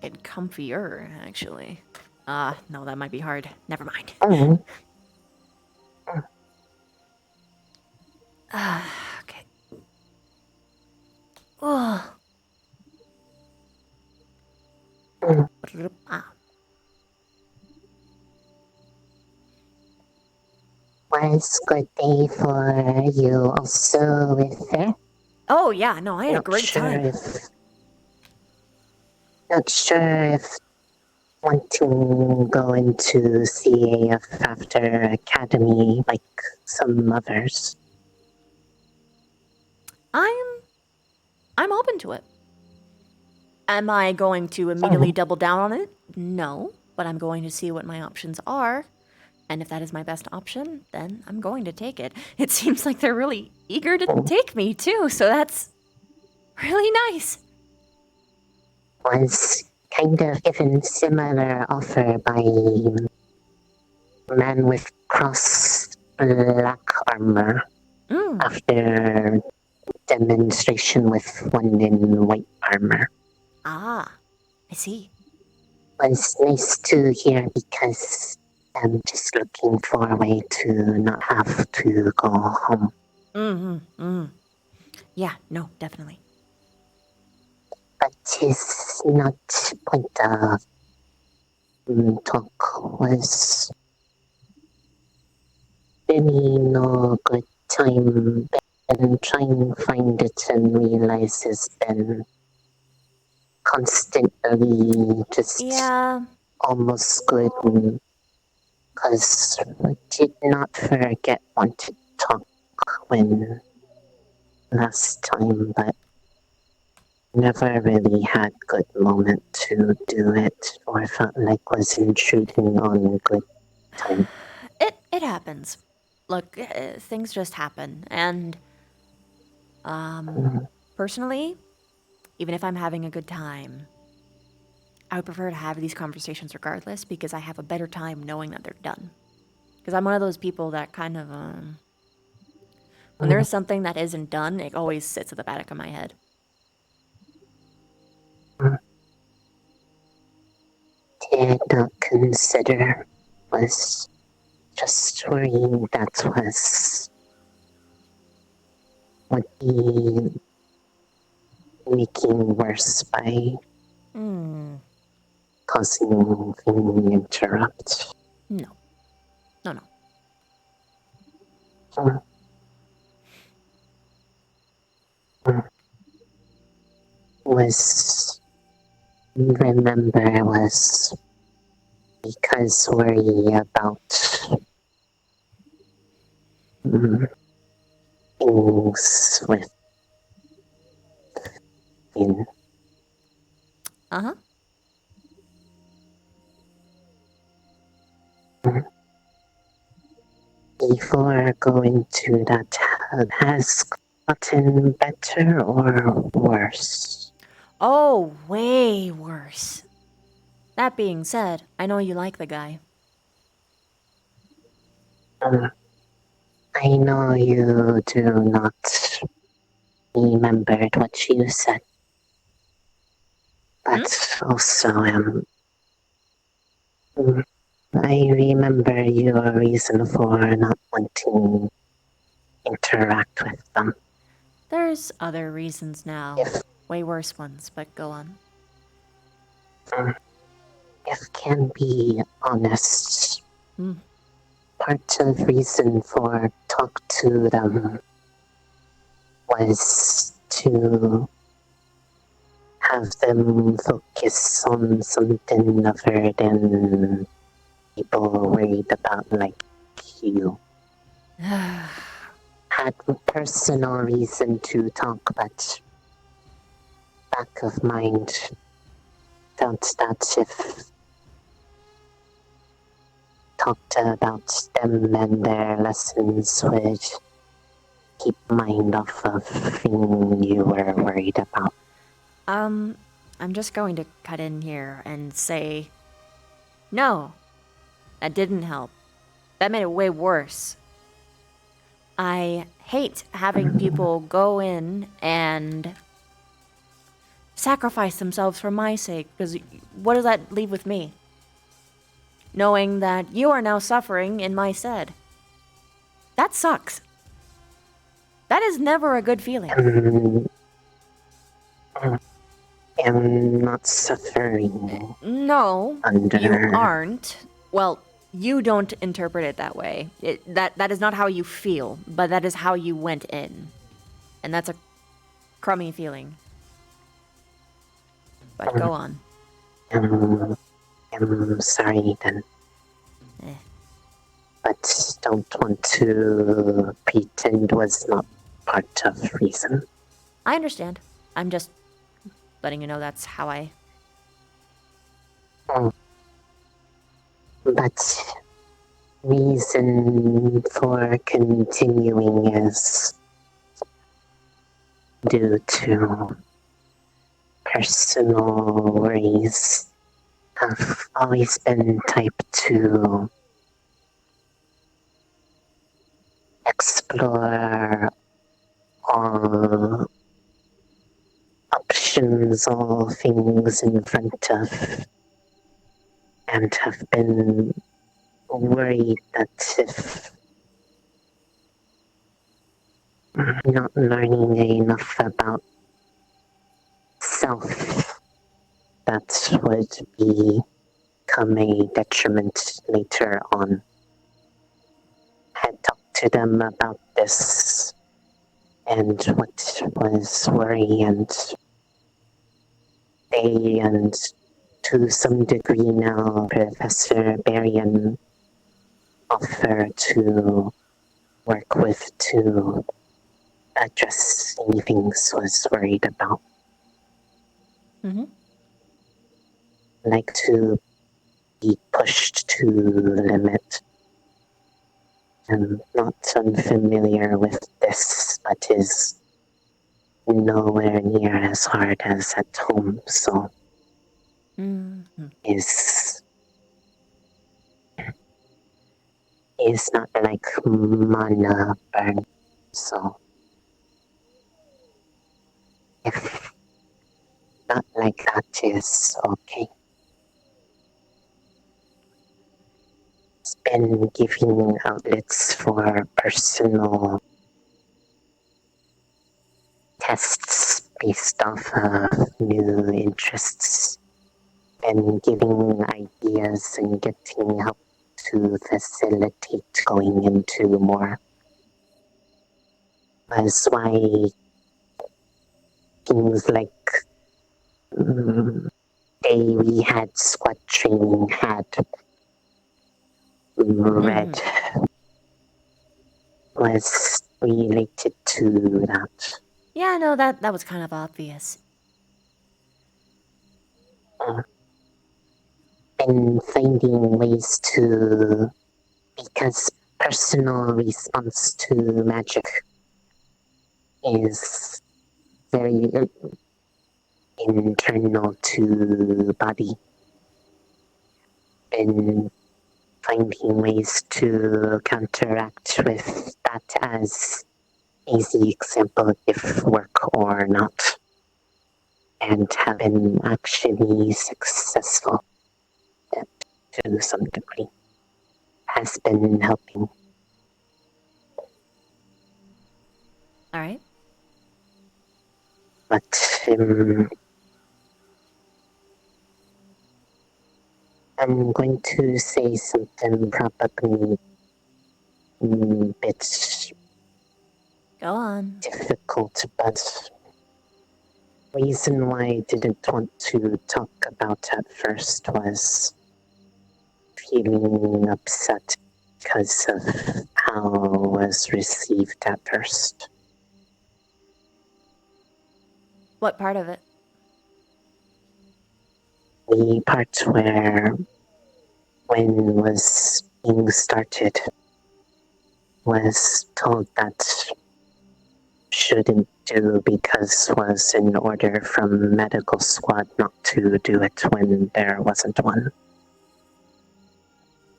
Get comfier, actually. No, that might be hard. Never mind. Okay. Oh. Ah. Was good day for you also with her? Oh, yeah, no, I had a Not great sure time. Not sure if want to go into CAF after academy like some others. I'm open to it. Am I going to immediately double down on it? No, but I'm going to see what my options are. And if that is my best option, then I'm going to take it. It seems like they're really eager to take me, too, so that's really nice. Was kind of given similar offer by man with cross black armor after demonstration with one in white armor. Ah, I see. Was nice to hear because I'm just looking for a way to not have to go home. Yeah, no, definitely. But his not point of talk was really no good time and trying to find it and realize has been constantly just almost good because I did not forget want to talk when last time, but never really had good moment to do it or felt like was intruding on good time. It happens. Look, things just happen, and personally, even if I'm having a good time, I would prefer to have these conversations regardless because I have a better time knowing that they're done. Because I'm one of those people that kind of when there is something that isn't done, it always sits at the back of my head. Did not consider was just worrying that was would be making worse by causing thing interrupt. No. No. Was remember was because worry about things with in before going to that has gotten better or worse? Oh, way worse. That being said, I know you like the guy. I know you do not remember what you said, but also I remember your reason for not wanting to interact with them. There's other reasons now. Way worse ones, but go on. If can be honest, part of reason for talk to them was to have them focus on something other than people worried about like you. Had personal reason to talk, but back of mind felt that if talked about them and their lessons would keep mind off of thing you were worried about. I'm just going to cut in here and say, no, that didn't help. That made it way worse. I hate having people go in and sacrifice themselves for my sake, because what does that leave with me? Knowing that you are now suffering in my stead. That sucks. That is never a good feeling. I'm not suffering. No, you aren't. Well, you don't interpret it that way. That is not how you feel, but that is how you went in. And that's a crummy feeling. But go on. I'm sorry then. But don't want to pretend was not part of reason. I understand. I'm just letting you know that's how I... But reason for continuing is due to personal worries. I've always been type to explore all options, all things in front of, and have been worried that if not learning enough about self, that would become a detriment later on. Had talked to them about this And what was worry and they and to some degree now Professor Berrien offer to work with to address any things was worried about. Mm-hmm. Like to be pushed to the limit. I'm not unfamiliar with this, but is nowhere near as hard as at home, so is not like mana burn, so if not like that is okay. It's been giving outlets for personal tests based off of new interests and giving ideas and getting help to facilitate going into more. That's why things like day we had squad training had red was related to that. Yeah, no, that was kind of obvious. And finding ways to, because personal response to magic is very internal to body. And finding ways to counteract with that as easy example if work or not. And have been actually successful to some degree. Has been helping. All right. But I'm going to say something probably a bit Go on. difficult, but reason why I didn't want to talk about at first was feeling upset because of how it was received at first. What part of it? The part where when was being started was told that shouldn't do because was an order from medical squad not to do it when there wasn't one.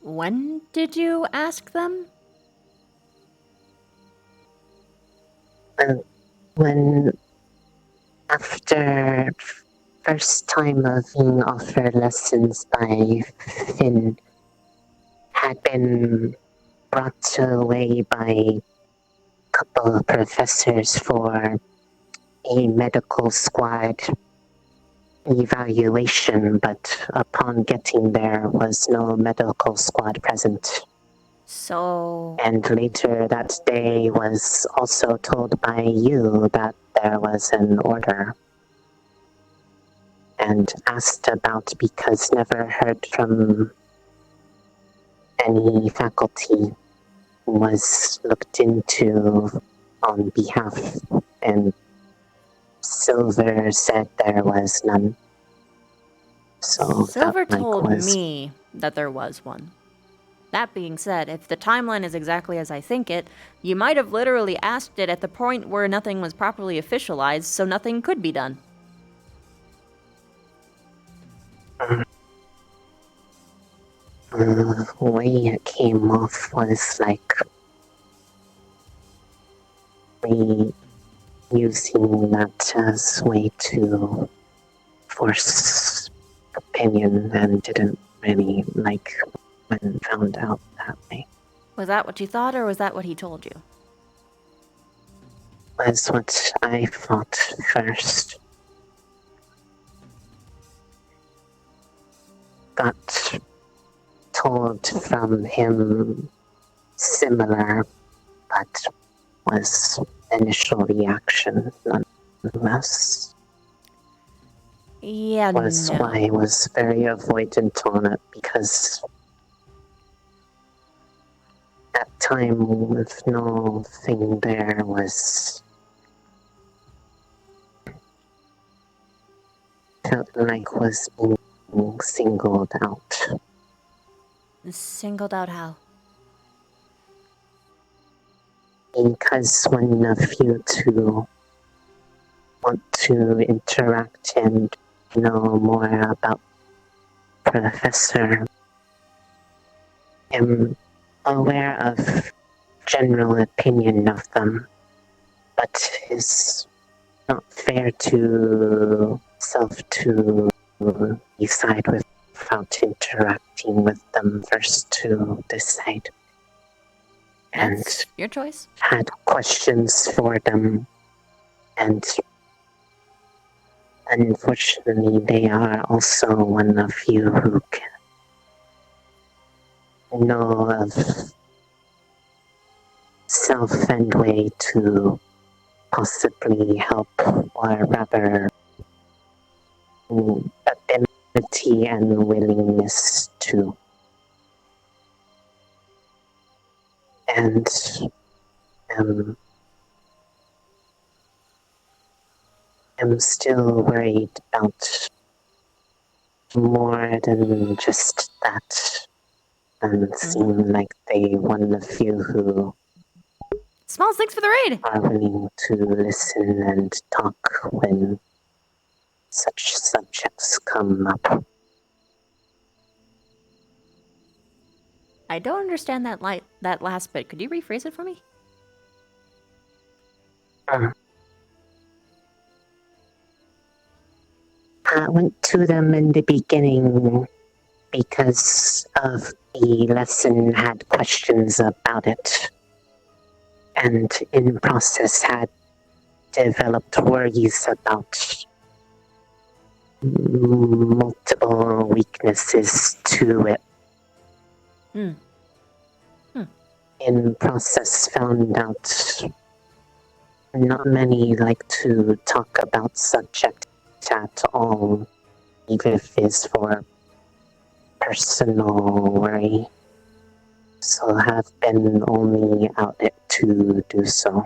When did you ask them? When after first time of being offered lessons by Finn had been brought away by a couple of professors for a medical squad evaluation, but upon getting there was no medical squad present. So... And later that day was also told by you that there was an order. And asked about because never heard from any faculty, was looked into on behalf, and Silver said there was none. So Silver that told was... me that there was one. That being said, if the timeline is exactly as I think it, you might have literally asked it at the point where nothing was properly officialized, so nothing could be done. The way it came off was like me using that as way to force opinion and didn't really like when found out that way. Was that what you thought, or was that what he told you? Was what I thought first. Got told from him similar, but was initial reaction, nonetheless. Yeah, Was no. why I was very avoidant on it, because that time with nothing there was felt like was being singled out. Singled out how? Because one of you two want to interact and know more about Professor. I'm aware of general opinion of them, but it's not fair to self to decide without interacting with them first to decide. That's your choice. Had questions for them, and unfortunately they are also one of you who can know of self and way to possibly help, or rather ability and willingness to. And I'm still worried about more than just that, and seem like they one of you who Smalls, thanks for the raid! are willing to listen and talk when such subjects come up. I don't understand that last bit. Could you rephrase it for me? I went to them in the beginning because of the lesson, had questions about it, and in process had developed worries about multiple weaknesses to it. In process found out not many like to talk about subject at all, even if it's for personal worry. So have been only outlet to do so.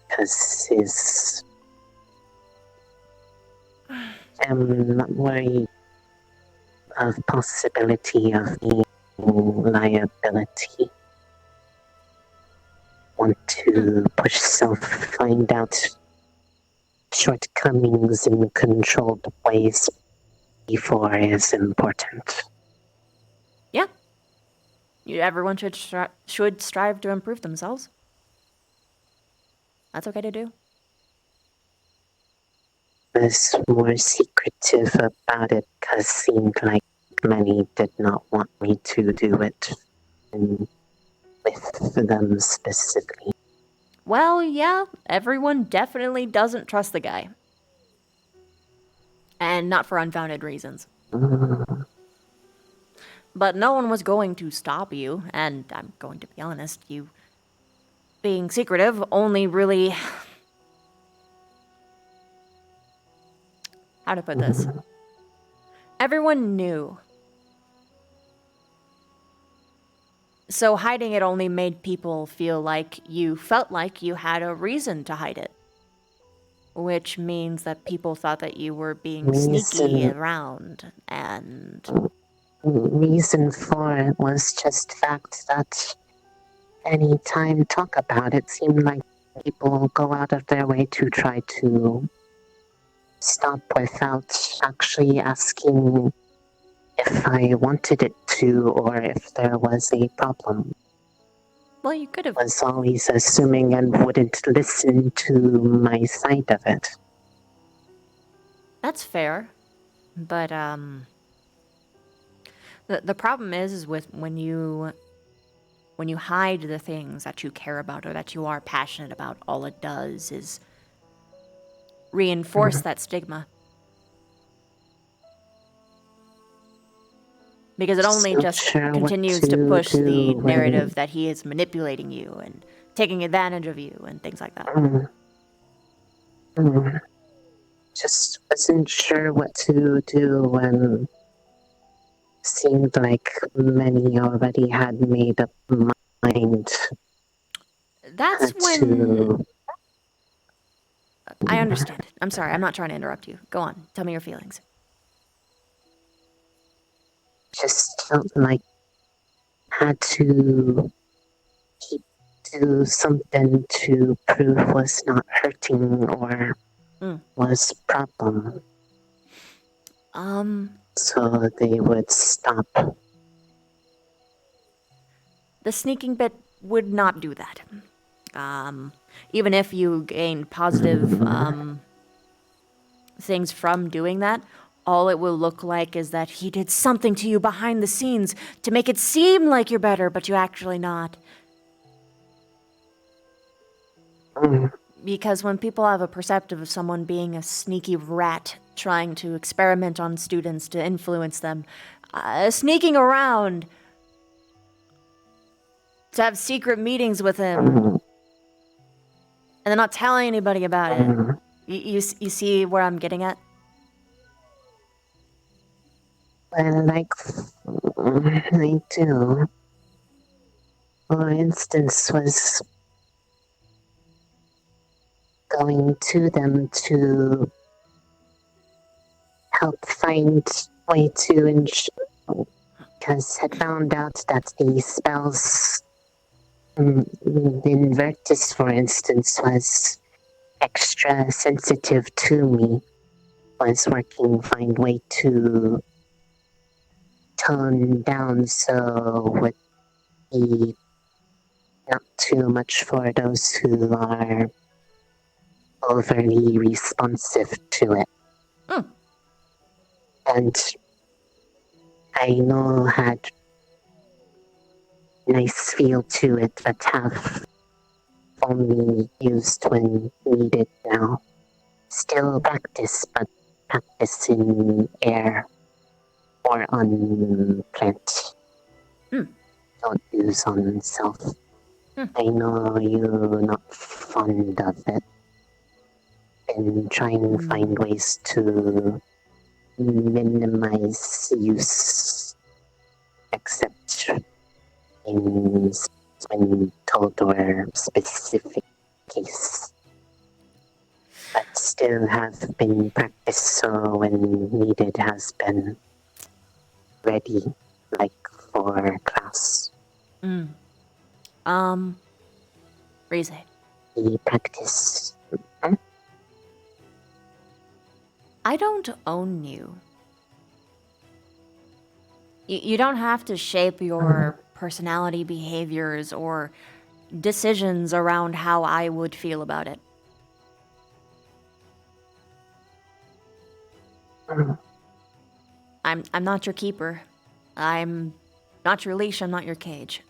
Because I'm not worried of possibility of being liability. Want to push self, find out shortcomings in controlled ways before is important. Yeah. Everyone should strive to improve themselves. That's okay to do. Was more secretive about it because seemed like many did not want me to do it with them specifically. Well, yeah, everyone definitely doesn't trust the guy. And not for unfounded reasons. But no one was going to stop you, and I'm going to be honest, you being secretive only really... How to put this? Everyone knew. So hiding it only made people feel like you felt like you had a reason to hide it. Which means that people thought that you were being sneaky around, and... Reason for it was just the fact that any time talk about it seemed like people go out of their way to try to stop without actually asking if I wanted it to or if there was a problem. Well, you could have... Was always assuming and wouldn't listen to my side of it. That's fair. But, the problem is with when you hide the things that you care about or that you are passionate about, all it does is reinforce that stigma. Because it only just continues to push the narrative that he is manipulating you and taking advantage of you and things like that. Just wasn't sure what to do when seemed like many already had made up mind. That's when... I understand. I'm sorry, I'm not trying to interrupt you. Go on, tell me your feelings. Just felt like had to do something to prove was not hurting or was a problem. So they would stop. The sneaking bit would not do that. Even if you gained positive things from doing that, all it will look like is that he did something to you behind the scenes to make it seem like you're better, but you're actually not. Because when people have a perceptive of someone being a sneaky rat trying to experiment on students to influence them, sneaking around to have secret meetings with him, and then not telling anybody about it. You see where I'm getting at? Well, I do. For instance, was going to them to help find way to because had found out that the spells Invertus, for instance, was extra sensitive to me. Was working find way to tone down so would be not too much for those who are overly responsive to it. And I know had nice feel to it, but have only used when needed now. Still practice, but practice in air or on plant. Don't use on self. I know you're not fond of it. And trying to find ways to minimize use, except in when told or specific case. But still have been practiced, so when needed has been ready, like for class. Rize. The practice. I don't own you. You don't have to shape your personality, behaviors, or decisions around how I would feel about it. I'm not your keeper. I'm not your leash, I'm not your cage.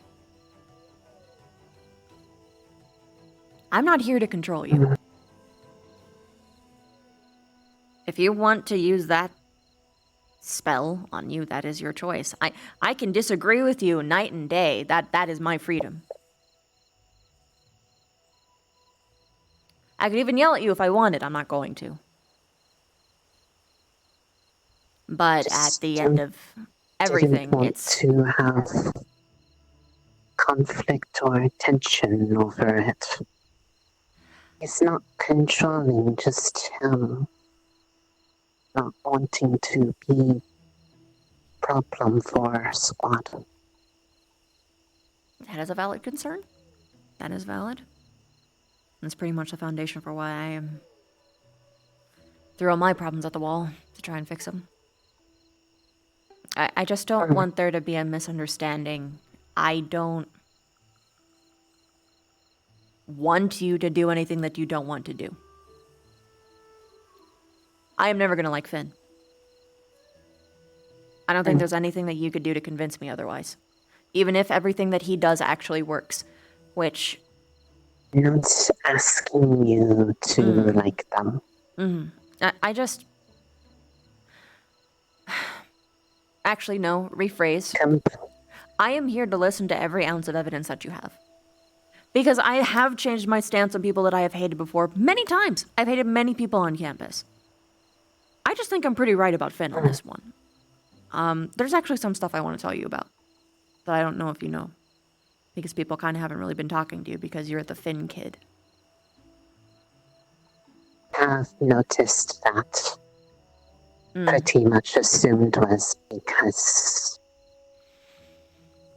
I'm not here to control you. If you want to use that spell on you, that is your choice. I can disagree with you night and day. That is my freedom. I could even yell at you if I wanted. I'm not going to. But at the end of everything, didn't want it's to have conflict or tension over it. It's not controlling, just not wanting to be problem for squad. that is a valid concern. That is valid. That's pretty much the foundation for why I am threw all my problems at the wall to try and fix them. I just don't want there to be a misunderstanding. I don't want you to do anything that you don't want to do. I am never going to like Finn. I don't think there's anything that you could do to convince me otherwise. Even if everything that he does actually works, which... Not asking you to like them. I just... Actually, no, rephrase. I am here to listen to every ounce of evidence that you have. Because I have changed my stance on people that I have hated before many times. I've hated many people on campus. I just think I'm pretty right about Finn on this one. There's actually some stuff I want to tell you about that I don't know if you know. Because people kind of haven't really been talking to you because you're the Finn kid. Have noticed that. Pretty much assumed was because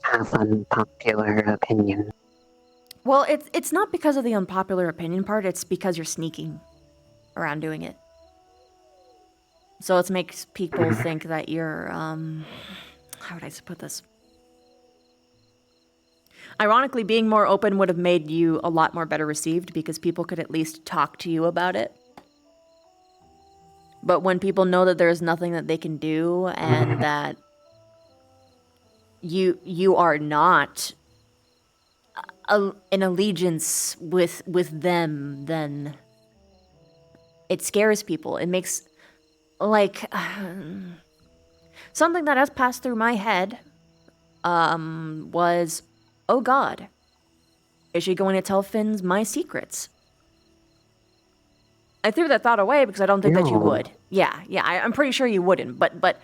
have unpopular opinion. Well, it's not because of the unpopular opinion part, it's because you're sneaking around doing it. So it makes people think that you're, how would I put this? Ironically, being more open would have made you a lot more better received because people could at least talk to you about it. But when people know that there's nothing that they can do and that you are not in allegiance with them, then it scares people. It makes, like, something that has passed through my head was, oh God, is she going to tell Finn's my secrets? I threw that thought away because I don't think that you would. Yeah, I'm pretty sure you wouldn't, but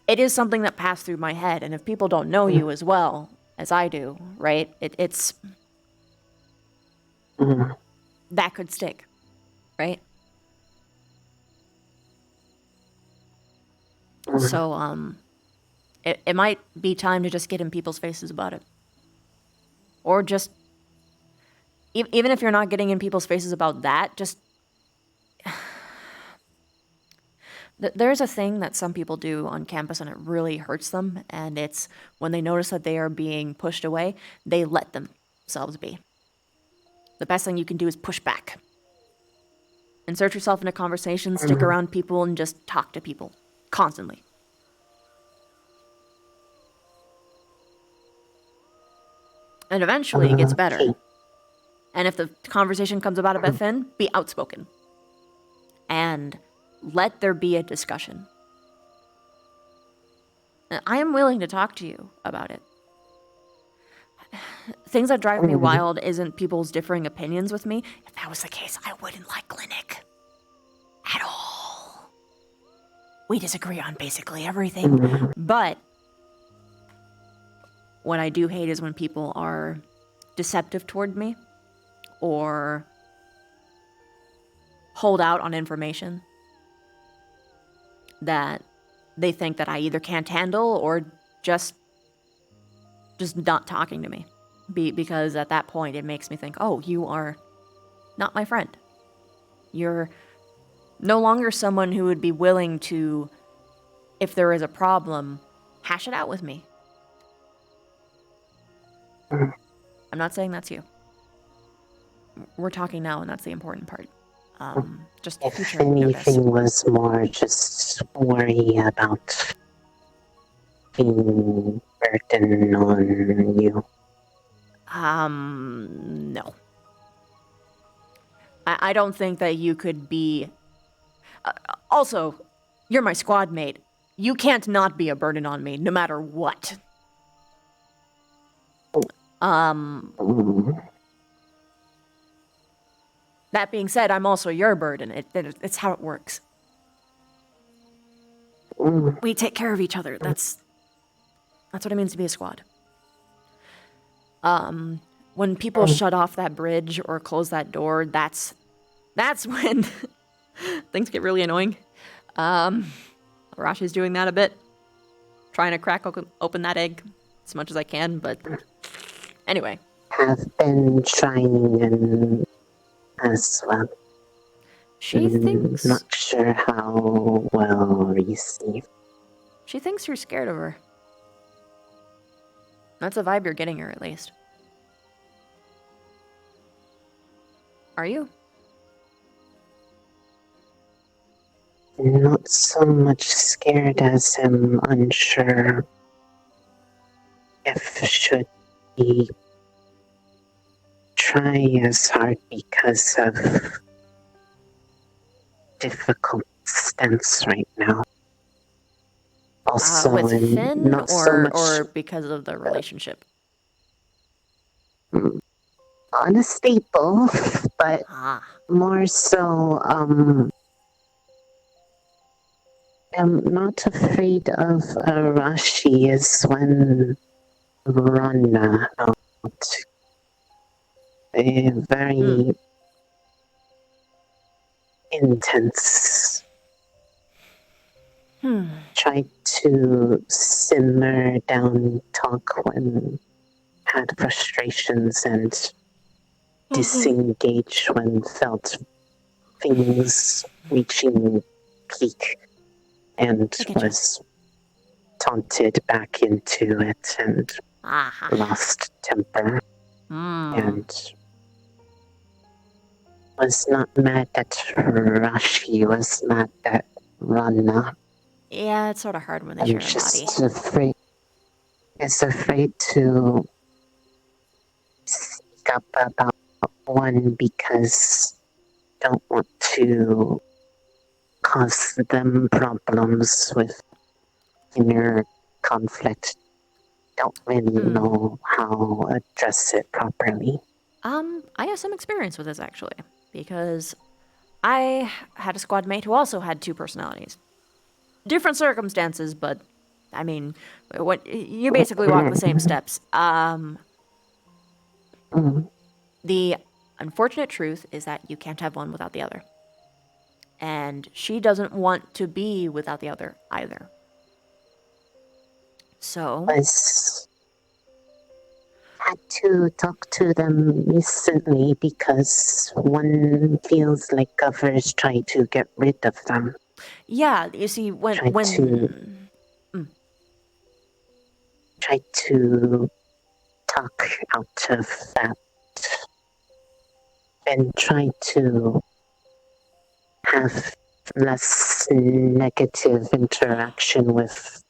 it is something that passed through my head, and if people don't know you as well as I do, right, it's... that could stick, right? So, it might be time to just get in people's faces about it. Or just, even if you're not getting in people's faces about that, just... There's a thing that some people do on campus and it really hurts them, and it's when they notice that they are being pushed away, they let themselves be. The best thing you can do is push back. Insert yourself into conversations, stick around people, and just talk to people. Constantly. And eventually it gets better. And if the conversation comes about Finn, be outspoken. And let there be a discussion. I am willing to talk to you about it. Things that drive me wild isn't people's differing opinions with me. If that was the case, I wouldn't like Clinic. At all. We disagree on basically everything. But what I do hate is when people are deceptive toward me or hold out on information that they think that I either can't handle or just not talking to me. Because at that point it makes me think, oh, you are not my friend. You're no longer someone who would be willing to, if there is a problem, hash it out with me. I'm not saying that's you. We're talking now, and that's the important part. Just if future anything notice. was more just worry about being burden on you. No. I don't think that you could be... also, you're my squad mate. You can't not be a burden on me, no matter what. That being said, I'm also your burden. It's how it works. We take care of each other. That's what it means to be a squad. When people shut off that bridge or close that door, that's when things get really annoying. Arashi's doing that a bit. Trying to crack open that egg as much as I can, but anyway. Have been trying as well. She thinks... Not sure how well received. She thinks you're scared of her. That's a vibe you're getting her, at least. Are you? Not so much scared as I'm unsure if should he try as hard because of difficult stance right now. Also, with Finn not so much... or because of the relationship? unstable, but more so, I'm not afraid of Arashi is when Rana out. A very intense. Tried to simmer down talk when had frustrations and disengage when felt things reaching peak and was taunted back into it and lost temper and was not mad at Rashi, was mad at Rana. Yeah, it's sort of hard when they I'm share a body. just afraid, is afraid to speak up about one because don't want to cause them problems with inner conflict. Don't really know how to address it properly. I have some experience with this actually, because I had a squad mate who also had two personalities. Different circumstances, but I mean, what you basically walk the same steps. The unfortunate truth is that you can't have one without the other. And she doesn't want to be without the other either. So had to talk to them recently because one feels like others try to get rid of them. Yeah, you see, try to talk out of that and try to have less negative interaction with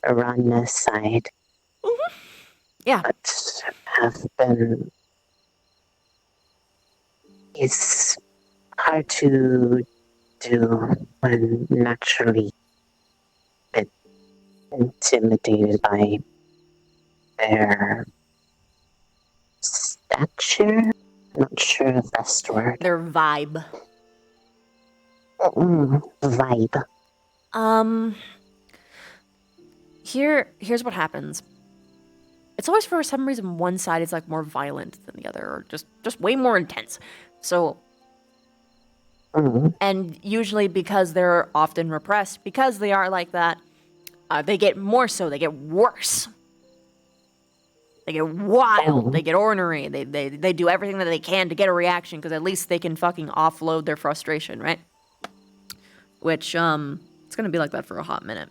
Irana's side. Yeah. But have been. It's hard to do when naturally bit intimidated by their stature. Not sure the best word. Their vibe. Vibe. Here's what happens. It's always for some reason one side is like more violent than the other, or just way more intense. So, and usually because they're often repressed, because they are like that, they get more so. They get worse. They get wild. They get ornery. They do everything that they can to get a reaction because at least they can fucking offload their frustration, right? Which it's gonna be like that for a hot minute.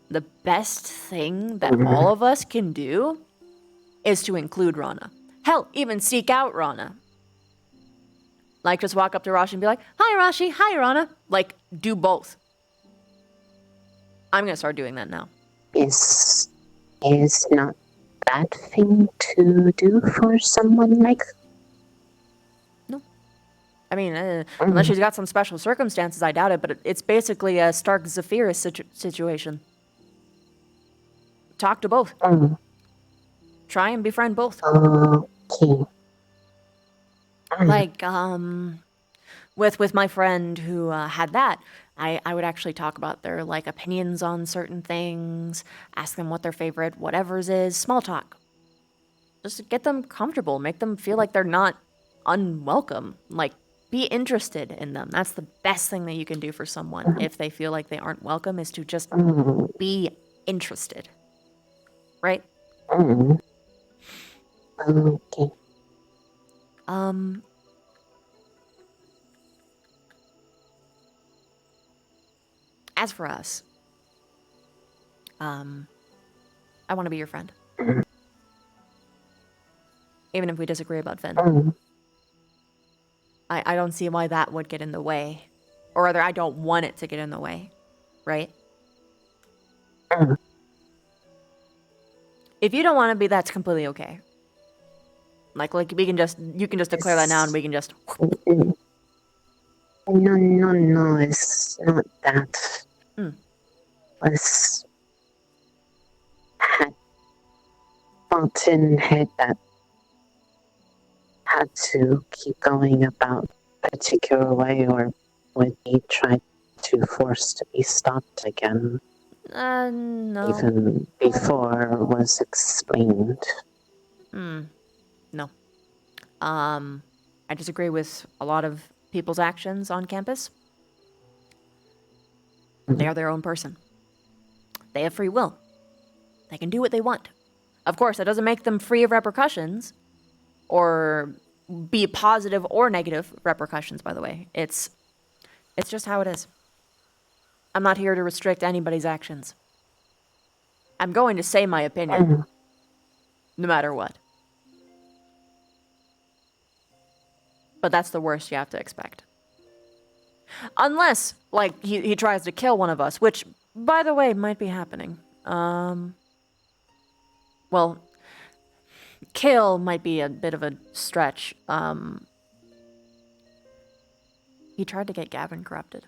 The best thing that all of us can do is to include Rana. Hell, even seek out Rana. Like, just walk up to Rashi and be like, "Hi, Rashi. Hi, Rana." Like, do both. I'm gonna start doing that now. Is not bad thing to do for someone like. No. I mean, unless she's got some special circumstances, I doubt it, but it's basically a Stark Zephyrus situation. Talk to both. Try and befriend both. Okay. Like, with my friend who had that, I would actually talk about their, like, opinions on certain things, ask them what their favorite whatevers is, small talk. Just to get them comfortable, make them feel like they're not unwelcome. Like, be interested in them. That's the best thing that you can do for someone if they feel like they aren't welcome, is to just be interested. Right? Okay. As for us, I want to be your friend. Even if we disagree about Finn. I don't see why that would get in the way. Or rather, I don't want it to get in the way. Right? If you don't want to be, that's completely okay. Like you can just declare that now and we can just... No, it's not that. Was had Fountain had that had to keep going about a particular way, or would he try to force to be stopped again? No. Even before it was explained. No. I disagree with a lot of people's actions on campus. They are their own person. They have free will. They can do what they want. Of course, that doesn't make them free of repercussions, or be positive or negative repercussions, by the way. It's just how it is. I'm not here to restrict anybody's actions. I'm going to say my opinion, no matter what. But that's the worst you have to expect. Unless, like, he tries to kill one of us, which, by the way, might be happening. Well, kill might be a bit of a stretch. He tried to get Gavin corrupted.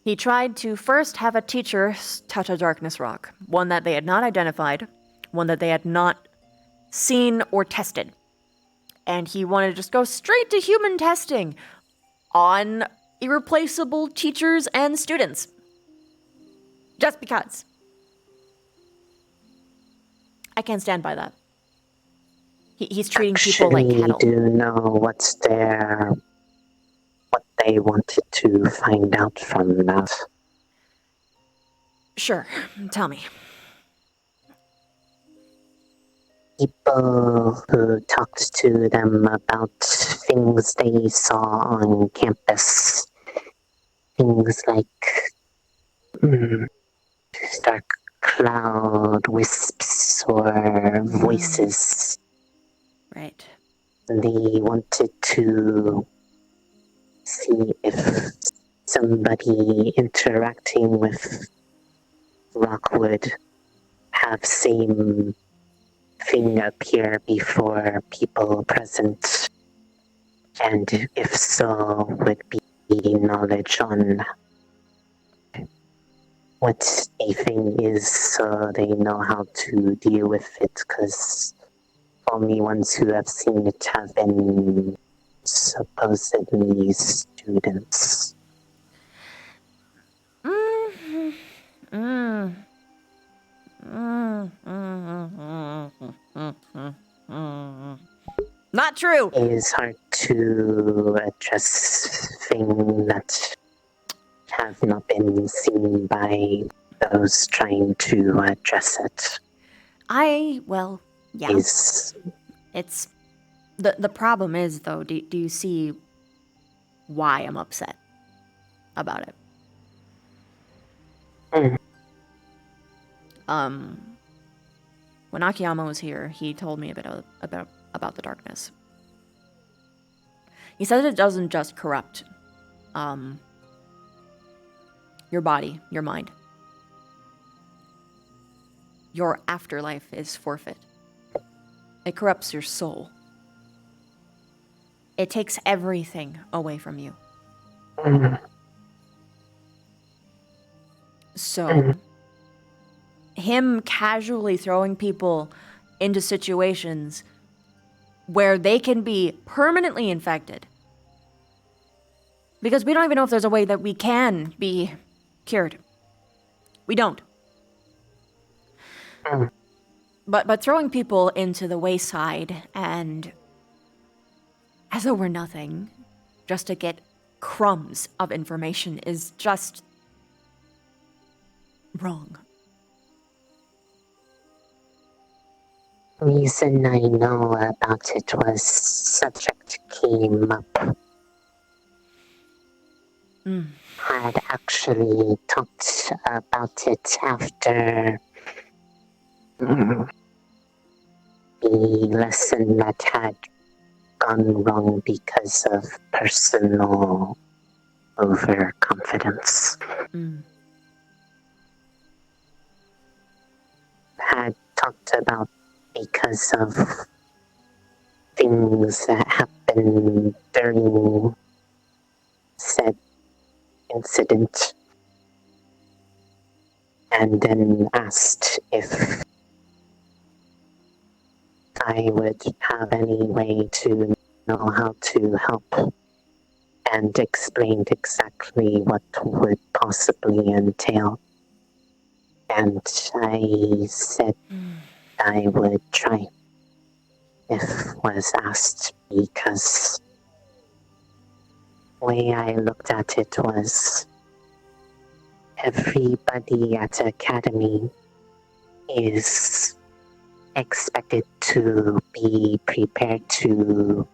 He tried to first have a teacher touch a darkness rock, one that they had not identified, one that they had not seen or tested. And he wanted to just go straight to human testing on irreplaceable teachers and students. Just because. I can't stand by that. He's treating people like cattle. Do know what's there, what they wanted to find out from that. Sure, tell me. People who talked to them about things they saw on campus. Things like dark cloud wisps or voices. Right. They wanted to see if somebody interacting with Rockwood have same thing appear before people present, and if so, would be knowledge on what a thing is, so they know how to deal with it, because only ones who have seen it have been supposedly students. Not true. It is hard to address things that have not been seen by those trying to address it. Well, yeah. It's the problem is, though, do you see why I'm upset about it? When Akiyama was here, he told me a bit about the darkness. He said it doesn't just corrupt your body, your mind. Your afterlife is forfeit. It corrupts your soul. It takes everything away from you. So, him casually throwing people into situations where they can be permanently infected, because we don't even know if there's a way that we can be cured. We don't. But throwing people into the wayside and as though we're nothing, just to get crumbs of information, is just wrong. Reason I know about it was subject came up. Had actually talked about it after the lesson that had gone wrong because of personal overconfidence. Had talked about because of things that happened during said incident, and then asked if I would have any way to know how to help, and explained exactly what would possibly entail. And I said I would try if was asked, because the way I looked at it was everybody at the academy is expected to be prepared to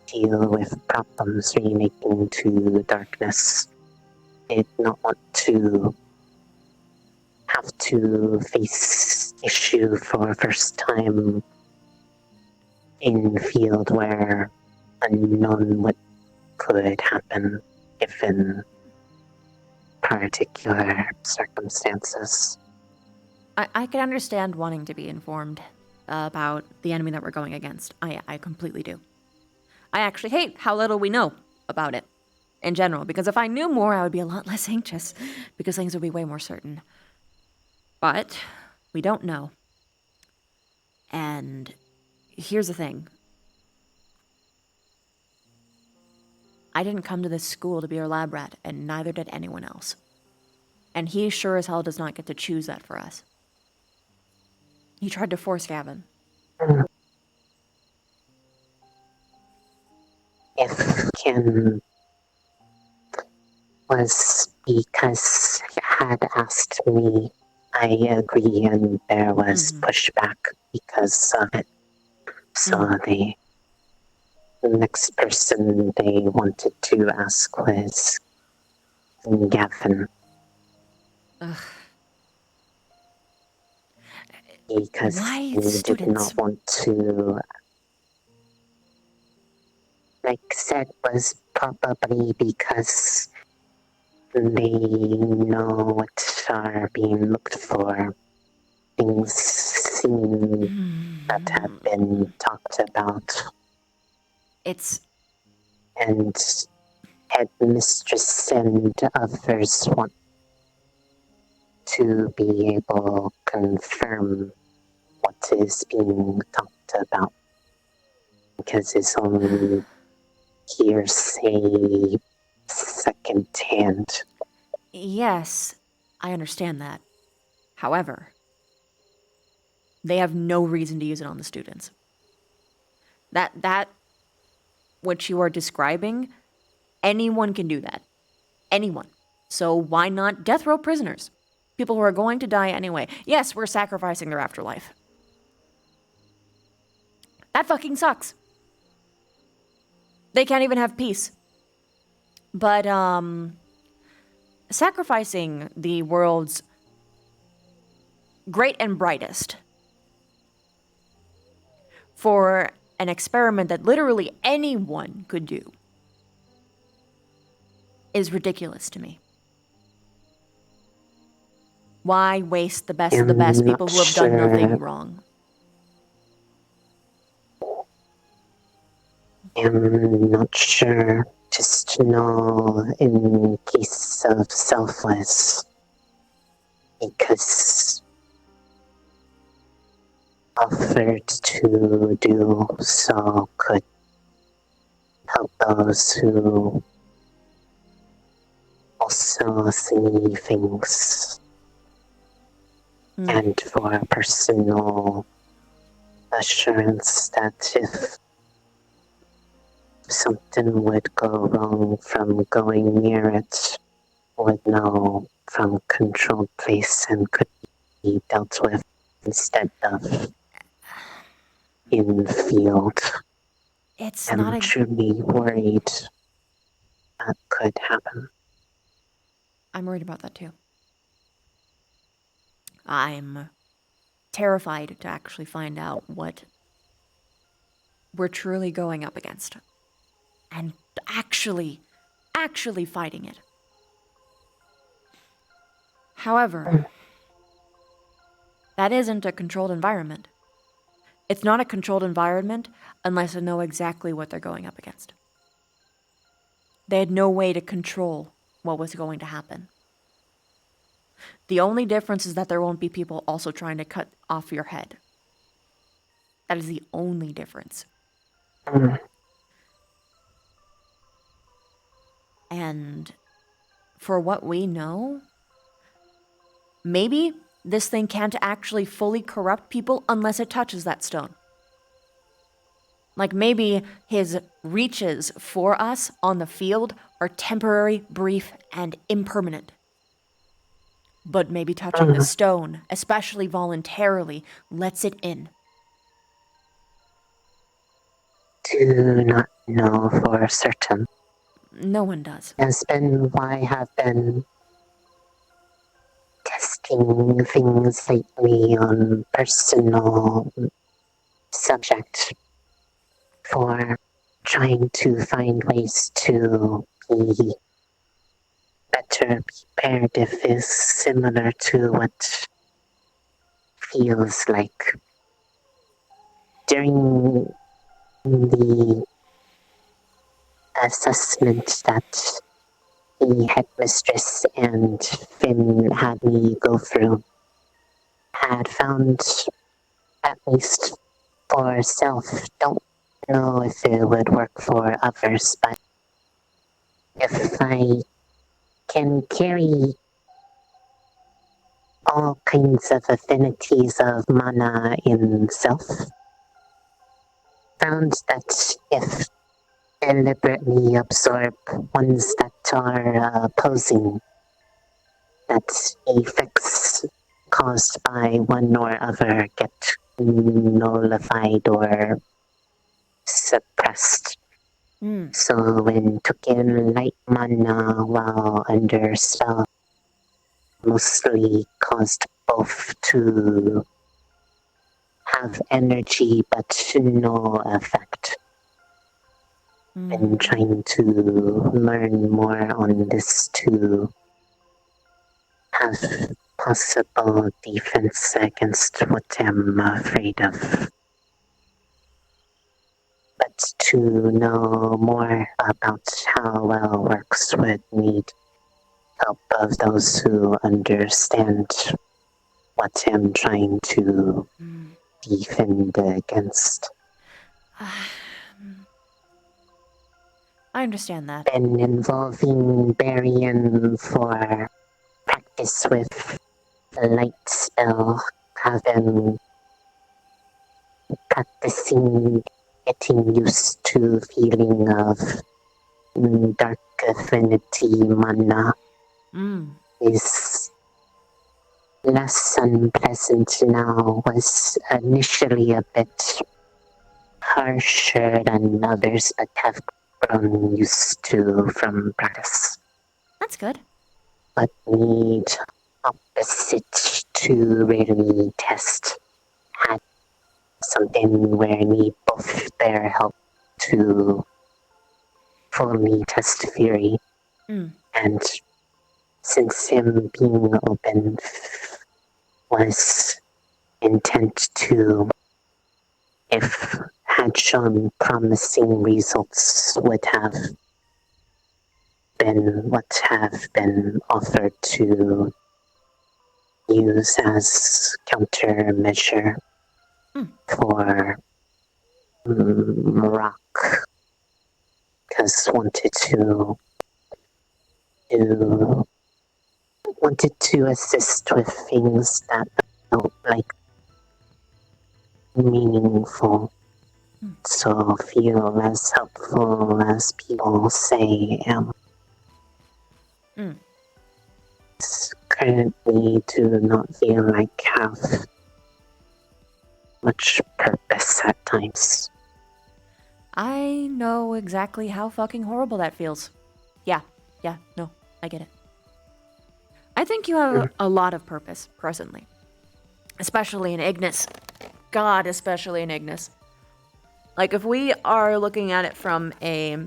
deal with problems relating to darkness. Did not want to have to face issue for first time in field where unknown what could happen given particular circumstances. I can understand wanting to be informed about the enemy that we're going against. I completely do. I actually hate how little we know about it in general, because if I knew more, I would be a lot less anxious, because things would be way more certain. But we don't know. And here's the thing. I didn't come to this school to be your lab rat, and neither did anyone else. And he sure as hell does not get to choose that for us. He tried to force Gavin. If Kim was because he had asked me, I agree, and there was pushback because of it. So the next person they wanted to ask was Gavin. Ugh. Because he did not want to, like said, was probably because they know what are being looked for. Things seem that have been talked about. And headmistress and others want to be able to confirm what is being talked about, because it's only hearsay secondhand. Yes, I understand that. However, they have no reason to use it on the students. That what you are describing, anyone can do that. Anyone. So why not death row prisoners? People who are going to die anyway. Yes, we're sacrificing their afterlife. That fucking sucks. They can't even have peace. But, sacrificing the world's great and brightest for an experiment that literally anyone could do is ridiculous to me. Why waste the best of the best people who have done nothing wrong? I'm not sure. Just know in case of selfless, because offered to do so could help those who also see things. And for personal assurance that if something would go wrong from going near it, would know from controlled place and could be dealt with instead of in field. I'm truly worried that could happen. I'm worried about that too. I'm terrified to actually find out what we're truly going up against. And actually fighting it. However, that isn't a controlled environment. It's not a controlled environment unless I know exactly what they're going up against. They had no way to control what was going to happen. The only difference is that there won't be people also trying to cut off your head. That is the only difference. And for what we know, maybe this thing can't actually fully corrupt people unless it touches that stone. Like maybe his reaches for us on the field are temporary, brief, and impermanent. But maybe touching the stone, especially voluntarily, lets it in. Do not know for certain. No one does. Has been why I have been testing things lately on personal subject for trying to find ways to be better prepared if is similar to what feels like during the assessment that the headmistress and Finn had me go through. Had found, at least for self, don't know if it would work for others, but if I can carry all kinds of affinities of mana in self, found that if deliberately absorb ones that are opposing, that effects caused by one or other get nullified or suppressed. So when took in light mana while under spell, mostly caused both to have energy but no effect. Been trying to learn more on this to have possible defense against what I'm afraid of. But to know more about how well works would need help of those who understand what I'm trying to defend against. I understand that. Been involving Barian for practice with the light spell. Have been practicing getting used to feeling of dark affinity mana is less unpleasant now. Was initially a bit harsher than others, but have grown used to from practice. That's good. But need opposite to really test. Had something where I need both their help to fully test Fury. And since him being open was intent to, if had shown promising results, would have been what have been offered to use as countermeasure for rock, because wanted to assist with things that felt like meaningful, so feel as helpful as people say am. Currently do not feel like have much purpose at times. I know exactly how fucking horrible that feels. Yeah, no, I get it. I think you have a lot of purpose, presently. Especially in Ignis. God, especially in Ignis. Like, if we are looking at it from a...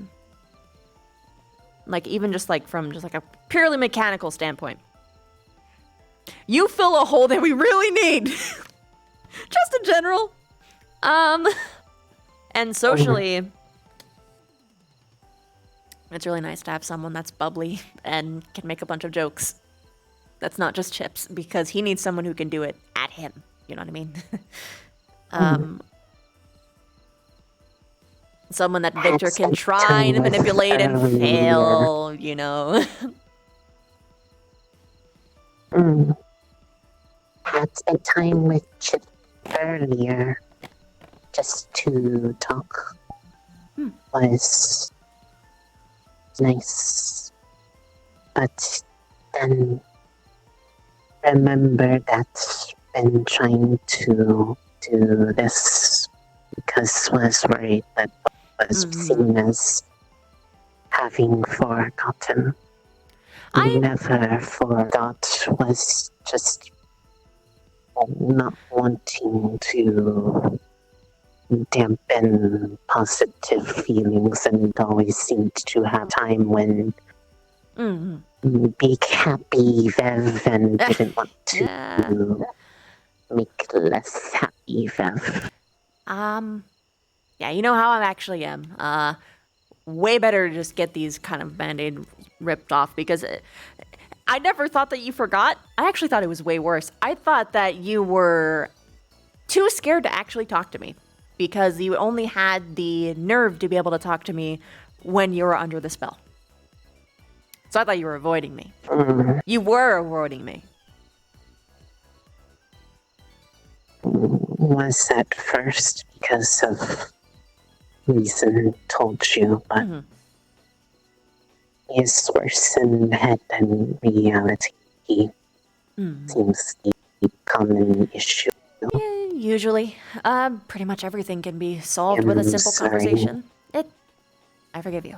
Like, even just like from just like a purely mechanical standpoint. You fill a hole that we really need! Just in general. And socially... It's really nice to have someone that's bubbly and can make a bunch of jokes. that's not just Chips, because he needs someone who can do it at him. You know what I mean? Someone that Victor can try and manipulate and fail, you know? Had spent time with Chip earlier just to talk. Was nice. But then remember that been trying to do this because was worried that was seen as having forgotten. I never forgot, was just not wanting to dampen positive feelings, and always seemed to have time when big happy Vev and didn't want to make less happy Vev. Yeah, you know how I actually am. Way better to just get these kind of Band-Aid ripped off, because I never thought that you forgot. I actually thought it was way worse. I thought that you were too scared to actually talk to me, because you only had the nerve to be able to talk to me when you were under the spell. So I thought you were avoiding me. You were avoiding me. Was at first because of reason told you, but is worse in head than reality. Seems to be a common issue. Usually. Pretty much everything can be solved with a simple conversation. I forgive you.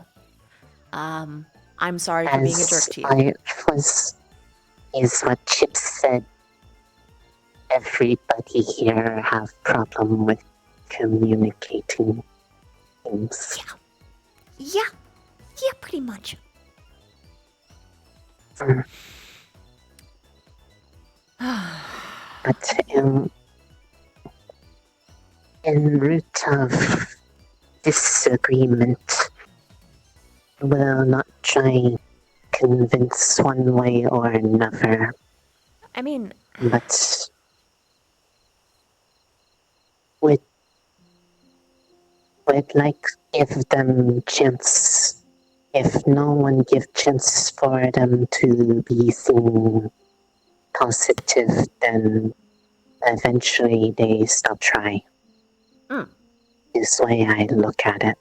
I'm sorry for being a jerk to you. Is what Chip said. Everybody here have problem with communicating things. Yeah, pretty much. But in root of disagreement, will not try convince one way or another. I mean, but would like give them chance. If no one give chance for them to be seen positive, then eventually they stop trying. Is the way I look at it.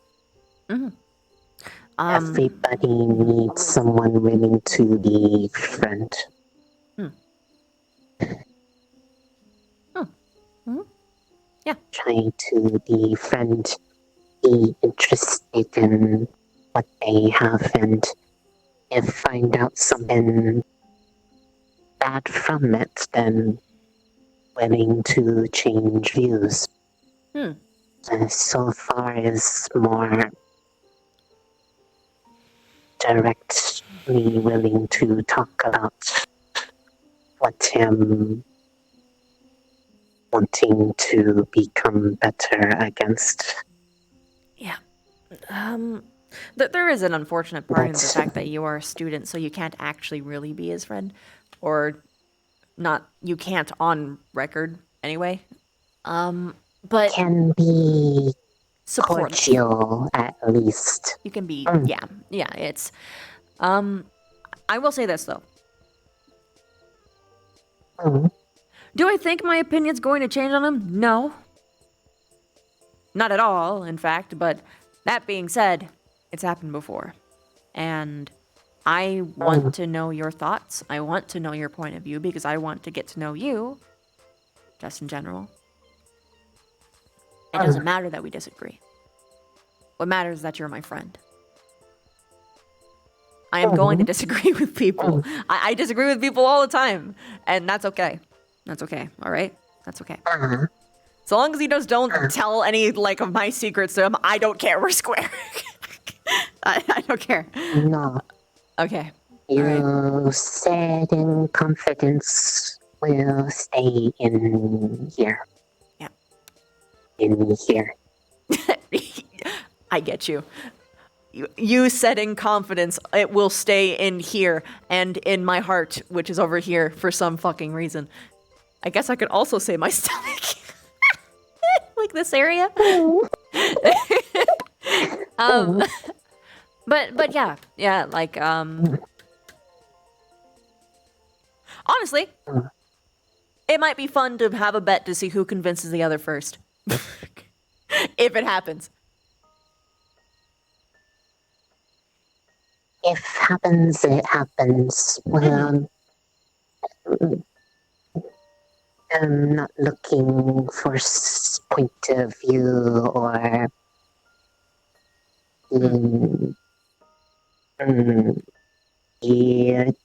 Everybody needs someone willing to be friend. Yeah. Try to be friend, be interested in what they have, and if find out something bad from it, then willing to change views. So far is more directly willing to talk about what I'm wanting to become better against. Yeah. There is an unfortunate part in the fact that you are a student, so you can't actually really be his friend. Or not, you can't on record anyway. But can be supportive. Cordial, at least. You can be, yeah, it's, I will say this, though. Do I think my opinion's going to change on him? No. Not at all, in fact, but that being said, it's happened before. And I want to know your thoughts. I want to know your point of view, because I want to get to know you, just in general. It doesn't matter that we disagree. What matters is that you're my friend. I am going to disagree with people. I disagree with people all the time, and that's okay. That's okay, all right? That's okay. So long as you just don't tell any, like, of my secrets to him, I don't care. We're square. I don't care. No. Okay. You said in confidence will stay in here. Yeah. In here. I get you. you said in confidence, it will stay in here and in my heart, which is over here for some fucking reason. I guess I could also say my stomach. Like this area. But yeah, like honestly, it might be fun to have a bet to see who convinces the other first. If it happens. If happens, it happens. Well, I'm not looking for point of view or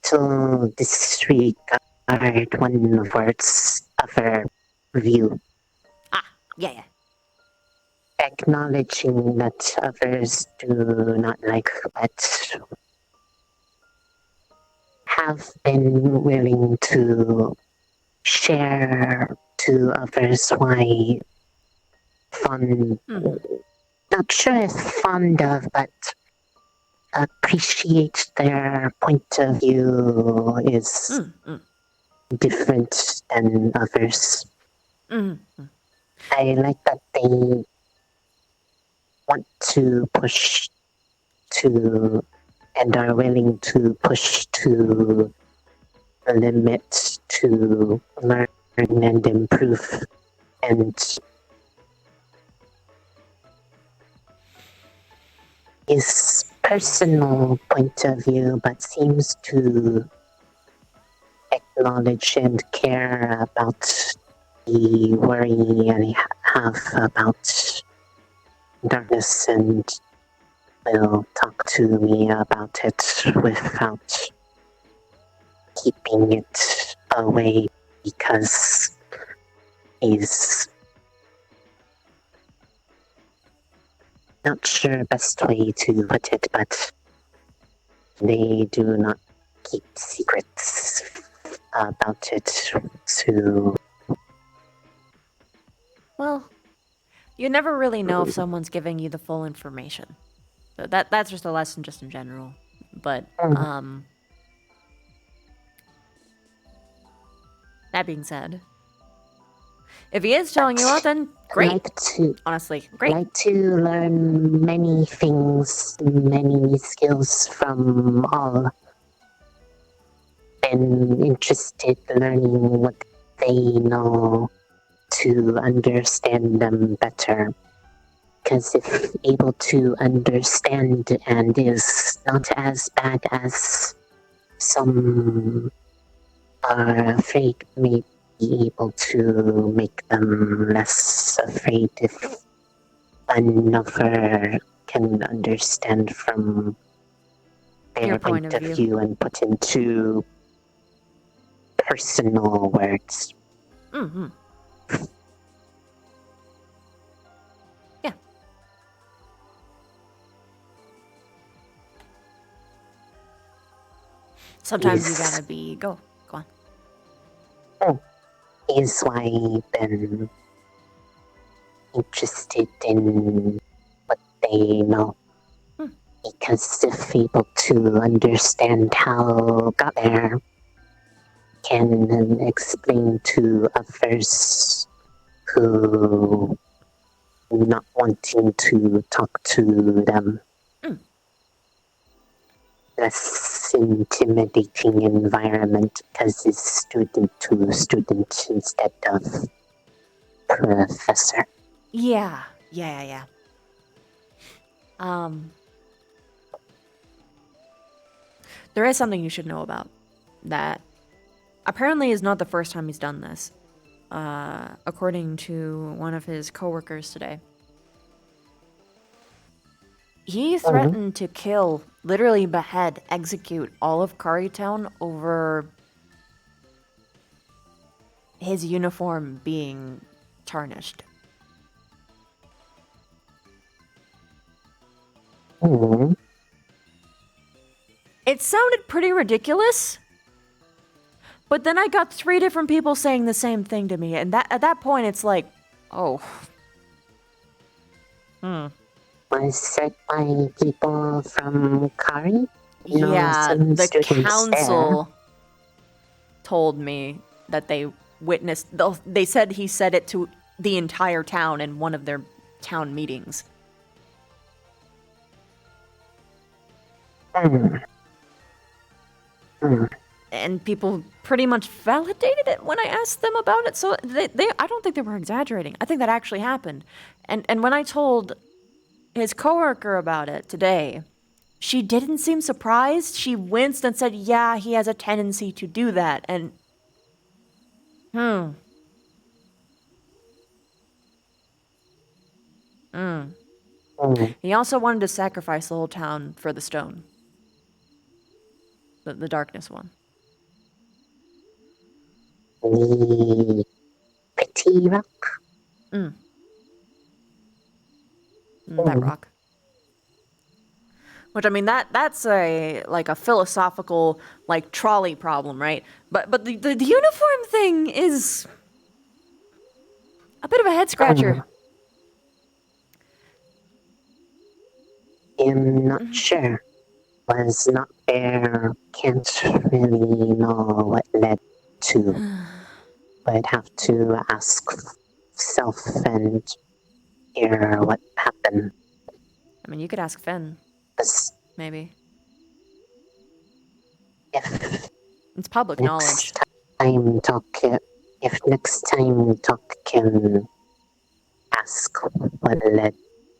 to disregard one word's other view. Yeah. Acknowledging that others do not like, but have been willing to share to others why not sure if fond of, but appreciate their point of view is different than others. I like that they want to push to and are willing to push to the limit to learn and improve and his personal point of view, but seems to acknowledge and care about the worry I have about darkness and will talk to me about it without keeping it away because he's not sure best way to put it, but they do not keep secrets about it to... Well, you never really know if someone's giving you the full information. So that's just a lesson just in general. But, that being said, if he is telling you out, then great. Honestly, great. I like to learn many things, many skills from all. Been interested in learning what they know to understand them better. Because if able to understand and is not as bad as some are afraid, may be able to make them less afraid if another can understand from their Your point of view and put into personal words. Mm-hmm. Yeah. Sometimes you gotta be... Go on. Is why I've been interested in what they know. Because if able to understand how got there, can explain to others who not wanting to talk to them. Less intimidating environment because it's student to student instead of professor. Yeah. There is something you should know about that apparently is not the first time he's done this. According to one of his coworkers today. He threatened to kill, literally behead, execute all of Carytown over his uniform being tarnished. It sounded pretty ridiculous, but then I got 3 different people saying the same thing to me, and at that point it's like, oh. Was it by people from Kari? Yeah, some the students council told me that they witnessed. They said he said it to the entire town in one of their town meetings. And people pretty much validated it when I asked them about it. So I don't think they were exaggerating. I think that actually happened. And when I told his coworker about it today, she didn't seem surprised. She winced and said, "Yeah, he has a tendency to do that." And he also wanted to sacrifice the whole town for the stone. The darkness one. The Pretty Rock? That rock. Which, I mean, that's a philosophical, trolley problem, right? But the uniform thing is a bit of a head scratcher. I'm not sure. Was not there. Can't really know what led to. I'd have to ask self and hear what happened. I mean, you could ask Finn. Maybe. It's public knowledge. If next time Talk can ask what led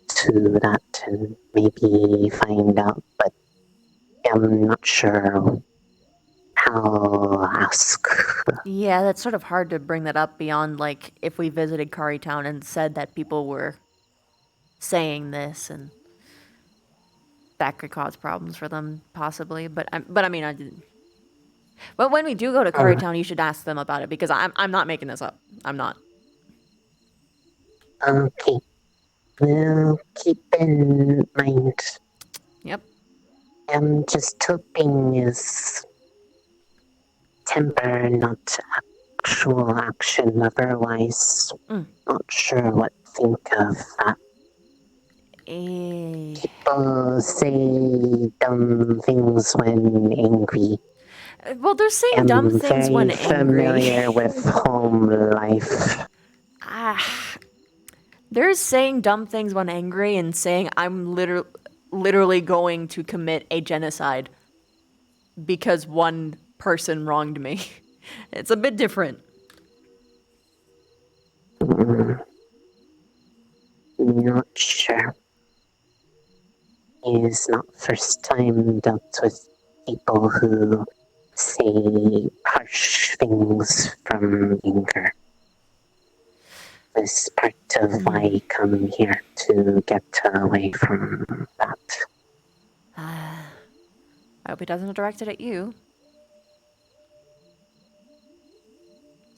to that and maybe find out, but I'm not sure how ask. Yeah, that's sort of hard to bring that up beyond, if we visited Kari Town and said that people were saying this, and that could cause problems for them, possibly. But I mean, I didn't. But when we do go to Kari Town, you should ask them about it, because I'm not making this up. I'm not. Okay. We'll keep in mind. Yep. I'm just hoping is temper, not actual action. Otherwise, not sure what to think of that. People say dumb things when angry. Well, they're saying dumb things when angry. Familiar with home life. They're saying dumb things when angry and saying I'm literally going to commit a genocide because one person wronged me. It's a bit different. Not sure. It is not first time dealt with people who say harsh things from anger. This part of why I come here to get away from that. I hope he doesn't direct it at you.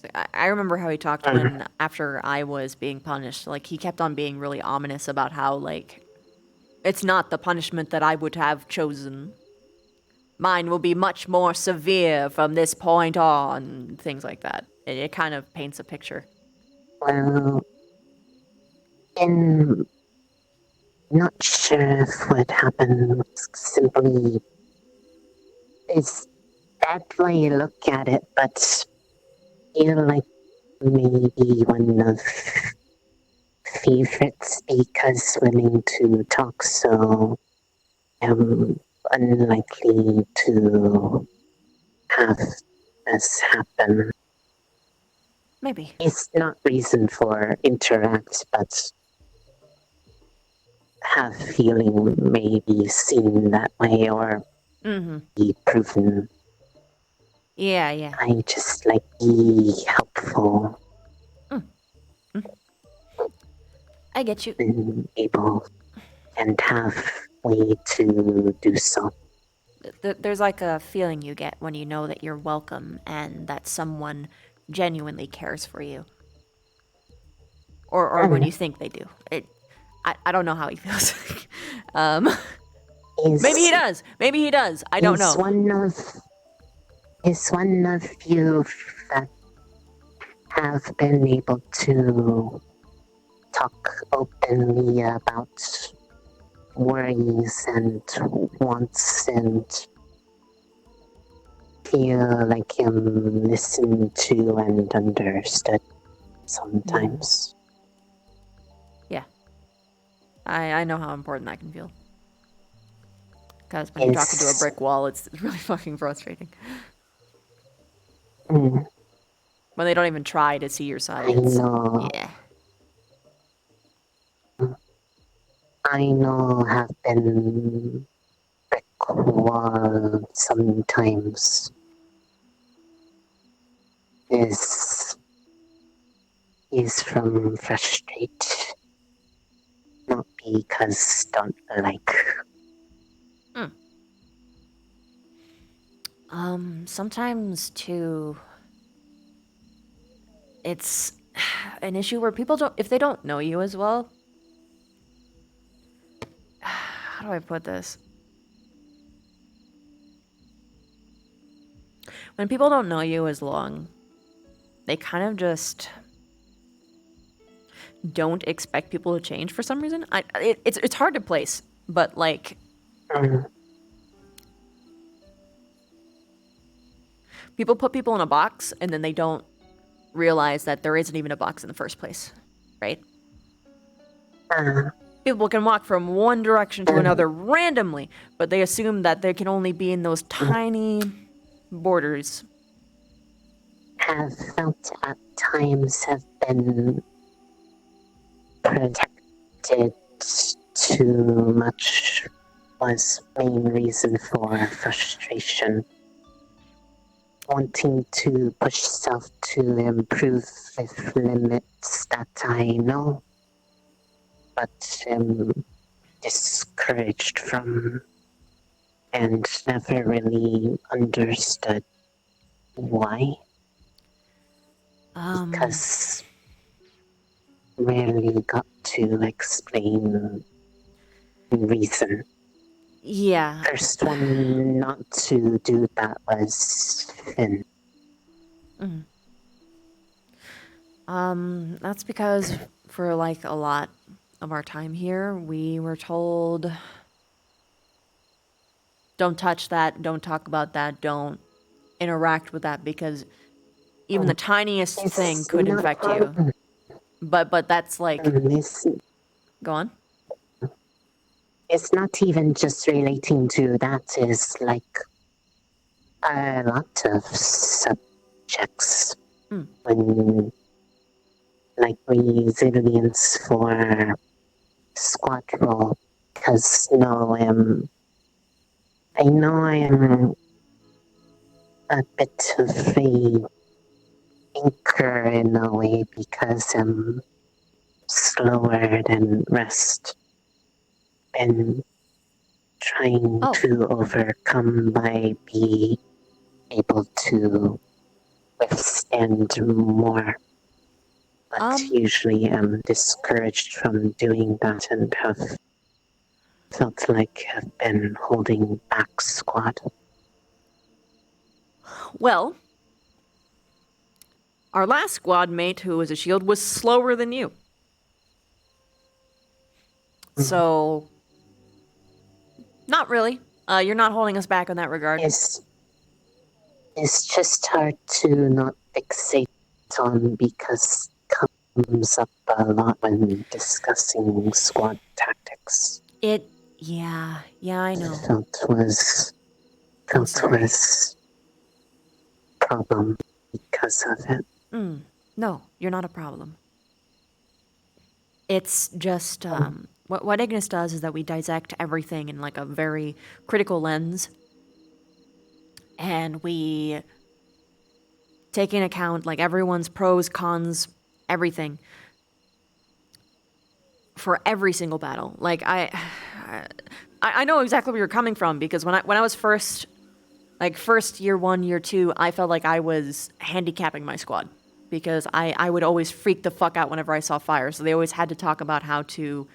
So I remember how he talked when, after I was being punished, he kept on being really ominous about how, it's not the punishment that I would have chosen. Mine will be much more severe from this point on, things like that. It kind of paints a picture. Well, I'm not sure if what happened was simply is that way you look at it, but feel like maybe one of favorites because willing to talk, so I'm unlikely to have this happen. Maybe. It's not reason for interact, but have feeling maybe seen that way or be proven. Yeah. I just be helpful. I get you. And able and have way to do so. There's a feeling you get when you know that you're welcome and that someone genuinely cares for you. Or when you think they do. I don't know how he feels. Maybe he does. Maybe he does. I don't know. Is one of you that have been able to talk openly about worries and wants and feel like I'm listened to and understood sometimes. Yeah. I know how important that can feel. Because when you're talking to a brick wall, it's really fucking frustrating. Mm. When they don't even try to see your side. I know. Yeah. I know have been brick wall sometimes is from frustrate, not because don't like. Sometimes too, it's an issue where people don't, if they don't know you as well, how do I put this? When people don't know you as long, they kind of just don't expect people to change for some reason. It's hard to place, but like, people put people in a box and then they don't realize that there isn't even a box in the first place, right? People can walk from one direction to another randomly, but they assume that they can only be in those tiny borders. Have felt at times have been protected too much was main reason for frustration. Wanting to push self to improve with limits that I know, but am discouraged from and never really understood why. Because rarely got to explain reason. Yeah. First one not to do that was Finn. That's because for like a lot of our time here, we were told, don't touch that, don't talk about that, don't interact with that, because even the tiniest thing could infect you. But that's like, go on. It's not even just relating to that, is like a lot of subjects. When like resilience for squad role, because I know I am a bit of a thinker in a way because I'm slower than rest and trying to overcome by be able to withstand more. But usually I'm discouraged from doing that and have felt like I've been holding back squad. Well, our last squad mate, who was a shield, was slower than you. So, not really. You're not holding us back in that regard. It's just hard to not fixate on because comes up a lot when discussing squad tactics. Yeah, I know. Felt was problem because of it. No, you're not a problem. It's just, what Ignis does is that we dissect everything in like a very critical lens. And we take into account like everyone's pros, cons, everything. For every single battle. Like I know exactly where you're coming from, because when I was first year 1, year 2, I felt like I was handicapping my squad, because I would always freak the fuck out whenever I saw fire. So they always had to talk about how to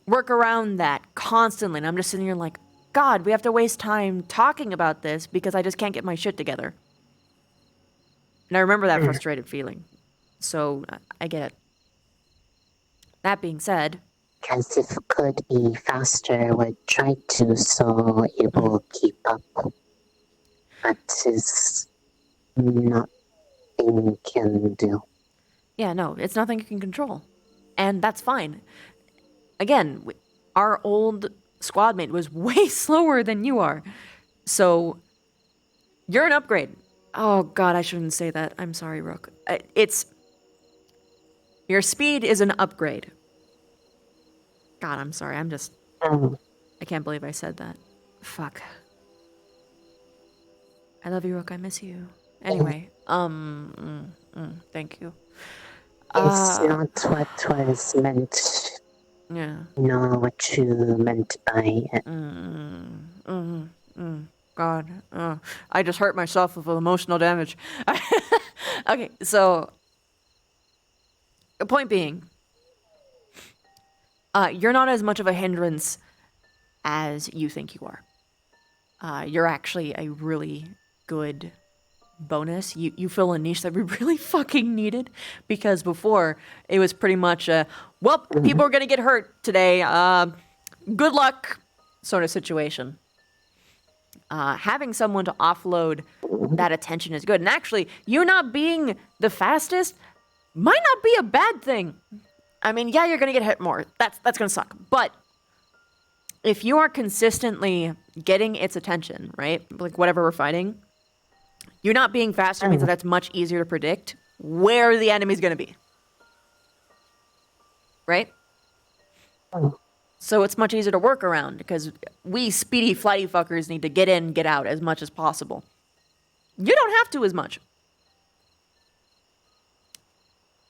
work around that constantly. And I'm just sitting here like, God, we have to waste time talking about this because I just can't get my shit together. And I remember that frustrated feeling. So I get it. That being said, Because if it could be faster, would try to, so it will keep up. But is nothing can do. Yeah, no, it's nothing you can control. And that's fine. Again, our old squad mate was way slower than you are. So, you're an upgrade. Oh god, I shouldn't say that. I'm sorry, Rook. Your speed is an upgrade. God, I'm sorry. I can't believe I said that. Fuck. I love you, Rook. I miss you. Anyway, thank you. It's not what was meant. Yeah. Know what you meant by it. God. I just hurt myself with emotional damage. Okay, so... The point being, you're not as much of a hindrance as you think you are. You're actually a really good bonus. You fill a niche that we really fucking needed, because before it was pretty much people are gonna get hurt today. Good luck sort of situation. Having someone to offload that attention is good. And actually, you not being the fastest might not be a bad thing. I mean, yeah, you're gonna get hit more. That's gonna suck. But if you are consistently getting its attention, right? Like whatever we're fighting, you not being faster means that that's much easier to predict where the enemy's gonna be. Right? So it's much easier to work around, because we speedy flighty fuckers need to get in, get out as much as possible. You don't have to as much.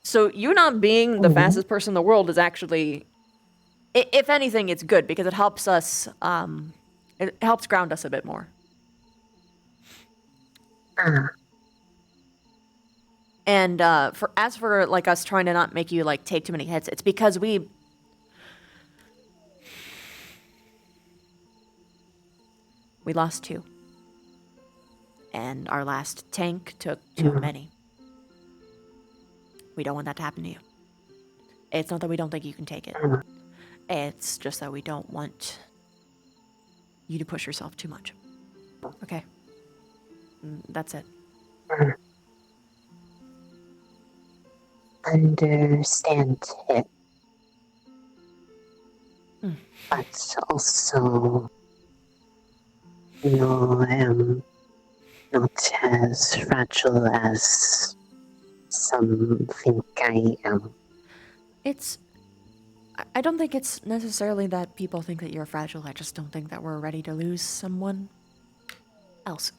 So you not being the fastest person in the world is actually, if anything, it's good, because it helps us, it helps ground us a bit more. And as for like us trying to not make you like take too many hits, it's because we lost 2. And our last tank took too many. We don't want that to happen to you. It's not that we don't think you can take it. It's just that we don't want you to push yourself too much. Okay? That's it. Understand it. But also, I am not as fragile as some think I am. I don't think it's necessarily that people think that you're fragile. I just don't think that we're ready to lose someone else.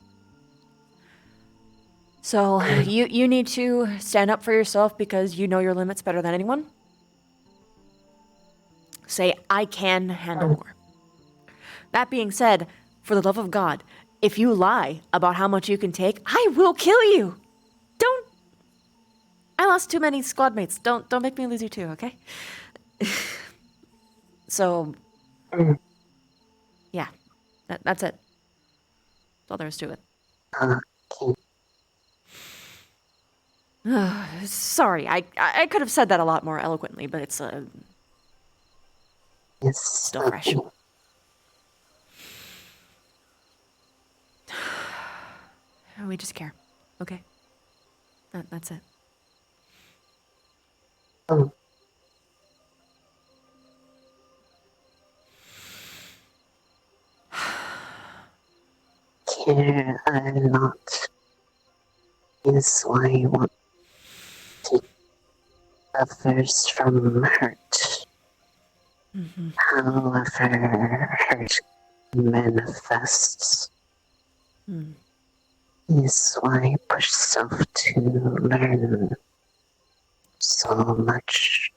So you need to stand up for yourself, because you know your limits better than anyone. Say, I can handle more. That being said, for the love of God, if you lie about how much you can take, I will kill you. I lost too many squad mates. Don't make me lose you too, okay? So, yeah, that's it. That's all there is to it. Sorry, I could have said that a lot more eloquently, but it's still fresh. We just care, okay? That's it. Care a lot is why I want to keep others from hurt. However hurt manifests is why I push self to learn so much.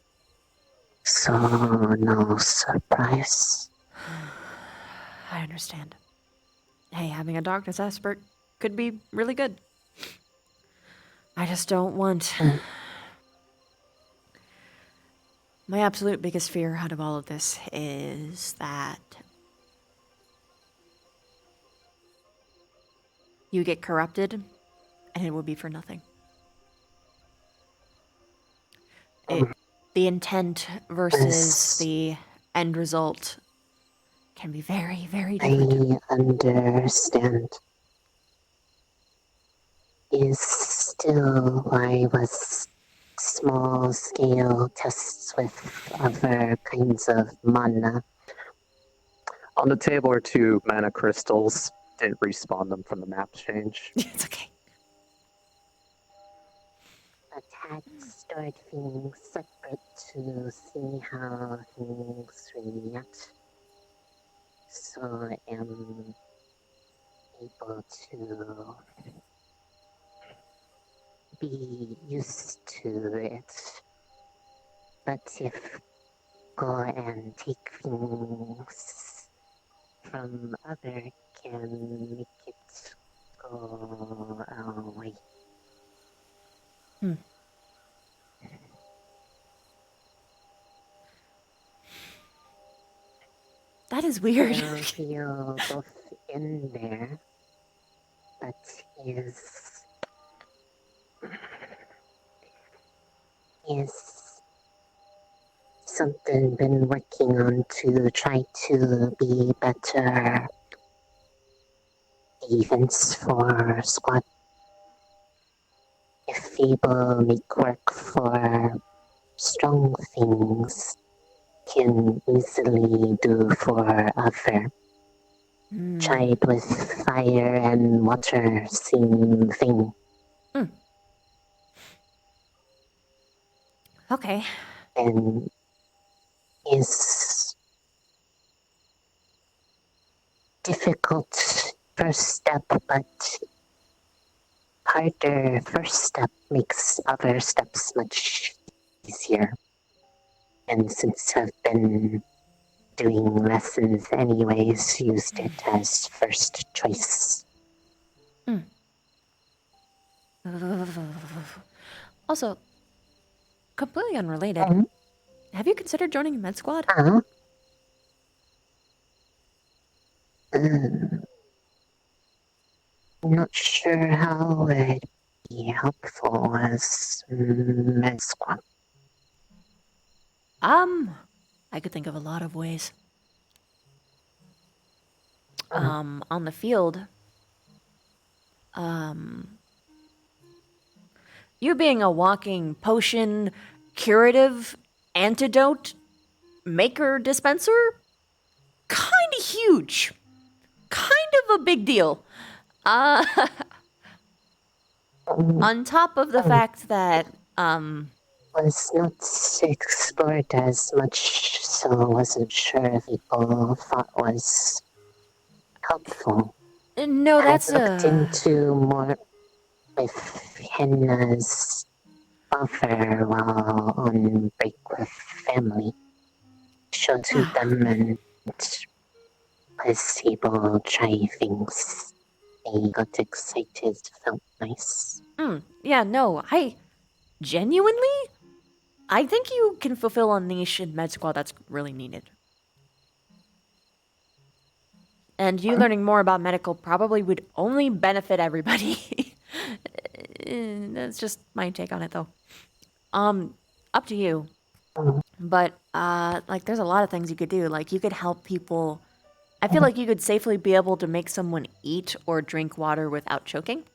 So no surprise. I understand. Hey, having a darkness expert could be really good. I just don't want... My absolute biggest fear out of all of this is that you get corrupted and it will be for nothing. The intent versus the end result can be very, very different. I understand. Is still why was small scale tests with other kinds of mana. On the table are 2 mana crystals. Didn't respawn them from the map change. It's okay. But had stored things separate to see how things react. So am able to be used to it. But if go and take things from other can make it go away. That is weird. I'll feel both in there, but is something been working on to try to be better events for squad. If feeble make work for strong things, can easily do for other. Tried with fire and water, same thing. Okay. And is difficult first step, but harder first step makes other steps much easier. And since I've been doing lessons anyways, used it as first choice. Also, completely unrelated. Have you considered joining a med squad? I'm not sure how it'd be helpful as med squad. I could think of a lot of ways. On the field, you being a walking potion, curative, antidote, maker, dispenser, kind of huge. Kind of a big deal. On top of the fact that, was not explored as much, so wasn't sure people thought was helpful. No, that's I looked into more with Henna's offer while on break with family. Showed to them and was able to try things. They got excited, felt nice. Yeah, no, genuinely, I think you can fulfill a niche in med squad that's really needed. And you learning more about medical probably would only benefit everybody. That's just my take on it, though. Up to you. But, like, there's a lot of things you could do. Like, you could help people. I feel like you could safely be able to make someone eat or drink water without choking.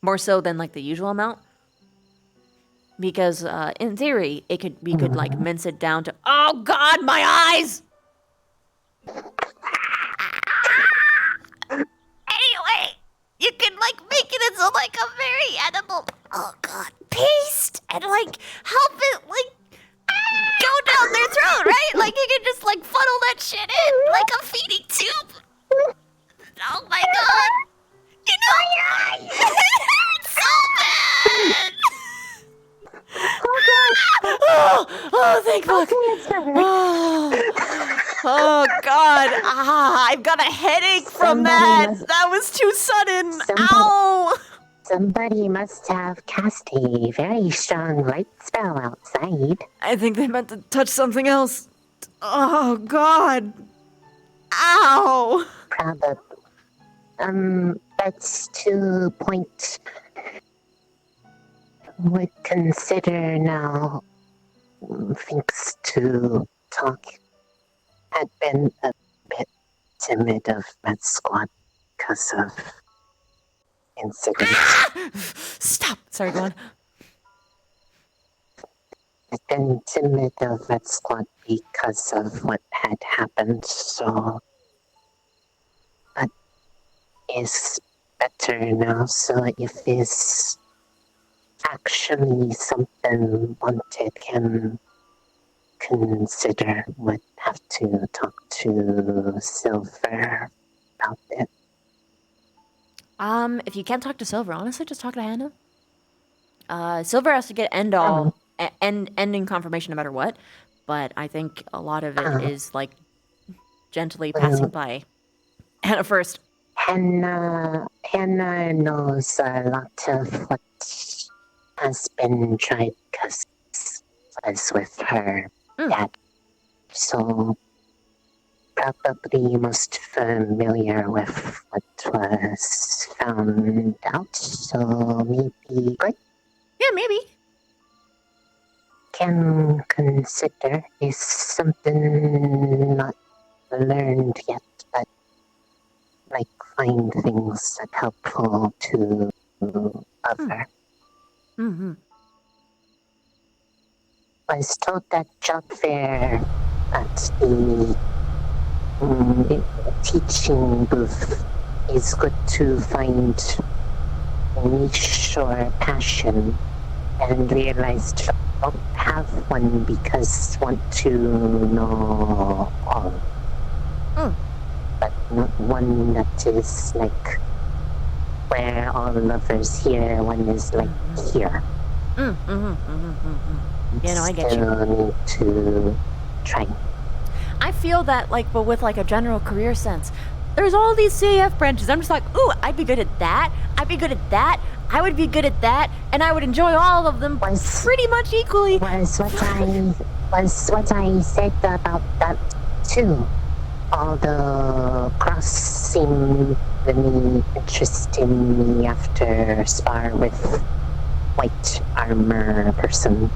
More so than, like, the usual amount. Because, in theory, we could, like, mince it down to, oh god, my eyes! Anyway, you can, like, make it into, like, a very edible, oh god, paste! And, like, help it, like, go down their throat, right? Like, you can just, like, funnel that shit in, like a feeding tube. Oh my god! You know, it's so bad! Oh, thank fuck. Oh god. I've got a headache from that. That was too sudden. Ow. Somebody must have cast a very strong light spell outside. I think they meant to touch something else. Oh god. Ow. Probably. That's 2 point. Would consider now. Thanks to talk. had been a bit timid of Med Squad because of incidents. Stop! Sorry, go on. I'd been timid of Med Squad because of what had happened, so... But it's better now, so if it's actually something wanted, can consider, would have to talk to Silver about it. If you can't talk to Silver, honestly, just talk to Hannah. Silver has to get ending confirmation no matter what, but I think a lot of it is like gently passing by. Hannah first. Hannah knows a lot of what has been tried because was with her dad. So probably most familiar with what was found out. So maybe good. Yeah, maybe. Can consider is something not learned yet, but like find things that helpful to other. Mm-hmm. Was told that job fair at the teaching booth is good to find niche or passion, and realized I don't have one because want to know all. But not one that is like where all lovers here, one is like here. Yeah, no, I get you. Still need to try. I feel that, like, but with like a general career sense. There's all these CAF branches. I'm just like, ooh, I'd be good at that. I'd be good at that. I would be good at that, and I would enjoy all of them pretty much equally. Was what I said about that too. All the cross seemed really interesting me after spar with white armor person.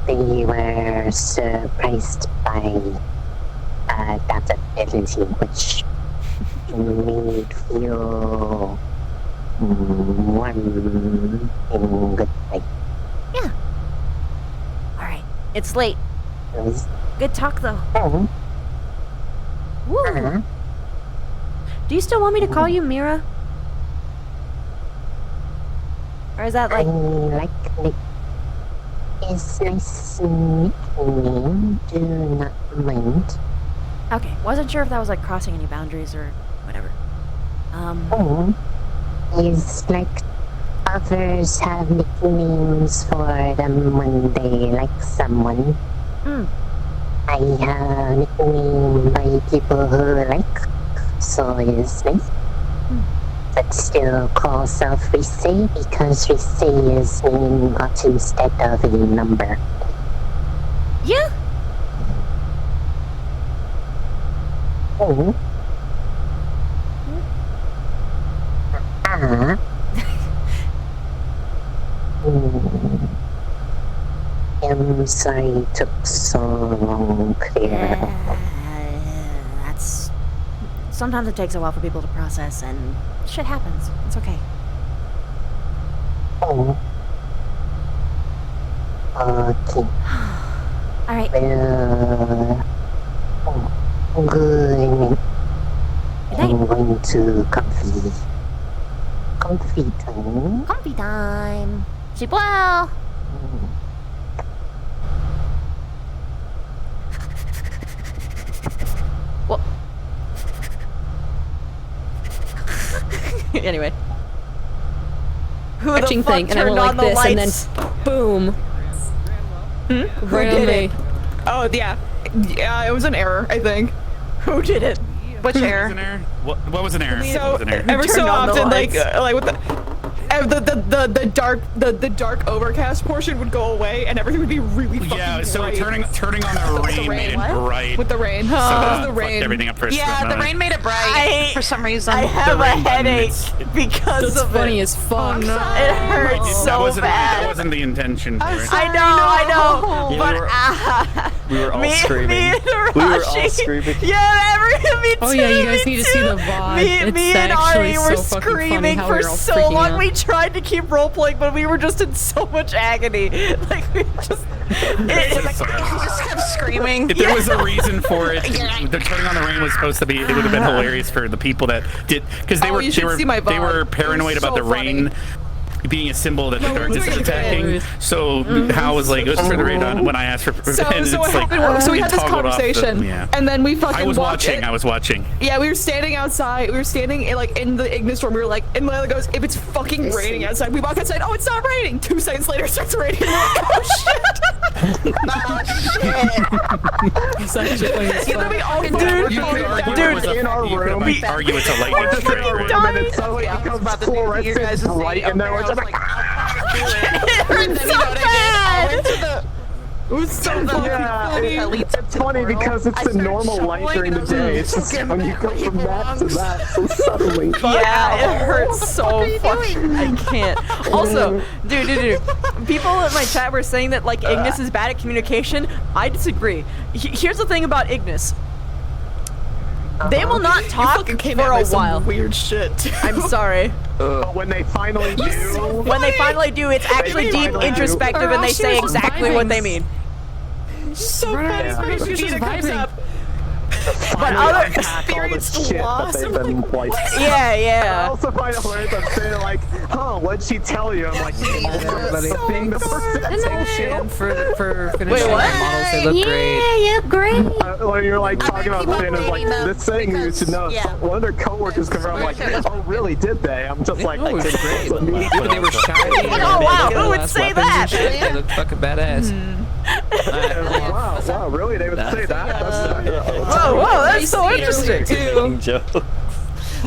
They were surprised by that ability, which made feel warm in good way. Yeah. Alright, it's late. Good talk, though. Woo. Do you still want me to call you Mira? Or is that like... I like Nick. It's nice nickname. Do not mind. Okay, wasn't sure if that was like crossing any boundaries or whatever. It's like others have nicknames for them when they like someone. I have nickname by people who like, so it's nice. But still call self Rise because Rise is name got instead of a number. Yeah. I'm sorry it took so long to clear up. That's... Sometimes it takes a while for people to process, and shit happens. It's okay. Okay. Alright. Good. I'm going to comfy time. Comfy time. Sleep well. Well. Anyway. Who Watching the fuck thing, and I turned went like on the this, and lights? then boom. Who Right on did me. it? Oh, yeah. Yeah, it was an error, I think. Who did it? Which error? What was an error? So, What was an error? ever so often, like, what the... And the dark overcast portion would go away, and everything would be really fucking Yeah, so bright. turning on the rain made it bright. With the rain. So the fucked rain. everything up for a Yeah, split the moment. rain made it bright for some reason. I have a headache because That's of funny it. as fuck. It hurts so that bad. wasn't the intention for it. I know, Yeah, but we were all me screaming. and We were all Rashi- screaming. Yeah, me too. Oh yeah, you guys me need to too. see the VOD. Me It's and actually Ari were so fucking funny screaming how for we were all so freaking long. out. We tried to keep role playing, but we were just in so much agony. Like we just. just kept screaming. If there was a reason for it, the turning on the rain was supposed to be. It would have been hilarious for the people that did, because they Oh, you should see my they were VOD. paranoid It was about so the rain being a symbol that the darkness is attacking. So Hal was like, "Let's turn the rain on." When I asked for So it's what like, happened? So we had this toggled off the- conversation, yeah. and then we fucking I was walked watching. in. I was watching. Yeah, we were standing outside. We were standing in the Ignis room. We were like, and Layla goes, "If it's fucking raining outside," we walk outside. Oh, it's not raining. 2 seconds later, it starts raining. We're like, oh shit! It's actually funny as Yeah, then we all You could argue in our room. argue it's a lightning strike. right? And then it suddenly becomes fluorescent bright, and then we're just like, It's so bad. It was so funny. it's funny because it's the normal light during the day. It's just when you go from that to that so suddenly. Yeah, it hurts so fucking. I can't. Also, dude, people in my chat were saying that like Ignis is bad at communication. I disagree. Here's the thing about Ignis. They will not talk for a while. Weird shit. I'm sorry. But when they finally do, When they finally do, it's actually deep, introspective, and they say exactly what they mean. So funny. She's just vibing. But other all the shit that they've been like. yeah. I also find it hilarious. I'm saying like, what'd she tell you? I'm like, being the Ascension for finishing Wait, what? the models. They look great. Yeah, great. when you're like talking about Finn, it's like them this thing you should know. yeah. One of their coworkers confirmed, like, oh really? Did they? I'm just like, Oh, it was great. great. But they were shiny. and Oh, they wow, got who the would last say weapons and that? shit. They look fucking badass. Wow, really? They would say that? Whoa, that's so interesting. Joke.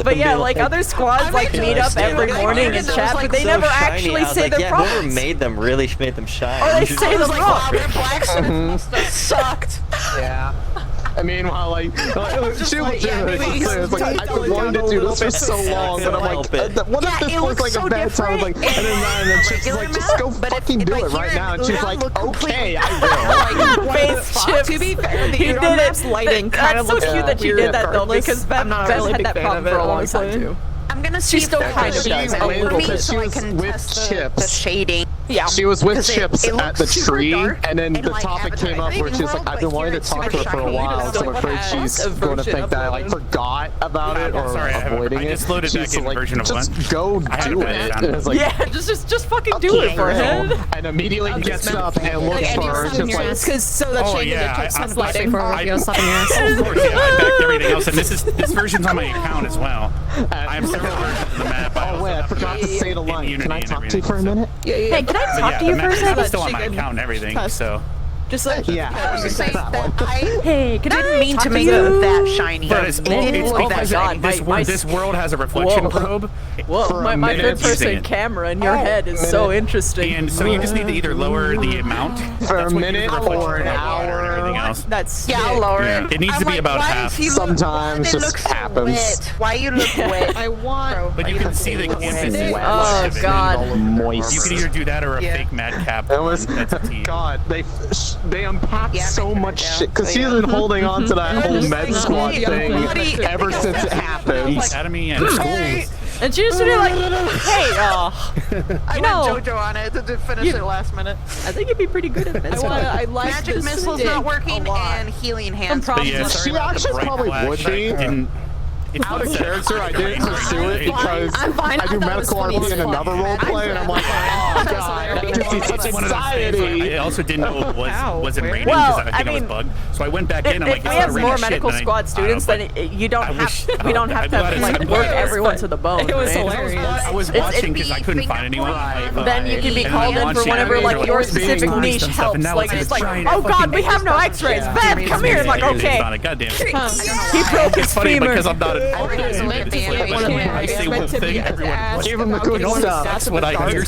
But yeah, like other squads like meet up every morning and chat, but they never actually say their Whoever problems. made them really made them shine. Or they say them wrong. Their blacksmith sucked. Yeah. I mean, while like she legitimately it's like I've wanted to do this for so long, but I'm like, what if this was like a bad time? Like, and then she's like, just go fucking do it right now. And she's like, okay, I will. Face chips. To be fair, the He did Udomaps it. lighting kind That's of so looks cute that she weird did at that though, first. because I'm not a Beth really had big that fan problem of it, for a long honestly. time too. I'm gonna see She still if kind of she does a a little little bit, bit. so I She was can with test chips. the shading. Yeah. She was with 'Cause it Chips at looks the super tree, dark and then and, the like, topic came up where she's like, I've been wanting to talk to her for a while, so I'm afraid she's going to think that I like forgot about it or Sorry, avoiding I it. just loaded back She's in like, version of just one. go I haven't do been it. done. And it's like, Yeah, just fucking do it for him. and immediately gets up and looks for her. It's just like, because so that Oh, she yeah, can I'm touch flashing lighting. I backed everything else, and this version's on my account as well. I have several versions of the map. oh wait, I forgot to say the line. Can I talk to you for a minute? Hey, can I But talk yeah, to you the for a map is second? still on my account and everything, so. Just like Yeah. I was saying that I Hey, can didn't I mean talk to make you? it that shiny. But it's It didn't look that because shiny. this world has a reflection probe. Whoa, my minute third person using it. camera in your head is so interesting. And so you just need to either lower the amount For a that's what you minute use the reflection or an probe on hour. or anything else. That's Yeah, I'll lower Yeah. it. It needs to be about half. Sometimes It just looks so happens. wet. Why you look wet? I want. But you can see the campus is Oh god. Moist. You can either do that or a Yeah. fake madcap. It was That's a T. God. They unpacked Yeah, so make much it down. shit because So, she's yeah. been holding on to that whole med just squad like, thing yeah, ever since it happened. Academy and schools. And she used to be like, hey, I you know, went JoJo on it to finish it last minute. I think it'd be pretty good at this. I like Magic this missiles thing not a working lot. and healing hands. But yeah, She sorry about the actually bright probably flash. would be. I didn't- it's Out of not character, I didn't pursue it because I'm fine. I do thought it was medical funny RP as in fuck. another role play, and I'm like, oh god, I just see such It's one of those things, like, anxiety. I also didn't know it wasn't raining Well, because I think I it was mean, bugged. So I went back in. I'm like, If we it's not have raining more shit, medical and squad students, but then you don't I wish- we don't have I'm to glad it's- like I'm work glad everyone to the bone. It was right? hilarious. I was watching because I couldn't find anyone. Then you can be And called I'm in for watching whenever it, like and your they're specific like, niche and stuff, helps. and now Like it's it's a like, giant oh god, we fucking have no X-rays. Yeah. Beth, come here. It's like, okay. God damn it. He broke his It's funny femur. because I'm not I say one thing, everyone Give him a good stuff. That's what I hear.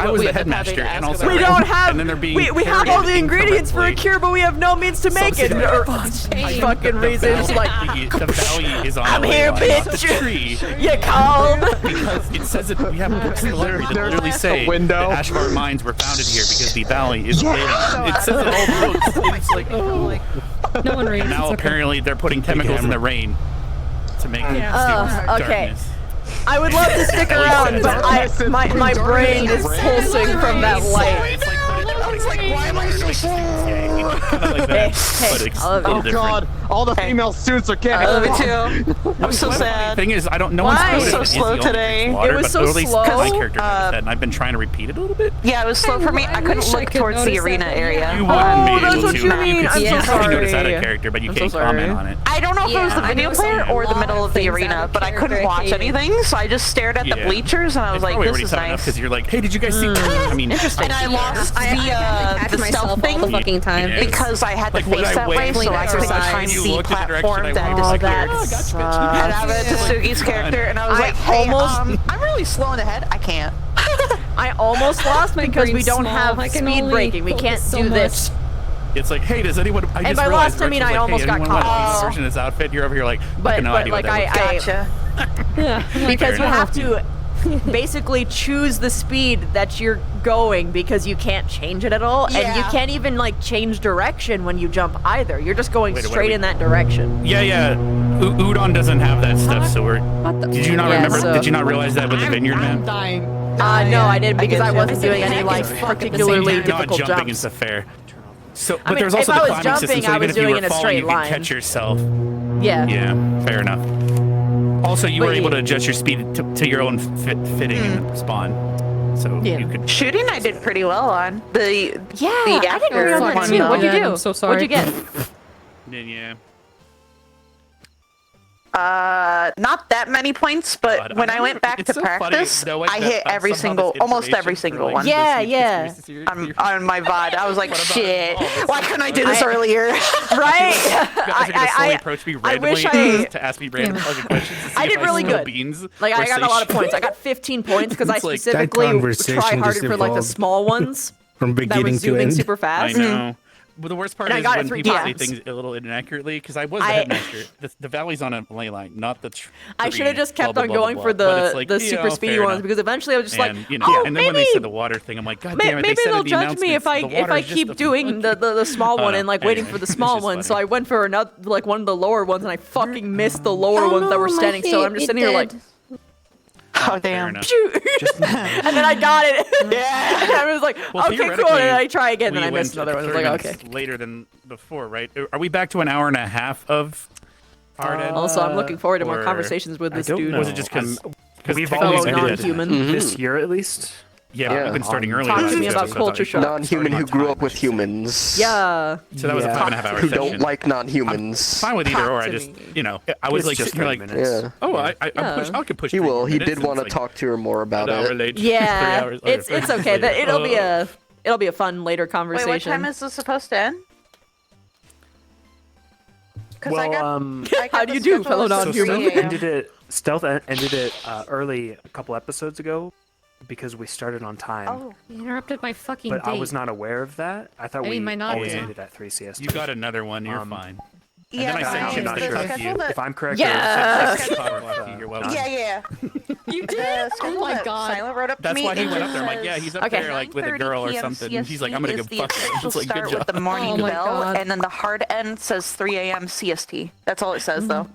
I was the headmaster, and also We don't have. And then they're being We have all the ingredients for a cure, but we have no means to make it. Or fucking reasons like. The valley is on I'm the here, line, not the bitch. tree. You called. Because it says it. We have books in the library that literally say the Ashvar mines were founded here because the valley is laid on. It says it all the books. It's like, oh. No one reads. Now apparently they're putting chemicals in the rain to make Okay. darkness. I would love to stick around, but my brain is pulsing from that light. Why am I so slow? Like that, but it's a little Oh different. god, all the female suits are getting. I love it too. I'm so One sad. thing is, I don't. No one's Why? noticed So that Izzy slow only today. drinks water, It was but so at least slow. my character noticed that, and I've been trying to repeat it a little bit. Yeah, it was slow for me. I couldn't look towards the arena area. You wouldn't be able what to. you mean. could I'm so definitely notice that sorry. a character, but you I'm so can't comment on it. I don't know if it was the video player or the middle of the arena, but I couldn't watch anything, so I just stared at the Yeah. bleachers and I was It's like, probably this already is tough enough nice. because you're like, hey, did you guys see? I mean, interesting. And I lost the stealth thing because I had to face that way, so I couldn't try and see platform that disappeared. And I went to Sugi's character, and I was like, hey, I'm really slow in the head. I can't. I almost lost because we don't have I can speed only breaking. We can't focus so do this. It's like, hey, does anyone? I And just by realized lost, I mean Rich was I like, almost hey, got anyone want caught. a version of this outfit? You're over here like, I But have no idea what like that looks I because you have to basically choose the speed that you're going because you can't change it at all, and you can't even like change direction when you jump either. You're just going Wait, what are straight we- in that direction. Yeah. Udon doesn't have that stuff, so we're. Did you not Yeah, remember? so- Did you not realize that with the vineyard map? No, I didn't because I wasn't doing any like particularly Not difficult jumping jumps. is a fair. So, but I mean, there's also if the I was climbing system, jumping, so I even was if you doing were in a falling, straight you can line. catch yourself. Yeah. Yeah, fair enough. Also, you But were able yeah. to adjust your speed to your own fitting and spawn. So you could. Shooting, I did pretty well on the Yeah, the I didn't realize one, that too. though. What'd you do? I'm so sorry. What'd you get? Yeah. Not that many points, but God, when I went back it's to so funny practice, knowing I that, hit every somehow single, this almost every information single for, one. like, Yeah, this yeah. conspiracy theory- On my VOD, I was like, shit, why couldn't I do this earlier? Right? You guys are gonna slowly approach me I wish randomly I- to ask me random fucking questions. To see I if did really spill good. Beans Like I or got say a lot of shit. points. I got 15 points because I It's like- specifically conversation try just harder for like the evolved small ones from that beginning was to zooming end. super I fast. know. But the worst part And I is got it when 3 people say times. things a little inaccurately, because I was the headmaster. The valley's on a ley line, not the tree. I should have just kept blah, on blah, blah, going blah, for blah. But the it's like, the you super know, speedy fair ones enough. because eventually I was just like, And, you know, oh, and then maybe, when they said the water thing, I'm like, God damn it, maybe they said they'll in the judge me if I announcements, the water is just keep a doing the small Oh, one no. and like waiting Anyway, for the it's small just one. funny. So I went for another like one of the lower ones and I fucking missed the lower ones that were standing still. I'm just sitting here like, Oh damn! and then I got it. Yeah. And I was like, Well, okay, cool. And theoretically, then I try again, we and I missed went another one. I was 30 like, okay. minutes later than before, right? Are we back to an hour and a half of Arden? Also, I'm looking forward to more Or- conversations with this don't dude. know. Was it just because We've fellow always ended non-human. this year at least. Yeah, we've been starting early. Talk to last me about episode, culture I thought. shock. Non-human who grew up with humans. Yeah. So that was a 5.5 hour Who session. don't like non-humans. Fine with either Talk or. I to just, me. you know, I was It's like just sitting here 30 like, minutes. Yeah. oh, I Yeah. could push. He 3 will. more He minutes, did and want to it's like talk to her more about an hour it. late, Yeah. 3 hours later, It's 3 okay. minutes later. It'll be a fun later Wait, conversation. what time is this supposed to end? 'Cause I got, I got How do you do, fellow non-human? Stealth ended it early a couple episodes ago because we started on time. Oh, you interrupted my fucking But date. I was not aware of that. I thought I we mean, my not always date. ended at 3 CST. You got another one. You're fine. And Yeah, then I but said, I "Should was not the cut schedule you." that- If I'm correct, Yeah. You're welcome. Yeah. You did? The Oh schedule my that god. Silent wrote up to That's me. why he it went up just there. I'm like, yeah, says he's up there like with a 9:30 girl or PM something. And he's like, I'm gonna go CST fuck is her. the It's like, good start job. with the morning Oh my bell, God. and then the hard end says 3 a.m. CST. That's all it says, though.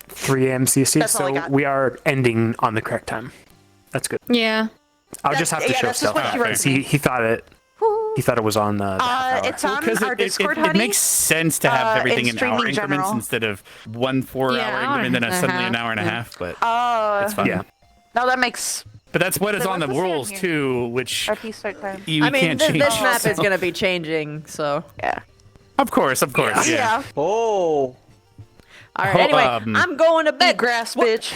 3 a.m. CST, That's all I so got. we are ending on the correct time. That's good. Yeah. I'll just have to show that's just Stealth what he wrote because to me. he thought it was on the half hour. It's on Because our Discord, it honey. makes sense to have everything in in streaming hour increments general. instead of 1 4-hour Yeah, increment and then hour and a suddenly half, an hour and a yeah. half. But Oh, it's fine. Yeah. no, that makes But that's what is Then on the what's the same rules here? too, which RP start time. you I mean, can't this change. map is gonna be changing, so. Yeah. Of course, yeah. Oh. All right. Anyway, I'm going to bed. Eat grass, bitch.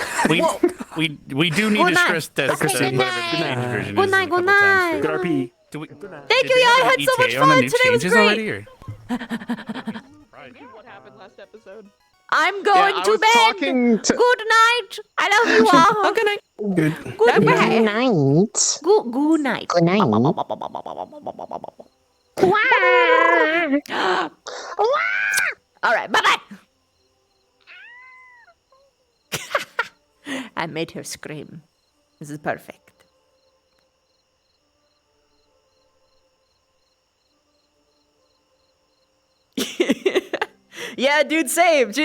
We do need Good to night. stress test Okay, whatever good the night. change version Good is night, a couple good times night. for- Good RP. Do we, Thank you, yeah, I had so much ETA on the fun. new Today was changes great. already, or? What happened last episode? I'm going I to was bed. talking to- Good night. I love you all. Oh, good night. Good. Goodbye. Good night. Good night. Good night. All right. Bye bye. I made her scream. This is perfect. Yeah, dude, save.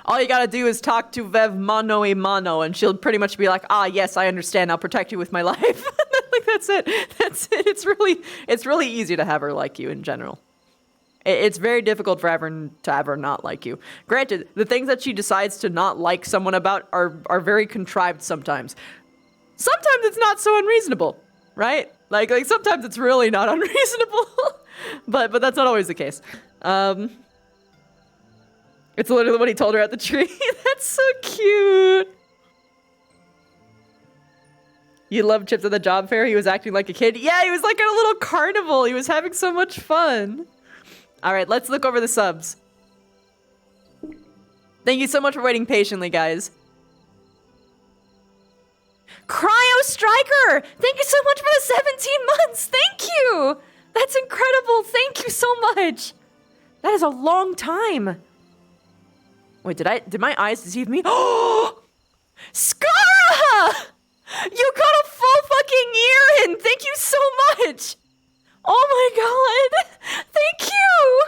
All you gotta do is talk to Vev mano a mano, and she'll pretty much be like, "Ah, yes, I understand. I'll protect you with my life." Like that's it. That's it. It's really easy to have her like you in general. It's very difficult for everyone to ever not like you. Granted, the things that she decides to not like someone about are very contrived sometimes. Sometimes it's not so unreasonable, right? Like sometimes it's really not unreasonable. but that's not always the case. It's literally what he told her at the tree. That's so cute. You love Chips at the job fair? He was acting like a kid. Yeah, he was like at a little carnival. He was having so much fun. All right, let's look over the subs. Thank you so much for waiting patiently, guys. Cryo Striker! Thank you so much for the 17 months! Thank you! That's incredible! Thank you so much! That is a long time. Wait, did my eyes deceive me? Oh! Skara! You got a full fucking year in! Thank you so much! Oh my god! Thank you!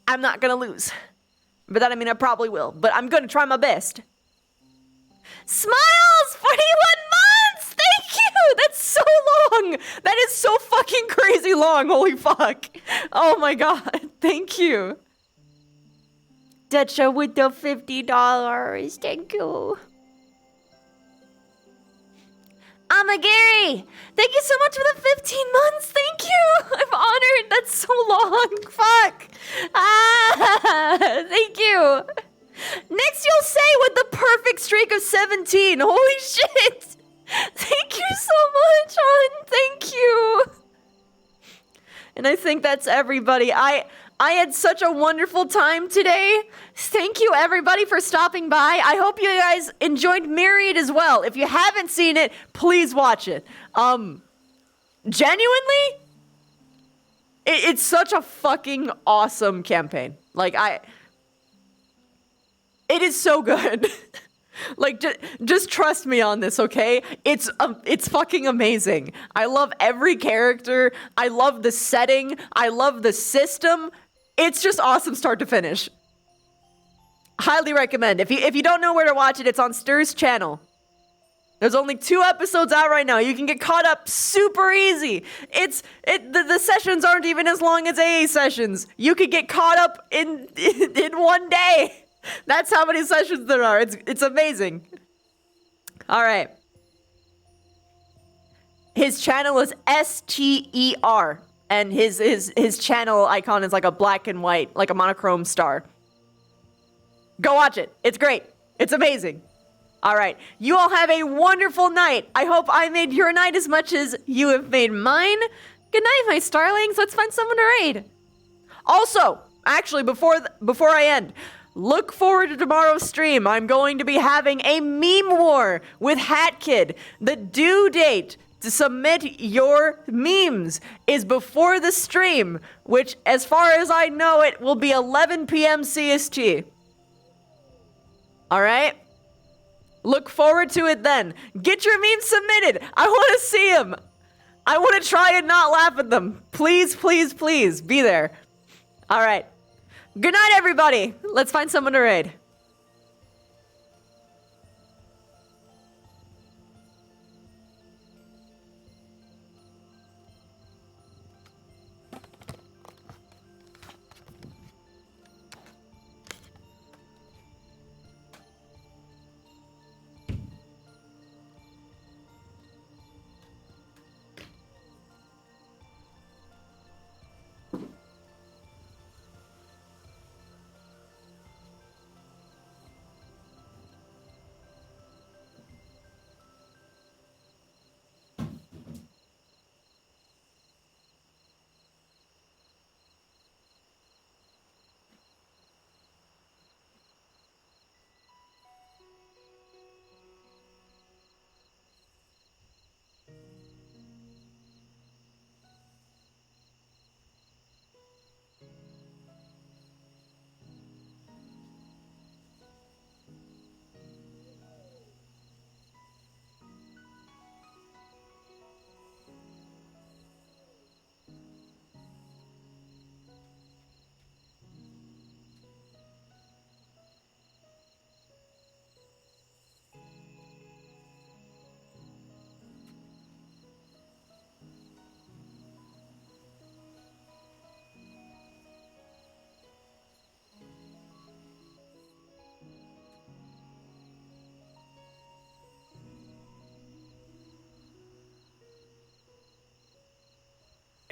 I'm not gonna lose. But that I mean I probably will. But I'm gonna try my best. Smiles! 41 months! Thank you! That's so long! That is so fucking crazy long, holy fuck! Oh my god, thank you. Dutcha with the $50. Thank you. Amagiri! Thank you so much for the 15 months! Thank you! I'm honored! That's so long! Fuck! Thank you! Next you'll say with the perfect streak of 17! Holy shit! Thank you so much, hon! Thank you! And I think that's everybody. I had such a wonderful time today. Thank you everybody for stopping by. I hope you guys enjoyed Myriad as well. If you haven't seen it, please watch it. Genuinely, it's such a fucking awesome campaign. Like it is so good. Like, just trust me on this, okay? It's fucking amazing. I love every character. I love the setting. I love the system. It's just awesome start to finish. Highly recommend. If you don't know where to watch it, it's on Stir's channel. There's only 2 episodes out right now. You can get caught up super easy. The sessions aren't even as long as AA sessions. You could get caught up in one day. That's how many sessions there are. It's amazing. All right. His channel is STER, and his channel icon is like a black and white, like a monochrome star. Go watch it. It's great. It's amazing. All right. You all have a wonderful night. I hope I made your night as much as you have made mine. Good night, my starlings. Let's find someone to raid. Also, actually, before I end, look forward to tomorrow's stream. I'm going to be having a meme war with Hat Kid. The due date to submit your memes is before the stream, which, as far as I know it, will be 11 p.m. CST. All right? Look forward to it then. Get your memes submitted. I want to see them. I want to try and not laugh at them. Please, please, please be there. All right. Good night, everybody. Let's find someone to raid.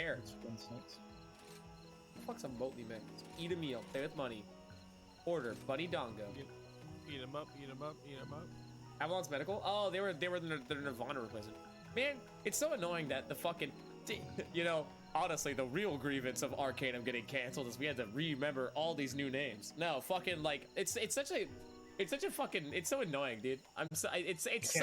Hair. Fuck's a Motley man. Eat a meal. Pay with money. Order. Buddy Dongo. Eat him up, eat him up, eat him up. Avalon's Medical? Oh, they were the Nirvana replacement. Man, it's so annoying that the fucking, you know, honestly, the real grievance of Arcanum getting canceled is we had to remember all these new names. No, fucking like it's such a fucking, it's so annoying, dude. It's so